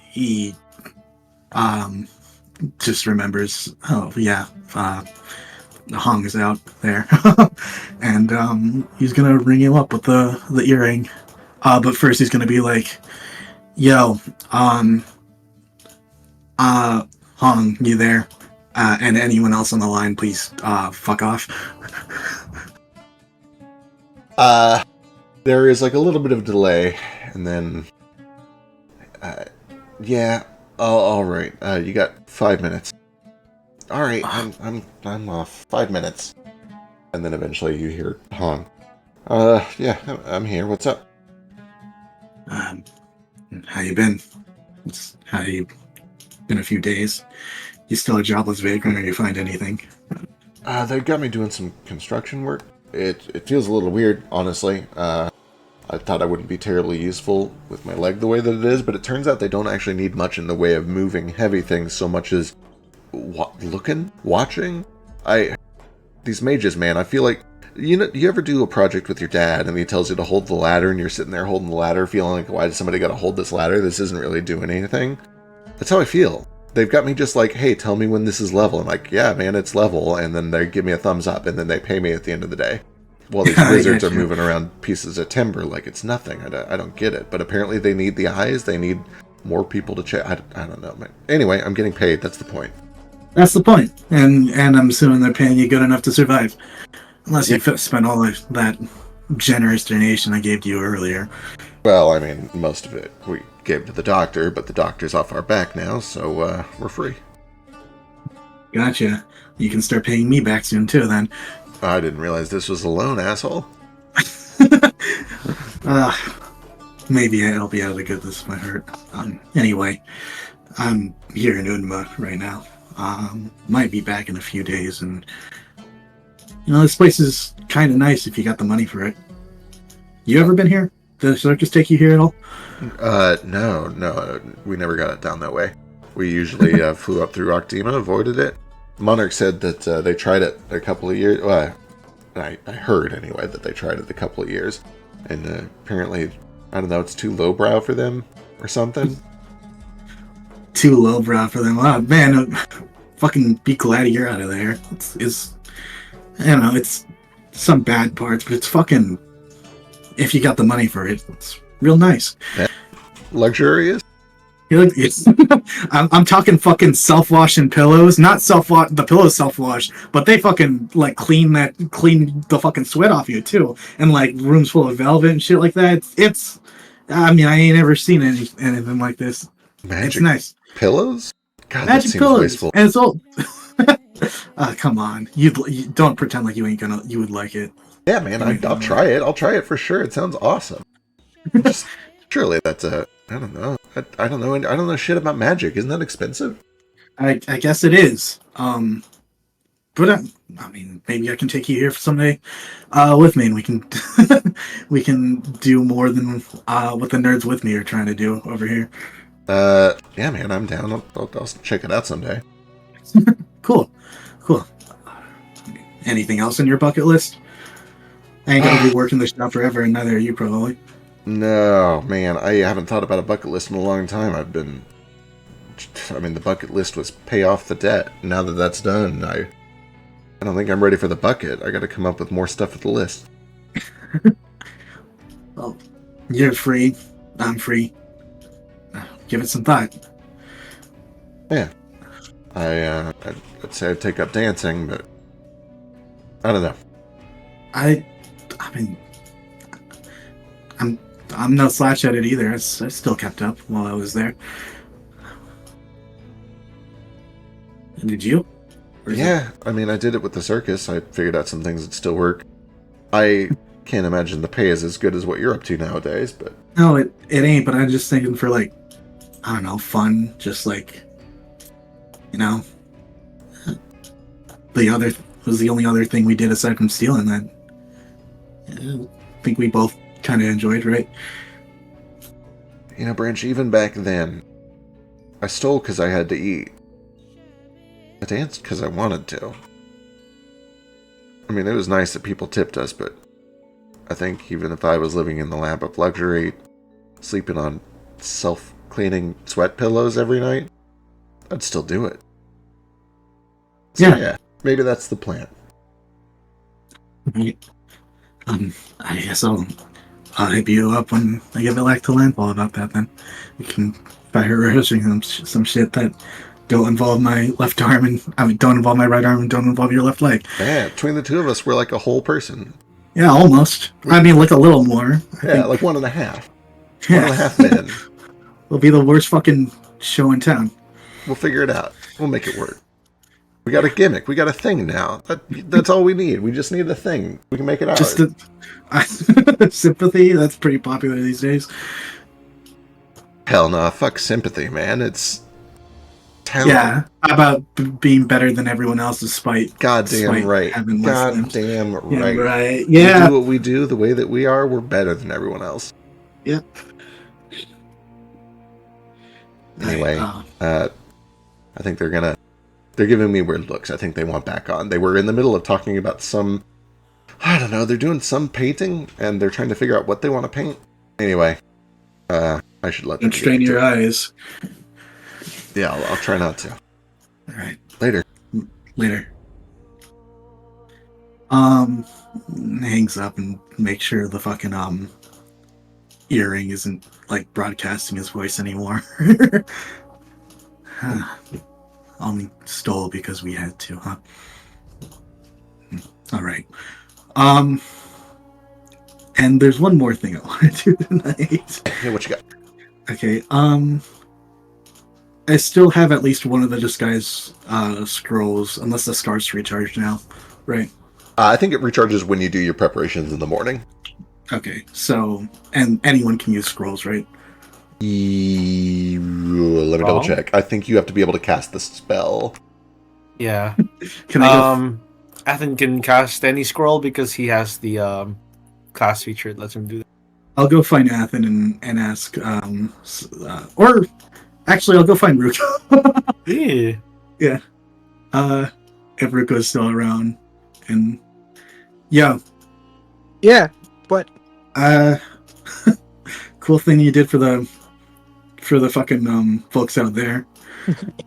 C: he just remembers. Oh yeah, Hong is out there, and he's gonna ring him up with the earring. But first he's gonna be like, "Yo, Hong, you there? And anyone else on the line, please, fuck off."
A: There is like a little bit of delay, and then, yeah, all right. You got 5 minutes. All right, I'm off. 5 minutes, and then eventually you hear Hong. Yeah, I'm here. What's up?
C: How you been? How you been? A few days. You still a jobless vagrant, or you find anything?
A: They got me doing some construction work. It feels a little weird, honestly. I thought I wouldn't be terribly useful with my leg the way that it is, but it turns out they don't actually need much in the way of moving heavy things so much as watching. These mages, man, I feel like, you ever do a project with your dad and he tells you to hold the ladder and you're sitting there holding the ladder feeling like, why does somebody got to hold this ladder? This isn't really doing anything. That's how I feel. They've got me just like, hey, tell me when this is level. I'm like, yeah, man, it's level. And then they give me a thumbs up and then they pay me at the end of the day. While these wizards are moving around pieces of timber like it's nothing. I don't get it. But apparently they need the eyes. They need more people to check. I don't know. Anyway, I'm getting paid. That's the point.
C: That's the point. And I'm assuming they're paying you good enough to survive. Unless you spent all of that generous donation I gave to you earlier.
A: Well, I mean, most of it we gave to the doctor, but the doctor's off our back now, so we're free.
C: Gotcha. You can start paying me back soon too, then.
A: I didn't realize this was a loan, asshole.
C: Maybe I'll be out of the good this might hurt. Anyway, I'm here in Unma right now. Might be back in a few days, and this place is kind of nice if you got the money for it. You ever been here? Did the circus take you here at all?
A: No, we never got it down that way. We usually flew up through Octima, avoided it. Monarch said that they tried it a couple of years. Well, I heard anyway that they tried it a couple of years, and apparently, I don't know, it's too lowbrow for them or something.
C: Too lowbrow for them. Oh man, fucking be glad you're out of there. It's I don't know, it's some bad parts, but it's fucking, if you got the money for it, it's real nice.
A: Yeah. Luxurious?
C: I'm talking fucking self-washing pillows, not self-wash. The pillows self-wash, but they fucking like clean the fucking sweat off you too, and like rooms full of velvet and shit like that. It's I mean, I ain't ever seen anything like this.
A: Magic
C: it's nice.
A: Pillows? God,
C: Magic
A: that seems
C: pillows,
A: wasteful.
C: and it's all. Come on, you don't pretend like you would like it.
A: Yeah, man, I'll try it. I'll try it for sure. It sounds awesome. Just surely that's I don't know. I don't know. I don't know shit about magic. Isn't that expensive?
C: I guess it is. But I mean, maybe I can take you here for someday with me, and we can we can do more than what the nerds with me are trying to do over here.
A: Yeah, man, I'm down. I'll check it out someday.
C: Cool. Anything else on your bucket list? I ain't gonna be working the shop forever, and neither are you probably.
A: No, man, I haven't thought about a bucket list in a long time. The bucket list was pay off the debt. Now that that's done, I don't think I'm ready for the bucket. I gotta come up with more stuff for the list.
C: Well, you're free. I'm free. Give it some thought.
A: Yeah. I'd say I'd take up dancing, but I don't know.
C: I mean, I'm no slouch at it either. I still kept up while I was there. And did you?
A: Yeah, I mean, I did it with the circus. I figured out some things that still work. I can't imagine the pay is as good as what you're up to nowadays, but...
C: No, it ain't, but I'm just thinking for, like, I don't know, fun. Just, like, the other was the only other thing we did aside from stealing that I think we both kind of enjoyed, right?
A: Branch, even back then, I stole because I had to eat. I danced because I wanted to. I mean, it was nice that people tipped us, but I think even if I was living in the lap of luxury, sleeping on self-cleaning sweat pillows every night, I'd still do it. So, yeah, maybe that's the plan.
C: Right. I guess I'll hit you up when I get back to landfall about that. Then we can start rehearsing some shit that don't involve my left arm and don't involve my right arm and don't involve your left leg.
A: Yeah, between the two of us, we're like a whole person.
C: Yeah, almost. I mean, like a little more.
A: Yeah, like 1.5.
C: Yeah.
A: 1.5 men.
C: We'll be the worst fucking show in town.
A: We'll figure it out. We'll make it work. We got a gimmick. We got a thing now. That's all we need. We just need a thing. We can make it ours.
C: Sympathy? That's pretty popular these days.
A: Hell no. Fuck sympathy, man. It's talent.
C: Yeah, about being better than everyone else despite
A: Goddamn right.
C: having less limbs.
A: Goddamn
C: Yeah,
A: right.
C: right.
A: We
C: Yeah.
A: do what we do the way that we are. We're better than everyone else.
C: Yep.
A: Anyway,
C: Right,
A: I think they're giving me weird looks. I think they want back on. They were in the middle of talking about some, I don't know, they're doing some painting, and they're trying to figure out what they want to paint. Anyway, I should let them
C: don't strain your eyes.
A: Yeah, I'll try not to.
C: All right.
A: Later.
C: Hangs up and makes sure the fucking earring isn't like broadcasting his voice anymore. Only stole because we had to, huh? All right. And there's one more thing I want to do tonight.
A: Hey, what you got?
C: Okay. I still have at least one of the disguise scrolls, unless the scar's recharged now, right?
A: I think it recharges when you do your preparations in the morning.
C: Okay, so and anyone can use scrolls, right?
A: Let me double check. I think you have to be able to cast the spell.
K: Yeah.
C: Can I
K: Ethan can cast any scroll because he has the class feature that lets him do that.
C: I'll go find Athen and ask, or actually, I'll go find Ruko.
K: Yeah.
C: If Ruko's still around, and yeah,
H: What?
C: cool thing you did for the fucking folks out there.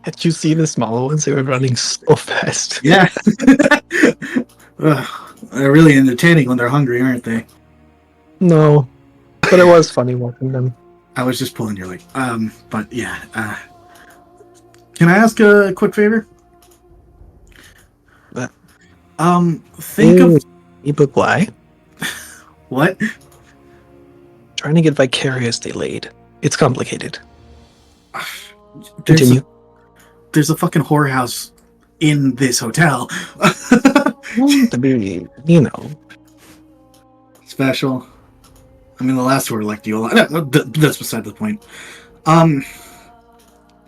H: Did you see the small ones? They were running so fast.
C: Yeah, they're really entertaining when they're hungry, aren't they?
H: No, but it was funny watching them.
C: I was just pulling your leg. But yeah, can I ask a quick favor?
H: What?
C: Think of
H: ebook why?
C: what?
H: Trying to get vicariously laid. It's complicated.
C: There's
H: Continue.
C: there's a fucking whorehouse in this hotel.
H: To be,
C: Special. I mean, the last word like you a lot. That's beside the point.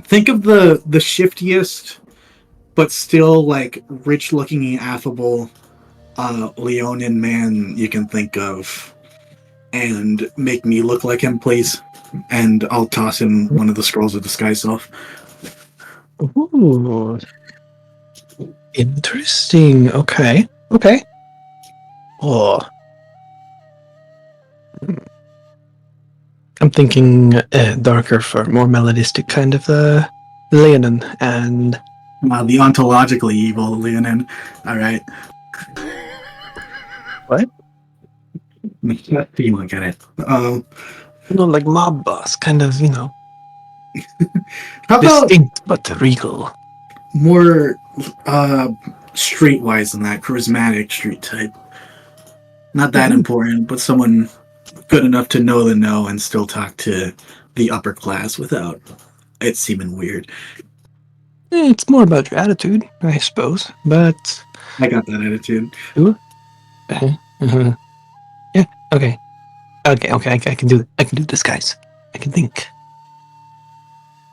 C: Think of the shiftiest, but still like rich-looking and affable Leonin man you can think of, and make me look like him, please. And I'll toss him one of the scrolls of disguise self.
H: Ooh. Interesting. Okay. Oh. I'm thinking darker for more melodistic kind of Leonin and
C: The ontologically evil Leonin. All right.
H: What?
C: You won't get it.
H: like mob boss, kind of,
C: How about
H: distinct but regal.
C: more streetwise than that? Charismatic street type. Not that important, but someone good enough to know the know and still talk to the upper class without it seeming weird.
H: It's more about your attitude, I suppose. But
C: I got that attitude.
H: yeah. Okay. I can do it. I can do disguise. I can think.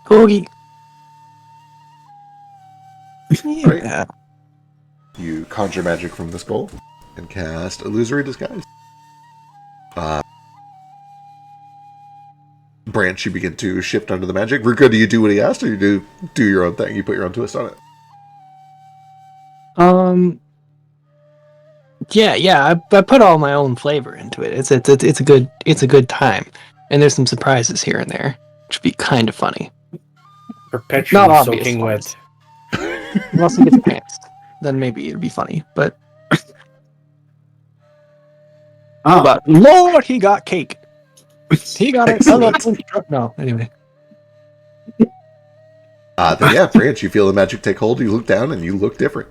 H: Corgi. Yeah.
A: You conjure magic from the skull and cast illusory disguise. Branch, you begin to shift under the magic. Ruko, do you do what he asked, or you do your own thing? You put your own twist on it.
H: Yeah. I put all my own flavor into it. It's a good time, and there's some surprises here and there, which would be kind of funny.
K: Perpetually
H: Not obvious
K: soaking
H: ones.
K: wet.
H: Unless he gets pants, then maybe it'd be funny. But Lord, he got cake. He got it. No, anyway.
A: Then yeah, Branch, you feel the magic take hold. You look down and you look different.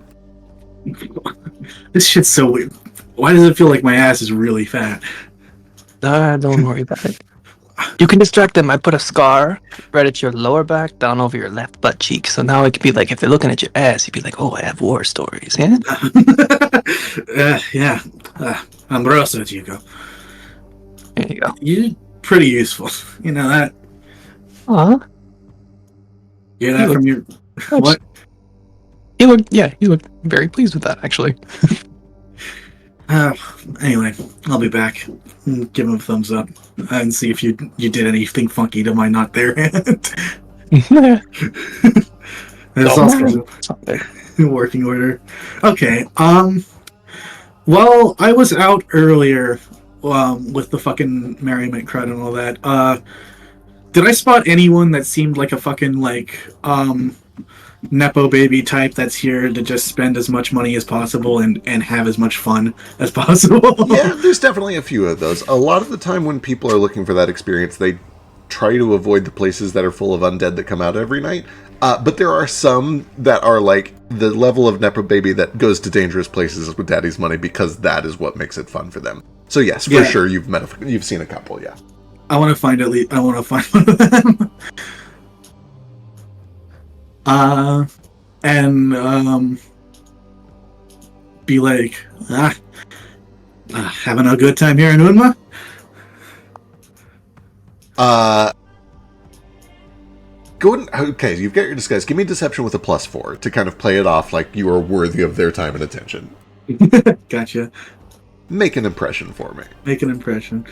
C: This shit's so weird. Why does it feel like my ass is really fat?
H: Don't worry about it. You can distract them. I put a scar right at your lower back, down over your left butt cheek. So now it could be like, if they're looking at your ass, you'd be like, oh, I have war stories, yeah?
C: Yeah. Ambroso, Chico.
H: There you go.
C: You're pretty useful. You know that?
H: Aw.
C: Hear that from your What?
H: He looked very pleased with that, actually.
C: Anyway, I'll be back. Give him a thumbs up and see if you did anything funky to my not there hand. There's also working order. Okay. Well, I was out earlier with the fucking merriment crowd and all that. Did I spot anyone that seemed like a fucking Nepo baby type that's here to just spend as much money as possible and have as much fun as possible?
A: Yeah, there's definitely a few of those. A lot of the time when people are looking for that experience, they try to avoid the places that are full of undead that come out every night. But there are some that are like the level of Nepo baby that goes to dangerous places with daddy's money because that is what makes it fun for them. So yes, for sure, you've seen a couple, yeah.
C: I want to find one of them. And be like, having a good time here in Unma?
A: Go ahead. Okay, you've got your disguise. Give me deception with a +4 to kind of play it off like you are worthy of their time and attention.
C: Gotcha.
A: Make an impression for me.
C: Make an impression.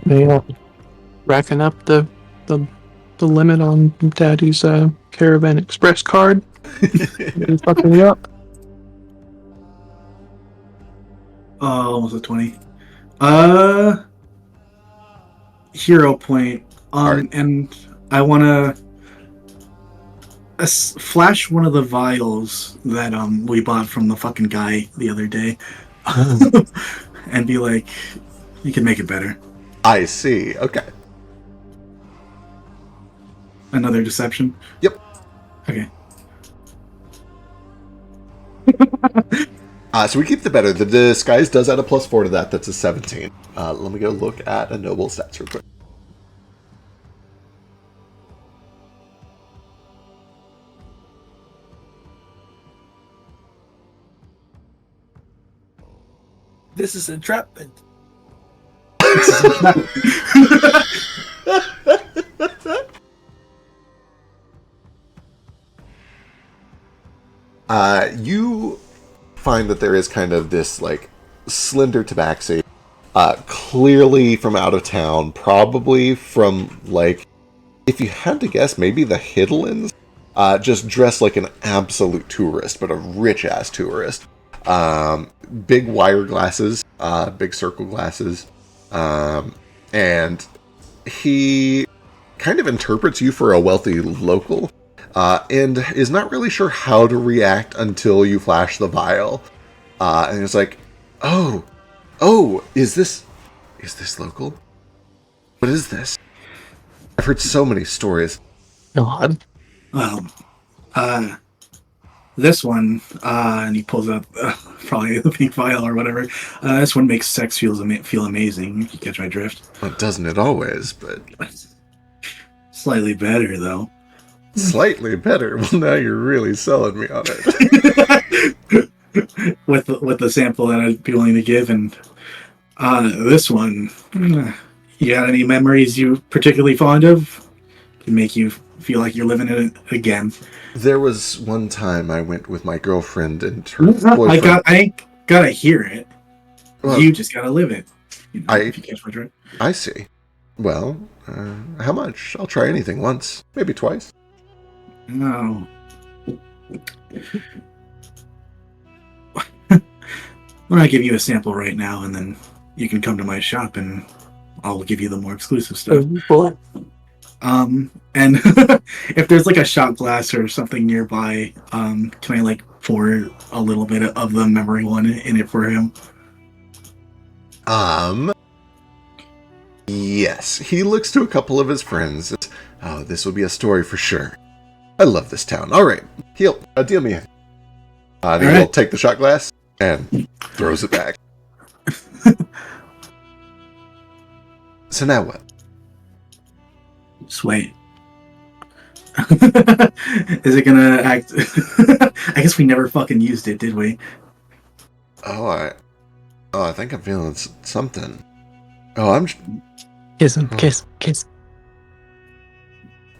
H: They racking up the limit on Daddy's Caravan Express card. Fucking me up.
C: Oh, almost a 20. Hero point.
A: Right.
C: And I want to flash one of the vials that we bought from the fucking guy the other day, and be like, "You can make it better."
A: I see. Okay.
C: Another deception.
A: Yep.
C: Okay.
A: So we keep the better. The disguise does add a +4 to that. That's a 17. Let me go look at a noble stats real quick.
K: This is entrapment.
A: You find that there is kind of this like slender tabaxi, clearly from out of town, probably from like, if you had to guess, maybe the Hiddlins, just dressed like an absolute tourist, but a rich ass tourist. Big wire glasses, big circle glasses, and he kind of interprets you for a wealthy local, and is not really sure how to react until you flash the vial. And it's like, oh, is this local? What is this? I've heard so many stories.
H: God.
C: Well, this one, and he pulls out probably the pink vial or whatever. This one makes sex feel amazing. If you catch my drift.
A: Well, doesn't it always? But
C: slightly better though.
A: Slightly better. Well, now you're really selling me on it.
C: with the sample that I'd be willing to give, and this one, you got any memories you particularly fond of? Can make you feel like you're living in it again.
A: There was one time I went with my girlfriend and her boyfriend.
C: I ain't gotta hear it.
A: Well,
C: you just gotta live it. You know, if you catch my drift.
A: I see. Well, how much? I'll try anything once, maybe twice.
C: No. Why don't I give you a sample right now, and then you can come to my shop, and I'll give you the more exclusive stuff. And if there's like a shot glass or something nearby, can I like pour a little bit of the memory one in it for him?
A: Yes. He looks to a couple of his friends. Oh, this will be a story for sure. I love this town. All right, he'll deal me in. And he'll take the shot glass and throws it back. So now what?
C: Just wait. Is it gonna act? I guess we never fucking used it, did we?
A: I think I'm feeling something. Oh,
H: Kiss him, kiss.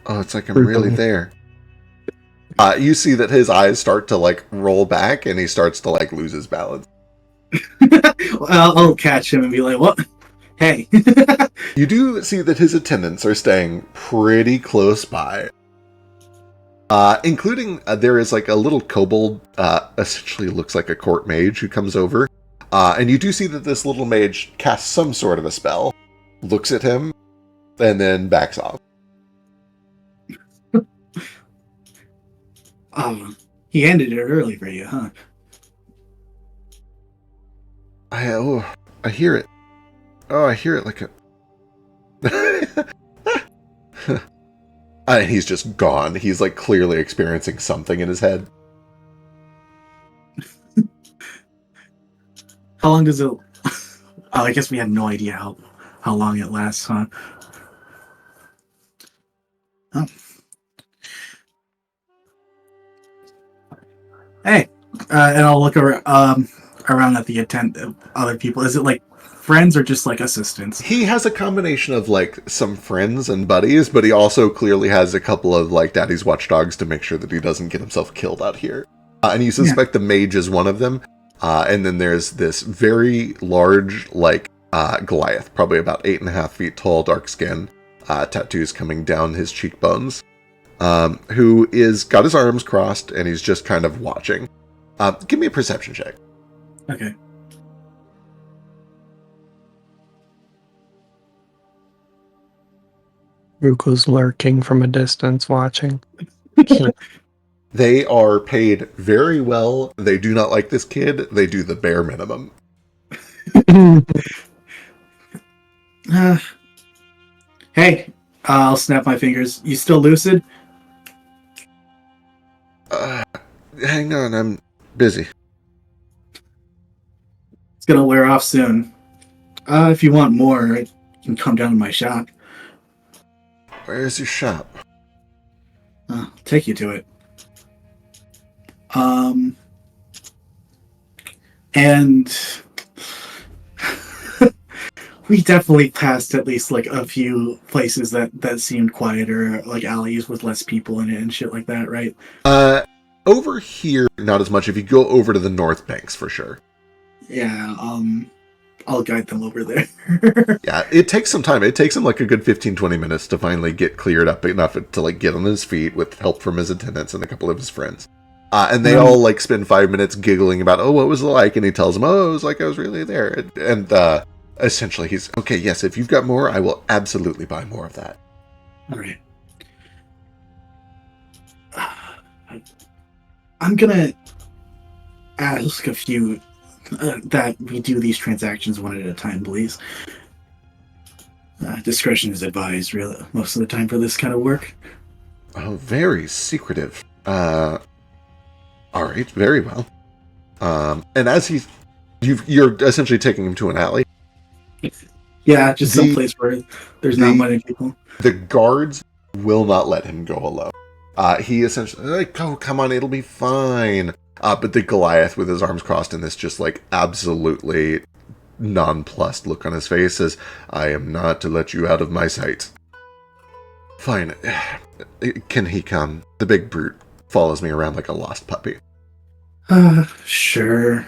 A: Oh, it's like I'm really there. You see that his eyes start to like roll back, and he starts to like lose his balance.
C: I'll catch him and be like, "What? Hey!"
A: You do see that his attendants are staying pretty close by. Including, there is like a little kobold, essentially looks like a court mage who comes over. And you do see that this little mage casts some sort of a spell, looks at him, and then backs off.
C: He ended it early for you, huh?
A: I hear it. Oh, I hear it like a... And he's just gone. He's like clearly experiencing something in his head.
C: How long does it... Oh, I guess we had no idea how long it lasts, huh? Oh. Hey, and I'll look around at the other people. Is it like friends or just like assistants?
A: He has a combination of like some friends and buddies, but he also clearly has a couple of like daddy's watchdogs to make sure that he doesn't get himself killed out here. And you suspect the mage is one of them. And then there's this very large, like, Goliath, probably about 8.5 feet tall, dark skin, tattoos coming down his cheekbones, who is got his arms crossed, and he's just kind of watching. Give me a perception check.
C: Okay.
H: Ruko's lurking from a distance, watching.
A: They are paid very well. They do not like this kid. They do the bare minimum.
C: Hey, I'll snap my fingers. You still lucid?
A: Hang on, I'm busy.
C: It's gonna wear off soon. If you want more, you can come down to my shop.
A: Where's your shop?
C: I'll take you to it. And we definitely passed at least like a few places that seemed quieter, like alleys with less people in it and shit like that, right?
A: Over here, not as much. If you go over to the North Banks, for sure.
C: Yeah, I'll guide them over there.
A: Yeah, it takes some time. It takes him like a good 15-20 minutes to finally get cleared up enough to like get on his feet with help from his attendants and a couple of his friends. And they all like spend 5 minutes giggling about, oh, what was it like? And he tells them, oh, it was like I was really there. And essentially he's, okay, yes, if you've got more, I will absolutely buy more of that.
C: All right. I'm gonna ask a few that we do these transactions one at a time, please. Discretion is advised, really, most of the time for this kind of work.
A: Oh, very secretive. All right, very well. And as you're essentially taking him to an alley.
C: Yeah, just someplace where there's not many people.
A: The guards will not let him go alone. He essentially like, oh, come on, it'll be fine. But the Goliath with his arms crossed and this just like absolutely nonplussed look on his face says, I am not to let you out of my sight. Fine. Can he come? The big brute follows me around like a lost puppy.
C: Sure.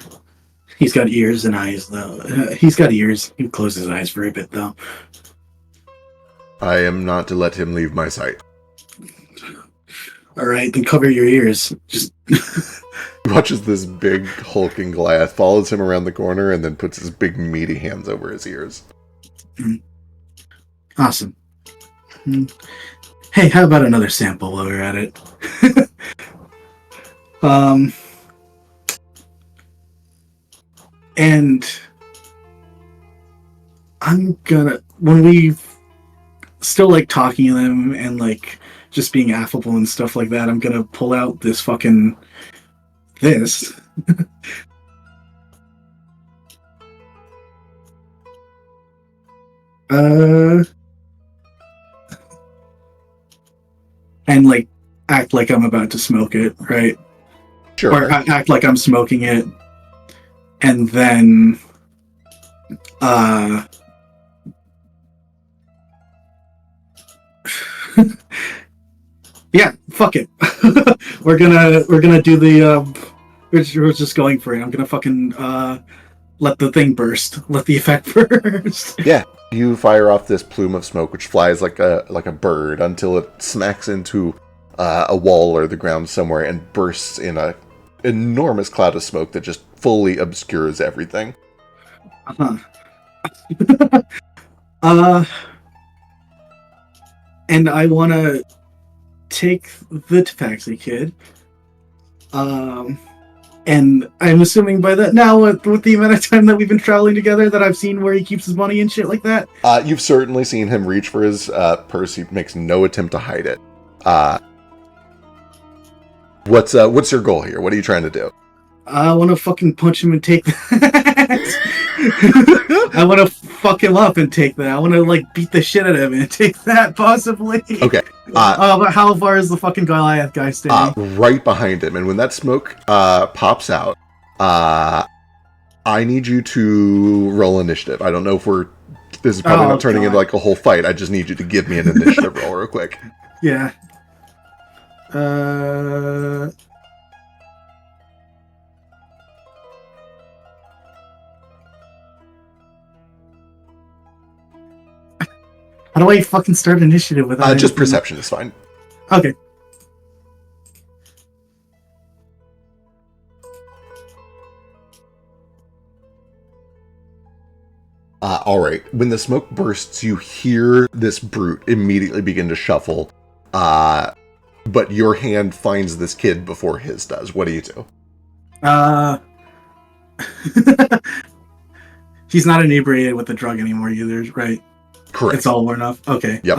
C: He's got ears and eyes, though. He's got ears. He closes his eyes for a bit, though.
A: I am not to let him leave my sight.
C: All right, then cover your ears. Just
A: He watches this big hulking Goliath, follows him around the corner, and then puts his big meaty hands over his ears.
C: Awesome. Hey, how about another sample while we're at it? And I'm gonna, when we still like talking to them and like just being affable and stuff like that, I'm gonna pull out this fucking this. And like act like I'm about to smoke it, right?
A: Sure.
C: Or act like I'm smoking it, and then Yeah, fuck it. we're gonna do the. We're just going for it. I'm gonna fucking let the thing burst. Let the effect burst.
A: Yeah, you fire off this plume of smoke, which flies like a bird until it smacks into a wall or the ground somewhere and bursts in a enormous cloud of smoke that just fully obscures everything.
C: Uh-huh. And I want to take the taxi kid. And I'm assuming by that now, with the amount of time that we've been traveling together, that I've seen where he keeps his money and shit like that.
A: You've certainly seen him reach for his purse. He makes no attempt to hide it. What's your goal here? What are you trying to do?
C: I want to fucking punch him and take that. I want to fuck him up and take that. I want to like beat the shit out of him and take that, possibly.
A: Okay.
C: But how far is the fucking Goliath guy standing?
A: Right behind him. And when that smoke pops out, I need you to roll initiative. I don't know if this is probably not turning into like a whole fight. I just need you to give me an initiative roll real quick.
C: Yeah. How do I fucking start initiative without
A: Just
C: anything?
A: perception is fine.
C: Okay.
A: All right. When the smoke bursts, you hear this brute immediately begin to shuffle. But your hand finds this kid before his does. What do you do?
C: He's not inebriated with the drug anymore either, right?
A: Correct.
C: It's all worn off. Okay.
A: Yep.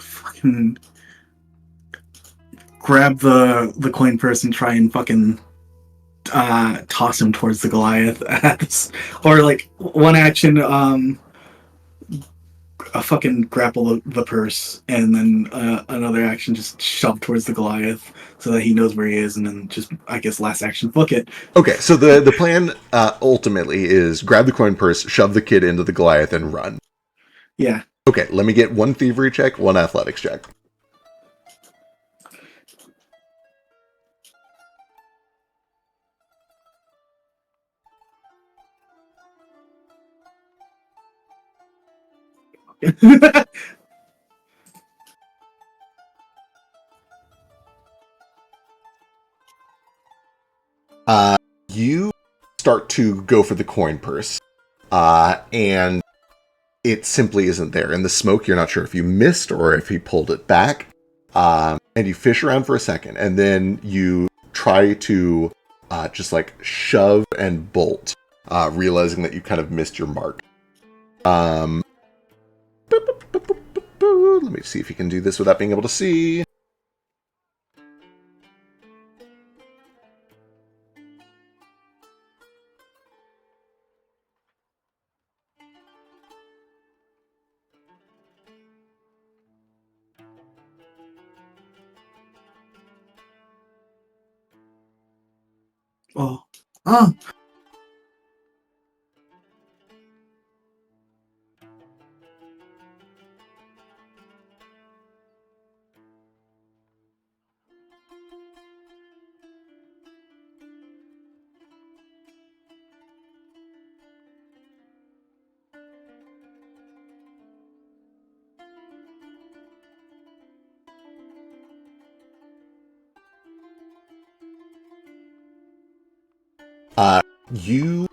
C: Fucking grab the coin purse and try and fucking toss him towards the Goliath. Or like one action, fucking grapple the purse, and then another action just shove towards the Goliath so that he knows where he is, and then just, I guess, last action, book it.
A: Okay, so the plan ultimately is grab the coin purse, shove the kid into the Goliath, and run.
C: Yeah.
A: Okay, let me get one thievery check, one athletics check. You start to go for the coin purse, and it simply isn't there. In the smoke, you're not sure if you missed or if he pulled it back, and you fish around for a second, and then you try to just like shove and bolt, realizing that you kind of missed your mark. Let me see if you can do this without being able to see.
C: Oh. Oh.
A: You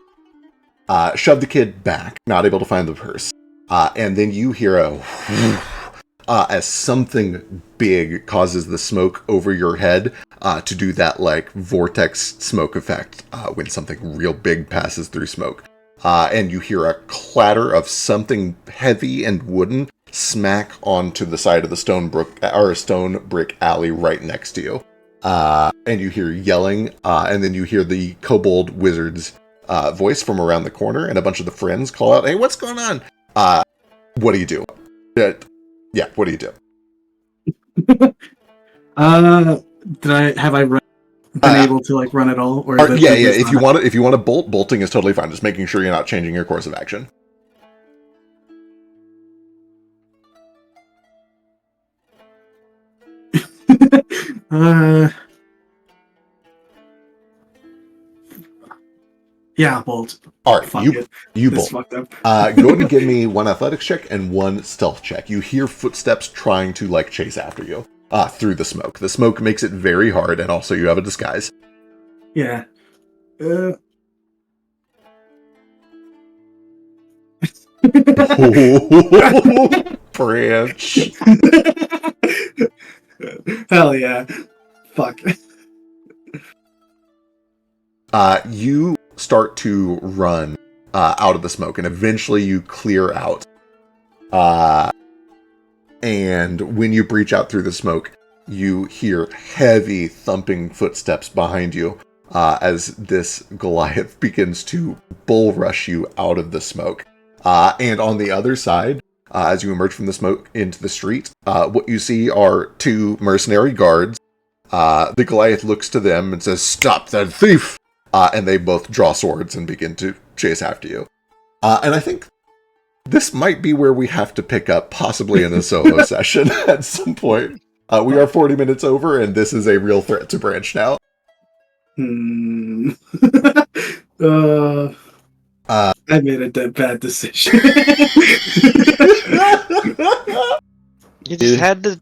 A: shove the kid back, not able to find the purse, and then you hear as something big causes the smoke over your head to do that like vortex smoke effect when something real big passes through smoke. And you hear a clatter of something heavy and wooden smack onto the side of the stone brick alley right next to you. And you hear yelling, and then you hear the kobold wizard's voice from around the corner, and a bunch of the friends call out, "Hey, what's going on?" What do you do? Yeah, what do you do?
C: Have I been able to like run at all? Or
A: yeah. If you want to bolt, bolting is totally fine. Just making sure you're not changing your course of action.
C: Yeah, bolt.
A: All right,
C: Fuck
A: you
C: it.
A: you
C: This
A: bolt.
C: fucked up.
A: Go ahead and give me one athletics check and one stealth check. You hear footsteps trying to like chase after you through the smoke. The smoke makes it very hard, and also you have a disguise.
C: Yeah.
A: Branch.
C: Hell yeah. Fuck.
A: You start to run out of the smoke, and eventually you clear out. And when you breach out through the smoke, you hear heavy thumping footsteps behind you as this Goliath begins to bull rush you out of the smoke. And on the other side, as you emerge from the smoke into the street, what you see are two mercenary guards. The Goliath looks to them and says, "Stop that thief!" And they both draw swords and begin to chase after you. And I think this might be where we have to pick up, possibly in a solo session at some point. We are 40 minutes over, and this is a real threat to Branch now.
C: I made a bad decision.
J: You just had to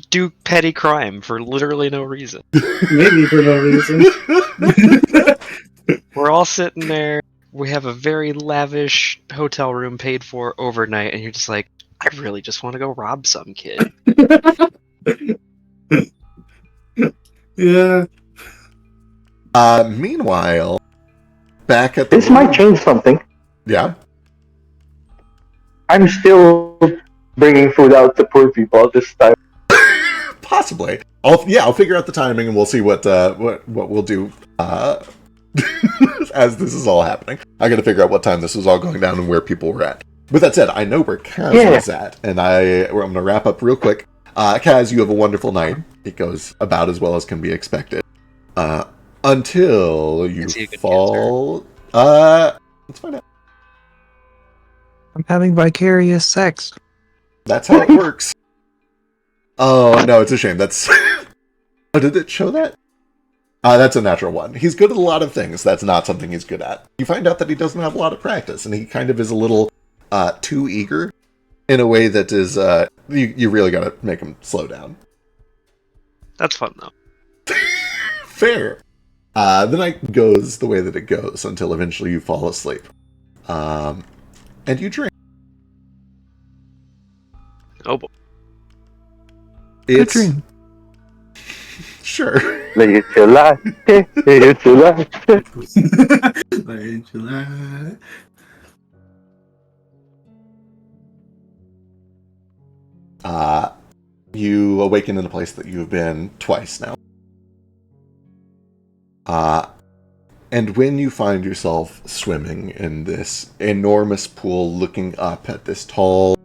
J: do petty crime for literally no reason.
C: Maybe for no reason.
J: We're all sitting there. We have a very lavish hotel room paid for overnight, and you're just like, I really just want to go rob some kid.
C: Yeah.
A: Meanwhile, back at the
L: This might change something.
A: Yeah.
L: I'm still bringing food out to poor people this time.
A: Possibly. I'll figure out the timing, and we'll see what we'll do as this is all happening. I got to figure out what time this was all going down and where people were at. With that said, I know where Kaz is at, and I'm going to wrap up real quick. Kaz, you have a wonderful night. It goes about as well as can be expected. Until you fall. Let's find out.
H: I'm having vicarious sex.
A: That's how it works. Oh, no, it's a shame. That's... Oh, did it show that? That's a natural one. He's good at a lot of things. That's not something he's good at. You find out that he doesn't have a lot of practice, and he kind of is a little too eager in a way that is... you really got to make him slow down.
J: That's fun, though.
A: Fair. The night goes the way that it goes until eventually you fall asleep. And you drink.
J: Oh boy.
A: It's...
H: dream.
A: Sure.
L: It's a latte. It's a latte.
A: You awaken in a place that you've been twice now. And when you find yourself swimming in this enormous pool, looking up at this tall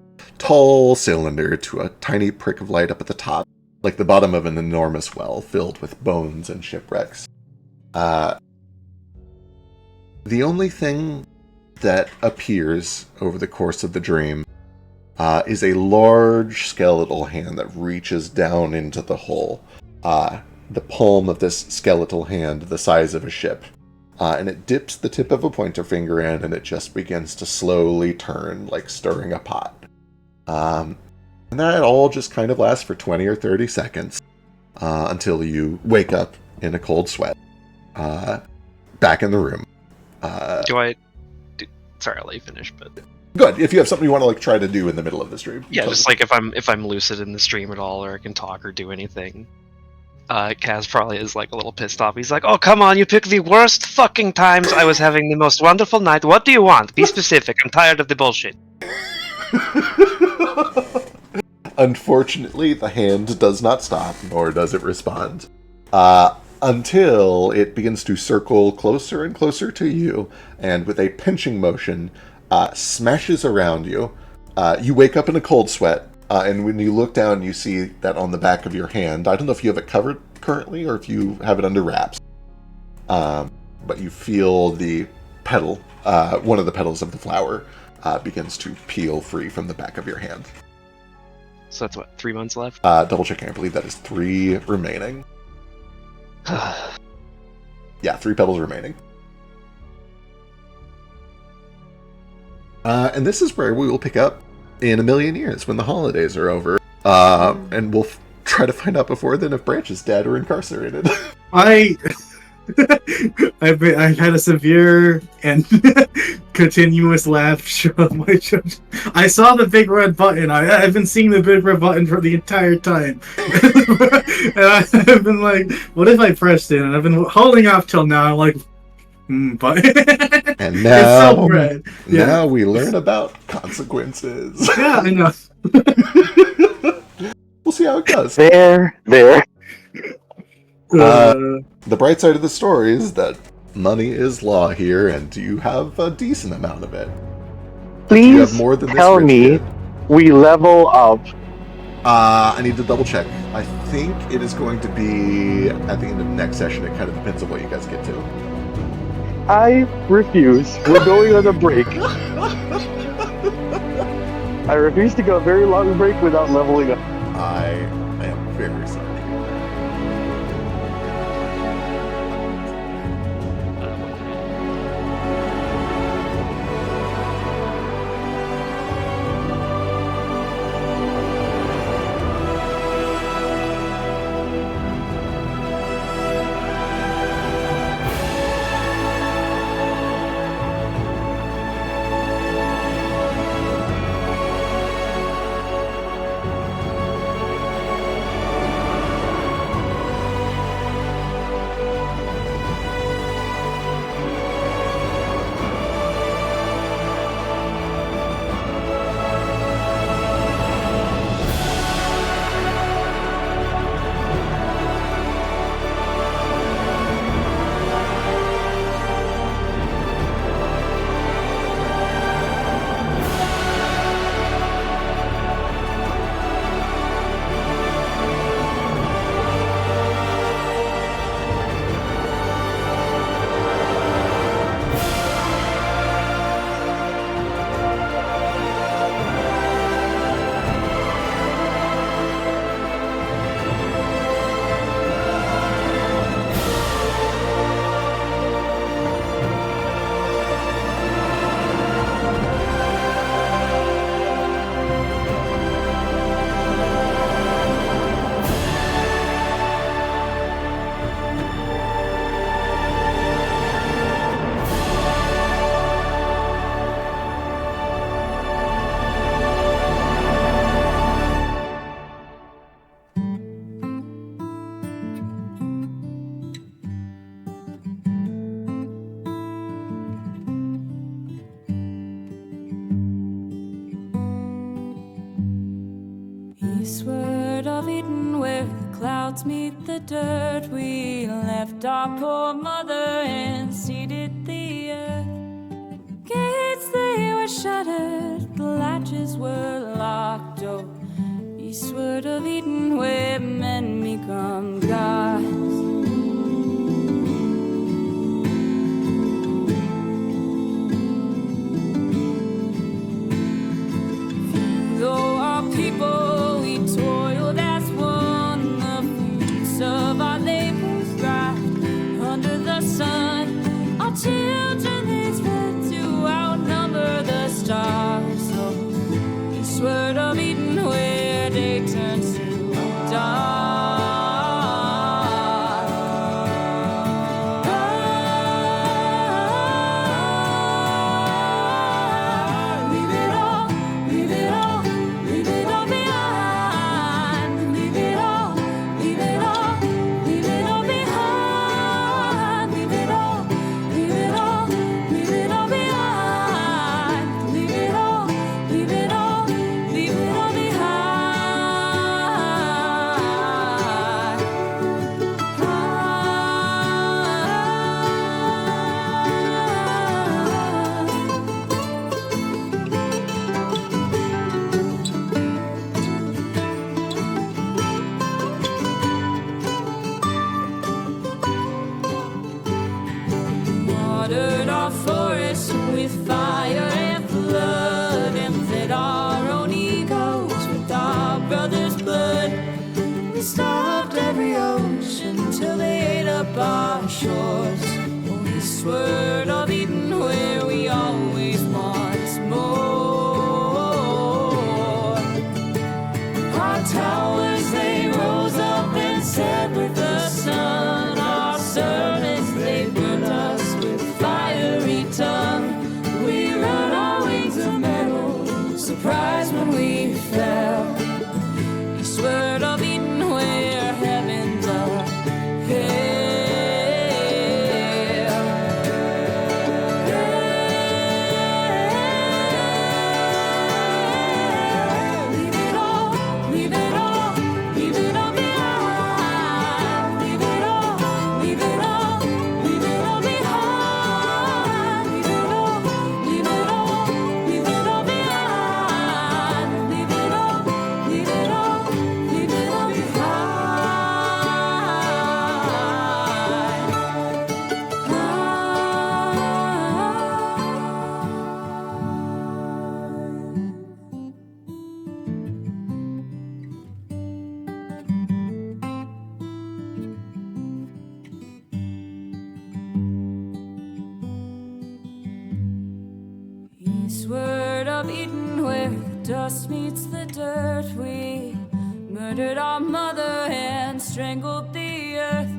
A: cylinder to a tiny prick of light up at the top, like the bottom of an enormous well filled with bones and shipwrecks, the only thing that appears over the course of the dream is a large skeletal hand that reaches down into the hole. The palm of this skeletal hand, the size of a ship. And it dips the tip of a pointer finger in, and it just begins to slowly turn, like stirring a pot. And that all just kind of lasts for 20 or 30 seconds until you wake up in a cold sweat. Back in the room.
J: Sorry, I'll let you finish, but...
A: Good. If you have something you want to like try to do in the middle of the stream.
J: Yeah, just like if I'm lucid in the stream at all, or I can talk or do anything. Kaz probably is like a little pissed off. He's like, "Oh, come on, you pick the worst fucking times. I was having the most wonderful night. What do you want? Be specific. I'm tired of the bullshit."
A: Unfortunately, the hand does not stop, nor does it respond. Until it begins to circle closer and closer to you, and with a pinching motion, smashes around you. You wake up in a cold sweat. And when you look down, you see that on the back of your hand. I don't know if you have it covered currently or if you have it under wraps. But you feel the petal, one of the petals of the flower, begins to peel free from the back of your hand.
J: So that's what, 3 months left?
A: Double checking, I believe that is 3 remaining. Yeah, 3 pebbles remaining. And this is where we will pick up in a million years when the holidays are over. And we'll try to find out before then if Branch is dead or incarcerated.
C: I had a severe and continuous laugh show of my children. I saw the big red button. I've been seeing the big red button for the entire time. And I've been like, what if I pressed it? And I've been holding off till now. I'm like, but
A: And now,
C: it's so red.
A: Now we learn about consequences.
C: Yeah, I know.
A: We'll see how it goes.
L: There.
A: The bright side of the story is that money is law here, and you have a decent amount of it.
L: Please
A: you have more than this
L: tell
A: rich
L: me
A: kid.
L: we level up.
A: I need to double check. I think it is going to be at the end of next session. It kind of depends on what you guys get to.
L: I refuse. We're going on a break. I refuse to go a very long break without leveling up.
A: I am very sorry.
M: Eastward of Eden, where the clouds meet the dirt, we left our poor mother and seeded the earth. Gates, they were shuttered, the latches were locked. Oh, eastward of Eden, where men become gods. Though our people, we toiled as one, the fruits of our labors thrived under the sun. Our children, they sped to outnumber the stars. So eastward of Eden, where day turns to dawn. Watered our forests with fire and flood, and fed our own egos with our brothers. shores, oh, eastward of Eden, where we always want more. Our towers, they rose up and set with the sun. Our servants, they burnt us with fiery tongue. We run our wings of metal, surprised when we fell. Eastward of Eden, where heavens are hell. Leave it all, leave it all, leave it all behind. Leave it all, leave it all, leave it all behind. Leave it all, leave it all, leave it all behind. Leave it all, leave it all, leave it all Eastward of Eden, where the dust meets the dirt, we murdered our mother and strangled the earth.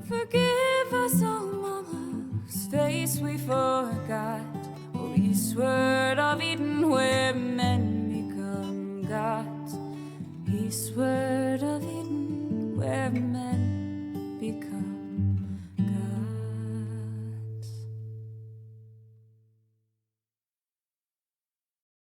M: Forgive us, oh mama, whose face we forgot. Oh, eastward of Eden, where